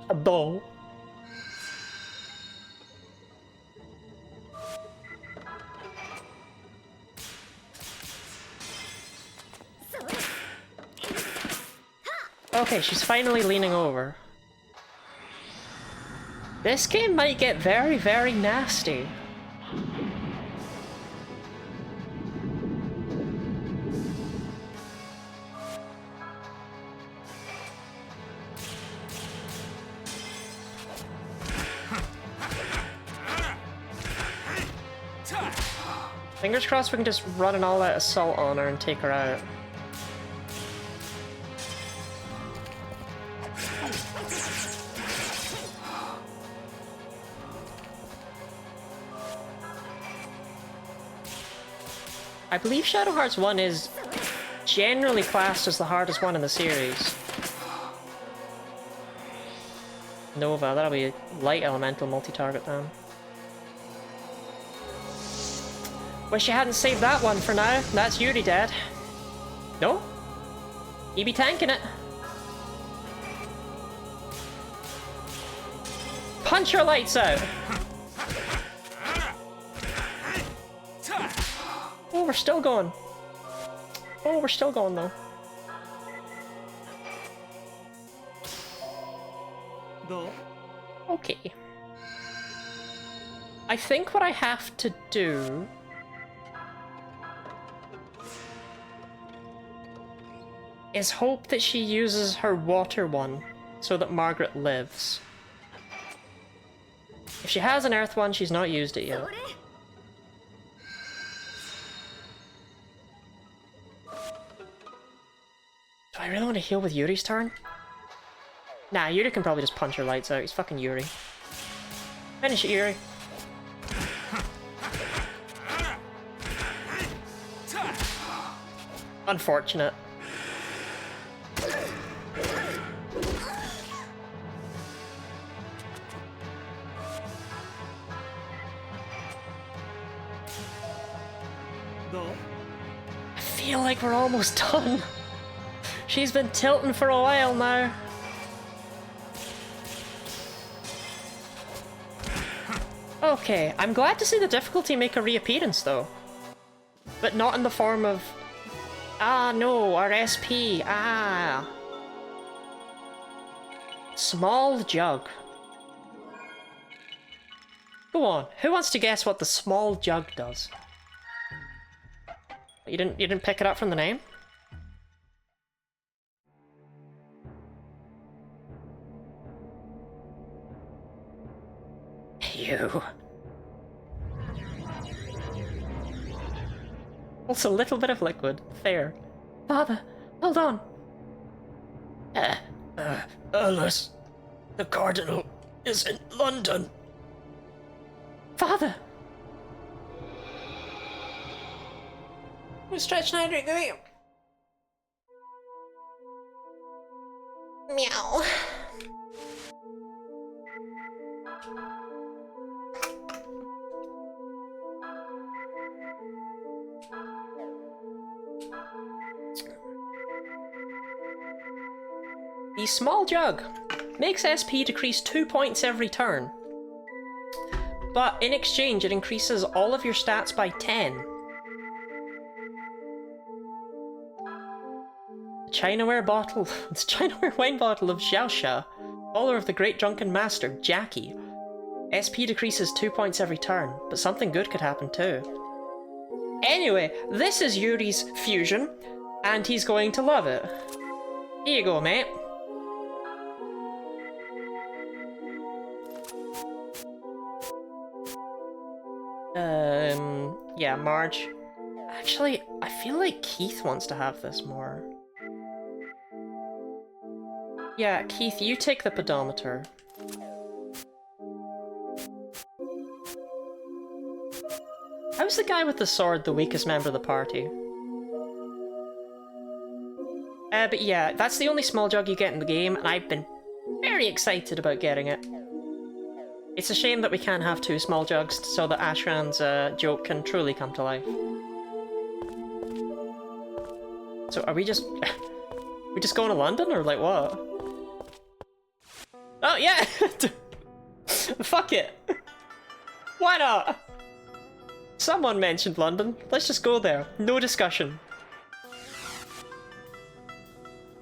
A bow. Okay, she's finally leaning over. This game might get very, very nasty. Fingers crossed we can just run an all-out assault on her and take her out. I believe Shadow Hearts 1 is generally classed as the hardest one in the series. Nova, that'll be a light elemental multi-target then. Wish you hadn't saved that one for now. That's Yuri dead. No? You be tanking it. Punch your lights out! Oh, we're still going. Oh, we're still going though. Okay. I think what I have to do is hope that she uses her water one so that Margaret lives. If she has an earth one, she's not used it yet. Do I really want to heal with Yuri's turn? Nah, Yuri can probably just punch her lights out. He's fucking Yuri. Finish it, Yuri. Unfortunate. I feel like we're almost done. She's been tilting for a while now. Okay, I'm glad to see the difficulty make a reappearance though. But not in the form of... Ah, no, our SP. Ah. Small jug. Go on, who wants to guess what the small jug does? You didn't pick it up from the name? You. Also, a little bit of liquid. Fair. Father, hold on. Alice, the Cardinal is in London. Father! I'm stretching out right now. Meow. The small jug makes SP decrease 2 points every turn. But in exchange, it increases all of your stats by 10. The Chinaware bottle, the Chinaware wine bottle of Xiaoxia, follower of the great drunken master, Jackie. SP decreases 2 points every turn, but something good could happen too. Anyway, this is Yuri's fusion, and he's going to love it. Here you go, mate. Yeah, Marge. Actually, I feel like Keith wants to have this more. Yeah, Keith, you take the pedometer. How's the guy with the sword the weakest member of the party? But yeah, that's the only small jug you get in the game, and I've been very excited about getting it. It's a shame that we can't have 2 small jugs so that Ashran's joke can truly come to life. So are we just... we just going to London, or like what? Oh yeah! Fuck it! Why not? Someone mentioned London. Let's just go there. No discussion.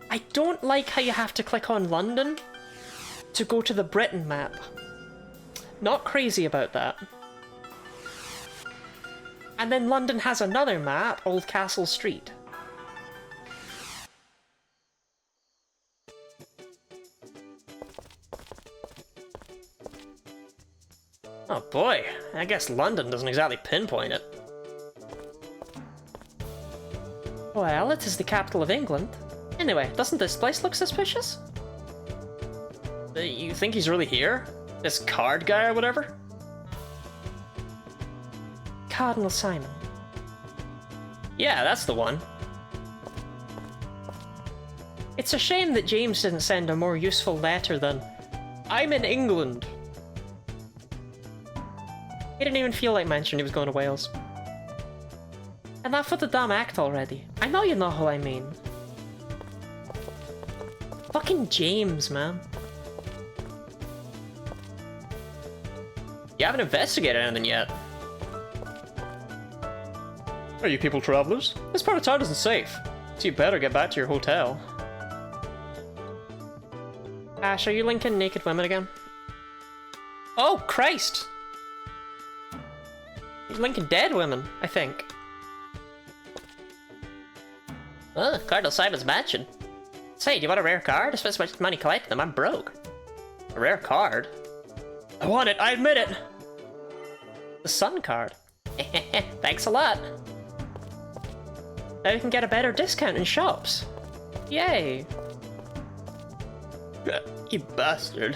I don't like how you have to click on London to go to the Britain map. Not crazy about that. And then London has another map, Old Castle Street. Oh boy, I guess London doesn't exactly pinpoint it. Well, it is the capital of England. Anyway, doesn't this place look suspicious? You think he's really here? This card guy or whatever? Cardinal Simon. Yeah, that's the one. It's a shame that James didn't send a more useful letter than, "I'm in England." He didn't even feel like mentioning he was going to Wales. Enough with the dumb act already. I know you know who I mean. Fucking James, man. You haven't investigated anything yet. Are you people travelers? This part of town isn't safe, so you better get back to your hotel. Ash, are you linking naked women again? Oh, Christ! He's linking dead women, I think. Oh, Cardinal Simon's mansion. Say, do you want a rare card? I spent so much money collecting them, I'm broke. A rare card? I want it, I admit it! The Sun card. Thanks a lot. Now we can get a better discount in shops. Yay! You bastard.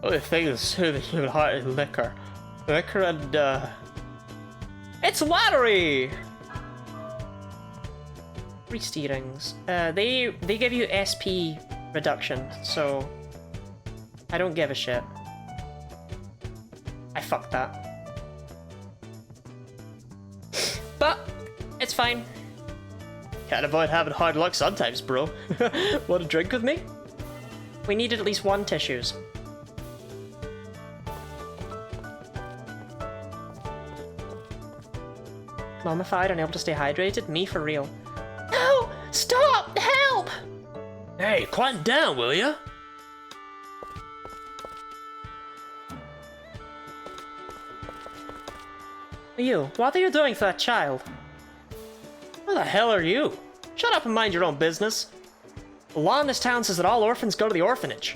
Only thing is so the human heart is liquor. Liquor and, It's lottery! 3 steerings. They give you SP reduction, so I don't give a shit. I fucked that. But it's fine. Can't avoid having hard luck sometimes, bro. Want a drink with me? We needed at least 1 tissues. Mummified, unable to stay hydrated? Me for real. No! Stop! Help! Hey, quiet down, will ya? You, what are you doing to that child? Who the hell are you? Shut up and mind your own business. The law in this town says that all orphans go to the orphanage.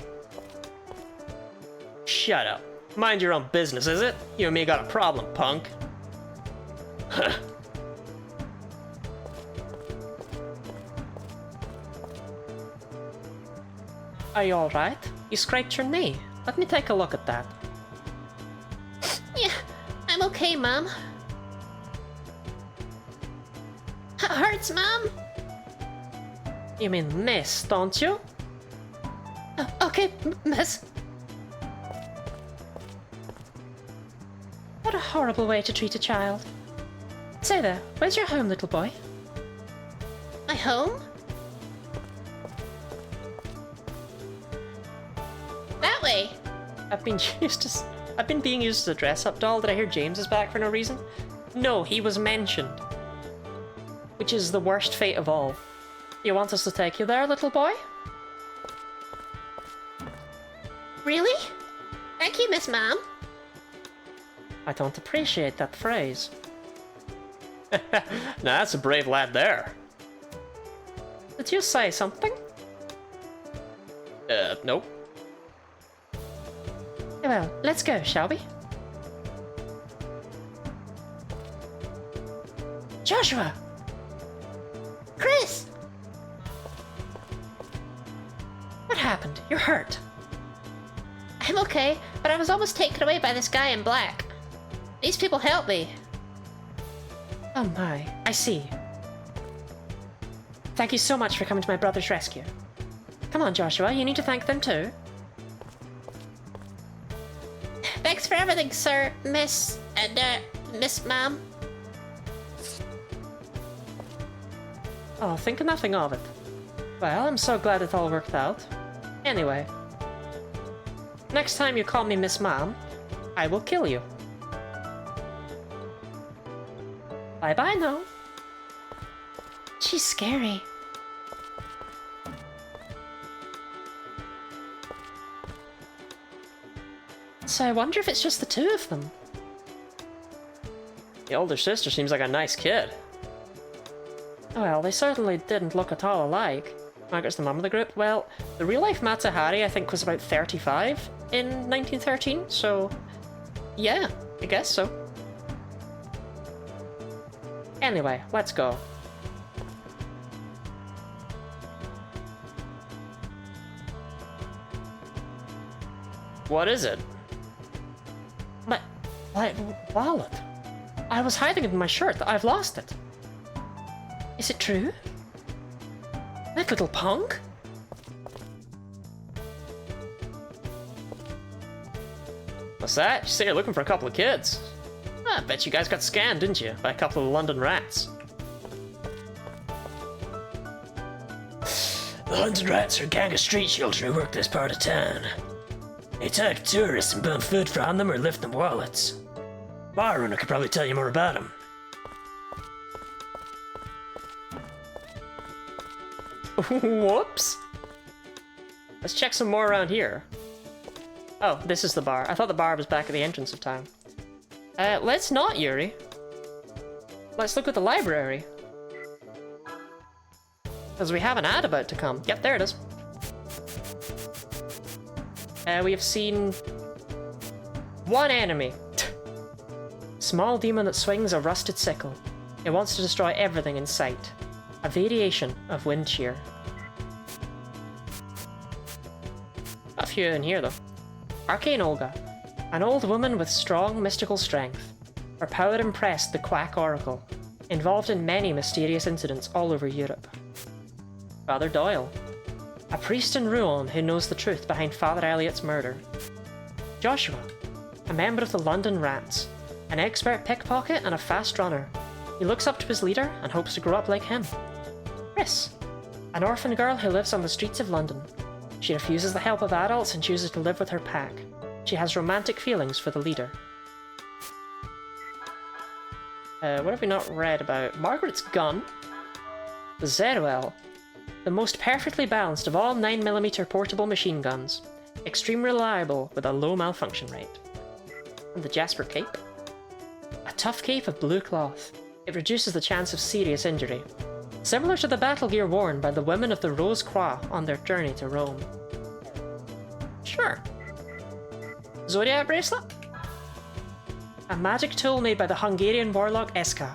Shut up. Mind your own business, is it? You and me got a problem, punk. Huh. Are you alright? You scraped your knee. Let me take a look at that. Yeah, I'm okay, Mom. It hurts, Mom. You mean miss, don't you? Okay, Miss. What a horrible way to treat a child. Say there, where's your home, little boy? My home? That way. I've been being used as a dress-up doll. Did I hear James is back for no reason? No, he was mentioned. Which is the worst fate of all. You want us to take you there, little boy? Really? Thank you, Miss Mom. I don't appreciate that phrase. Now that's a brave lad there. Did you say something? Nope. Well, let's go, shall we? Joshua! Chris! What happened? You're hurt. I'm okay, but I was almost taken away by this guy in black. These people helped me. Oh my, I see. Thank you so much for coming to my brother's rescue. Come on, Joshua, you need to thank them too. Thanks for everything, sir, Miss... Miss Mom. Oh, think nothing of it. Well, I'm so glad it all worked out. Anyway, next time you call me Miss Mom, I will kill you. Bye-bye now. She's scary. So I wonder if it's just the two of them. The older sister seems like a nice kid. Well, they certainly didn't look at all alike. Margaret's the mum of the group. Well, the real-life Mata Hari, I think, was about 35 in 1913, so... yeah, I guess so. Anyway, let's go. What is it? My wallet. I was hiding it in my shirt. I've lost it. Is it true? That little punk? What's that? You say you're looking for a couple of kids. I bet you guys got scammed, didn't you? By a couple of London rats. The London Rats are a gang of street children who work this part of town. They attack tourists and bum food from them or lift them wallets. Maruna could probably tell you more about them. Whoops. Let's check some more around here. Oh, this is the bar. I thought the bar was back at the entrance of town. Let's not, Yuri. Let's look at the library. Because we have an ad about to come. Yep, there it is. We have seen one enemy. Small demon that swings a rusted sickle. It wants to destroy everything in sight. A variation of wind shear. A few in here though. Arcane Olga. An old woman with strong mystical strength. Her power impressed the Quack Oracle, involved in many mysterious incidents all over Europe. Father Doyle. A priest in Rouen who knows the truth behind Father Elliot's murder. Joshua. A member of the London Rats. An expert pickpocket and a fast runner. He looks up to his leader and hopes to grow up like him. Chris, an orphan girl who lives on the streets of London. She refuses the help of adults and chooses to live with her pack. She has romantic feelings for the leader. What have we not read about? Margaret's gun. The Zeruel. The most perfectly balanced of all 9mm portable machine guns. Extremely reliable with a low malfunction rate. And the Jasper Cape. A tough cape of blue cloth. It reduces the chance of serious injury. Similar to the battle gear worn by the women of the Rose Croix on their journey to Rome. Sure. Zodiac bracelet? A magic tool made by the Hungarian warlock Eska.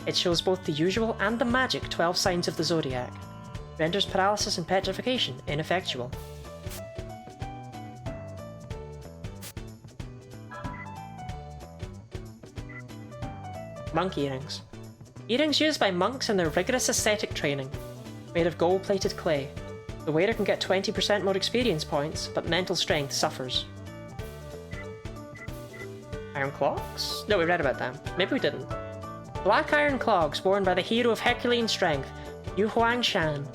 It shows both the usual and the magic 12 signs of the Zodiac. Renders paralysis and petrification ineffectual. Monk earrings. Earrings used by monks in their rigorous ascetic training. Made of gold-plated clay. The wearer can get 20% more experience points, but mental strength suffers. Iron clogs? No, we read about them. Maybe we didn't. Black iron clogs worn by the hero of Herculean strength, Yu Huang Shan.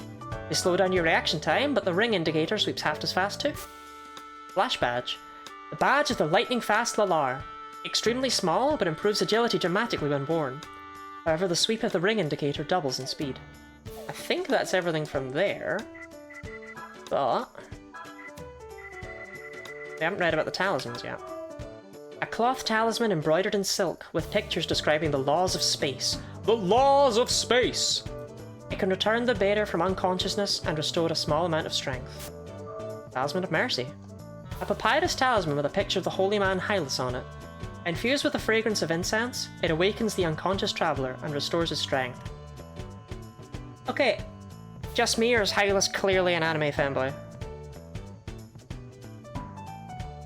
They slow down your reaction time, but the ring indicator sweeps half as fast too. Flash badge. The badge is the lightning fast Lalar. Extremely small, but improves agility dramatically when worn. However, the sweep of the ring indicator doubles in speed. I think that's everything from there. But we haven't read about the talismans yet. A cloth talisman embroidered in silk, with pictures describing the laws of space. The laws of space! It can return the bearer from unconsciousness and restore a small amount of strength. Talisman of Mercy. A papyrus talisman with a picture of the holy man Hylas on it. Infused with the fragrance of incense, it awakens the unconscious traveller and restores his strength. Okay, just me, or is Hylas clearly an anime fanboy?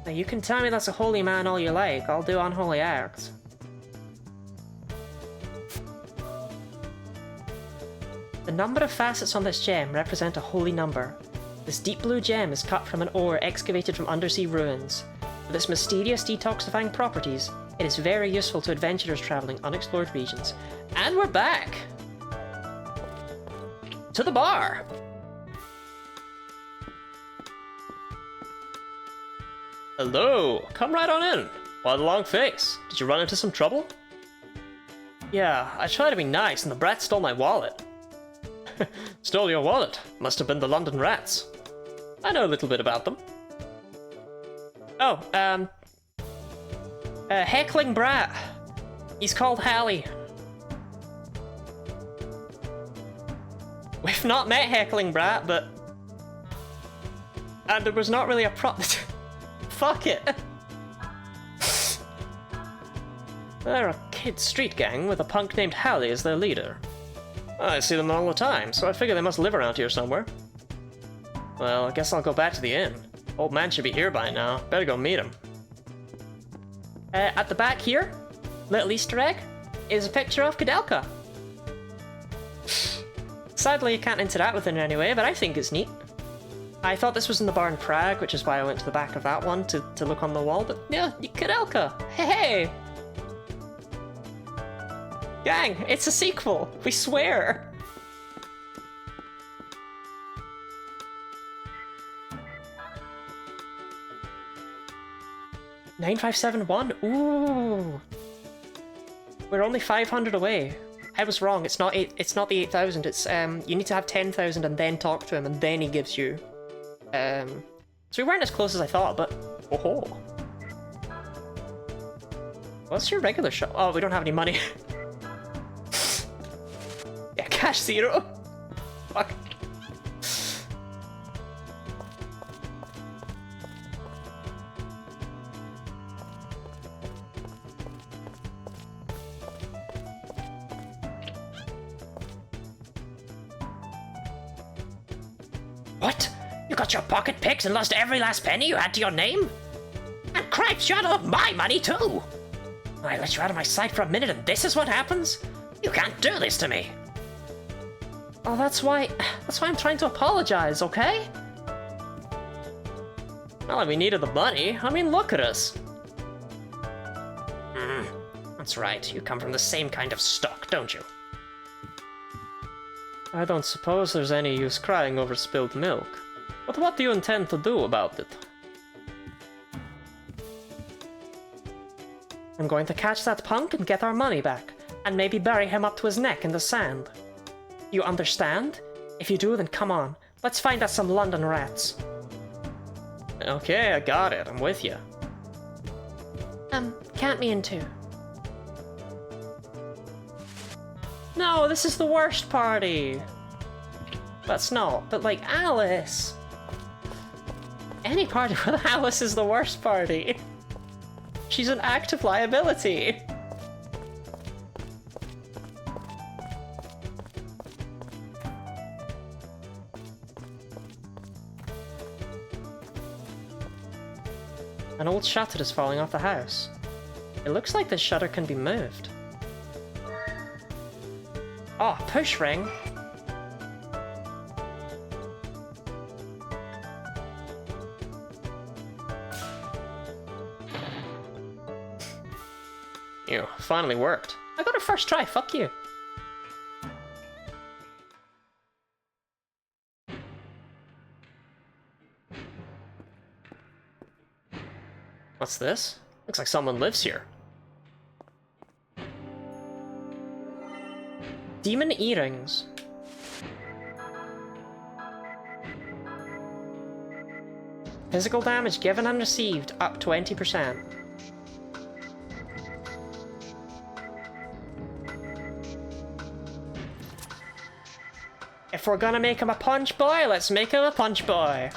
Now you can tell me that's a holy man all you like, I'll do unholy acts. The number of facets on this gem represent a holy number. This deep blue gem is cut from an ore excavated from undersea ruins. With its mysterious detoxifying properties, it is very useful to adventurers traveling unexplored regions. And we're back! To the bar! Hello, come right on in. Why the long face? Did you run into some trouble? Yeah, I tried to be nice and the brat stole my wallet. Stole your wallet. Must have been the London rats. I know a little bit about them. Oh, heckling brat. He's called Hallie. We've not met heckling brat, but... And there was not really a Fuck it. They're a kid street gang with a punk named Hallie as their leader. I see them all the time, so I figure they must live around here somewhere. Well, I guess I'll go back to the inn. Old man should be here by now. Better go meet him. At the back here, little Easter egg, is a picture of Kudelka. Sadly, you can't interact with it in any way, but I think it's neat. I thought this was in the bar in Prague, which is why I went to the back of that one to look on the wall, but yeah, Kudelka! Hey! Gang, it's a sequel! We swear! $9,571? Ooh! We're only 500 away. I was wrong, it's not the 8,000, it's, you need to have 10,000 and then talk to him, and then he gives you, so we weren't as close as I thought, but, oh. What's your regular shop? Oh, we don't have any money. Yeah, cash zero. Fuck. What? You got your pocket picked and lost every last penny you had to your name? And cripes, you had all of my money too! I let you out of my sight for a minute and this is what happens? You can't do this to me! Oh, that's why I'm trying to apologize, okay? Not like we needed the money. I mean, look at us. That's right, you come from the same kind of stock, don't you? I don't suppose there's any use crying over spilled milk. But what do you intend to do about it? I'm going to catch that punk and get our money back, and maybe bury him up to his neck in the sand. You understand? If you do, then come on. Let's find us some London rats. Okay, I got it. I'm with you. Count me in two. No, this is the worst party. That's not, but like Alice. Any party with Alice is the worst party. She's an active liability. An old shutter is falling off the house. It looks like this shutter can be moved. Oh, push ring. Ew, finally worked. I got it first try, fuck you. What's this? Looks like someone lives here. Demon earrings. Physical damage given and received up 20%. If we're gonna make him a punch boy, let's make him a punch boy.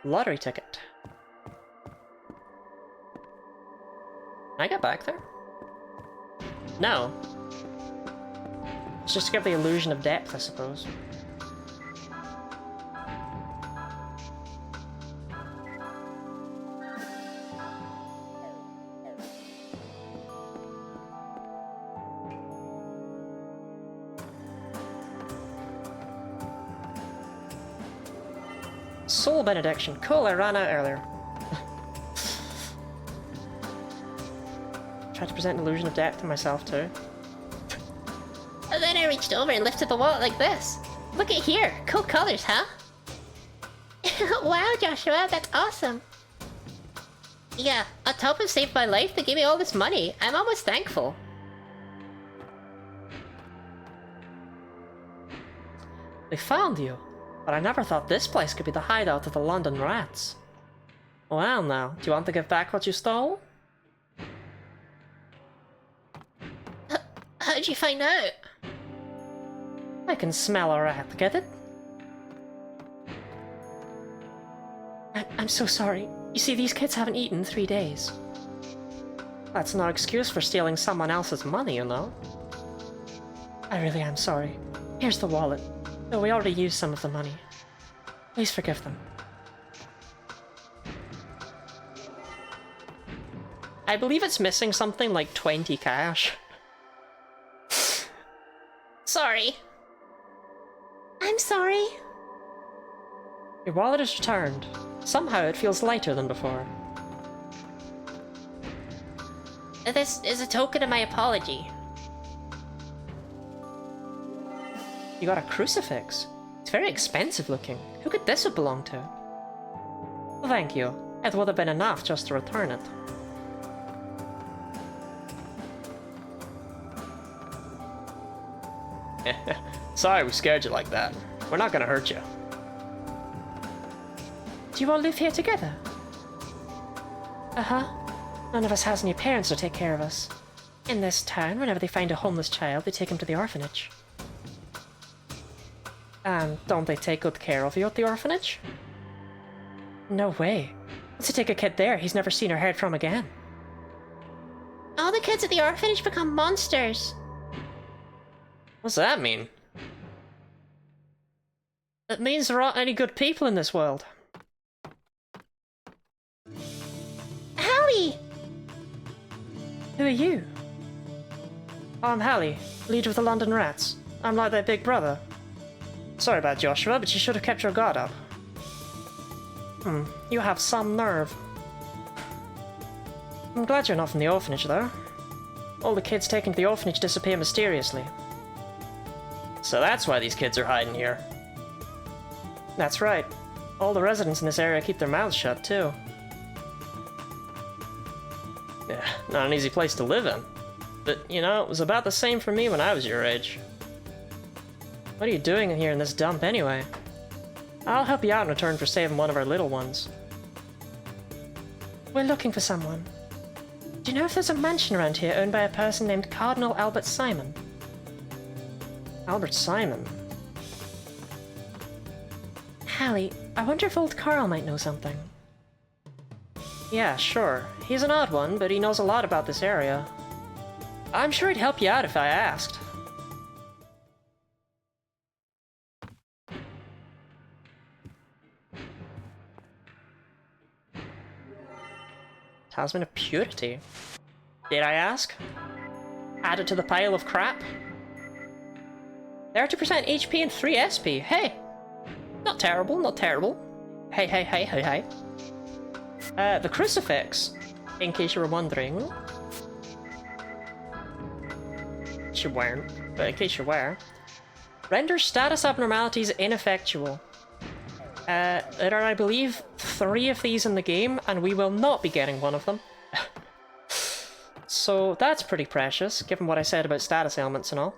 Lottery ticket. Can I get back there? No. It's just to give the illusion of depth, I suppose. Soul benediction. Cool, I ran out earlier. Tried to present an illusion of depth to myself too. And then I reached over and lifted the wallet like this. Look at here. Cool colors, huh? Wow, Joshua, that's awesome. Yeah, on top of saved my life, they gave me all this money. I'm almost thankful. They found you, but I never thought this place could be the hideout of the London rats. Well now, do you want to give back what you stole? How'd you find out? I can smell a rat, get it? I'm so sorry. You see, these kids haven't eaten in 3 days. That's no excuse for stealing someone else's money, you know? I really am sorry. Here's the wallet. Though we already used some of the money. Please forgive them. I believe it's missing something like 20 cash. Sorry. I'm sorry. Your wallet is returned. Somehow it feels lighter than before. This is a token of my apology. You got a crucifix. It's very expensive looking. Who could this have belonged to? Well, thank you. It would have been enough just to return it. Sorry we scared you like that. We're not gonna hurt you. Do you all live here together? Uh-huh. None of us has any parents to take care of us. In this town, whenever they find a homeless child, they take him to the orphanage. And don't they take good care of you at the orphanage? No way. Once they take a kid there, he's never seen or heard from again. All the kids at the orphanage become monsters. What's that mean? It means there aren't any good people in this world. Hallie! Who are you? I'm Hallie, leader of the London Rats. I'm like their big brother. Sorry about Joshua, but you should have kept your guard up. You have some nerve. I'm glad you're not from the orphanage, though. All the kids taken to the orphanage disappear mysteriously. So that's why these kids are hiding here. That's right. All the residents in this area keep their mouths shut, too. Yeah, not an easy place to live in. But, you know, it was about the same for me when I was your age. What are you doing here in this dump, anyway? I'll help you out in return for saving one of our little ones. We're looking for someone. Do you know if there's a mansion around here owned by a person named Cardinal Albert Simon? Albert Simon? Hallie, I wonder if old Carl might know something. Yeah, sure. He's an odd one, but he knows a lot about this area. I'm sure he'd help you out if I asked. Talisman of Purity. Did I ask? Add it to the pile of crap? 30% HP and 3 SP. Hey! Not terrible, not terrible. Hey, hey, hey, hey, hey. The crucifix, in case you were wondering. You weren't, but in case you were. Renders status abnormalities ineffectual. There are, I believe, 3 of these in the game, and we will not be getting one of them. So that's pretty precious, given what I said about status ailments and all.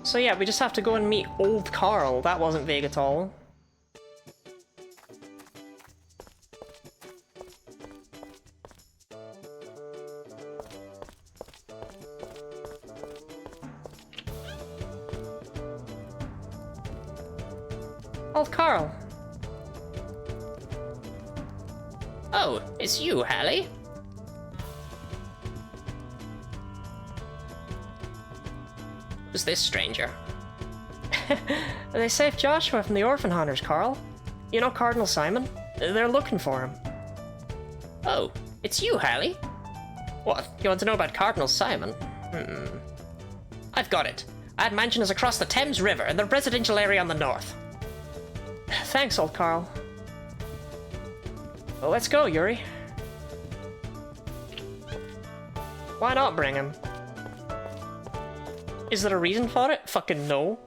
So yeah, we just have to go and meet old Carl. That wasn't vague at all. Old Carl. Oh, it's you, Hallie? Who's this stranger? They saved Joshua from the orphan hunters, Carl. You know Cardinal Simon? They're looking for him. Oh, it's you, Hallie? What, you want to know about Cardinal Simon? I've got it. That mansion is across the Thames River in the residential area on the north. Thanks, old Carl. Well, let's go, Yuri. Why not bring him? Is there a reason for it? Fucking no.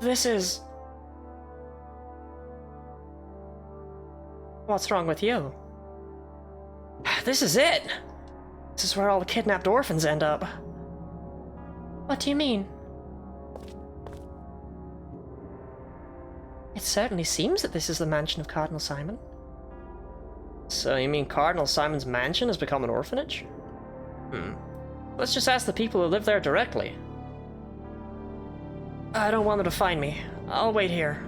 This is... What's wrong with you? This is it! This is where all the kidnapped orphans end up. What do you mean? It certainly seems that this is the mansion of Cardinal Simon. So you mean Cardinal Simon's mansion has become an orphanage? Let's just ask the people who live there directly. I don't want them to find me. I'll wait here.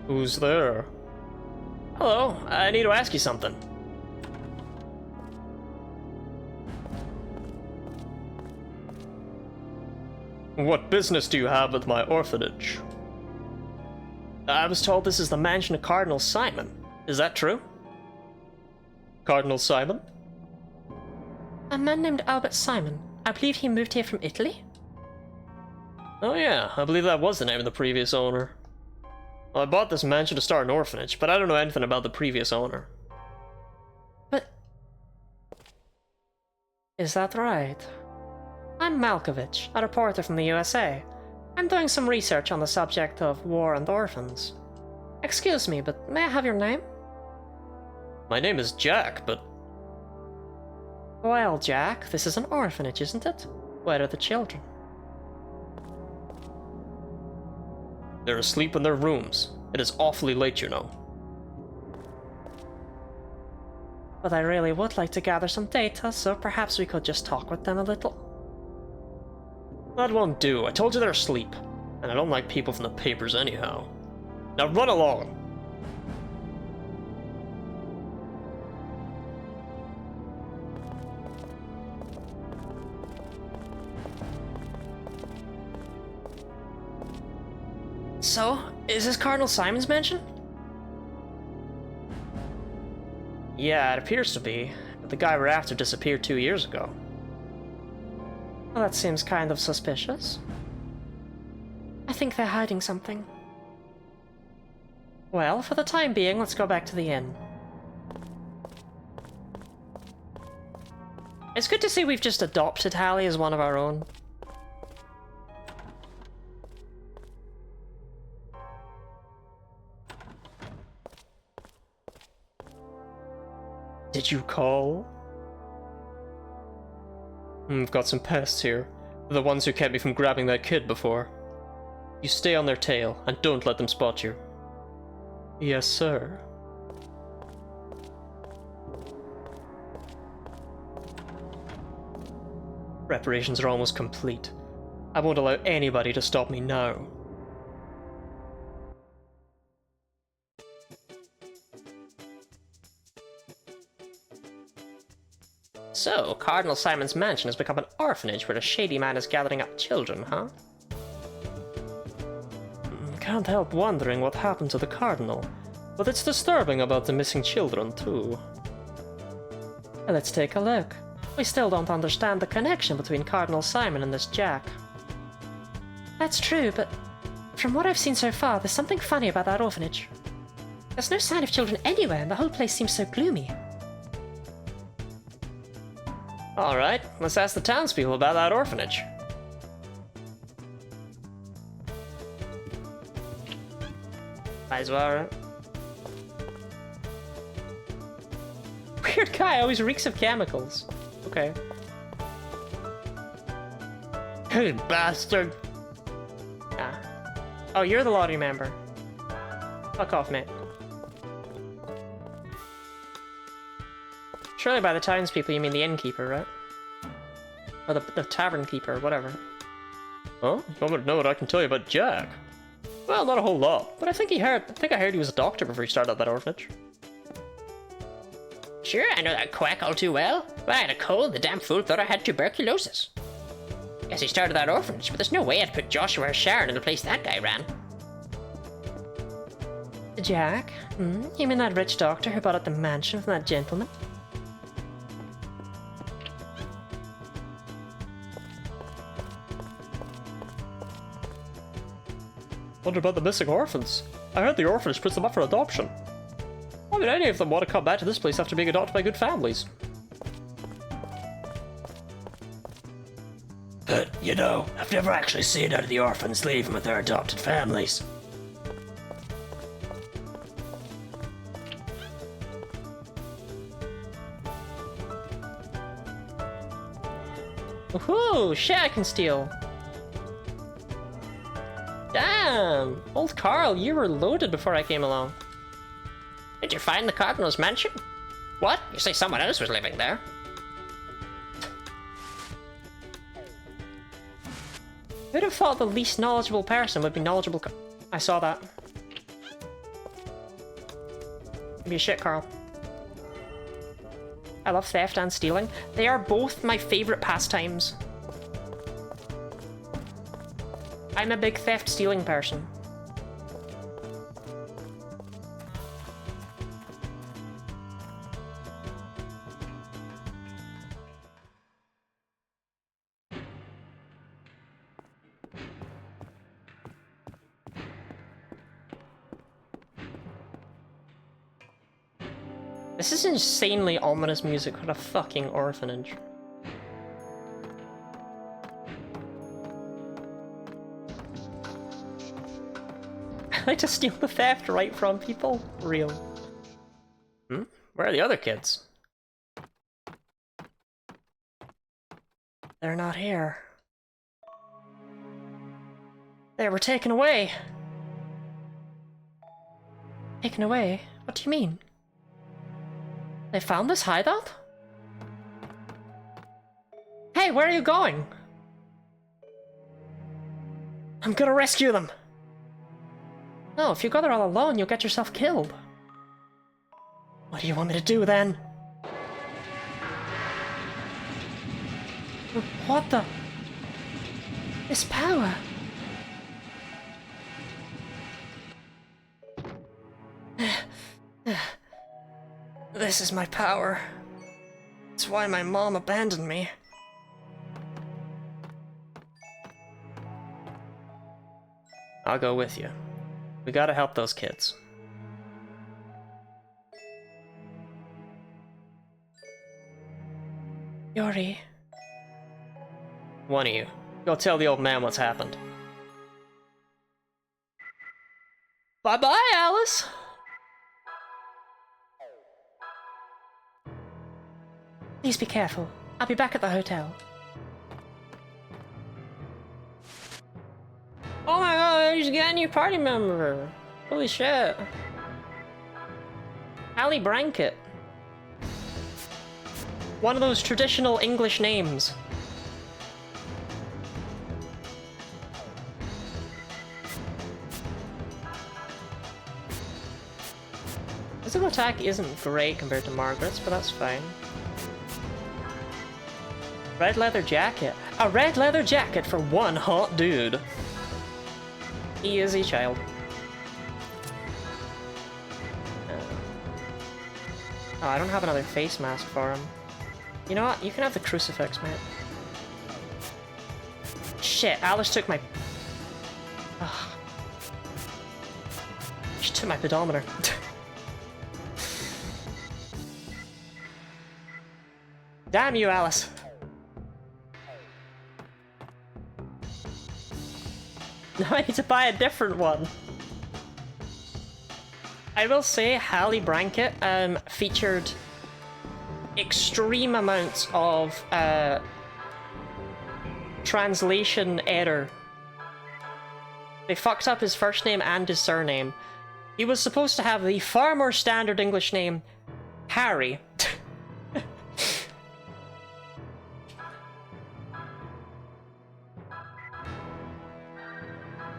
Who's there? Hello, I need to ask you something. What business do you have with my orphanage? I was told this is the mansion of Cardinal Simon. Is that true? Cardinal Simon? A man named Albert Simon. I believe he moved here from Italy? Oh yeah, I believe that was the name of the previous owner. Well, I bought this mansion to start an orphanage, but I don't know anything about the previous owner. But... Is that right? I'm Malkovich, a reporter from the USA. I'm doing some research on the subject of war and orphans. Excuse me, but may I have your name? My name is Jack, but... Well, Jack, this is an orphanage, isn't it? Where are the children? They're asleep in their rooms. It is awfully late, you know. But I really would like to gather some data, so perhaps we could just talk with them a little. That won't do. I told you they're asleep. And I don't like people from the papers anyhow. Now run along! So, is this Cardinal Simon's mansion? Yeah, it appears to be, but the guy we're after disappeared 2 years ago. Well, that seems kind of suspicious. I think they're hiding something. Well, for the time being, let's go back to the inn. It's good to see we've just adopted Hallie as one of our own. Did you call? We've got some pests here. The ones who kept me from grabbing that kid before. You stay on their tail, and don't let them spot you. Yes, sir. Preparations are almost complete. I won't allow anybody to stop me now. So, Cardinal Simon's mansion has become an orphanage where a shady man is gathering up children, huh? Can't help wondering what happened to the Cardinal, but it's disturbing about the missing children, too. Let's take a look. We still don't understand the connection between Cardinal Simon and this Jack. That's true, but from what I've seen so far, there's something funny about that orphanage. There's no sign of children anywhere, and the whole place seems so gloomy. Alright, let's ask the townspeople about that orphanage. Might as well, right? Weird guy, always reeks of chemicals. Okay. Hey, bastard! Ah. Oh, you're the lottery member. Fuck off, mate. Surely by the townspeople you mean the innkeeper, right? Or the tavern keeper, whatever. Oh, you want me to know what I can tell you about Jack? Well, not a whole lot, but I think I heard he was a doctor before he started that orphanage. Sure, I know that quack all too well. When I had a cold, the damn fool thought I had tuberculosis. Guess he started that orphanage, but there's no way I'd put Joshua or Sharon in the place that guy ran. Jack? You mean that rich doctor who bought out the mansion from that gentleman? Wonder about the missing orphans. I heard the orphanage puts them up for adoption. Why would any of them want to come back to this place after being adopted by good families? But, you know, I've never actually seen any of the orphans leaving with their adopted families. Woohoo! Shit, I can steal! Damn! Old Carl, you were loaded before I came along. Did you find the Cardinal's mansion? What? You say someone else was living there? Who'd have thought the least knowledgeable person would be knowledgeable? I saw that. Give me a shit, Carl. I love theft and stealing. They are both my favorite pastimes. I'm a big theft-stealing person. This is insanely ominous music for a fucking orphanage. I like to steal the theft right from people. Real. Where are the other kids? They're not here. They were taken away. Taken away? What do you mean? They found this hideout? Hey, where are you going? I'm gonna rescue them. No, if you go there all alone, you'll get yourself killed. What do you want me to do then? What the? This power. This is my power. It's why my mom abandoned me. I'll go with you. We gotta help those kids. Yuri. One of you. Go tell the old man what's happened. Bye-bye, Alice! Please be careful. I'll be back at the hotel. Oh my god, you just got a new party member! Holy shit. Ali Brankett. One of those traditional English names. Physical attack isn't great compared to Margaret's, but that's fine. Red leather jacket. A red leather jacket for one hot dude. He is a child. Oh, I don't have another face mask for him. You know what? You can have the crucifix, mate. Shit, Alice took my... Ugh. She took my pedometer. Damn you, Alice. Now I need to buy a different one. I will say Hallie Brankett featured extreme amounts of translation error. They fucked up his first name and his surname. He was supposed to have the far more standard English name, Harry.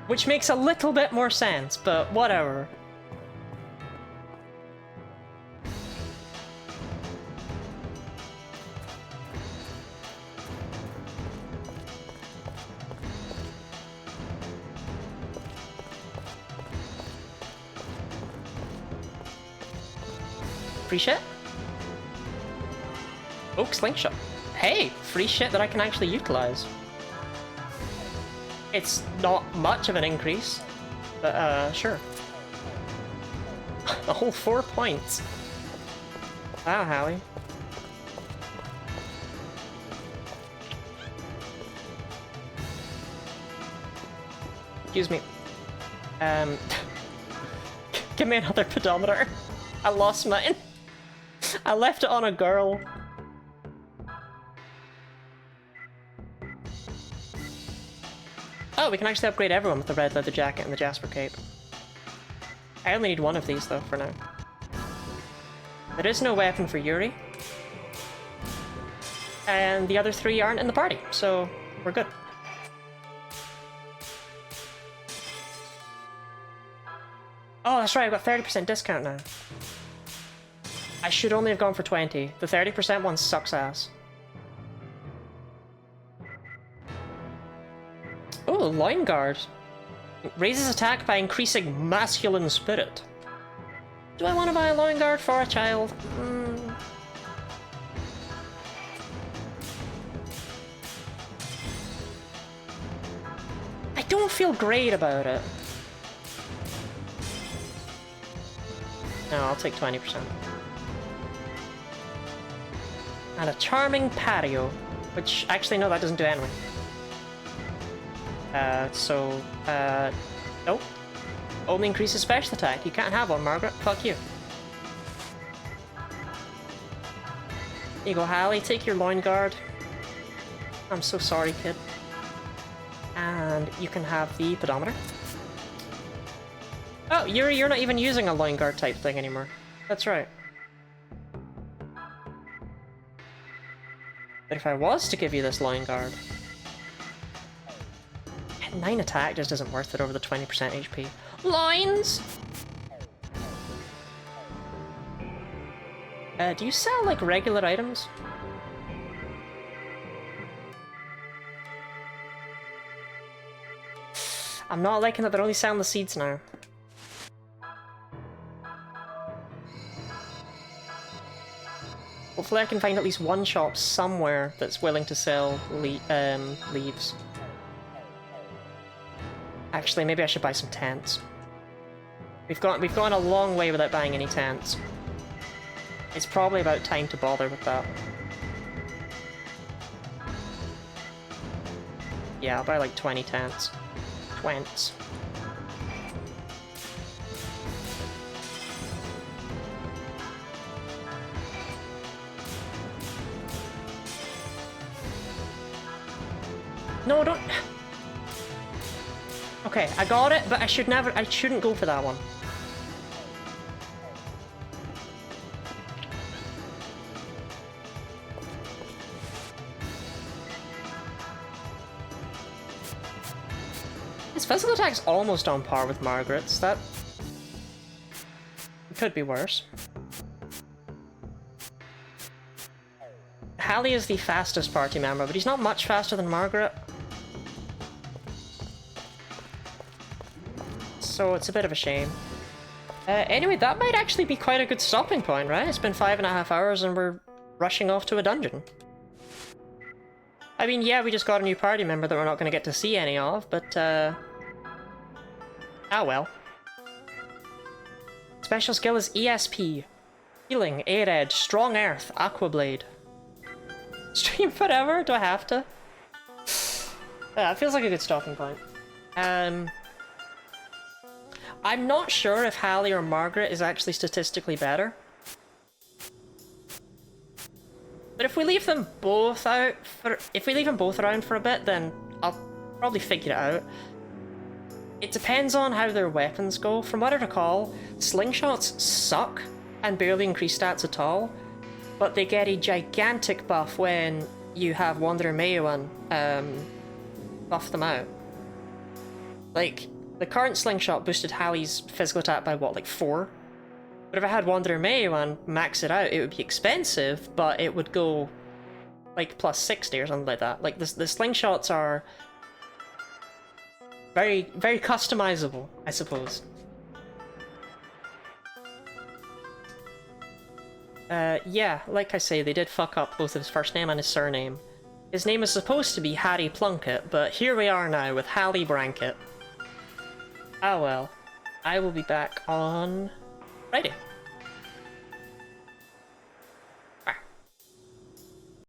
Which makes a little bit more sense, but whatever. Free shit? Oak slingshot. Hey, free shit that I can actually utilize. It's not much of an increase, but sure. A whole 4 points. Wow, Howie. Excuse me. Give me another pedometer. I lost mine. I left it on a girl. Oh, we can actually upgrade everyone with the red leather jacket and the Jasper cape. I only need one of these though for now. There is no weapon for Yuri. And the other 3 aren't in the party, so we're good. Oh, that's right, I've got 30% discount now. I should only have gone for 20. The 30% one sucks ass. Oh, Loin Guard. Raises attack by increasing masculine spirit. Do I want to buy a Loin Guard for a child? I don't feel great about it. No, I'll take 20%. And a charming patio, which actually no, that doesn't do anything. Nope. Only increases special attack. You can't have one, Margaret. Fuck you. Here you go, Hallie. Take your loin guard. I'm so sorry, kid. And you can have the pedometer. Oh, Yuri, you're not even using a loin guard type thing anymore. That's right. But if I was to give you this loin guard... 9 attack just isn't worth it over the 20% HP. Loins! Do you sell, like, regular items? I'm not liking that they're only selling the seeds now. Hopefully I can find at least one shop somewhere that's willing to sell leaves. Actually, maybe I should buy some tents. We've gone a long way without buying any tents. It's probably about time to bother with that. Yeah, I'll buy like 20 tents. Twents. No, don't... Okay, I got it, but I shouldn't go for that one. His physical attack's almost on par with Margaret's. That could be worse. Hallie is the fastest party member, but he's not much faster than Margaret. So it's a bit of a shame. Anyway, that might actually be quite a good stopping point, right? It's been 5.5 hours and we're rushing off to a dungeon. I mean, yeah, we just got a new party member that we're not going to get to see any of, but, ah well. Special skill is ESP. Healing, Air Edge, Strong Earth, Aqua Blade. Stream forever? Do I have to? Yeah, it feels like a good stopping point. I'm not sure if Hallie or Margaret is actually statistically better. But if we leave them both around for a bit, then I'll probably figure it out. It depends on how their weapons go. From what I recall, slingshots suck and barely increase stats at all, but they get a gigantic buff when you have Wanderer Mayuan buff them out. Like, the current slingshot boosted Hallie's physical attack by what, like 4? But if I had Wanderer Mayuan max it out, it would be expensive, but it would go like plus 60 or something like that. Like, the slingshots are very, very customizable, I suppose. Yeah, like I say, they did fuck up both his first name and his surname. His name is supposed to be Harry Plunkett, but here we are now with Hallie Brankett. Ah well, I will be back on Friday.